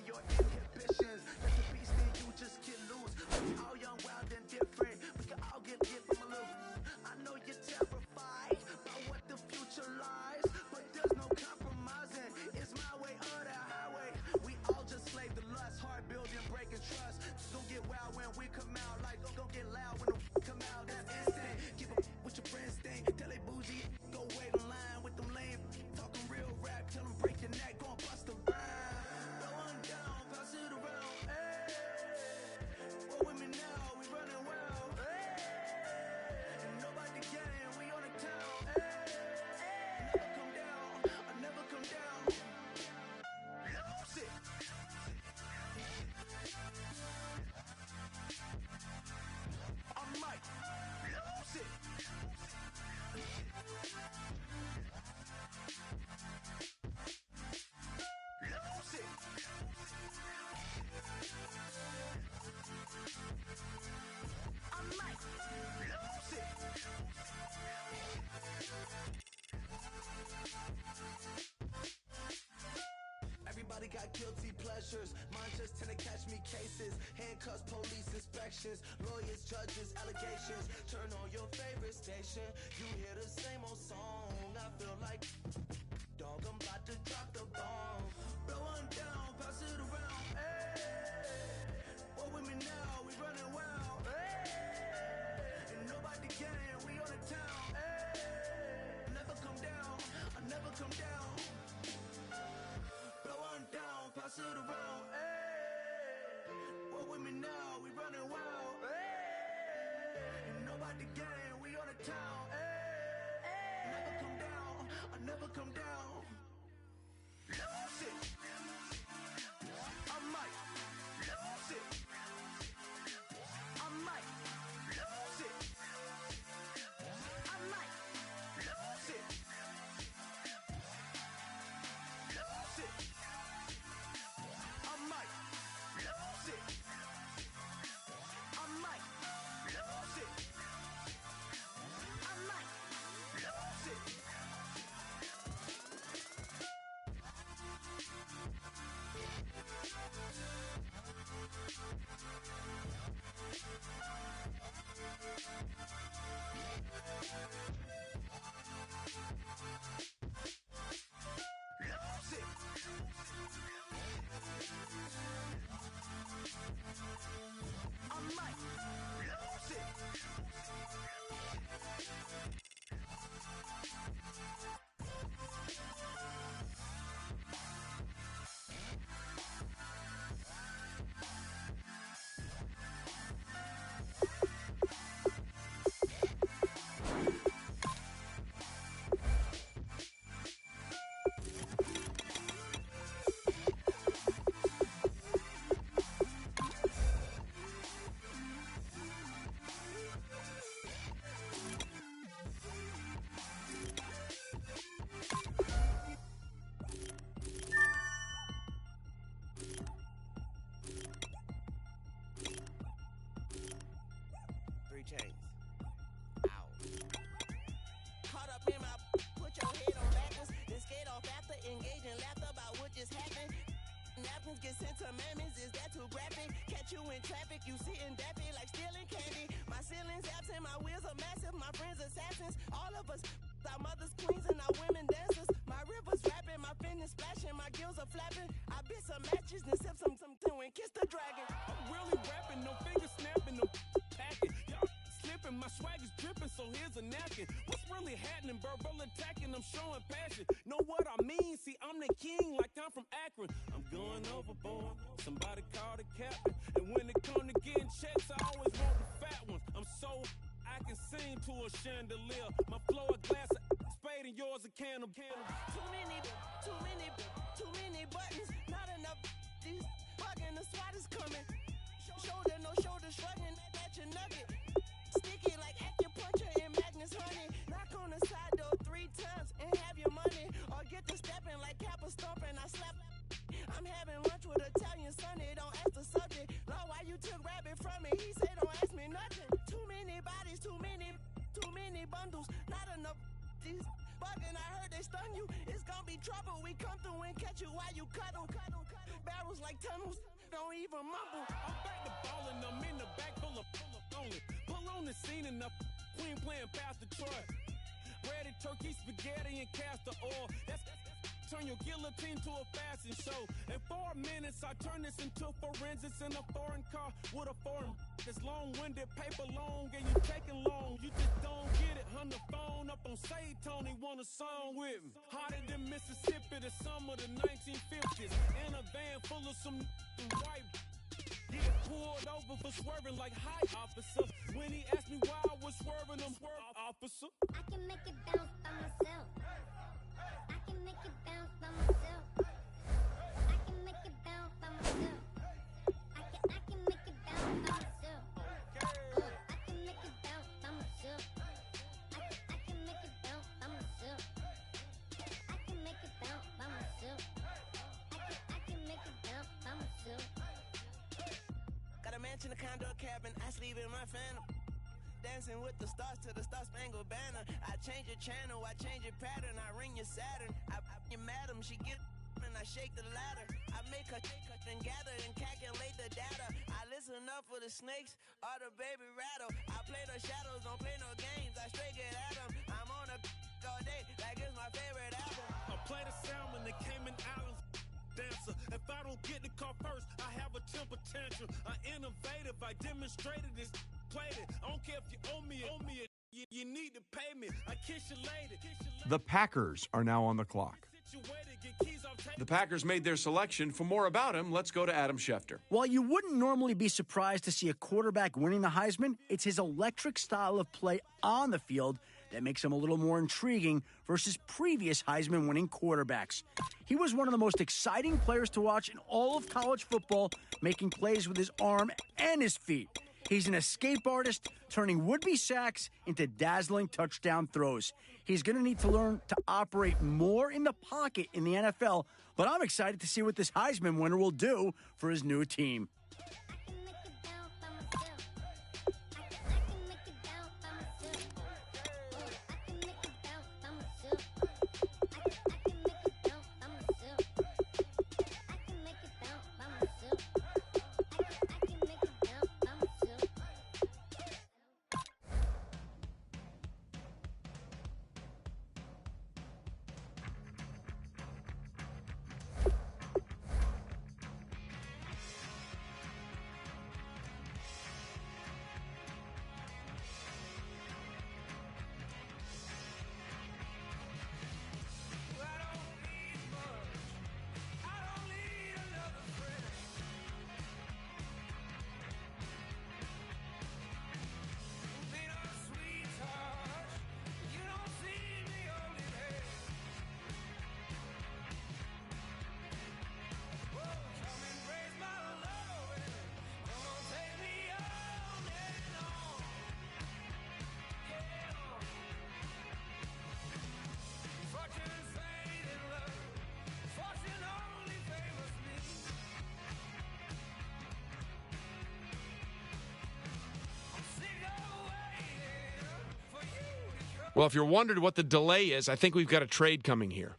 your inhibitions. Let the beast in you just get loose. We all young, wild, and different. We can all get from a little. I know you're terrified by what the future lies, but there's no compromising. It's my way or the highway. We all just slave the lust, heart building, breaking trust. Don't get wild when we come out, like don't get loud when the come out. That's instant. Keep up with your friends, thing. Tell they bougie, go wait in line with them lame. Talking real rap, tell them break your neck, gon' bust a rhyme. Blow one down, pass it around. Hey, what with me now? We running wild. Hey, and nobody game, we on the town. Hey, never come down, I never come down. Lose it. I'm Mike. Lose it. Lose it. I'm Mike. Lose it. Everybody got guilty pleasures. Mine just tend to catch me cases. Handcuffs, police inspections, lawyers, judges, allegations. Turn on your favorite station. You hear the same old song. I feel like dog, I'm about to drop the bomb. Blow one down, pass it around. Hey, what with me now? We running wild. Hey, and nobody can. We on the town. Hey, never come down. I never come down. Blow one down, pass it around. Hey, what with me now? We running wild. Hey, and nobody gang. We on the town. Hey, never come down. I never come down. Lose it. I might lose it. I might lose it. I might lose it. Lose it. I might lose it. I might lose it. I might lose it. Lose it. I might lose it. Three chains. Ow. Caught up in my, put your head on backwards, then skate off after, engage in laughter about what just happened. Napkins get sent to mammies, is that too graphic? Catch you in traffic, you sitting dappy like stealing candy. My ceiling's absent, my wheels are massive, my friends assassins. All of us, our mothers queens and our women dancers. My rivers rapping, my fingers splashing, my gills are flapping. I bit some matches, then sip some and kiss the dragon. I'm really rapping, no fingers snapping, no packing. Y'all slipping, my swag is dripping, so here's a napkin. What's really happening? Verbal attacking, I'm showing passion. Know what I mean? See, I'm the king, like I'm from Akron. I'm going overboard. Somebody call the captain. And when it come to getting checks, I always want the fat ones. I'm so I can sing to a chandelier. My flow a glass of spade and yours a can of candle. Too many buttons, not enough. These bugging, the SWAT is coming. Shoulder, no shoulder, shrugging at your nugget. Sticky like acupuncture in Magnus honey. Knock on the side door 3 times and have your money. Or get to stepping like Kappa stomping. I slap. I'm having lunch with Italian Sonny. Don't ask the subject. Lord, why you took rabbit from me? He said don't ask me nothing. Too many bodies, too many bundles. Not enough. These bugging, I heard they stun you. It's gonna be trouble. We come through and catch you while you cuddle. Barrel don't even mumble. I'm back to ballin', I'm in the back full of only. Pull on the scene and the queen playing past Detroit. Breaded turkey, spaghetti, and castor oil. That's turn your guillotine to a fashion show. In 4 minutes, I turn this into forensics in a foreign car with a foreign. It's long-winded, paper long, and you taking long. You just don't get it. On the phone up on Say Tony, want a song with me. Hotter than Mississippi, the summer of the 1950s. In a van full of some white. Get pulled over for swerving like hi, officer. When he asked me why I was swerving, I'm swerve, officer. I can make it bounce by myself. I can make it bounce by myself. I can make it bounce by myself. I can make it bounce by myself. I can make it bounce by myself. I can make it bounce by myself. I can make it bounce by myself. I can make it bounce by myself. Got a mansion, a condo, a cabin, I sleep in my phantom. Dancing with the stars to the Star-Spangled Banner. I change your channel, I change your pattern. I ring your Saturn. I your madam, she get and I shake the ladder. I make her and gather and calculate the data. I listen up for the snakes or the baby rattle. I play the shadows, don't play no games. I straight get at them. I'm on a all day like it's my favorite album. I play the salmon, the Cayman Islands dancer. If I don't get the car first, I have a temper tantrum. I innovative, I demonstrated this. Played it. I don't care if you owe me it. You need to pay me. I kiss you later. The Packers are now on the clock. The Packers made their selection. For more about him, let's go to Adam Schefter. While you wouldn't normally be surprised to see a quarterback winning the Heisman, it's his electric style of play on the field that makes him a little more intriguing versus previous Heisman-winning quarterbacks. He was one of the most exciting players to watch in all of college football, making plays with his arm and his feet. He's an escape artist, turning would-be sacks into dazzling touchdown throws. He's going to need to learn to operate more in the pocket in the NFL, but I'm excited to see what this Heisman winner will do for his new team. Well, if you're wondering what the delay is, I think we've got a trade coming here.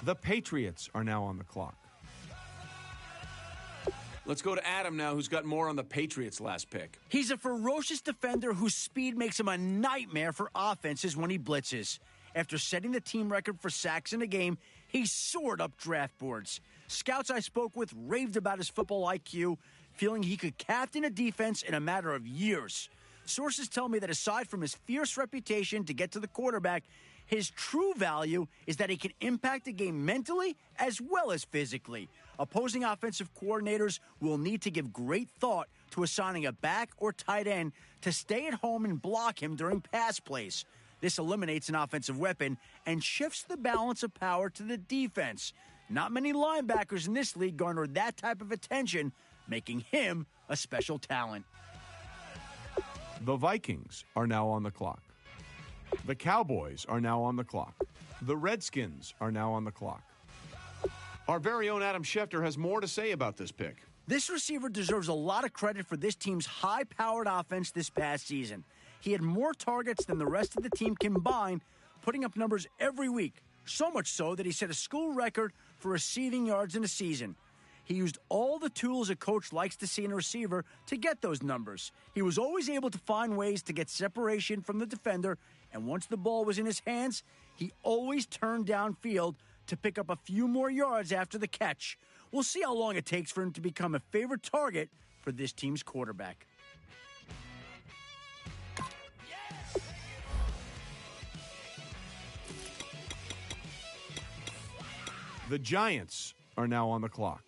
The Patriots are now on the clock. Let's go to Adam now, who's got more on the Patriots' last pick. He's a ferocious defender whose speed makes him a nightmare for offenses when he blitzes. After setting the team record for sacks in a game, he soared up draft boards. Scouts I spoke with raved about his football IQ, feeling he could captain a defense in a matter of years. Sources tell me that aside from his fierce reputation to get to the quarterback, his true value is that he can impact a game mentally as well as physically. Opposing offensive coordinators will need to give great thought to assigning a back or tight end to stay at home and block him during pass plays. This eliminates an offensive weapon and shifts the balance of power to the defense. Not many linebackers in this league garner that type of attention, making him a special talent. The Vikings are now on the clock. The Cowboys are now on the clock. The Redskins are now on the clock. Our very own Adam Schefter has more to say about this pick. This receiver deserves a lot of credit for this team's high-powered offense this past season. He had more targets than the rest of the team combined, putting up numbers every week. So much so that he set a school record for receiving yards in a season. He used all the tools a coach likes to see in a receiver to get those numbers. He was always able to find ways to get separation from the defender, and once the ball was in his hands, he always turned downfield to pick up a few more yards after the catch. We'll see how long it takes for him to become a favorite target for this team's quarterback. The Giants are now on the clock.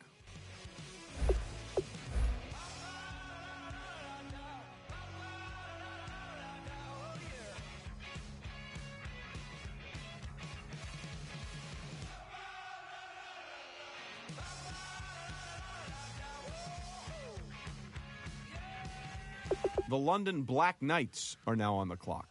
The London Black Knights are now on the clock.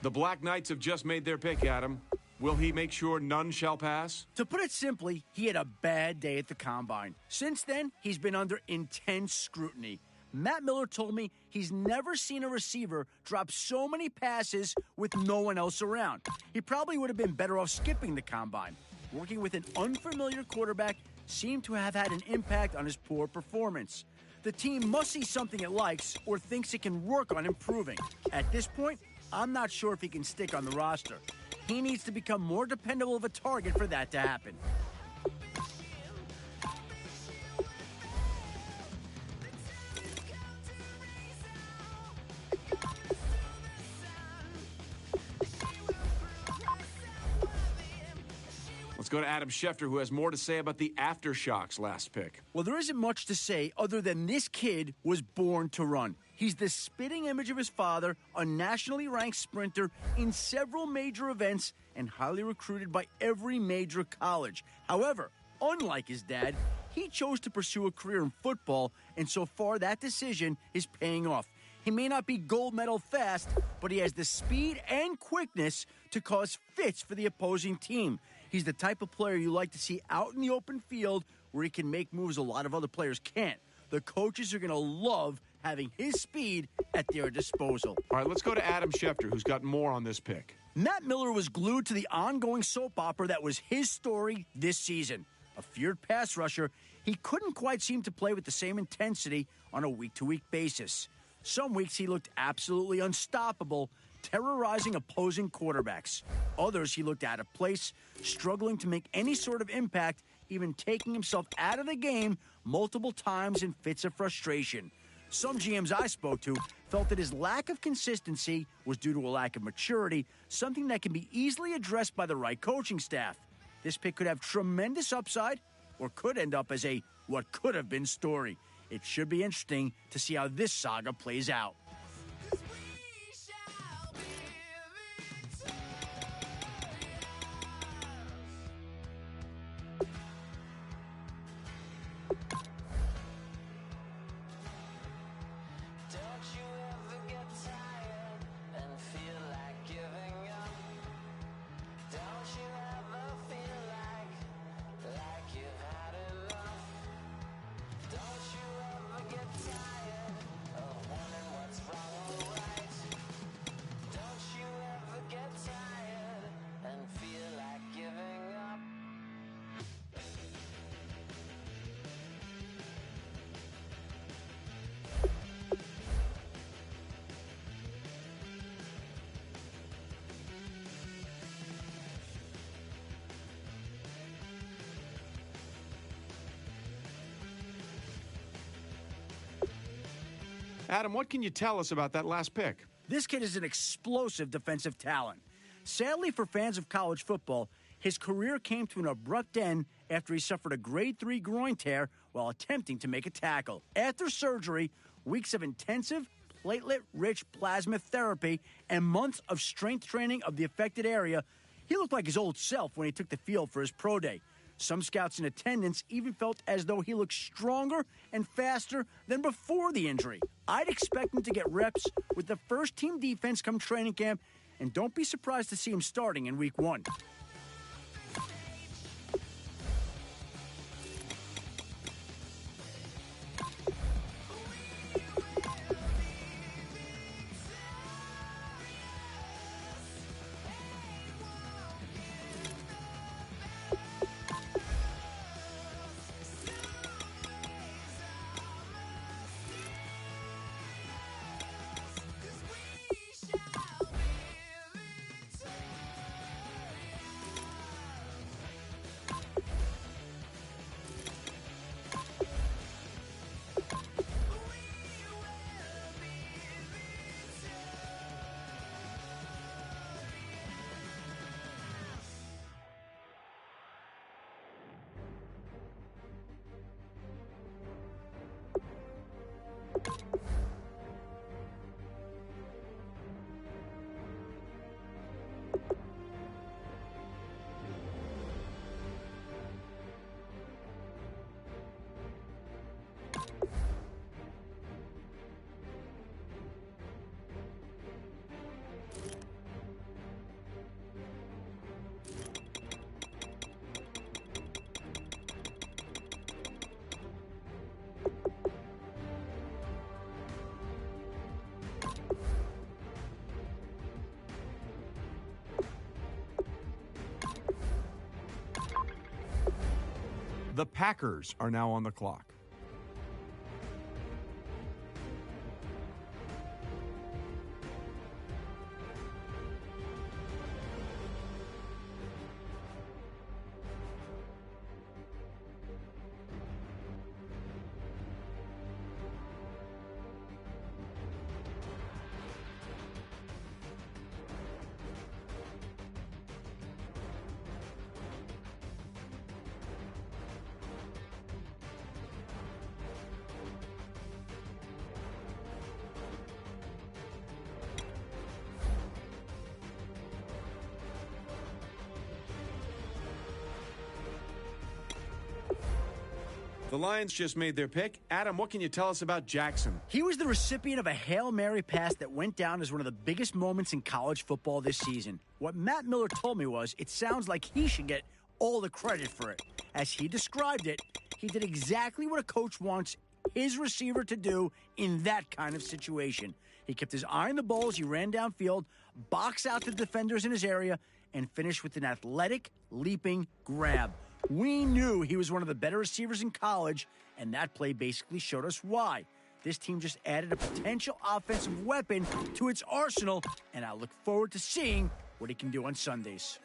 The Black Knights have just made their pick, Adam. Will he make sure none shall pass? To put it simply, he had a bad day at the Combine. Since then, he's been under intense scrutiny. Matt Miller told me he's never seen a receiver drop so many passes with no one else around. He probably would have been better off skipping the Combine. Working with an unfamiliar quarterback seemed to have had an impact on his poor performance. The team must see something it likes or thinks it can work on improving. At this point, I'm not sure if he can stick on the roster. He needs to become more dependable of a target for that to happen. Let's go to Adam Schefter, who has more to say about the Aftershocks last pick. Well, there isn't much to say other than this kid was born to run. He's the spitting image of his father, a nationally ranked sprinter in several major events and highly recruited by every major college. However, unlike his dad, he chose to pursue a career in football, and so far that decision is paying off. He may not be gold medal fast, but he has the speed and quickness to cause fits for the opposing team. He's the type of player you like to see out in the open field where he can make moves a lot of other players can't. The coaches are going to love having his speed at their disposal. All right, let's go to Adam Schefter, who's got more on this pick. Matt Miller was glued to the ongoing soap opera that was his story this season. A feared pass rusher, he couldn't quite seem to play with the same intensity on a week-to-week basis. Some weeks he looked absolutely unstoppable, terrorizing opposing quarterbacks. Others he looked out of place, struggling to make any sort of impact, even taking himself out of the game multiple times in fits of frustration. Some GMs I spoke to felt that his lack of consistency was due to a lack of maturity, something that can be easily addressed by the right coaching staff. This pick could have tremendous upside or could end up as a what could have been story. It should be interesting to see how this saga plays out. Adam, what can you tell us about that last pick? This kid is an explosive defensive talent. Sadly for fans of college football, his career came to an abrupt end after he suffered a grade 3 groin tear while attempting to make a tackle. After surgery, weeks of intensive, platelet-rich plasma therapy, and months of strength training of the affected area, he looked like his old self when he took the field for his pro day. Some scouts in attendance even felt as though he looked stronger and faster than before the injury. I'd expect him to get reps with the first-team defense come training camp, and don't be surprised to see him starting in Week 1. The Packers are now on the clock. The Lions just made their pick. Adam, what can you tell us about Jackson? He was the recipient of a Hail Mary pass that went down as one of the biggest moments in college football this season. What Matt Miller told me was, it sounds like he should get all the credit for it. As he described it, he did exactly what a coach wants his receiver to do in that kind of situation. He kept his eye on the ball as he ran downfield, boxed out the defenders in his area, and finished with an athletic, leaping grab. We knew he was one of the better receivers in college, and that play basically showed us why. This team just added a potential offensive weapon to its arsenal, and I look forward to seeing what he can do on Sundays.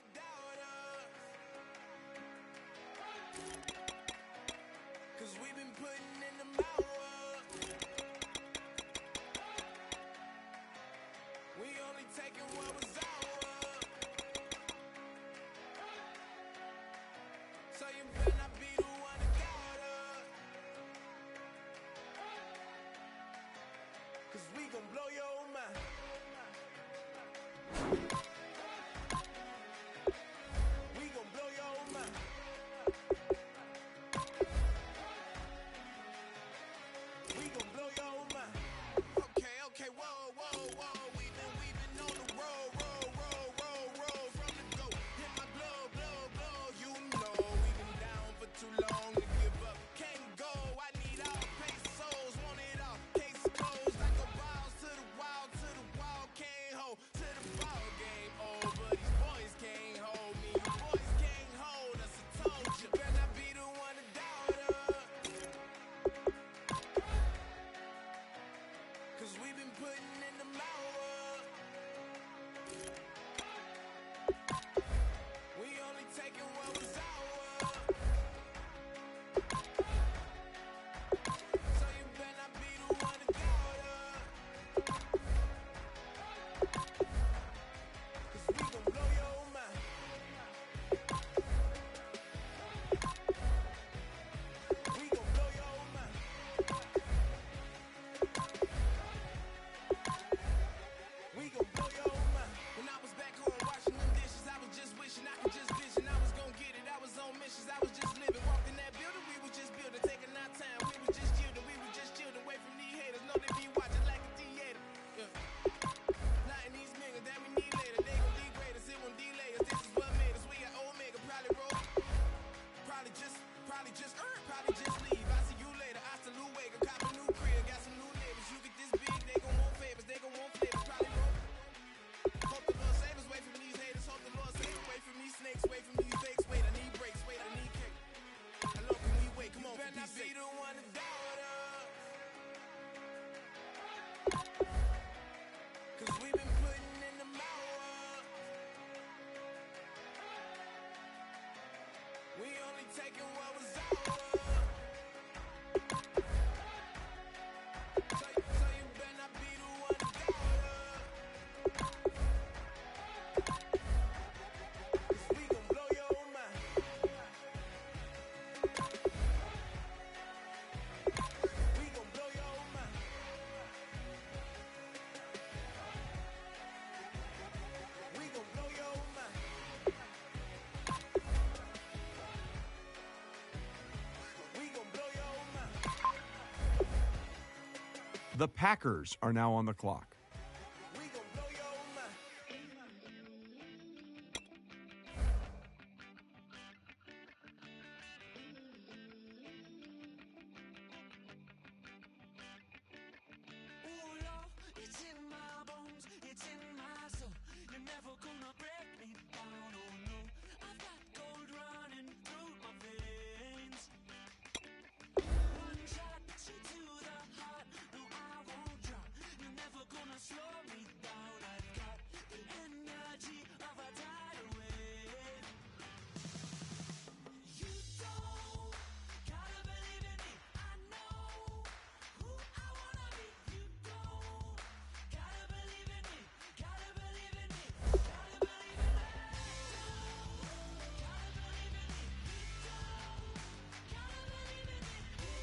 taking what was ours. So you better not be the one to doubt us. 'Cause we gon' blow your mind. We gon' blow your mind. We gon' blow your mind. We gon' blow your mind. The Packers are now on the clock. We gon' blow your mind. Ooh, Lord, it's in my bones, it's in my soul. You're never gonna break me down, oh no. I've got gold running through my veins. One shot, straight to the heart. No, I won't drop. You're never gonna slow me down. I've got the energy of a tidal wave. You don't gotta believe in me. I know who I wanna be. You don't gotta believe in me. Gotta believe in me. Gotta believe in me. Gotta believe in me. Gotta believe in me.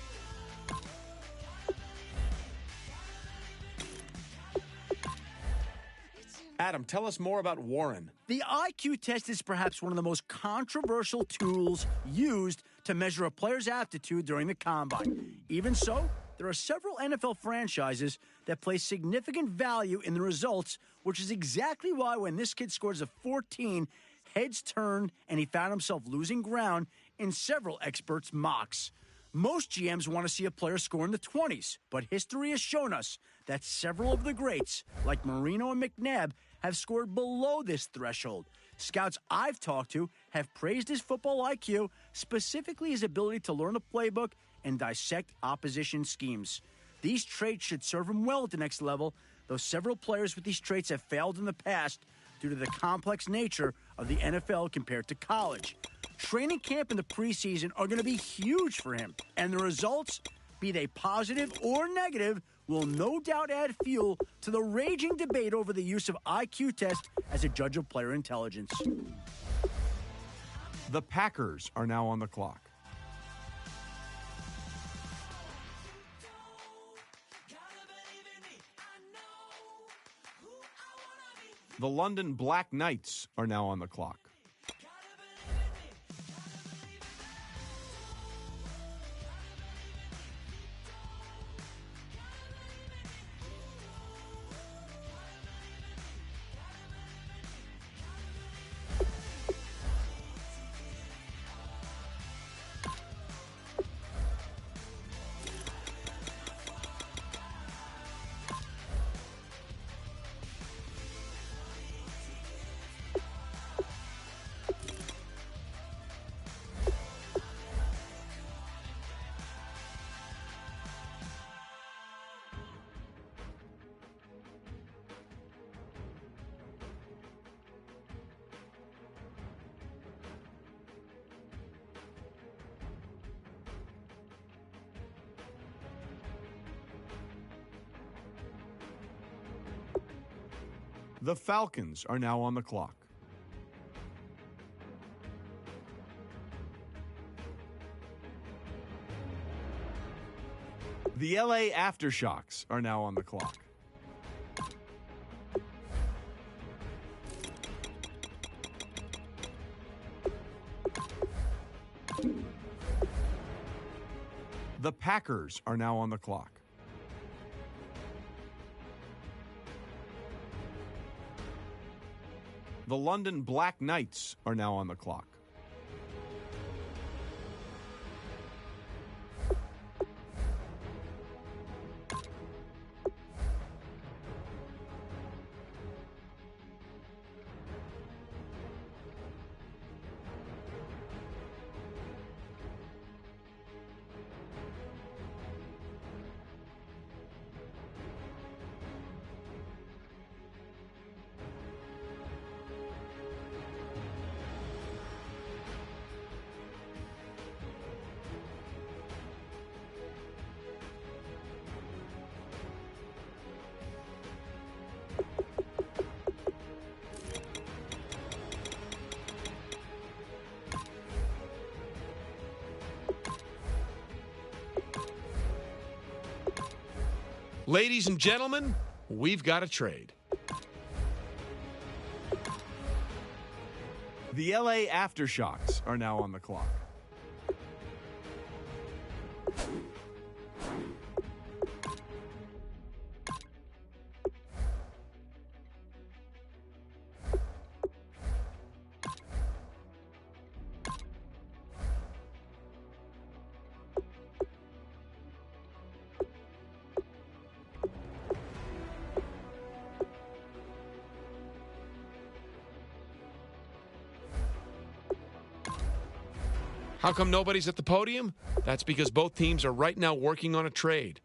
Adam, tell us more about Warren. The IQ test is perhaps one of the most controversial tools used to measure a player's aptitude during the combine. Even so, there are several NFL franchises that place significant value in the results, which is exactly why when this kid scores a 14, heads turned and he found himself losing ground in several experts' mocks. Most GMs want to see a player score in the 20s, but history has shown us that several of the greats, like Marino and McNabb, have scored below this threshold. Scouts I've talked to have praised his football IQ, specifically his ability to learn a playbook and dissect opposition schemes. These traits should serve him well at the next level, though several players with these traits have failed in the past due to the complex nature of the NFL compared to college. Training camp and the preseason are going to be huge for him, and the results, be they positive or negative, will no doubt add fuel to the raging debate over the use of IQ test as a judge of player intelligence. The Packers are now on the clock. The London Black Knights are now on the clock. The Falcons are now on the clock. The LA Aftershocks are now on the clock. The Packers are now on the clock. The London Black Knights are now on the clock. Ladies and gentlemen, we've got a trade. The LA Aftershocks are now on the clock. How come nobody's at the podium? That's because both teams are right now working on a trade.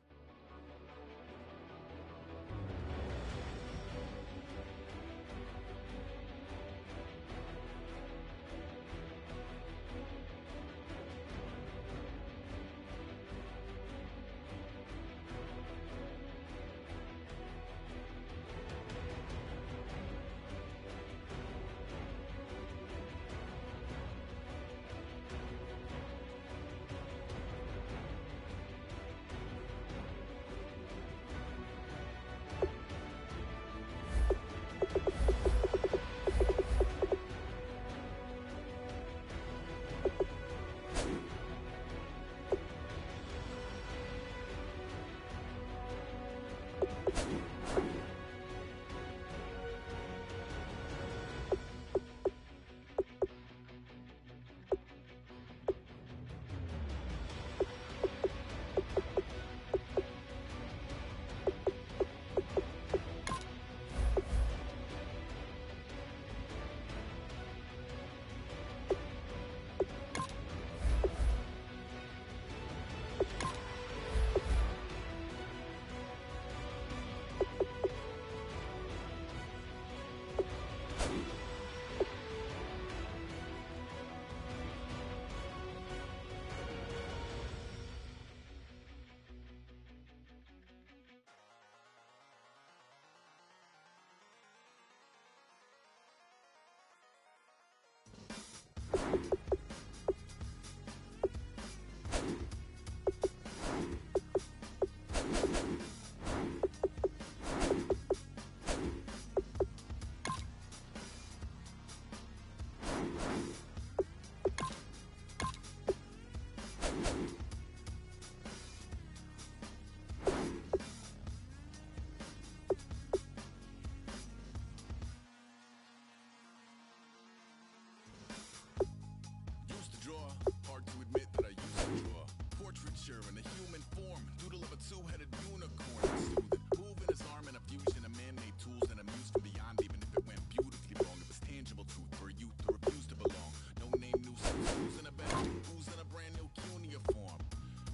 Used to draw, hard to admit that I used to draw. Portraiture in a human form, doodle of a two-headed unicorn. Soothing, moving his arm in a fusion of man-made tools and amused from beyond. Even if it went beautifully wrong, it was tangible truth for a youth who refused to belong. No name, nuisance, who's in a bed, who's in a brand new cuneiform.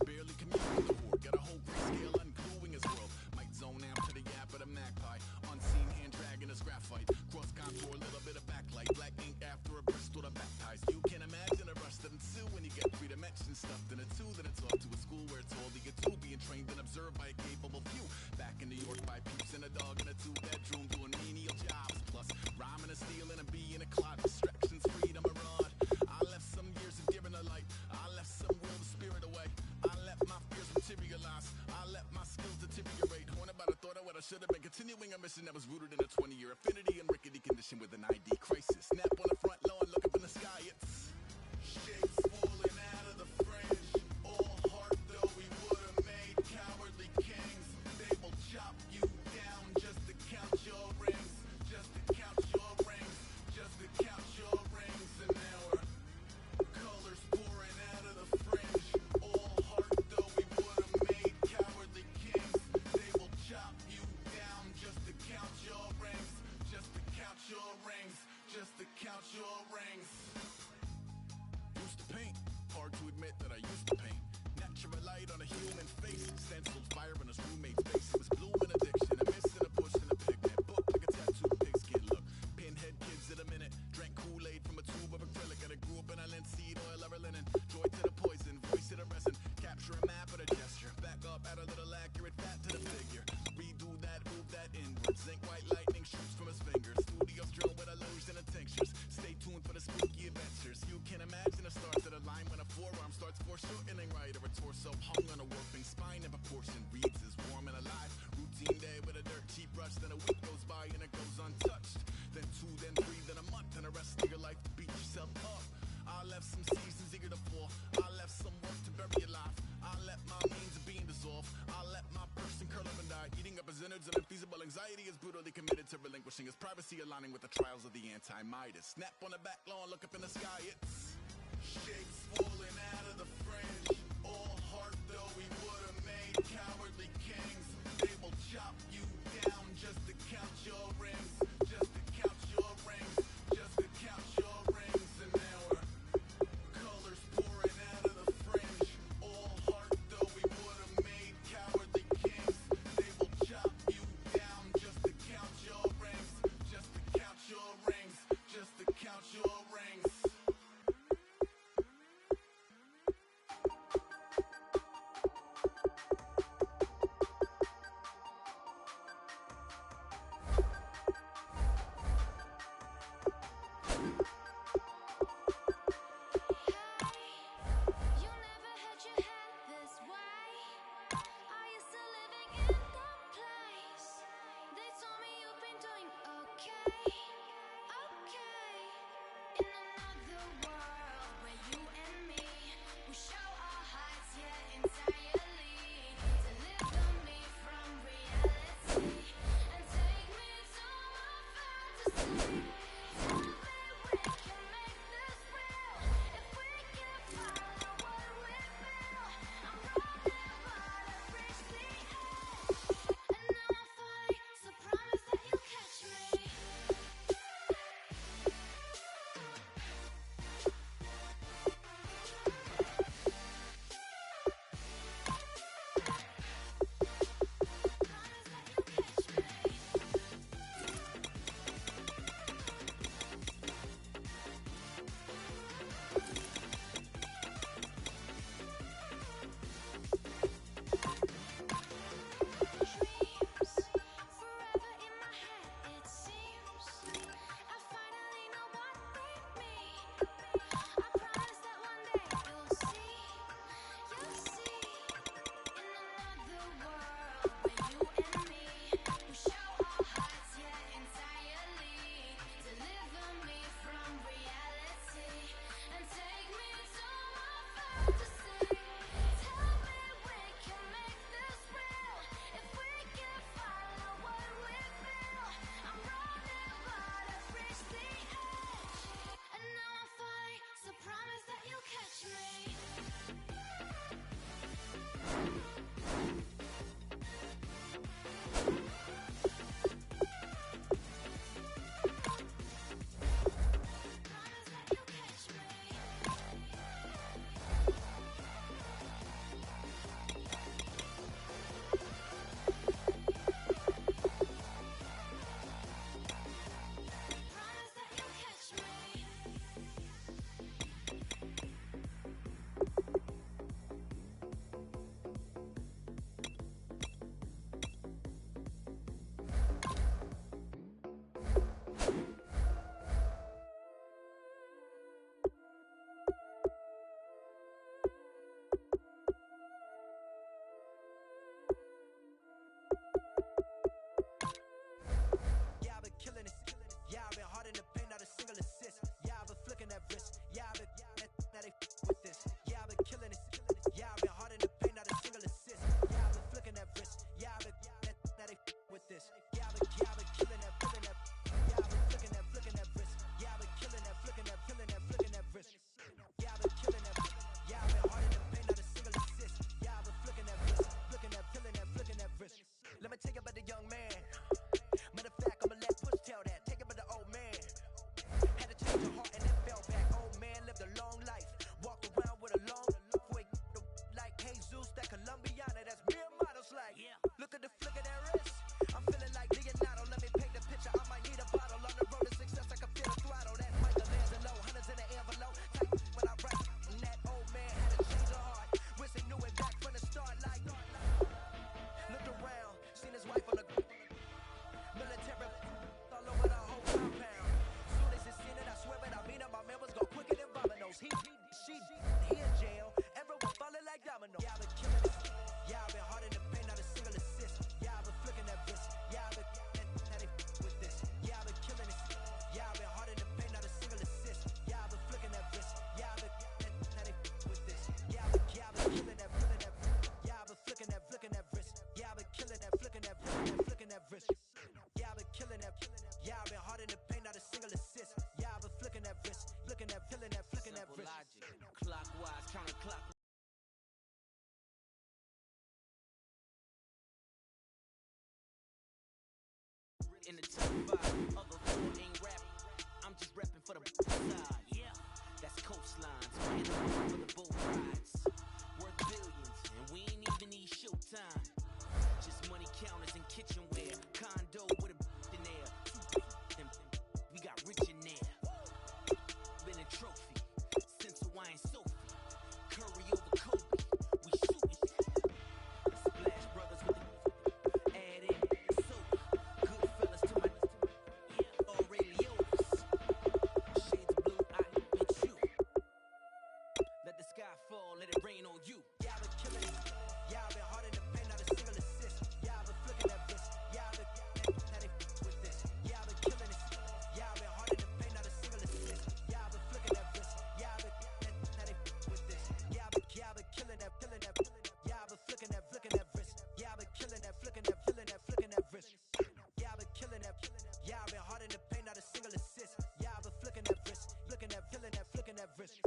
Barely commune with the horde, got a whole grayscale ungluing his world. Might zone out to the yap of the magpie, unseen hand dragging his graphite. Cross contour, little bit of backlight, black ink after a Bristol to baptize. You can imagine a rush that ensue when you get three dimensions stuffed in a two. Then it's off to a school where it's all you get to, being trained and observed by a capable few. Back in New York by peeps and a dog in a two-bedroom doing menial jobs. Plus rhyming and stealing and being a clot. Distractions, freedom, a rod. I left some years of giving a light. I left some will the spirit away. I let my fears materialize. I let my skills deteriorate. Horn about a thought of what I should have been. Continuing a mission that was rooted in a 20-year affinity and rickety condition with an ID crisis. Snap on the front lawn, look up in the sky. It's shapes falling out of the fringe. All heart though we would have made cowardly kings. They will chop you down just to count your rings. Just to count your rings. Just to count your rings. And now we're colors pouring out of the fringe. All heart though we would have made cowardly kings. They will chop you down just to count your rings. Just to count your rings. Just to count your rings. Used to paint, hard to admit that I used to paint. Natural light on a human face, stenciled fire in his roommate's face. It was blue and addiction, a miss and a push and a pigment. Book like a tattooed pigskin look. Pinhead kids in a minute, drank Kool-Aid from a tube of acrylic. And I grew up in a linseed oil or a linen. Joy to the poison, voice to the resin. Capture a map of a gesture. Back up, add a little accurate fat to the figure. Redo that, move that inward. Zinc white lightning shoots from his fingers. Studios drilled with illusion and tinctures. Stay tuned for the spooky adventures. You can imagine the stars of the line when a forearm starts foreshortening right, or a torso hung on a warping spine in proportion. Reads as warm and alive. Time Midas. Snap on the back lawn, look up in the sky, it's shapes falling out of the fringe. All heart though we would have made cowardly kings. They will chop you down just to count your rings. Just to count your rings. Just to count your rings. And now we're colors pouring out of the fringe. All heart though we would have made cowardly kings. They will chop you down just to count your rings. Just to count your rings. Just to count your rings. in the top 5. Other 4 ain't rap. I'm just repping for the side. Yeah, that's coastlines. Man, for the boat rides. Worth billions, and we ain't even need showtime. Just money counters and kitchenware. Condo with a in there. And we got rich in there. Been a trophy since Hawaiian Sophie. Curry over Kobe. We shootin' Splash Brothers with the add in soda. Good fellas to my Aurelios. Shades of blue, I bet you. Let the sky fall, let it rain on you. Y'all been killing it. Y'all been hard in the paint, not a single assist. Y'all been flicking that wrist. Y'all been now they with this. Y'all been killing it. Y'all been hard in the paint, not a single assist. Y'all been flicking that wrist. Y'all been now they with this. Y'all been killing that. Y'all been flicking that wrist. Y'all been killing that, flicking that wrist. Y'all been killing that. Y'all been hard in the paint, not a single assist. Y'all been flicking that wrist, flicking that wrist.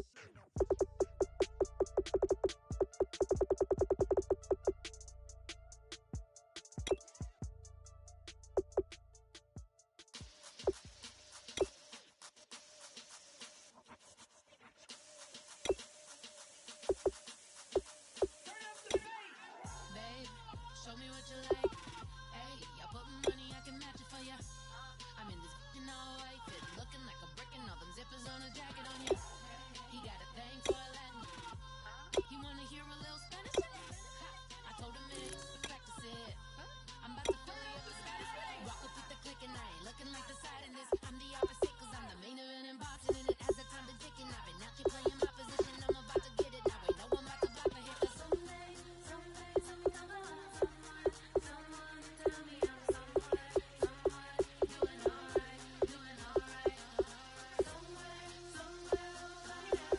Babe, show me what you like. Hey, y'all putting money, I can match it for ya. I'm in this in all white fit, looking like a brick and all them zippers on a jacket on ya. He got a thing for Latin. He wanna hear a little Spanish? I told him it ain't practice it. I'm about to fill you up with Spanish. Walk up with the click and I ain't looking like the side in this. I'm the opposite cause I'm the main event in boxing and it has the time been ticking. I've been out here playing my position, I'm about to get it. Now ain't no one about to block the hit cause someday I'm gonna find someone to tell me I'm someone doing alright. Somewhere I'll find out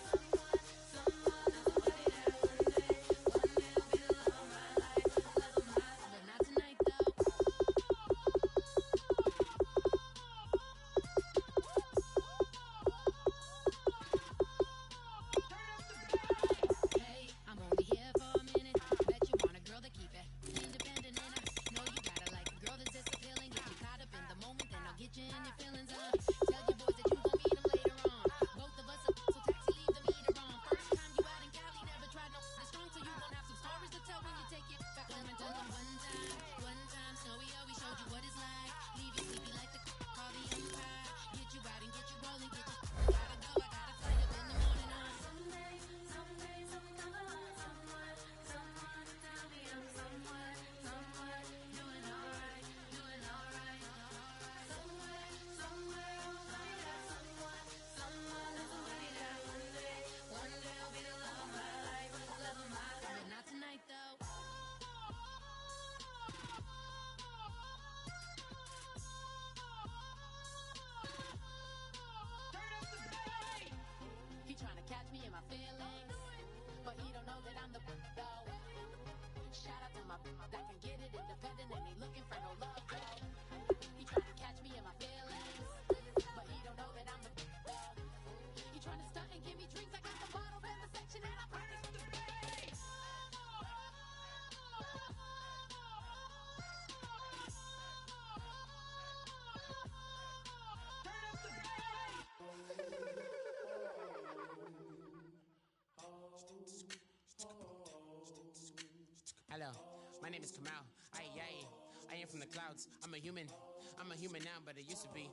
someone somebody that one day will be the love of my life, but not tonight though. Hey, I'm only here for a minute. Bet you want a girl to keep it independent and I know you gotta like a girl that's disappealing. Get you caught up in the moment, then I'll get you in your feelings. Tell your boys that you gon' meet them later on. Both of us are so taxi, leave the meter on. First time you out in Cali, never tried no strong, so you gon' have some stories to tell when you take it back home and tell them one time, Snowy always showed you what it's like. Leave you sleepy like the call the empire. Get you out and get you rolling, get you gotta go, I gotta flight up in the morning on. Someday, I'm gonna find someone to tell me I'm someone doing alright. Somewhere I'll find out somebody that one day will be the love of my life, but not tonight though. He tryna catch me in my feelings, but he don't know that I'm the though. Shout out to my that can get it independent and he looking for no love though. He tryna catch me in my feelings, but he don't know that I'm the though. He tryna stunt and give me drinks. I got the bottles in the section and I promise to pay. Hello, my name is Kamal. I am from the clouds. I'm a human now, but I used to be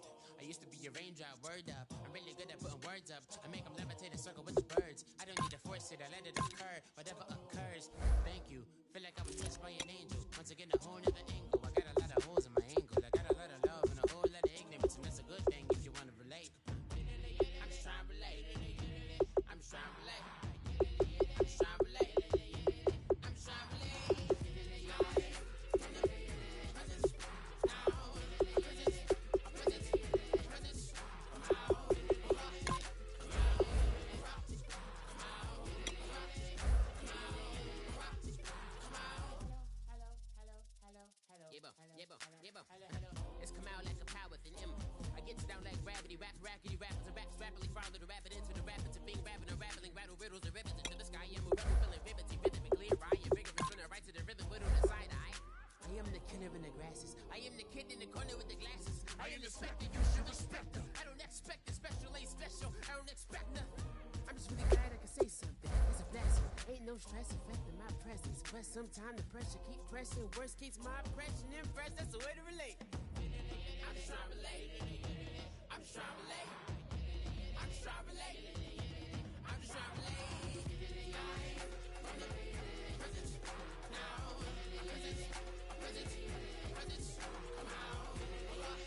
a raindrop. Word up, I'm really good at putting words up. I make them levitate and circle with the birds. I don't need to force it, I let it occur. Whatever occurs, thank you. Feel like I was touched by an angel. Once again, a whole nother angle. I got a lot of holes in my angle. I got a lot of love and a whole lot of ignorance, and that's a good thing if you want to relate. I'm just trying to relate. I'm just trying to relate. I'm just trying to relate. I'm just trying to relate. It's come out like a power with an M. I get down like gravity, rackety rappers and raps rapidly follow the rapid into the rapids of being rapping and rattling, rattle riddles and ribbons into the sky. I'm a rebel feeling vividly, rhythmically, right and vigorous, running right to the rhythm, but on the side eye. I am the killer in the grasses. I am the kid in the corner with the glasses. I am expecting, you should respect her. I don't expect a special, ain't special. I don't expect nothing. I'm just really glad I can say something. It's a blessing. Ain't no stress affecting my presence. But sometimes the pressure keep pressing. Worst keeps my impression impressed. That's the way to relate. I'm just trying to relate. I'm just trying to relate. I'm just trying to relate. I'm just trying to relate. From the present now. Present. Come out. Come out.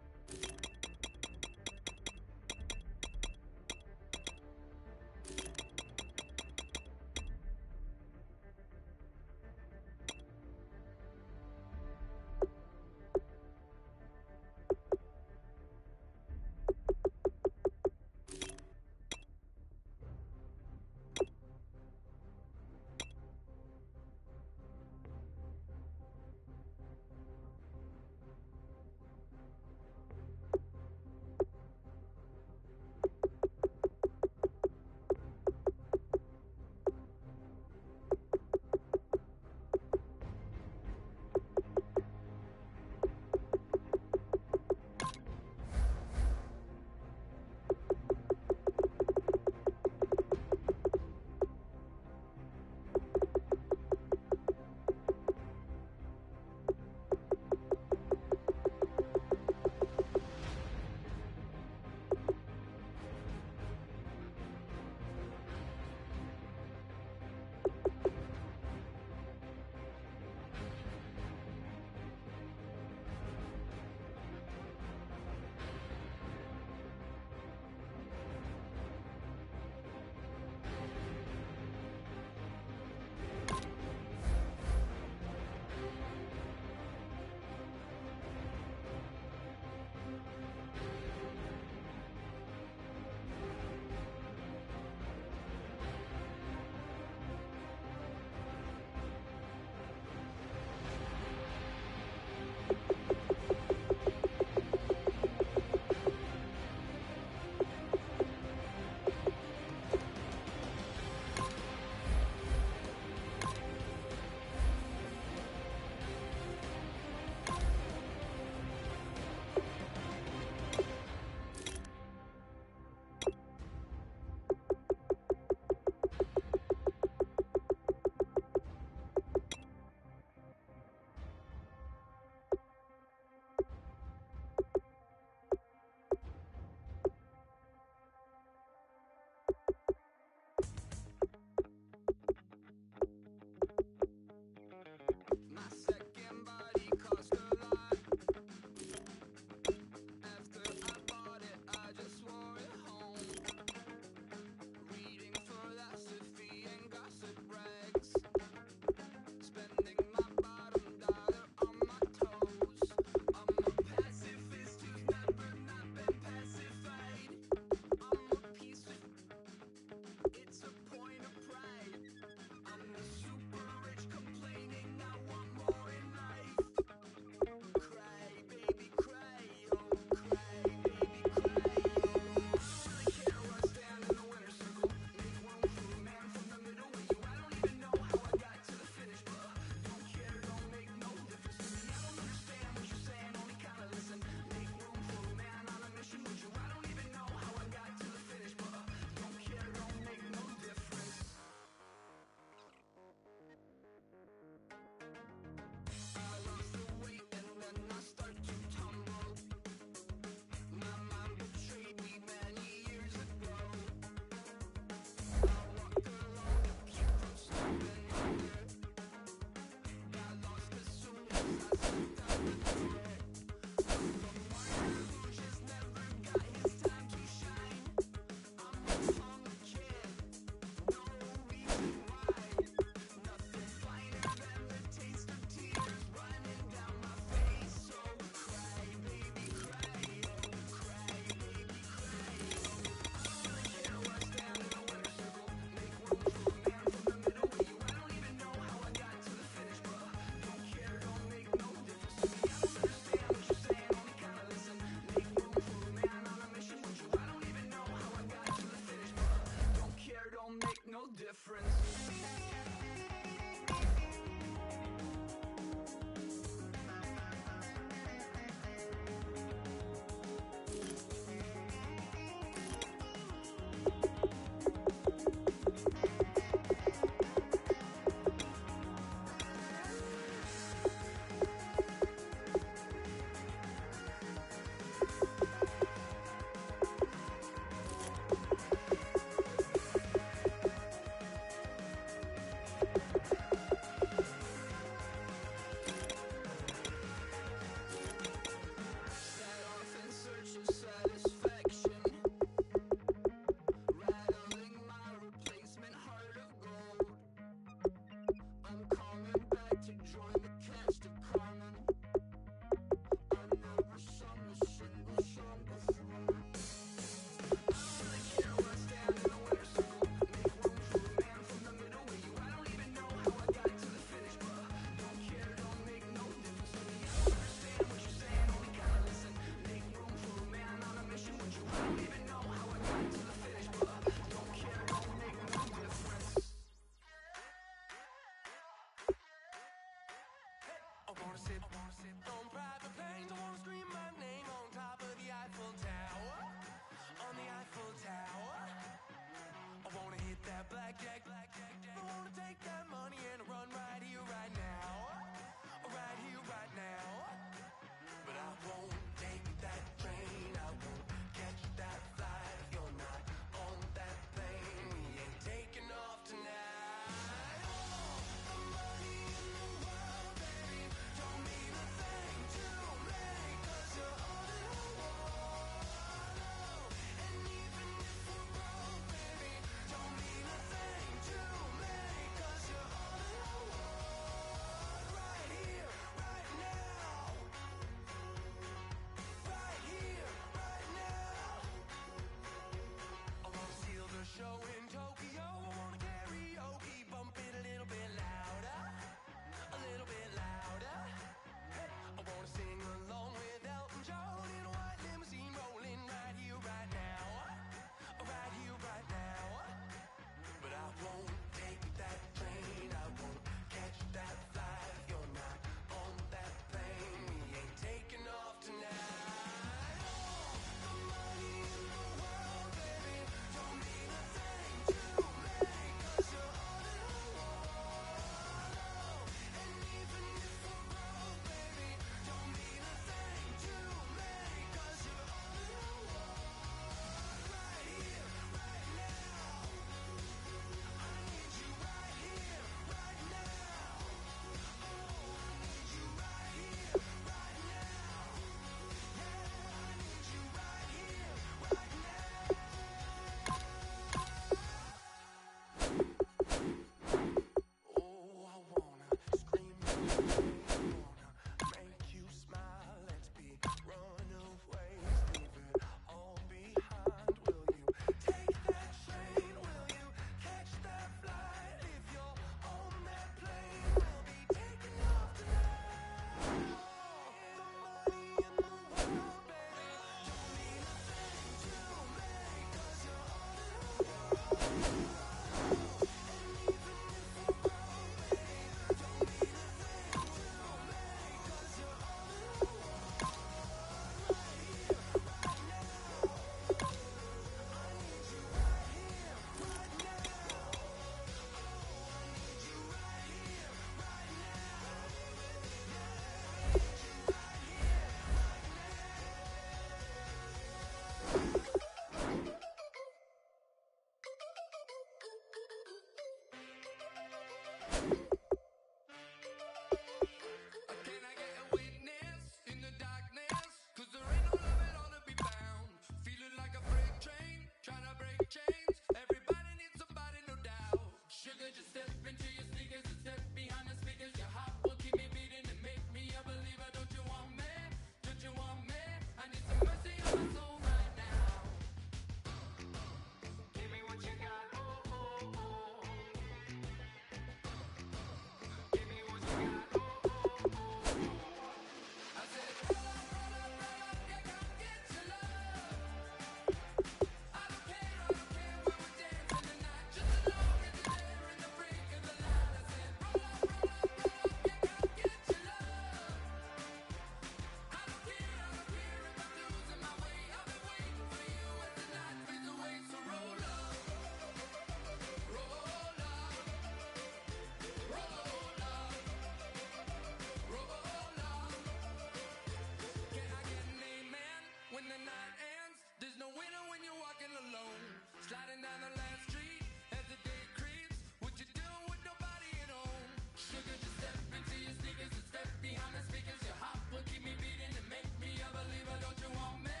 Sliding down the last street as the day creeps. What you doing with nobody at home? Sugar, just step into your sneakers and step behind the speakers. Your heart will keep me beating and make me a believer. Don't you want me?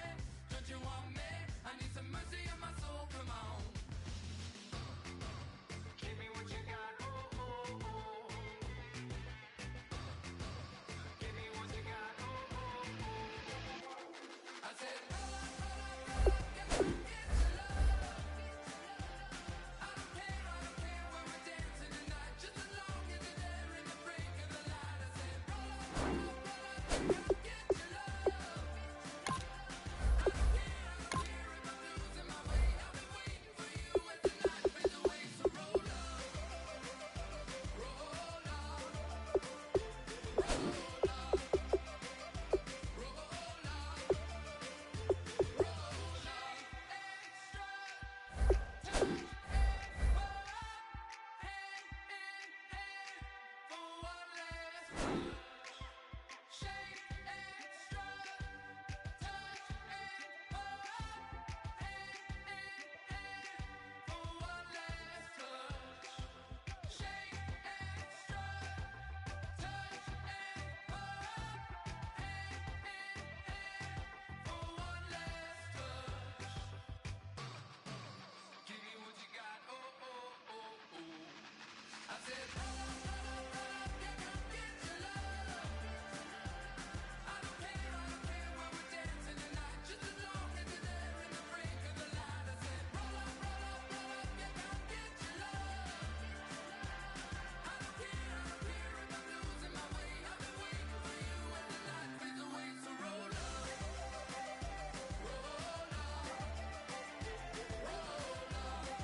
Don't you want me? I need some mercy on my soul. Come on. Give me what you got. Oh, oh, oh. Give me what you got. Oh, oh, oh. I said, roll up, roll up, roll up. Get your love. I don't care where we're dancing tonight. Just as long as you're there in the break of the light. I said, roll up, roll up, roll up. Get your love. I don't care if I'm losing my way. I'll be waiting for you as the night fades away. So roll up, roll up, roll up, roll up, give me what you got. Oh, oh, oh, oh. I said, roll up, roll up, roll up. Get your love. I don't care where we're dancing tonight. Just as long as you're there in the break of the light. I said, roll up, roll up, roll up. Get your love. I don't care if I'm losing my way. I've been waiting for you as the night fades away. So roll up, roll up, roll up.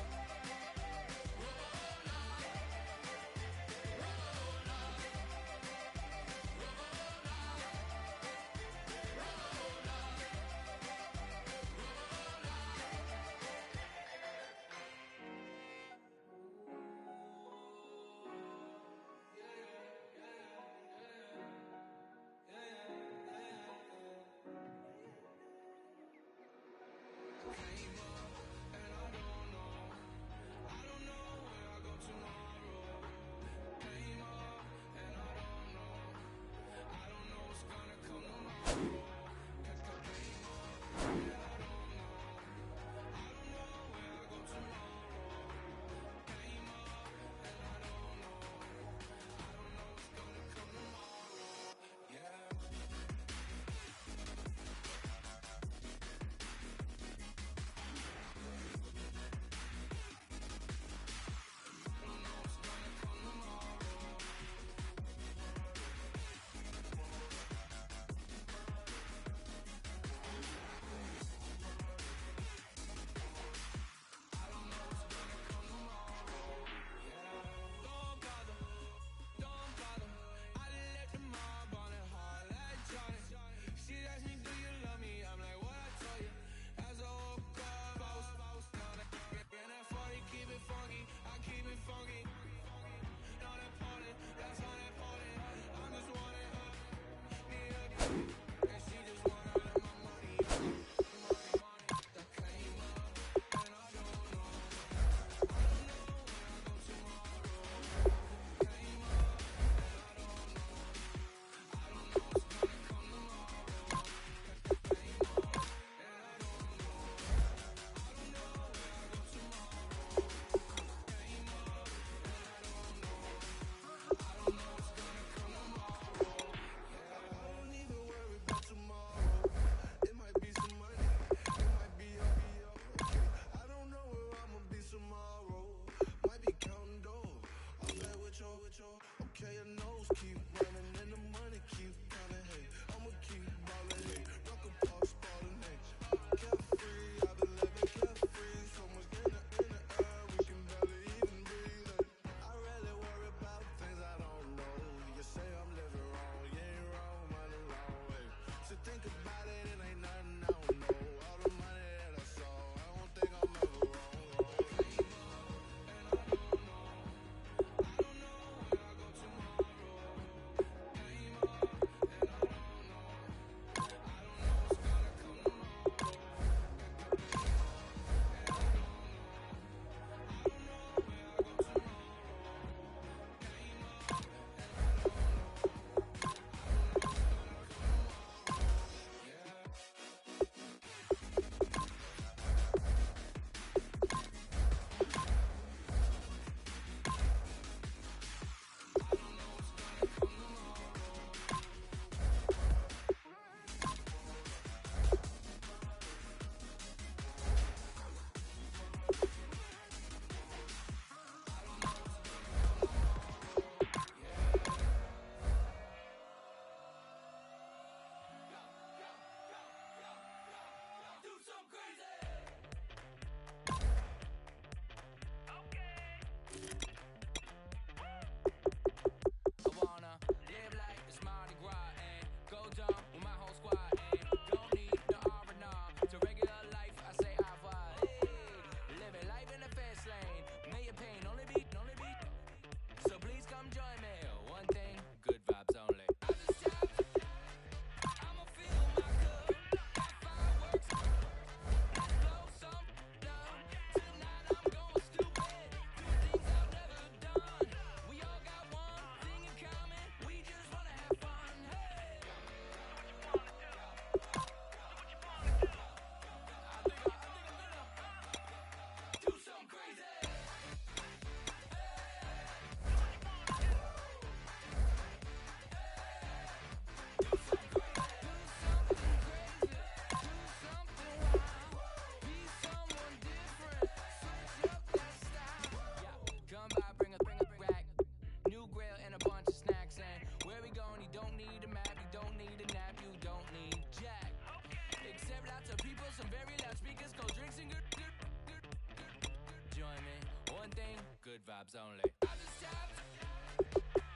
vibes only. I just tapped.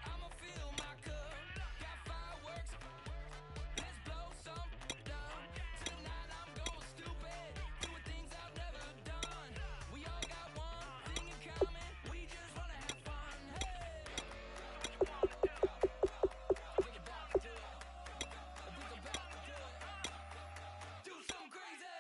I'ma fill my cup. Got fireworks. Let's blow some down. Tonight I'm going stupid. Doing things I've never done. We all got one thing in common. We just wanna have fun. Hey. Think about to do it. Think about to do it. Do something crazy.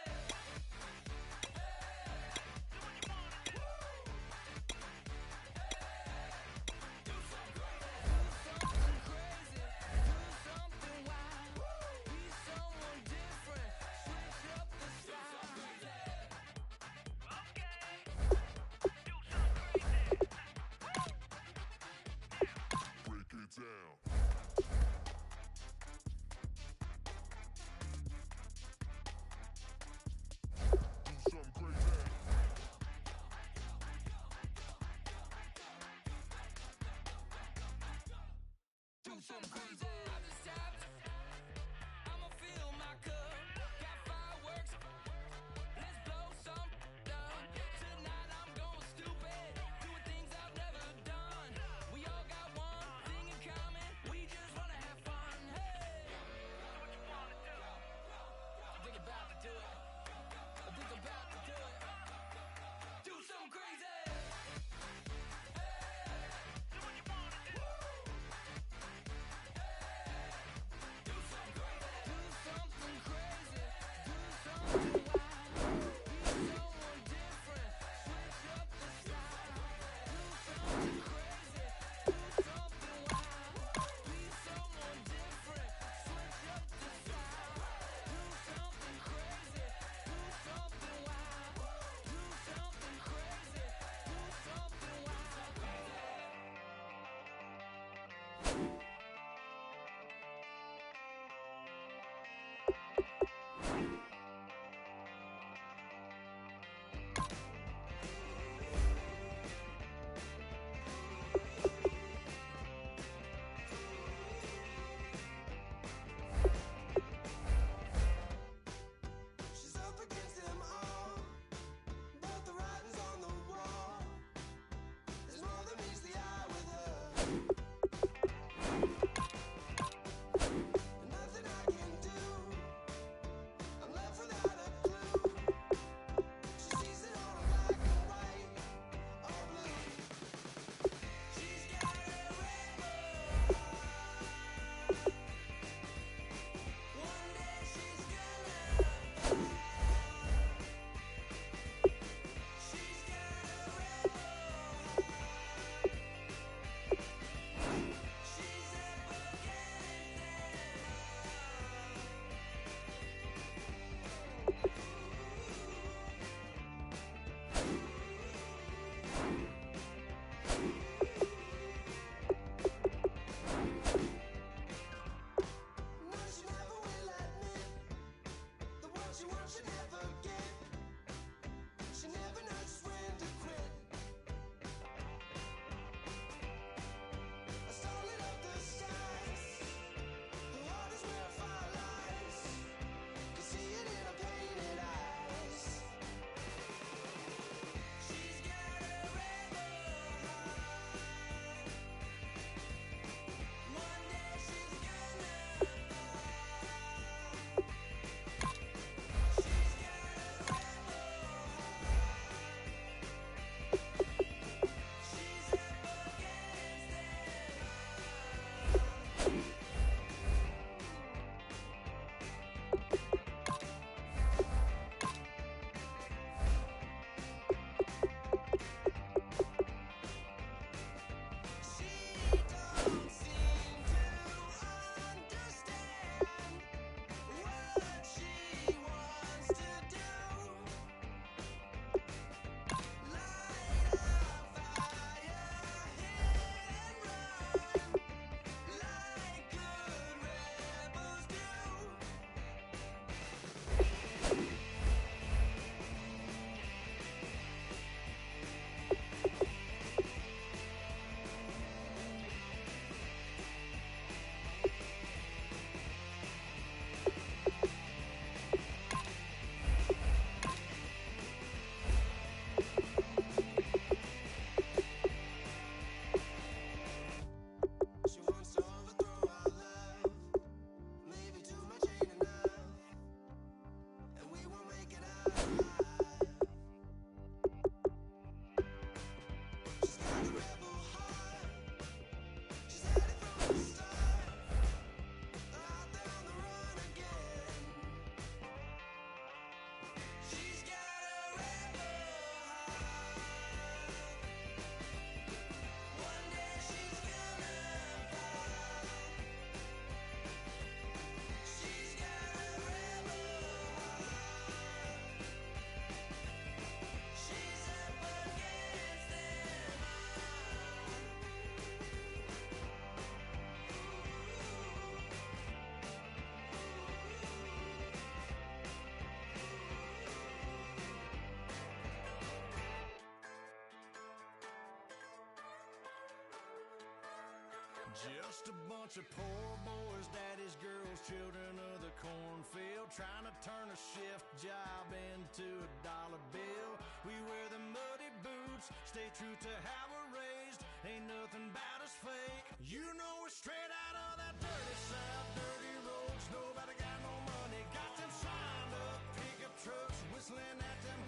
Just a bunch of poor boys, daddy's girls, children of the cornfield, trying to turn a shift job into a dollar bill. We wear the muddy boots, stay true to how we're raised. Ain't nothing about us fake. You know we're straight out of that dirty south, dirty roads. Nobody got no money, got them signed up pickup trucks, whistling at them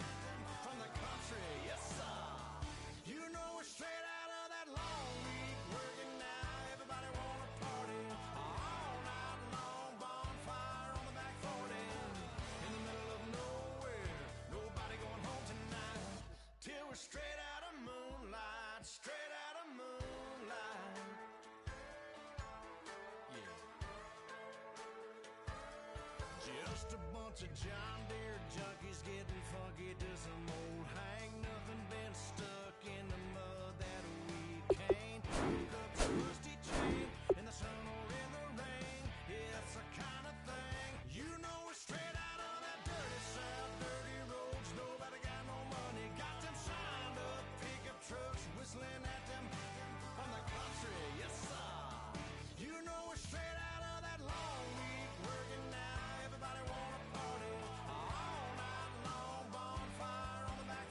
from the country. Yes, sir. You know we're straight out of that long week, working now. Everybody wanna party all night long. Bonfire on the back 40 in the middle of nowhere. Nobody going home tonight till we're straight out of moonlight, straight out of moonlight. Yeah. Just a bunch of John Deere junkies getting funky to some old hang. Nothing been stuck in the mud that we can't pick up a rusty chain in the sun or in the rain. Yeah, it's the kind of thing. You know we're straight out of that dirty south, dirty roads. Nobody got no money, got them signed up pickup trucks, whistling at them from the country. Yes, sir. You know we're straight out of that long week, working now. Everybody wanna party all night long. Bonfire on the back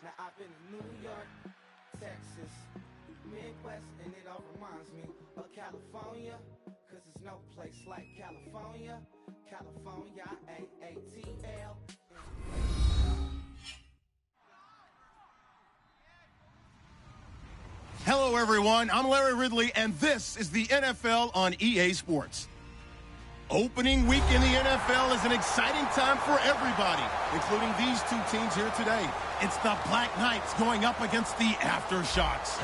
Now I've been to New York, Texas, Midwest, and it all reminds me of California, cause there's no place like California. California, A-A-T-L. Hello, everyone. I'm Larry Ridley, and this is the NFL on EA Sports. Opening week in the NFL is an exciting time for everybody, including these two teams here today. It's the Black Knights going up against the Aftershocks.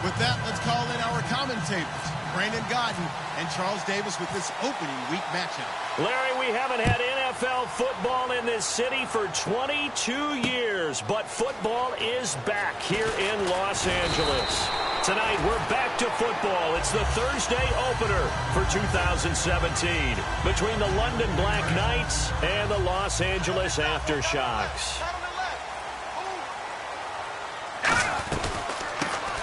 With that, let's call in our commentators, Brandon Godden and Charles Davis, with this opening week matchup. Larry, we haven't had NFL football in this city for 22 years, but football is back here in Los Angeles. Tonight, we're back to football. It's the Thursday opener for 2017 between the London Black Knights and the Los Angeles Aftershocks.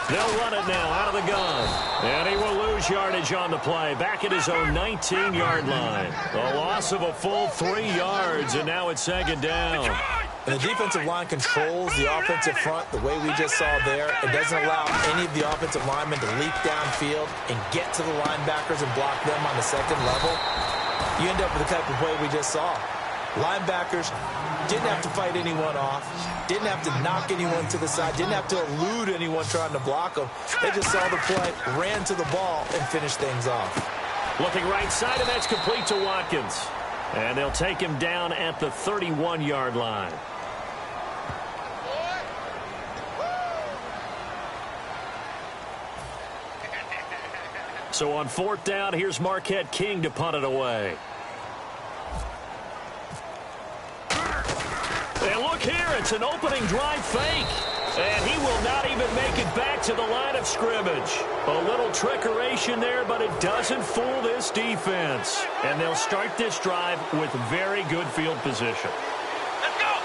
They'll run it now out of the gun. And he will lose yardage on the play. Back at his own 19-yard line. A loss of a full 3 yards, and now it's second down. And the defensive line controls the offensive front the way we just saw there. It doesn't allow any of the offensive linemen to leap downfield and get to the linebackers and block them on the second level. You end up with the type of play we just saw. Linebackers didn't have to fight anyone off, didn't have to knock anyone to the side, didn't have to elude anyone trying to block them. They just saw the play, ran to the ball, and finished things off. Looking right side, and that's complete to Watkins. And they'll take him down at the 31-yard line. So on fourth down, here's Marquette King to punt it away. And look here, it's an opening drive fake. And he will not even make it back to the line of scrimmage. A little trickeration there, but it doesn't fool this defense. And they'll start this drive with very good field position. Let's go!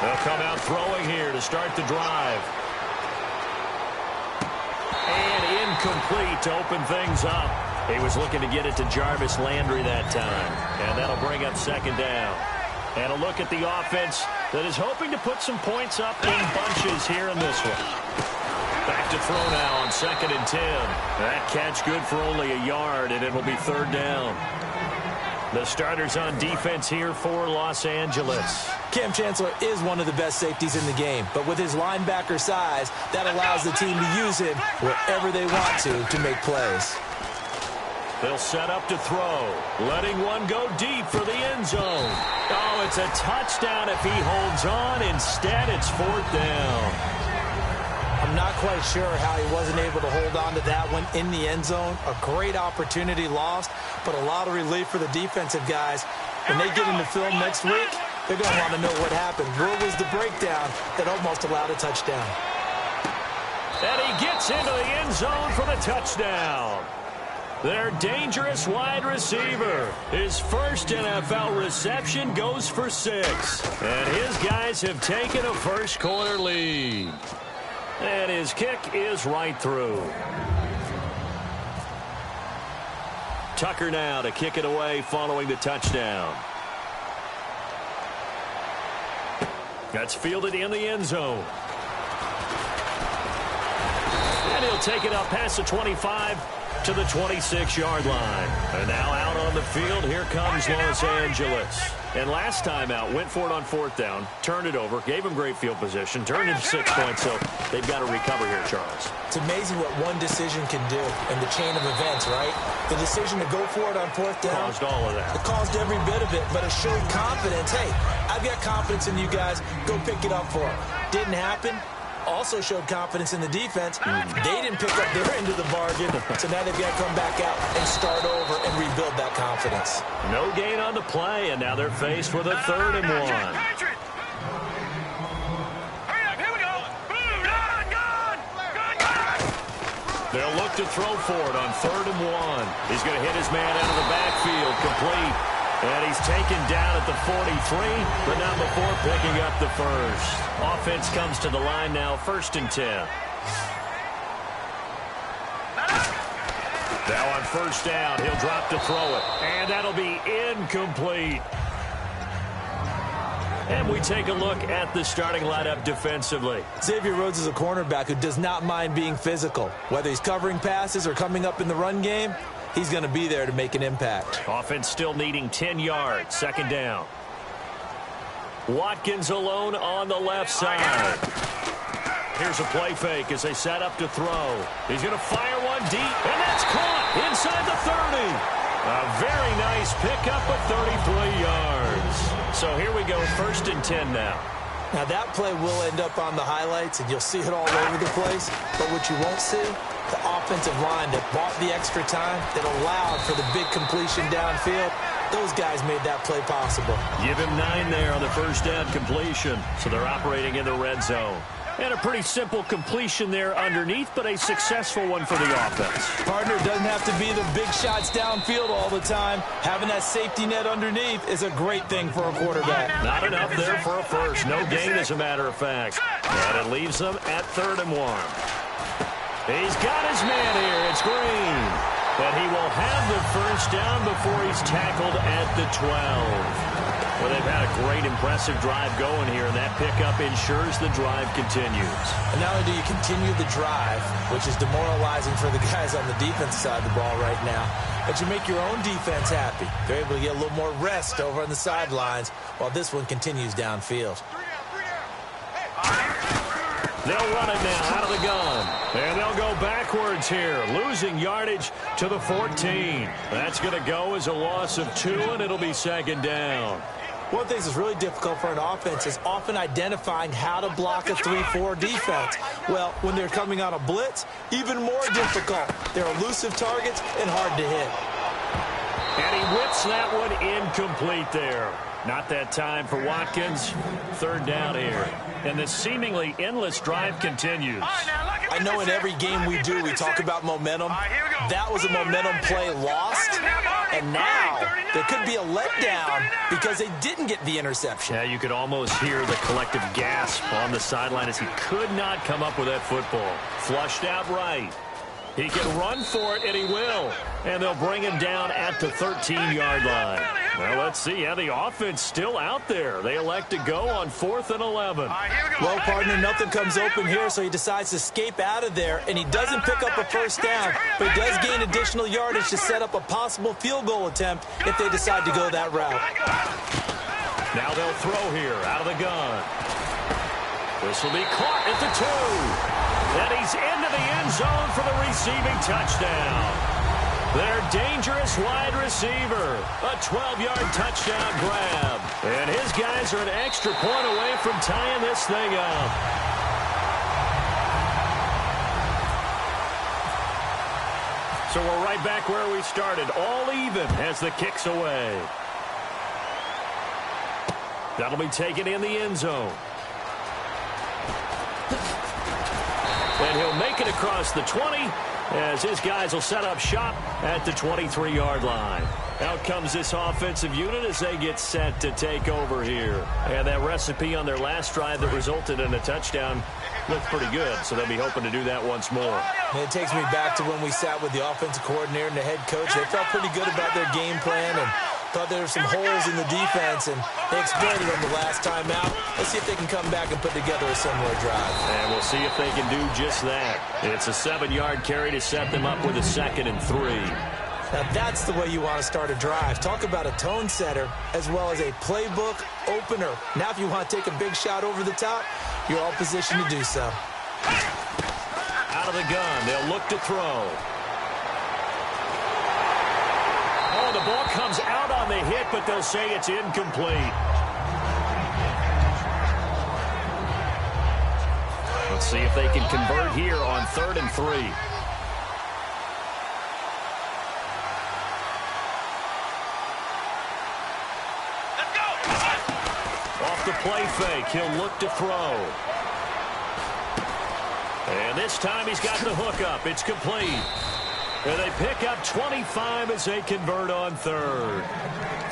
They'll come out throwing here to start the drive. And incomplete to open things up. He was looking to get it to Jarvis Landry that time. And that'll bring up second down. And a look at the offense that is hoping to put some points up in bunches here in this one. Back to throw now on 2nd and 10. That catch good for only a yard, and it'll be third down. The starters on defense here for Los Angeles. Cam Chancellor is one of the best safeties in the game, but with his linebacker size, that allows the team to use him wherever they want to make plays. They'll set up to throw, letting one go deep for the end zone. Oh, it's a touchdown if he holds on. Instead, it's fourth down. I'm not quite sure how he wasn't able to hold on to that one in the end zone. A great opportunity lost, but a lot of relief for the defensive guys. When they get into film next week, they're going to want to know what happened. Where was the breakdown that almost allowed a touchdown? And he gets into the end zone for the touchdown. Their dangerous wide receiver. His first NFL reception goes for 6. And his guys have taken a first-quarter lead. And his kick is right through. Tucker now to kick it away following the touchdown. That's fielded in the end zone. And he'll take it up past the 25 to the 26-yard line. And now out on the field, here comes Los Angeles. And last time out, went for it on fourth down, turned it over, gave him great field position, turned into 6 points, so they've got to recover here, Charles. It's amazing what one decision can do in the chain of events, right? The decision to go for it on fourth down caused all of that. It caused every bit of it, but it showed confidence. Hey, I've got confidence in you guys. Go pick it up for them. Didn't happen. Also showed confidence in the defense. They didn't pick up their end of the bargain, so now they've got to come back out and start over and rebuild that confidence. No gain on the play, and now they're faced with a 3rd and 1. They'll look to throw for it on 3rd and 1. He's going to hit his man out of the backfield, complete. And he's taken down at the 43, but not before picking up the first. Offense comes to the line now, 1st and 10. Now on 1st down, he'll drop to throw it. And that'll be incomplete. And we take a look at the starting lineup defensively. Xavier Rhodes is a cornerback who does not mind being physical. Whether he's covering passes or coming up in the run game, he's going to be there to make an impact. Offense still needing 10 yards. Second down. Watkins alone on the left side. Here's a play fake as they set up to throw. He's going to fire one deep, and that's caught inside the 30. A very nice pickup of 33 yards. So here we go, 1st and 10 now. Now that play will end up on the highlights, and you'll see it all over the place. But what you won't see, the offensive line that bought the extra time, that allowed for the big completion downfield. Those guys made that play possible. Give him 9 there on the first down completion. So they're operating in the red zone. And a pretty simple completion there underneath, but a successful one for the offense. Partner, doesn't have to be the big shots downfield all the time. Having that safety net underneath is a great thing for a quarterback. Not enough there for a first. No gain, as a matter of fact. And it leaves them at 3rd and 1. He's got his man here. It's Green. But he will have the first down before he's tackled at the 12. Well, they've had a great, impressive drive going here, and that pickup ensures the drive continues. And not only do you continue the drive, which is demoralizing for the guys on the defensive side of the ball right now, but you make your own defense happy. They're able to get a little more rest over on the sidelines while this one continues downfield. They'll run it now out of the gun. And they'll go backwards here, losing yardage to the 14. That's going to go as a loss of 2, and it'll be 2nd down. One of the things that's really difficult for an offense is often identifying how to block a 3-4 defense. Well, when they're coming on a blitz, even more difficult. They're elusive targets and hard to hit. And he whips that one incomplete there. Not that time for Watkins. 3rd down here. And the seemingly endless drive continues. I know in every game we do, we talk about momentum. That was a momentum play lost. And now there could be a letdown because they didn't get the interception. Yeah, you could almost hear the collective gasp on the sideline as he could not come up with that football. Flushed out right. He can run for it, and he will. And they'll bring him down at the 13-yard line. Well, let's see. Yeah, the offense still out there. They elect to go on 4th and 11. Well, partner, nothing comes open here, so he decides to escape out of there, and he doesn't pick up a first down, but he does gain additional yardage to set up a possible field goal attempt if they decide to go that route. Now they'll throw here out of the gun. This will be caught at the 2. And he's into the end zone for the receiving touchdown. Their dangerous wide receiver. A 12-yard touchdown grab. And his guys are an extra point away from tying this thing up. So we're right back where we started. All even as the kick's away. That'll be taken in the end zone. And he'll make it across the 20 as his guys will set up shop at the 23-yard line. Out comes this offensive unit as they get set to take over here. And that recipe on their last drive that resulted in a touchdown looked pretty good, so they'll be hoping to do that once more. And it takes me back to when we sat with the offensive coordinator and the head coach. They felt pretty good about their game plan and thought there were some holes in the defense, and they exploited them the last time out. Let's see if they can come back and put together a similar drive. And we'll see if they can do just that. It's a 7-yard carry to set them up with a 2nd and 3. Now that's the way you want to start a drive. Talk about a tone setter as well as a playbook opener. Now if you want to take a big shot over the top, you're all positioned to do so. Out of the gun, they'll look to throw. Oh, the ball comes out on the hit, but they'll say it's incomplete. Let's see if they can convert here on 3rd and 3. Off the play fake, he'll look to throw. And this time he's got the hook up. It's complete. And they pick up 25 as they convert on 3rd.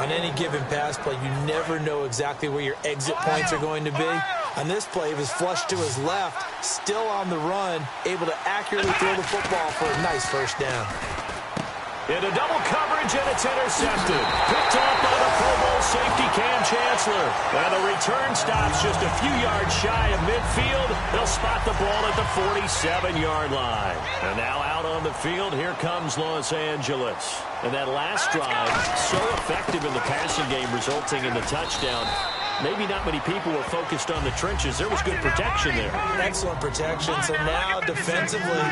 On any given pass play, you never know exactly where your exit points are going to be. On this play, he was flushed to his left, still on the run, able to accurately throw the football for a nice first down. Into double coverage. coverage, and it's intercepted. Picked off by the Pro Bowl safety Cam Chancellor. And the return stops just a few yards shy of midfield. They'll spot the ball at the 47-yard line. And now out on the field, here comes Los Angeles. And that last drive, so effective in the passing game, resulting in the touchdown. Maybe not many people were focused on the trenches. There was good protection there. Excellent protection. So now defensively,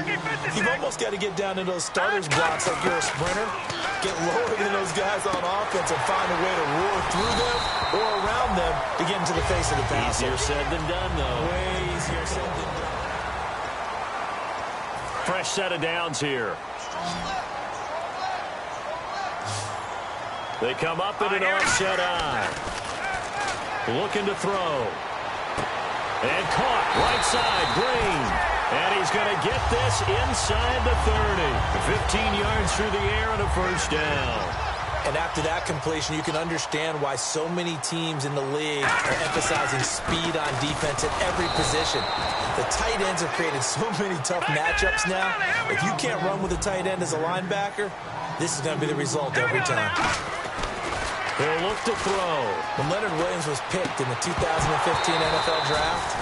you've almost got to get down to those starters blocks like you're a sprinter. Get lower than those guys on offense and find a way to roar through them or around them to get into the face of the passer. Easier said than done, though. Way easier said than done. Fresh set of downs here. They come up in an offset eye. Looking to throw. And caught right side, Green. And he's going to get this inside the 30. 15 yards through the air and a first down. And after that completion, you can understand why so many teams in the league are emphasizing speed on defense at every position. The tight ends have created so many tough matchups now. If you can't run with a tight end as a linebacker, this is going to be the result every time. He'll look to throw. When Leonard Williams was picked in the 2015 NFL Draft,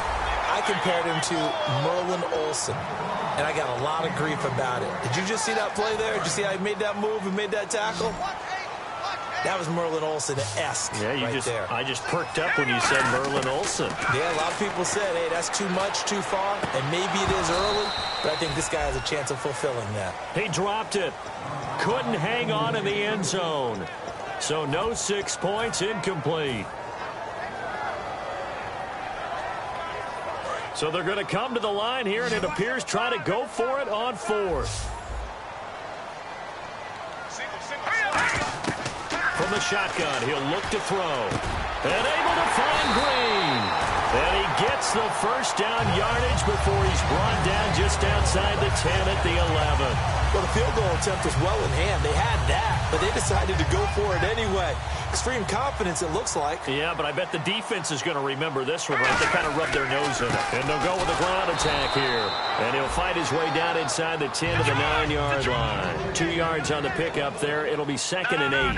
I compared him to Merlin Olsen, and I got a lot of grief about it. Did you just see that play there? Did you see how he made that move and made that tackle? That was Merlin Olsen-esque there. I just perked up when you said Merlin Olsen. Yeah, a lot of people said, hey, that's too much, too far, and maybe it is early, but I think this guy has a chance of fulfilling that. He dropped it. Couldn't hang on in the end zone. So no 6 points, incomplete. So they're going to come to the line here, and it appears try to go for it on fourth. From the shotgun, he'll look to throw. And able to find Green. And he gets the first down yardage before he's brought down just outside the 10 at the 11. Well, the field goal attempt was well in hand. They had that, but they decided to go for it anyway. Extreme confidence, it looks like. Yeah, but I bet the defense is going to remember this one, right? They kind of rub their nose in it. And they'll go with a ground attack here. And he'll fight his way down inside the 10 to the 9-yard line. 2 yards on the pickup there. It'll be 2nd and 8.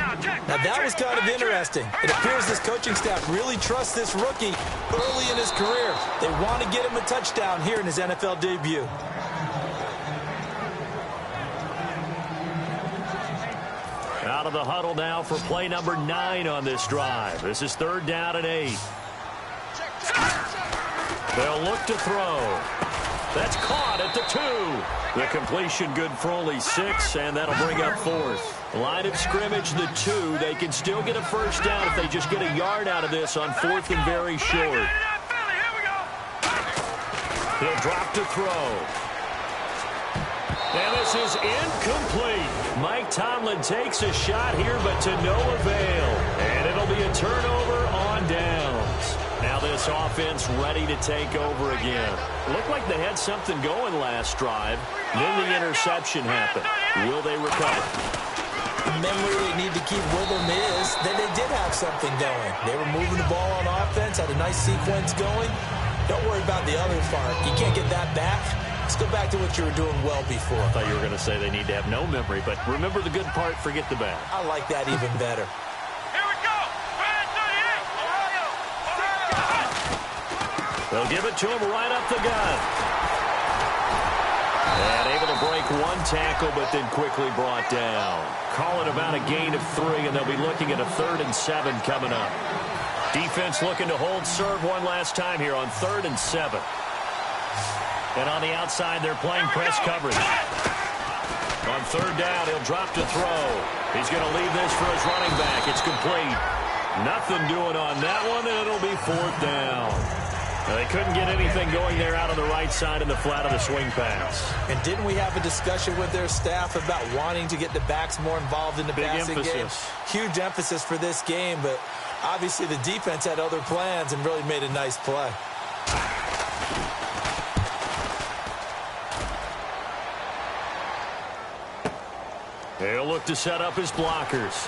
Now, that was kind of interesting. It appears this coaching staff really trusts this rookie early in his career. They want to get him a touchdown here in his NFL debut. Out of the huddle now for play number 9 on this drive. This is 3rd down and 8. They'll look to throw. That's caught at the 2. The completion good for only 6, and that'll bring up 4th. Line of scrimmage, the 2. They can still get a first down if they just get a yard out of this on 4th and very short. He'll drop to throw. And this is incomplete. Mike Tomlin takes a shot here, but to no avail. And it'll be a turnover on downs. Now this offense ready to take over again. It looked like they had something going last drive. Then the interception happened. Will they recover? The memory they need to keep with them is that they did have something going. They were moving the ball on offense, had a nice sequence going. Don't worry about the other part. You can't get that back. Let's go back to what you were doing well before. I thought you were going to say they need to have no memory, but remember the good part, forget the bad. I like that even better. Here we go. They'll give it to him right up the gut. And able to break one tackle, but then quickly brought down. Call it about a gain of 3, and they'll be looking at a 3rd and 7 coming up. Defense looking to hold serve one last time here on 3rd and 7. And on the outside, they're playing press coverage. On 3rd down, he'll drop to throw. He's going to leave this for his running back. It's complete. Nothing doing on that one, and it'll be 4th down. Now, they couldn't get anything going there out on the right side in the flat of the swing pass. And didn't we have a discussion with their staff about wanting to get the backs more involved in the passing game? Huge emphasis for this game, but obviously the defense had other plans and really made a nice play. He'll look to set up his blockers.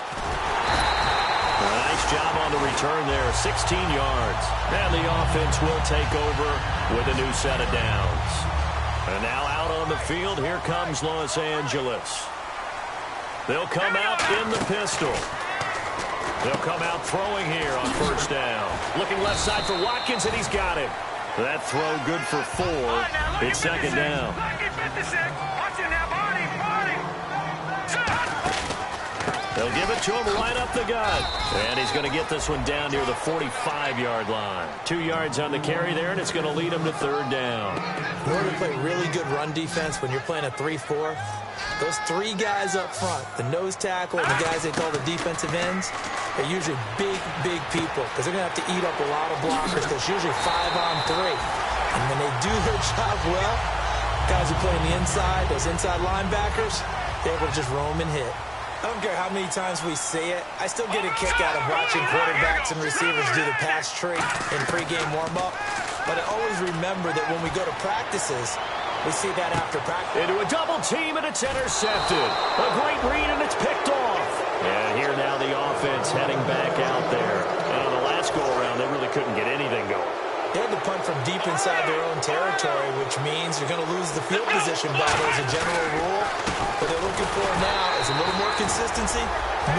A nice job on the return there, 16 yards. And the offense will take over with a new set of downs. And now out on the field, here comes Los Angeles. They'll come out in the pistol. They'll come out throwing here on first down. Looking left side for Watkins, and he's got him. That throw good for 4. It's second down. They'll give it to him right up the gut. And he's going to get this one down near the 45-yard line. 2 yards on the carry there, and it's going to lead him to third down. In order to play really good run defense when you're playing a 3-4, those 3 guys up front, the nose tackle and the guys they call the defensive ends, they're usually big, big people because they're going to have to eat up a lot of blockers. There's usually 5-on-3. And when they do their job well, guys who play on the inside, those inside linebackers, they're able to just roam and hit. I don't care how many times we see it. I still get a kick out of watching quarterbacks and receivers do the pass tree in pregame warm-up. But I always remember that when we go to practices, we see that after practice. Into a double team, and it's intercepted. A great read, and it's picked off. And here now the offense heading back out there. And on the last go-around, they really couldn't get anything going. They had to punt from deep inside their own territory, which means you're going to lose the field position battle as a general rule. What they're looking for now is a little more consistency,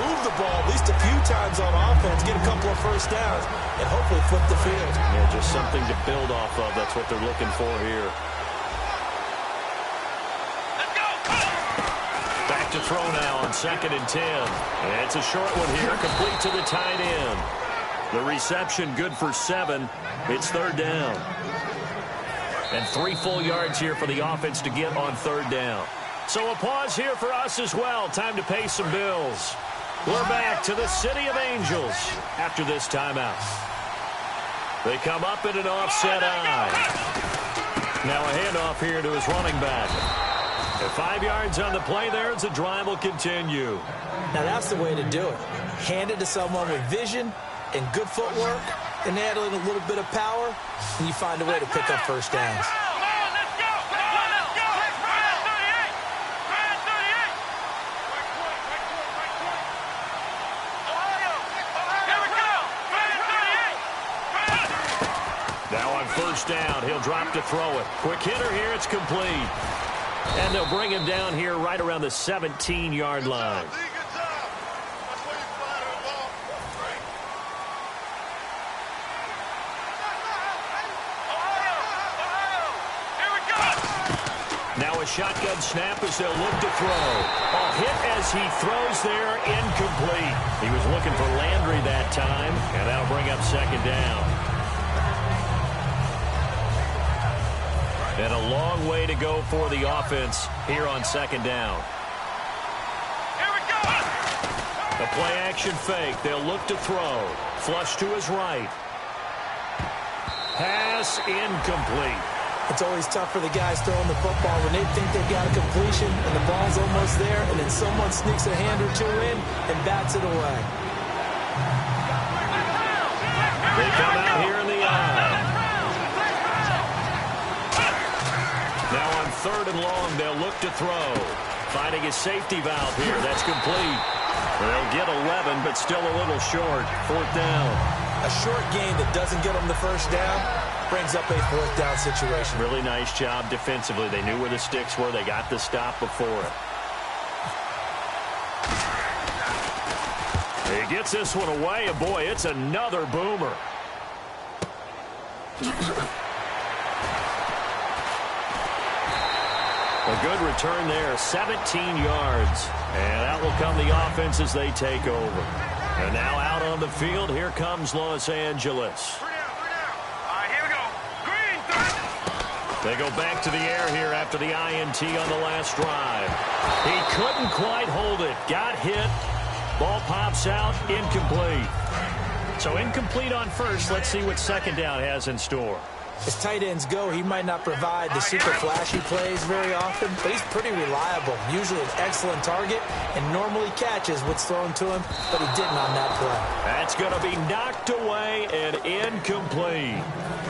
move the ball at least a few times on offense, get a couple of first downs, and hopefully flip the field. Yeah, just something to build off of. That's what they're looking for here. Back to throw now on 2nd and 10. And it's a short one here, complete to the tight end. The reception good for 7. It's third down. And 3 full yards here for the offense to get on third down. So a pause here for us as well. Time to pay some bills. We're back to the City of Angels after this timeout. They come up in an offset eye. Now a handoff here to his running back. And 5 yards on the play there as the drive will continue. Now that's the way to do it. Hand it to someone with vision and good footwork, and add in a little bit of power, and you find a way to pick up first downs. Now on first down, he'll drop to throw it. Quick hitter here, it's complete. And they'll bring him down here right around the 17-yard line. Now a shotgun snap as they'll look to throw. A hit as he throws there, incomplete. He was looking for Landry that time, and that'll bring up second down. And a long way to go for the offense here on second down. Here we go. A play-action fake. They'll look to throw. Flush to his right. Pass incomplete. It's always tough for the guys throwing the football when they think they've got a completion and the ball's almost there, and then someone sneaks a hand or two in and bats it away. They come out here in the eye. Now on 3rd and long, they'll look to throw. Finding a safety valve here. That's complete. They'll get 11, but still a little short. 4th down. A short game that doesn't get them the first down brings up a 4th down situation. Really nice job defensively. They knew where the sticks were. They got the stop before it. He gets this one away, and boy, it's another boomer. A good return there, 17 yards. And that will come the offense as they take over. And now out on the field, here comes Los Angeles. They go back to the air here after the INT on the last drive. He couldn't quite hold it. Got hit. Ball pops out. Incomplete. So incomplete on first. Let's see what second down has in store. As tight ends go, he might not provide the super flashy plays very often, but he's pretty reliable. Usually an excellent target and normally catches what's thrown to him, but he didn't on that play. That's going to be knocked away and incomplete.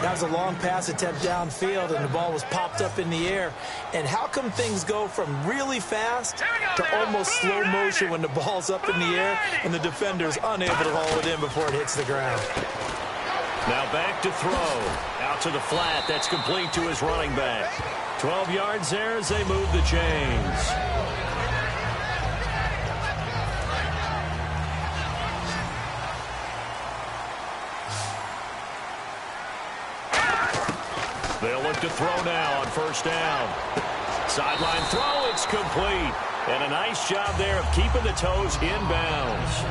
That was a long pass attempt downfield, and the ball was popped up in the air. And how come things go from really fast to almost slow motion when the ball's up in the air and the defender's unable to haul it in before it hits the ground? Now back to throw. Out to the flat. That's complete to his running back. 12 yards there as they move the chains. They'll look to throw now on first down. Sideline throw, it's complete. And a nice job there of keeping the toes in bounds.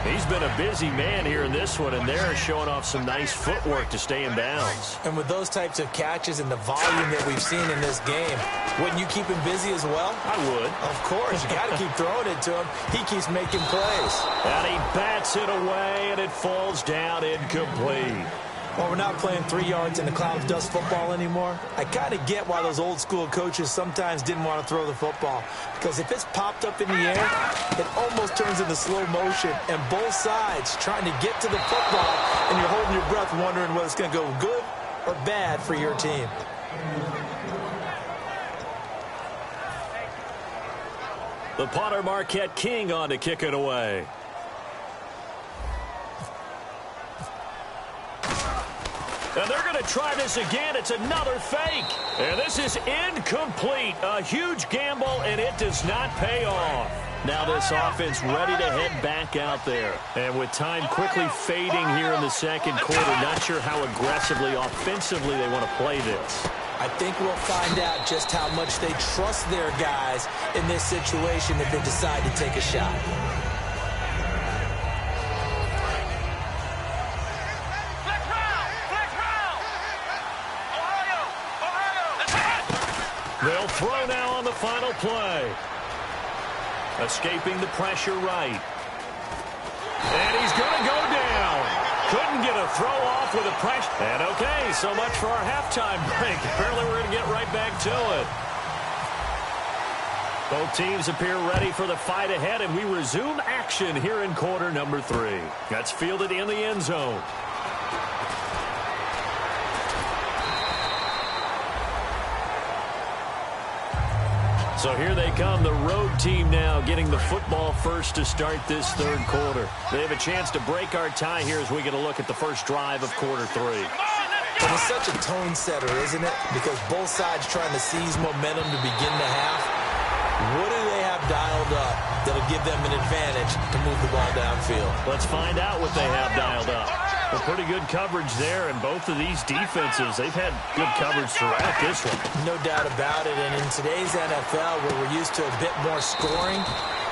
He's been a busy man here in this one, and they're showing off some nice footwork to stay in bounds. And with those types of catches and the volume that we've seen in this game, wouldn't you keep him busy as well? I would. Of course. You got to keep throwing it to him. He keeps making plays. And he bats it away, and it falls down incomplete. Well, we're not playing 3 yards in the cloud of dust football anymore. I kind of get why those old school coaches sometimes didn't want to throw the football. Because if it's popped up in the air, it almost turns into slow motion. And both sides trying to get to the football, and you're holding your breath wondering whether it's going to go good or bad for your team. The punter Marquette King on to kick it away. And they're going to try this again. It's another fake. And this is incomplete. A huge gamble, and it does not pay off. Now this offense ready to head back out there. And with time quickly fading here in the second quarter, not sure how aggressively, offensively they want to play this. I think we'll find out just how much they trust their guys in this situation if they decide to take a shot. They'll throw now on the final play. Escaping the pressure right. And he's going to go down. Couldn't get a throw off with a pressure. And okay, so much for our halftime break. Apparently we're going to get right back to it. Both teams appear ready for the fight ahead, and we resume action here in quarter number 3. That's fielded in the end zone. So here they come, the road team now getting the football first to start this third quarter. They have a chance to break our tie here as we get a look at the first drive of quarter 3. And it's such a tone setter, isn't it? Because both sides trying to seize momentum to begin the half. What do they have dialed up that'll give them an advantage to move the ball downfield? Let's find out what they have dialed up. Well, pretty good coverage there, and both of these defenses, they've had good coverage throughout this one. No doubt about it, and in today's NFL, where we're used to a bit more scoring,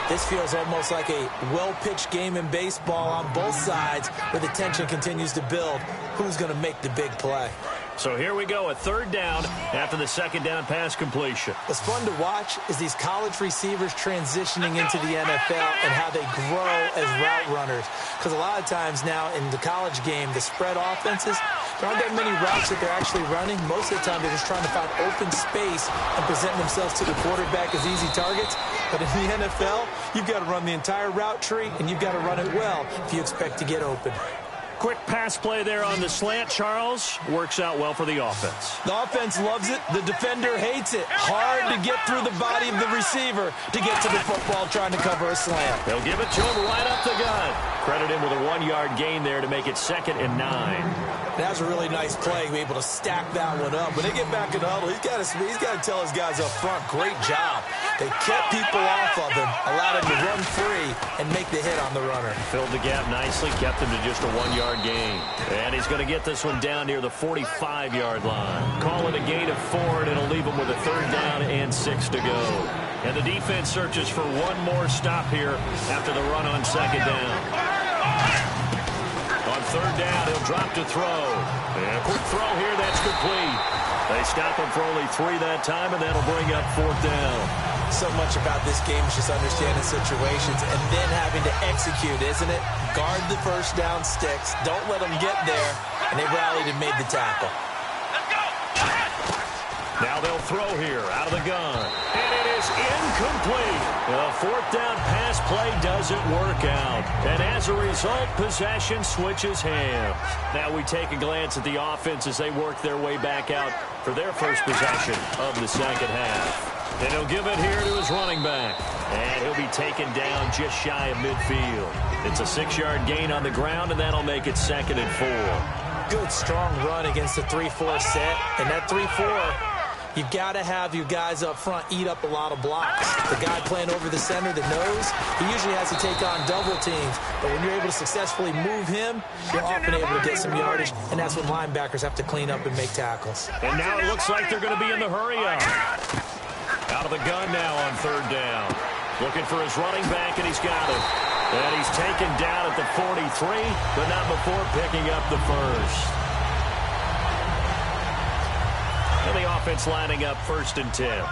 this feels almost like a well-pitched game in baseball on both sides, where the tension continues to build. Who's going to make the big play? So here we go, a third down after the second down pass completion. What's fun to watch is these college receivers transitioning into the NFL and how they grow as route runners. Because a lot of times now in the college game, the spread offenses, there aren't that many routes that they're actually running. Most of the time, they're just trying to find open space and present themselves to the quarterback as easy targets. But in the NFL, you've got to run the entire route tree, and you've got to run it well if you expect to get open. Quick pass play there on the slant, Charles. Works out well for the offense. The offense loves it. The defender hates it. Hard to get through the body of the receiver to get to the football trying to cover a slant. They'll give it to him right up the gut. Credit him with a 1-yard gain there to make it 2nd and 9. That was a really nice play, be able to stack that one up. When they get back in the huddle, he's got to tell his guys up front, great job. They kept people off of him, allowed him to run free and make the hit on the runner. Filled the gap nicely, kept him to just a 1-yard gain. And he's going to get this one down near the 45-yard line. Call it a gain of 4, and it'll leave him with a 3rd down and 6 to go. And the defense searches for one more stop here after the run on 2nd down. On 3rd down, he'll drop to throw. And a quick throw here, that's complete. They stop him for only 3 that time, and that'll bring up 4th down. So much about this game is just understanding situations and then having to execute, isn't it? Guard the first down sticks. Don't let them get there. And they rallied and made the tackle. Now they'll throw here out of the gun. And it is incomplete. The 4th down pass play doesn't work out. And as a result, possession switches hands. Now we take a glance at the offense as they work their way back out for their first possession of the second half. And he'll give it here to his running back. And he'll be taken down just shy of midfield. It's a 6-yard gain on the ground, and that'll make it 2nd and 4. Good, strong run against the 3-4 set. And that 3-4, You've got to have your guys up front eat up a lot of blocks. The guy playing over the center that knows, he usually has to take on double teams. But when you're able to successfully move him, you're often able to get some yardage, and that's when linebackers have to clean up and make tackles. And now it looks like they're going to be in the hurry-up. Out of the gun now on third down. Looking for his running back, and he's got it. And he's taken down at the 43, but not before picking up the first. And the offense lining up 1st and 10.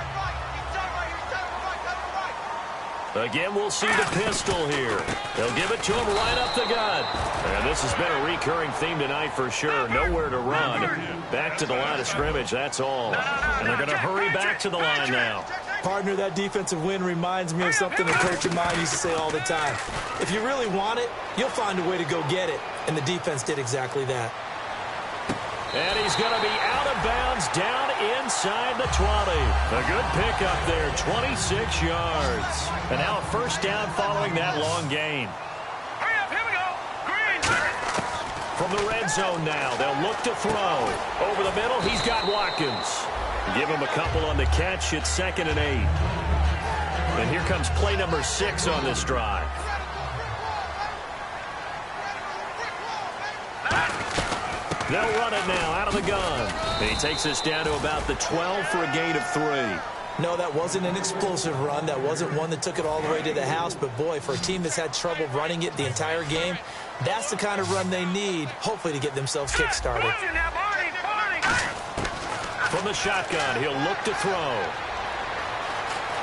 Again, we'll see the pistol here. They'll give it to him right up the gut. And this has been a recurring theme tonight for sure. Nowhere to run. Back to the line of scrimmage, that's all. And they're going to hurry back to the line now. Partner, that defensive win reminds me of something that Coach of mine used to say all the time. If you really want it, you'll find a way to go get it. And the defense did exactly that. And he's going to be out of bounds down inside the 20. A good pickup there, 26 yards. And now a first down following that long gain. Hurry up, here we go. Green. From the red zone now, they'll look to throw. Over the middle, he's got Watkins. Give him a couple on the catch. It's 2nd and 8. And here comes play number 6 on this drive. They'll run it now out of the gun. And he takes us down to about the 12 for a gain of 3. No, that wasn't an explosive run. That wasn't one that took it all the way to the house. But, boy, for a team that's had trouble running it the entire game, that's the kind of run they need, hopefully, to get themselves kick-started. From the shotgun, he'll look to throw.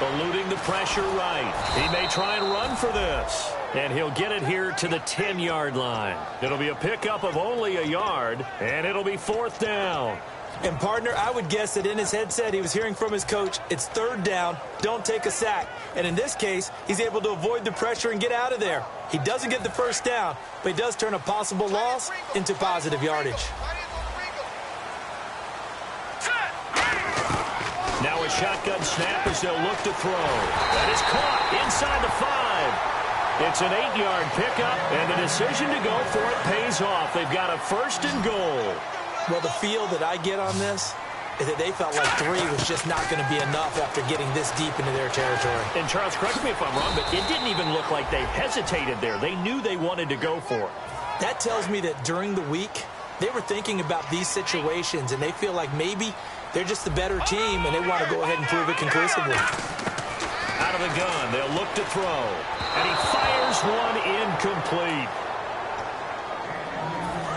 Eluding the pressure right. He may try and run for this. And he'll get it here to the 10-yard line. It'll be a pickup of only a yard, and it'll be 4th down. And, partner, I would guess that in his headset he was hearing from his coach, it's 3rd down, don't take a sack. And in this case, he's able to avoid the pressure and get out of there. He doesn't get the first down, but he does turn a possible loss into positive yardage. Now a shotgun snap as they'll look to throw. That is caught inside the 5. It's an 8-yard pickup, and the decision to go for it pays off. They've got a 1st and goal. Well, the feel that I get on this is that they felt like 3 was just not going to be enough after getting this deep into their territory. And, Charles, correct me if I'm wrong, but it didn't even look like they hesitated there. They knew they wanted to go for it. That tells me that during the week, they were thinking about these situations, and they feel like maybe they're just the better team, and they want to go ahead and prove it conclusively. Out of the gun, they'll look to throw. And he fires one incomplete.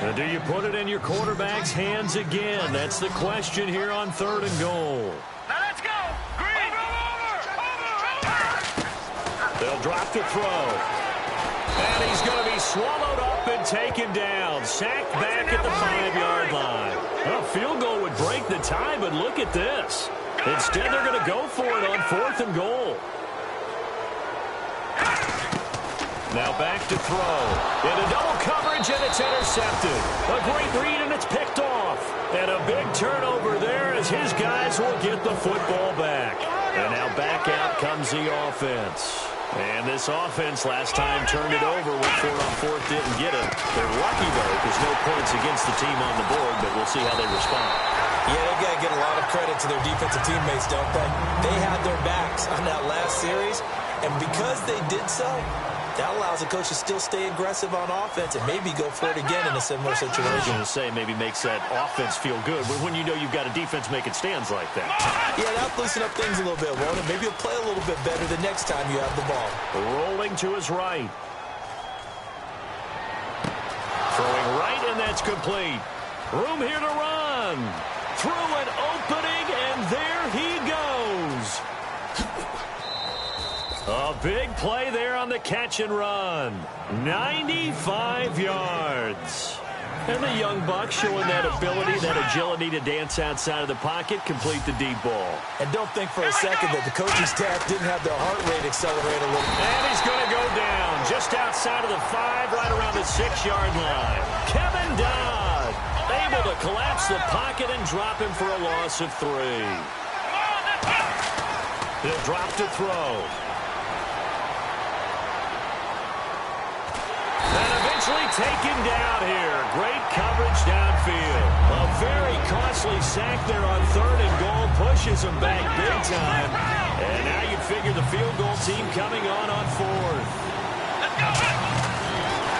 Now, do you put it in your quarterback's hands again? That's the question here on 3rd and goal. Now let's go. Green. Over. They'll drop to throw. And he's going to be swallowed up and taken down. Sacked back at the 5-yard line. Well, field goal would break the tie, but look at this. Instead, they're going to go for it on 4th and goal. Now back to throw. Into double coverage, and it's intercepted. A great read, and it's picked off. And a big turnover there as his guys will get the football back. And now back out comes the offense. And this offense last time turned it over with 4 on 4th, didn't get it. They're lucky, though, because no points against the team on the board, but we'll see how they respond. Yeah, they got to get a lot of credit to their defensive teammates, don't they? They had their backs on that last series, and because they did so, that allows the coach to still stay aggressive on offense and maybe go for it again in a similar situation. I was going to say maybe makes that offense feel good when you know you've got a defense making stands like that. Yeah, that'll loosen up things a little bit, won't it? Maybe you'll play a little bit better the next time you have the ball. Rolling to his right. Throwing right, and that's complete. Room here to run. Through an opening, and there he goes. A big play there on the catch and run. 95 yards. And the young buck showing that ability, that agility to dance outside of the pocket, complete the deep ball. And don't think for a second that the coaching staff didn't have their heart rate accelerate a little. And he's going to go down just outside of the 5, right around the 6-yard line. Kevin Dodd able to collapse the pocket and drop him for a loss of 3. He'll drop to throw. And eventually taken down here. Great coverage downfield. A very costly sack there on 3rd and goal. Pushes them back big time. And now you figure the field goal team coming on 4th.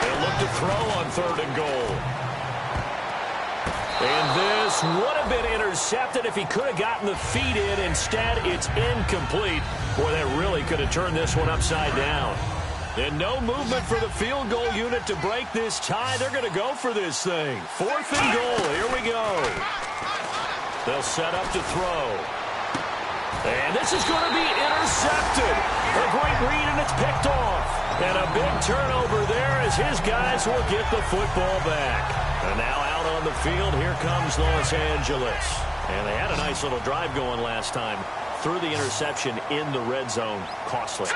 They'll look to throw on 3rd and goal. And this would have been intercepted if he could have gotten the feet in. Instead, it's incomplete. Boy, that really could have turned this one upside down. And no movement for the field goal unit to break this tie. They're going to go for this thing. 4th and goal. Here we go. They'll set up to throw. And this is going to be intercepted. A great read, and it's picked off. And a big turnover there as his guys will get the football back. And now out on the field, here comes Los Angeles. And they had a nice little drive going last time. Threw the interception in the red zone. Costly.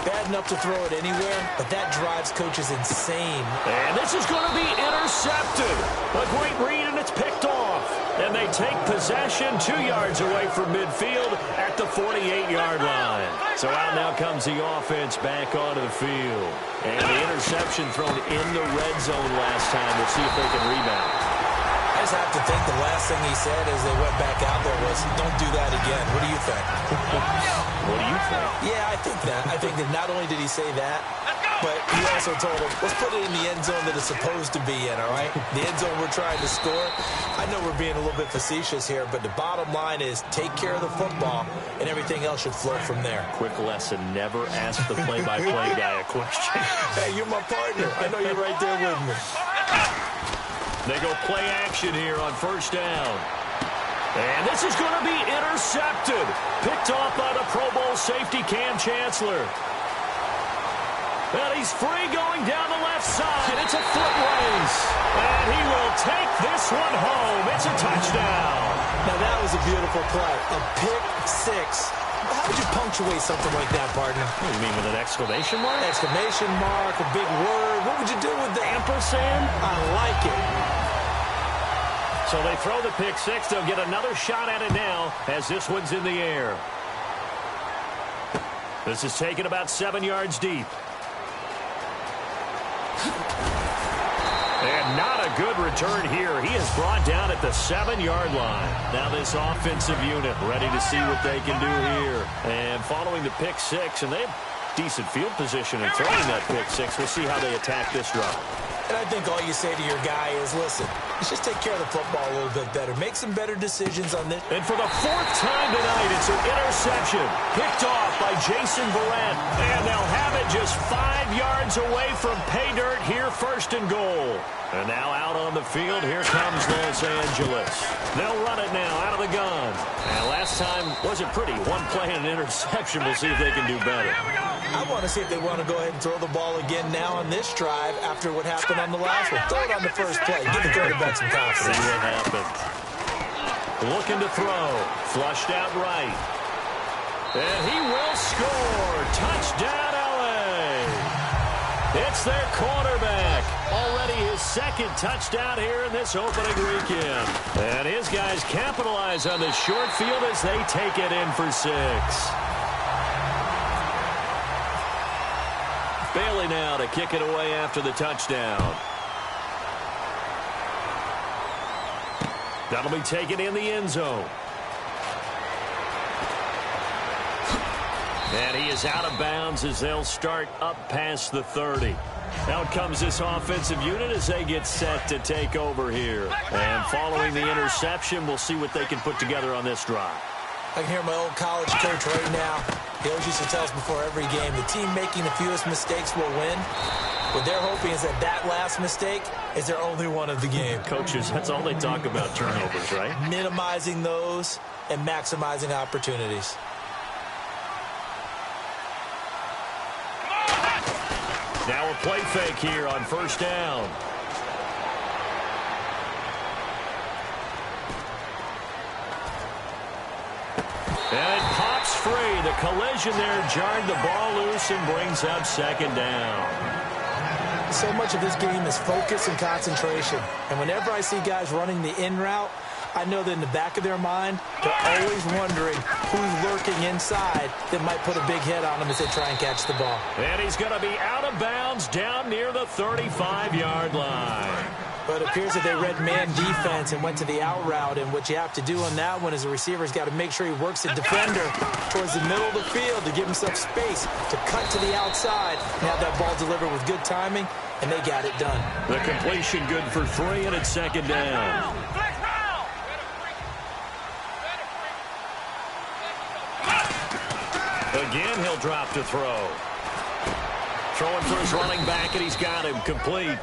Bad enough to throw it anywhere, but that drives coaches insane. And this is going to be intercepted. A great read, and it's picked off. And they take possession 2 yards away from midfield at the 48-yard line. So out now comes the offense back onto the field. And the interception thrown in the red zone last time. We'll see if they can rebound. I just have to think the last thing he said as they went back out there was, don't do that again. What do you think? What do you think? Yeah, I think that. I think that not only did he say that, but he also told him, let's put it in the end zone that it's supposed to be in, all right? The end zone we're trying to score. I know we're being a little bit facetious here, but the bottom line is take care of the football, and everything else should flow from there. Quick lesson, never ask the play-by-play guy a question. Hey, you're my partner. I know you're right there with me. They go play action here on 1st down. And this is going to be intercepted. Picked off by the Pro Bowl safety Cam Chancellor. And he's free going down the left side. It's a foot race. And he will take this one home. It's a touchdown. Now that was a beautiful play. A pick six. How would you punctuate something like that, partner? What do you mean, with an exclamation mark? Exclamation mark, a big word. What would you do with that? Ampersand? I like it. So they throw the pick six. They'll get another shot at it now as this one's in the air. This is taken about 7 yards deep. And not a good return here. He is brought down at the 7-yard line. Now this offensive unit ready to see what they can do here. And following the pick six, and they have decent field position in throwing that pick six. We'll see how they attack this drive. And I think all you say to your guy is, listen, let's just take care of the football a little bit better. Make some better decisions on this. And for the 4th time tonight, it's an interception. Picked off by Jason Verrett. And they'll have it just 5 yards away from pay dirt here, 1st and goal. And now out on the field, here comes Los Angeles. They'll run it now out of the gun. And last time wasn't pretty. One play and an interception. We'll see if they can do better. I want to see if they want to go ahead and throw the ball again now on this drive after what happened on the last one. Throw it on the first play. Give the quarterback some confidence. See what happens. Looking to throw. Flushed out right. And he will score. Touchdown, LA. It's their quarterback. Already his 2nd touchdown here in this opening weekend. And his guys capitalize on the short field as they take it in for 6. Bailey now to kick it away after the touchdown. That'll be taken in the end zone. And he is out of bounds as they'll start up past the 30. Out comes this offensive unit as they get set to take over here. And following the interception, we'll see what they can put together on this drive. I can hear my old college coach right now. He always used to tell us before every game, the team making the fewest mistakes will win. What they're hoping is that last mistake is their only one of the game. Coaches, that's all they talk about, turnovers, right? Minimizing those and maximizing opportunities. Now a play fake here on 1st down. And it pops free. The collision there jarred the ball loose and brings up 2nd down. So much of this game is focus and concentration. And whenever I see guys running the in route, I know that in the back of their mind, they're always wondering who's lurking inside that might put a big hit on them as they try and catch the ball. And he's going to be out of bounds down near the 35-yard line. But it appears that they read man defense and went to the out route, and what you have to do on that one is the receiver's got to make sure he works the defender towards the middle of the field to give himself space to cut to the outside and have that ball delivered with good timing, and they got it done. The completion good for 3, and it's second down. Again, he'll drop to throw. Throwing for his running back, and he's got him complete.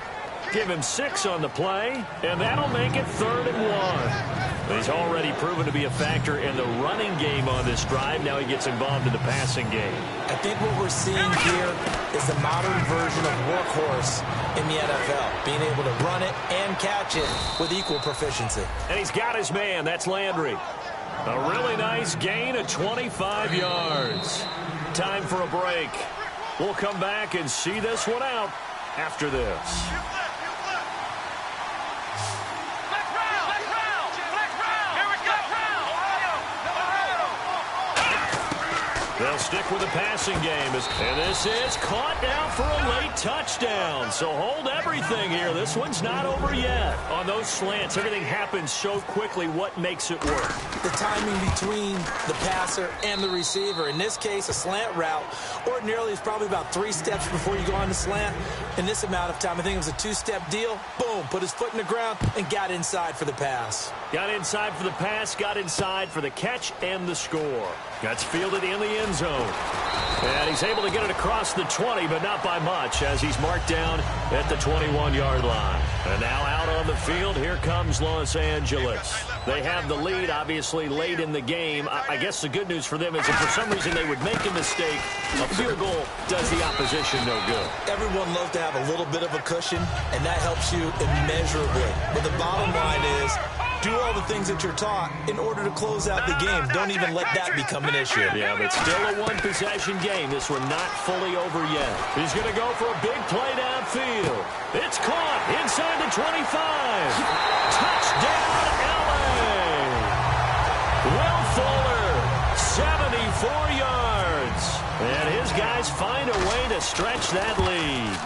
Give him 6 on the play, and that'll make it 3rd and 1. He's already proven to be a factor in the running game on this drive. Now he gets involved in the passing game. I think what we're seeing here is the modern version of workhorse in the NFL, being able to run it and catch it with equal proficiency. And he's got his man. That's Landry. A really nice gain of 25 yards. Time for a break. We'll come back and see this one out after this. They'll stick with the passing game. And this is caught now for a late touchdown. So hold everything here. This one's not over yet. On those slants, everything happens so quickly. What makes it work? The timing between the passer and the receiver. In this case, a slant route ordinarily is probably about 3 steps before you go on the slant. In this amount of time, I think it was a 2-step deal. Boom, put his foot in the ground and got inside for the pass. Got inside for the pass, got inside for the catch and the score. That's fielded in the end zone. And he's able to get it across the 20, but not by much, as he's marked down at the 21-yard line. And now out on the field, here comes Los Angeles. They have the lead, obviously, late in the game. I guess the good news for them is if for some reason they would make a mistake, a field goal does the opposition no good. Everyone loves to have a little bit of a cushion, and that helps you immeasurably. But the bottom line is, do all the things that you're taught in order to close out the game. Don't even let that become an issue. Yeah, but still a one-possession game. This one not fully over yet. He's going to go for a big play downfield. It's caught inside the 25. Touchdown, L.A. Will Fuller, 74 yards. And his guys find a way to stretch that lead.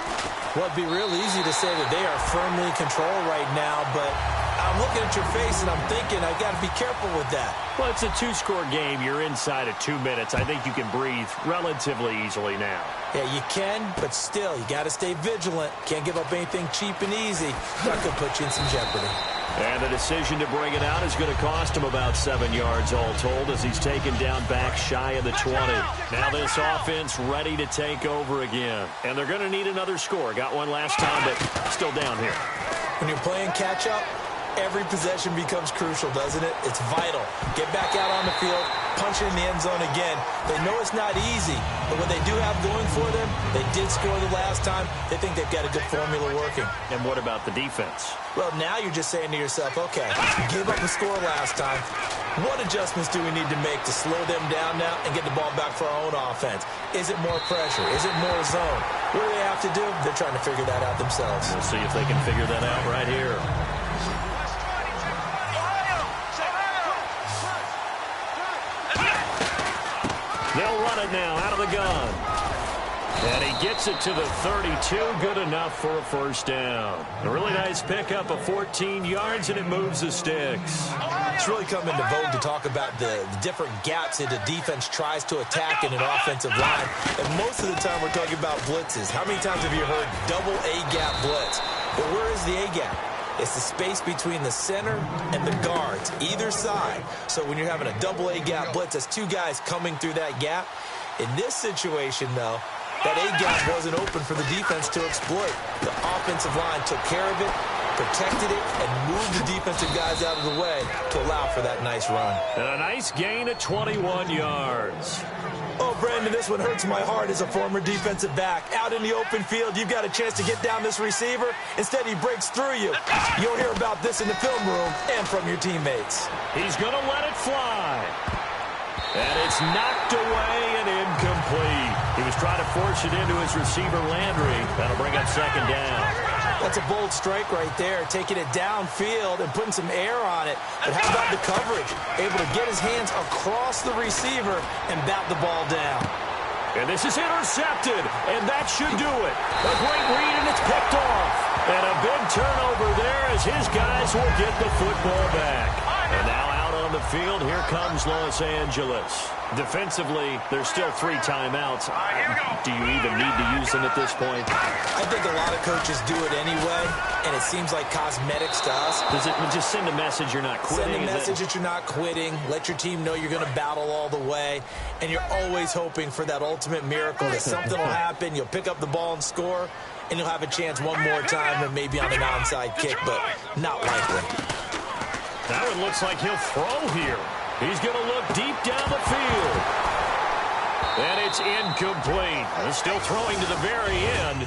Well, it'd be real easy to say that they are firmly in control right now, but I'm looking at your face and I'm thinking I've got to be careful with that. Well, it's a 2-score game. You're inside of 2 minutes. I think you can breathe relatively easily now. Yeah, you can, but still, you got to stay vigilant. Can't give up anything cheap and easy. That could put you in some jeopardy. And the decision to bring it out is going to cost him about 7 yards all told as he's taken down back shy of the 20. Now this offense ready to take over again. And they're going to need another score. Got one last time, but still down here. When you're playing catch-up, every possession becomes crucial, doesn't it? It's vital. Get back out on the field, punch it in the end zone again. They know it's not easy, but what they do have going for them, they did score the last time. They think they've got a good formula working. And what about the defense? Well, now you're just saying to yourself, okay, give up a score last time. What adjustments do we need to make to slow them down now and get the ball back for our own offense? Is it more pressure? Is it more zone? What do they have to do? They're trying to figure that out themselves. We'll see if they can figure that out right here. They'll run it now out of the gun. And he gets it to the 32. Good enough for a first down. A really nice pickup of 14 yards, and it moves the sticks. It's really come into vogue to talk about the different gaps that the defense tries to attack in an offensive line. And most of the time we're talking about blitzes. How many times have you heard double A-gap blitz? But where is the A-gap? It's the space between the center and the guards, either side. So when you're having a double A-gap blitz, that's 2 guys coming through that gap. In this situation, though, that A-gap wasn't open for the defense to exploit. The offensive line took care of it, protected it, and moved the defensive guys out of the way to allow for that nice run. And a nice gain of 21 yards. Oh, Brandon, this one hurts my heart as a former defensive back. Out in the open field, you've got a chance to get down this receiver. Instead, he breaks through you. You'll hear about this in the film room and from your teammates. He's going to let it fly. And it's knocked away and incomplete. He was trying to force it into his receiver, Landry. That'll bring up second down. That's a bold strike right there, taking it downfield and putting some air on it. But how about the coverage? Able to get his hands across the receiver and bat the ball down. And this is intercepted, and that should do it. A great read, and it's picked off. And a big turnover there as his guys will get the football back. And now out on the field, here comes Los Angeles. Defensively, there's still 3 timeouts. Do you even need to use them at this point? I think a lot of coaches do it anyway, and it seems like cosmetics to us. Does it just send a message you're not quitting? Send a message that you're not quitting. Let your team know you're going to battle all the way, and you're always hoping for that ultimate miracle that something will happen, you'll pick up the ball and score, and you'll have a chance one more time or maybe on an onside kick, but not likely. That one looks like he'll throw here. He's going to look deep down the field. And it's incomplete. They're still throwing to the very end.